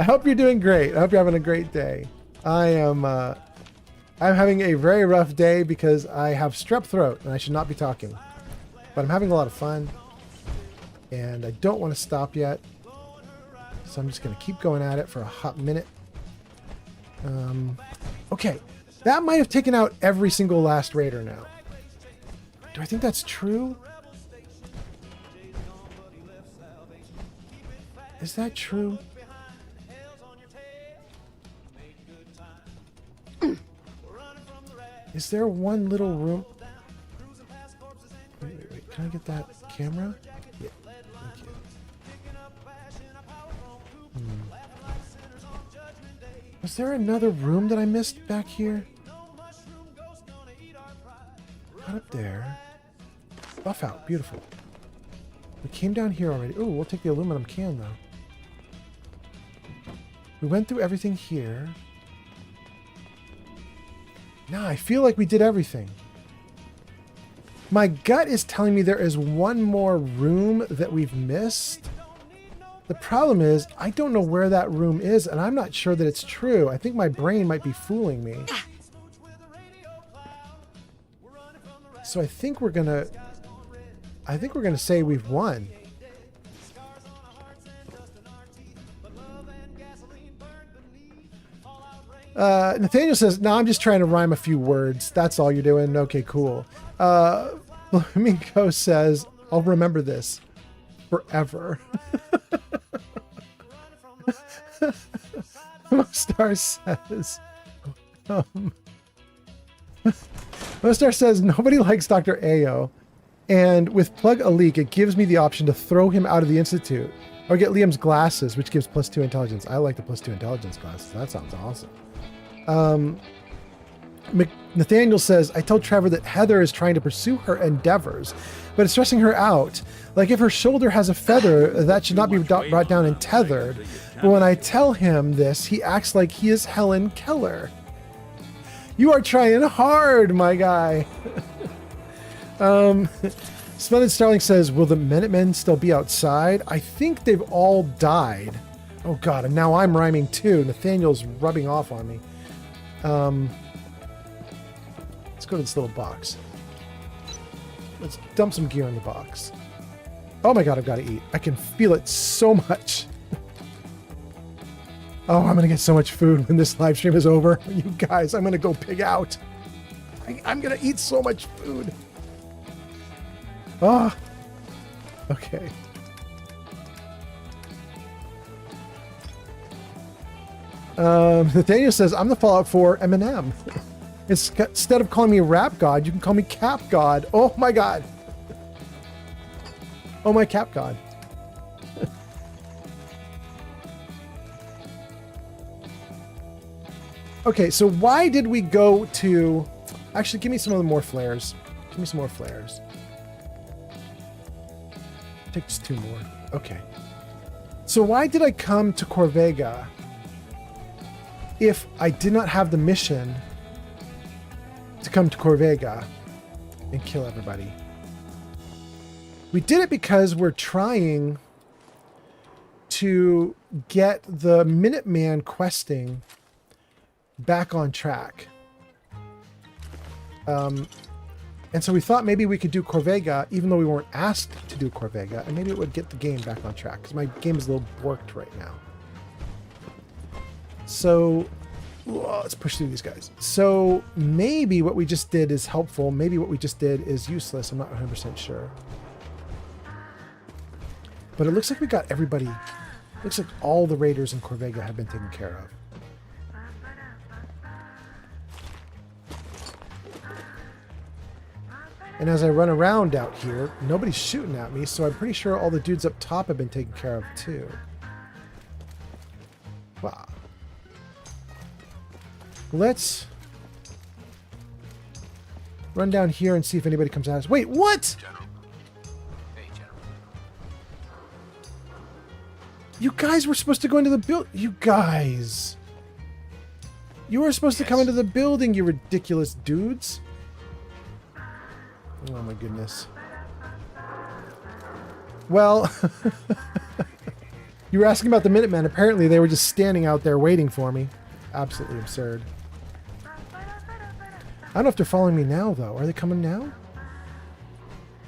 hope you're doing great. I hope you're having a great day. I'm having a very rough day because I have strep throat and I should not be talking. But I'm having a lot of fun and I don't want to stop yet. So I'm just going to keep going at it for a hot minute. Okay, that might have taken out every single last raider now. Do I think that's true? Is that true? Is there one little room? Wait. Can I get that camera? Yeah, thank you. Was there another room that I missed back here? Not up there. Buff out, beautiful. We came down here already. Ooh, we'll take the aluminum can though. We went through everything here. Nah, I feel like we did everything. My gut is telling me there is one more room that we've missed. The problem is, I don't know where that room is, and I'm not sure that it's true. I think my brain might be fooling me. So I think we're gonna say we've won. Nathaniel says, no, I'm just trying to rhyme a few words. That's all you're doing. Okay, cool. Flamingo says, I'll remember this forever. Mostar says, Mostar says, nobody likes Dr. Ayo. And with Plug a Leak, it gives me the option to throw him out of the Institute. Or get Liam's glasses, which gives +2 intelligence. I like the +2 intelligence glasses. That sounds awesome. Nathaniel says, I told Trevor that Heather is trying to pursue her endeavors, but it's stressing her out. Like if her shoulder has a feather, that should not be brought down and tethered. But when I tell him this, he acts like he is Helen Keller. You are trying hard, my guy. Splendid Starling says, will the Minutemen still be outside? I think they've all died. Oh god, and now I'm rhyming too. Nathaniel's rubbing off on me. Let's go to this little box. Let's dump some gear in the box. Oh my god, I've got to eat. I can feel it so much. Oh, I'm gonna get so much food when this live stream is over. You guys, I'm gonna go pig out. I'm gonna eat so much food. Ah, okay. Nathaniel says, I'm the Fallout 4 Eminem. Instead of calling me Rap God, you can call me Cap God. Oh my god. Oh my Cap God. Okay, so why did we go to... Actually, give me some of the more flares. Give me some more flares. Take just 2 more. Okay. So why did I come to Corvega if I did not have the mission to come to Corvega and kill everybody? We did it because we're trying to get the Minuteman questing back on track. And so we thought maybe we could do Corvega, even though we weren't asked to do Corvega, and maybe it would get the game back on track, because my game is a little borked right now. So, let's push through these guys. So, maybe what we just did is helpful. Maybe what we just did is useless. I'm not 100% sure. But it looks like we got everybody. Looks like all the raiders in Corvega have been taken care of. And as I run around out here, nobody's shooting at me, so I'm pretty sure all the dudes up top have been taken care of too. Wow. Let's run down here and see if anybody comes at us. Wait, what? General. Hey, General. You guys were supposed to go into the build. You guys. You were supposed to come into the building, you ridiculous dudes. Oh my goodness. Well, you were asking about the Minutemen. Apparently they were just standing out there waiting for me. Absolutely absurd. I don't know if they're following me now, though. Are they coming now?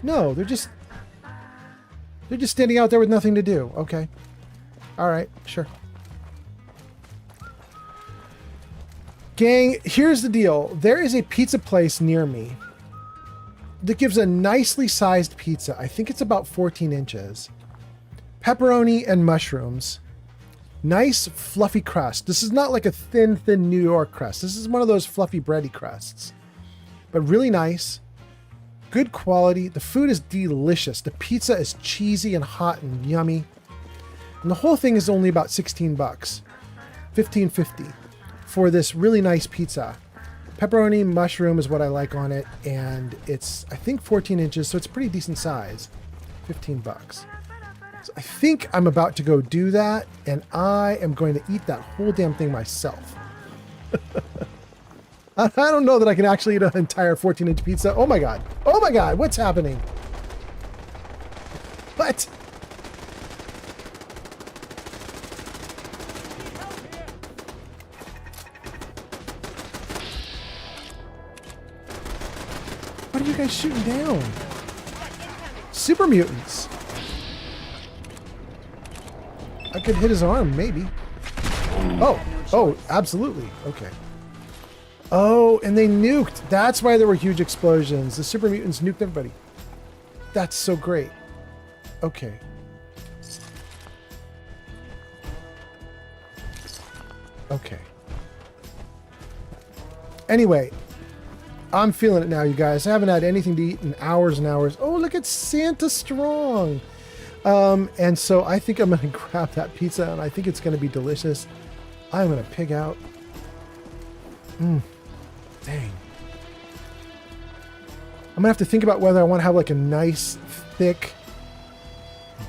No, they're just standing out there with nothing to do. Okay. All right, sure. Gang, here's the deal. There is a pizza place near me that gives a nicely sized pizza. I think it's about 14 inches. Pepperoni and mushrooms. Nice fluffy crust. This is not like a thin New York crust. This is one of those fluffy bready crusts. But really nice. Good quality. The food is delicious. The pizza is cheesy and hot and yummy. And the whole thing is only about 16 bucks. $15.50 for this really nice pizza. Pepperoni mushroom is what I like on it, and it's, I think, 14 inches, so it's a pretty decent size. 15 bucks. So I think I'm about to go do that, and I am going to eat that whole damn thing myself. I don't know that I can actually eat an entire 14-inch pizza. Oh my god. Oh my god, what's happening? What? What are you guys shooting down? Super mutants. I could hit his arm, maybe. Oh, absolutely. Okay. Oh, and they nuked. That's why there were huge explosions. The super mutants nuked everybody. That's so great. Okay. Okay. Anyway. I'm feeling it now, you guys. I haven't had anything to eat in hours and hours. Oh, look at Santa Strong. And so I think I'm going to grab that pizza, and I think it's going to be delicious. I'm going to pig out. Dang. I'm going to have to think about whether I want to have like a nice, thick,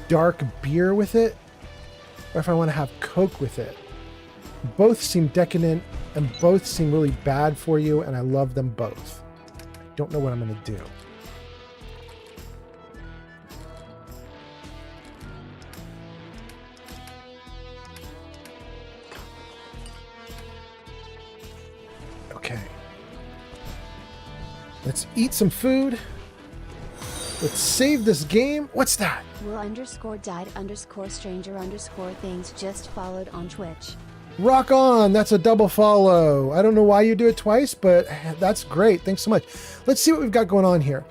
dark beer with it, or if I want to have Coke with it. Both seem decadent, and both seem really bad for you, and I love them both. I don't know what I'm going to do. Okay. Let's eat some food. Let's save this game. What's that? Will_died_stranger_things just followed on Twitch. Rock on. That's a double follow. I don't know why you do it twice, but that's great. Thanks so much. Let's see what we've got going on here.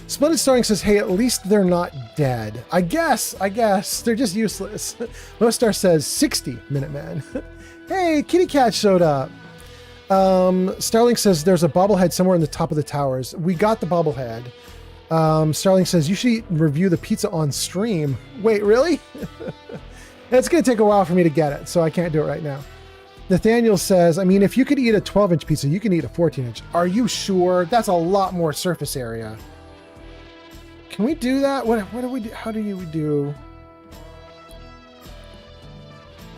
Splendid Starring says, hey, at least they're not dead. I guess. They're just useless. Mostar says 60 Minuteman. Hey, Kitty Cat showed up. Starling says there's a bobblehead somewhere in the top of the towers. We got the bobblehead. Starling says you should review the pizza on stream. Wait, really? It's going to take a while for me to get it, so I can't do it right now. Nathaniel says, I mean, if you could eat a 12-inch pizza, you can eat a 14-inch. Are you sure? That's a lot more surface area. Can we do that? What do we do? How do we do?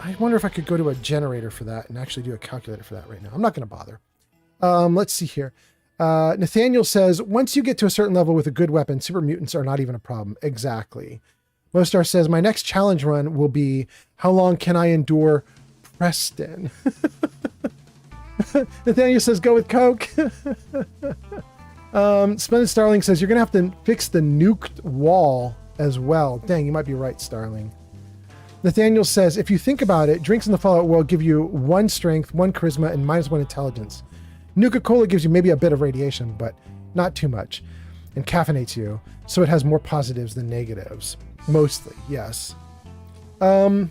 I wonder if I could go to a generator for that and actually do a calculator for that right now. I'm not going to bother. Let's see here. Nathaniel says, once you get to a certain level with a good weapon, super mutants are not even a problem. Exactly. Mostar says, my next challenge run will be, how long can I endure Preston? Nathaniel says, go with Coke. Splendid Starling says, you're going to have to fix the nuked wall as well. Dang, you might be right, Starling. Nathaniel says, if you think about it, drinks in the Fallout world give you 1 strength, 1 charisma, and -1 intelligence. Nuka-Cola gives you maybe a bit of radiation, but not too much, and caffeinates you, so it has more positives than negatives. Mostly, yes. All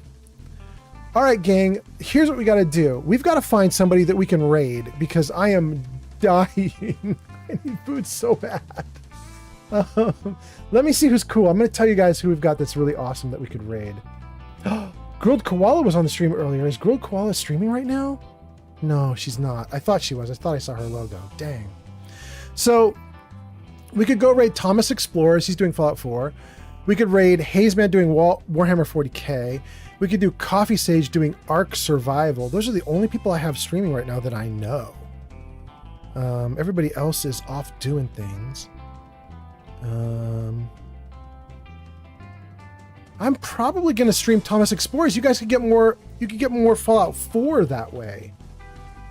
right, gang, here's what we got to do. We've got to find somebody that we can raid, because I am dying. I need food so bad. Let me see who's cool. I'm going to tell you guys who we've got that's really awesome that we could raid. Grilled Koala was on the stream earlier. Is Grilled Koala streaming right now? No, she's not. I thought she was. I thought I saw her logo. Dang. So we could go raid Thomas Explorers. He's doing Fallout 4. We could raid Hazeman doing Warhammer 40k. We could do Coffee Sage doing Ark Survival. Those are the only people I have streaming right now that I know. Everybody else is off doing things. I'm probably going to stream Thomas Explorers. You guys could get more. You could get more Fallout 4 that way.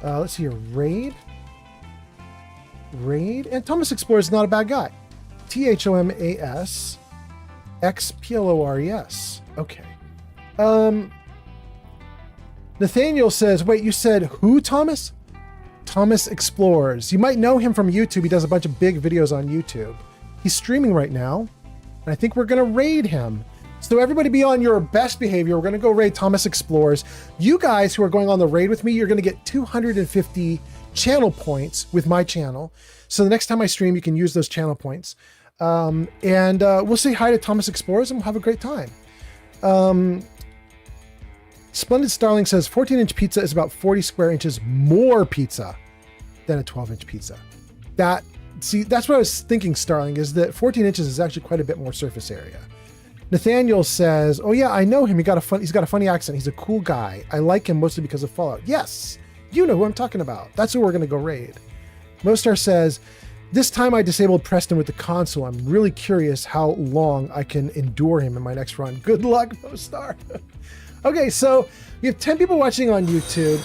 Let's see here. Raid. And Thomas Explorers is not a bad guy. THOMAS XPLORES. Okay. Nathaniel says, wait, you said who, Thomas? Thomas Explorers. You might know him from YouTube. He does a bunch of big videos on YouTube. He's streaming right now, and I think we're going to raid him. So everybody be on your best behavior. We're going to go raid Thomas Explorers. You guys who are going on the raid with me, you're going to get 250 channel points with my channel. So the next time I stream, you can use those channel points. And we'll say hi to Thomas Explorers and we'll have a great time. Splendid Starling says 14-inch pizza is about 40 square inches more pizza than a 12-inch pizza. See, that's what I was thinking, Starling, is that 14 inches is actually quite a bit more surface area. Nathaniel says, oh yeah, I know him. He's got a funny accent. He's a cool guy. I like him mostly because of Fallout. Yes, you know who I'm talking about. That's who we're going to go raid. Mostar says, this time I disabled Preston with the console. I'm really curious how long I can endure him in my next run. Good luck, Mostar. Okay, so we have 10 people watching on YouTube.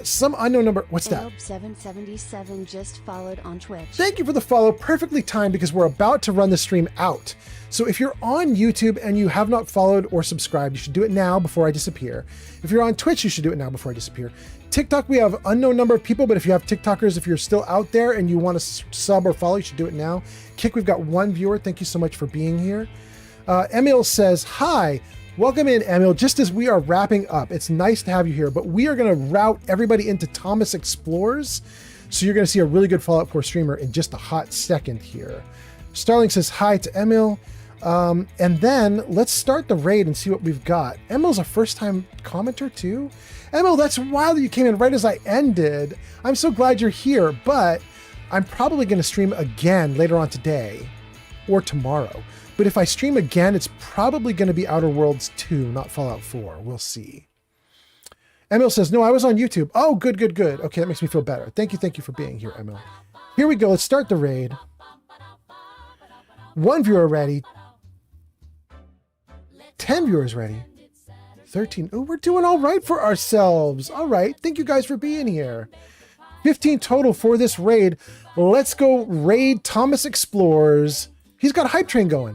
Some unknown number. What's that? 777 just followed on Twitch. Thank you for the follow. Perfectly timed because we're about to run the stream out. So if you're on YouTube and you have not followed or subscribed, you should do it now before I disappear. If you're on Twitch, you should do it now before I disappear. TikTok, we have unknown number of people, but if you have TikTokers, if you're still out there and you want to sub or follow, you should do it now. Kick, we've got 1 viewer. Thank you so much for being here. Emil says, hi. Welcome in, Emil. Just as we are wrapping up, it's nice to have you here, but we are going to route everybody into Thomas Explorers. So you're going to see a really good Fallout 4 streamer in just a hot second here. Starling says hi to Emil. And then let's start the raid and see what we've got. Emil's a first-time commenter too. Emil, that's wild that you came in right as I ended. I'm so glad you're here, but I'm probably going to stream again later on today or tomorrow. But if I stream again, it's probably going to be Outer Worlds 2, not Fallout 4. We'll see. Emil says, no, I was on YouTube. Oh, good, good, good. Okay, that makes me feel better. Thank you for being here, Emil. Here we go. Let's start the raid. 1 viewer ready. 10 viewers ready. 13. Oh, we're doing all right for ourselves. All right. Thank you guys for being here. 15 total for this raid. Let's go raid Thomas Explorers. He's got a hype train going.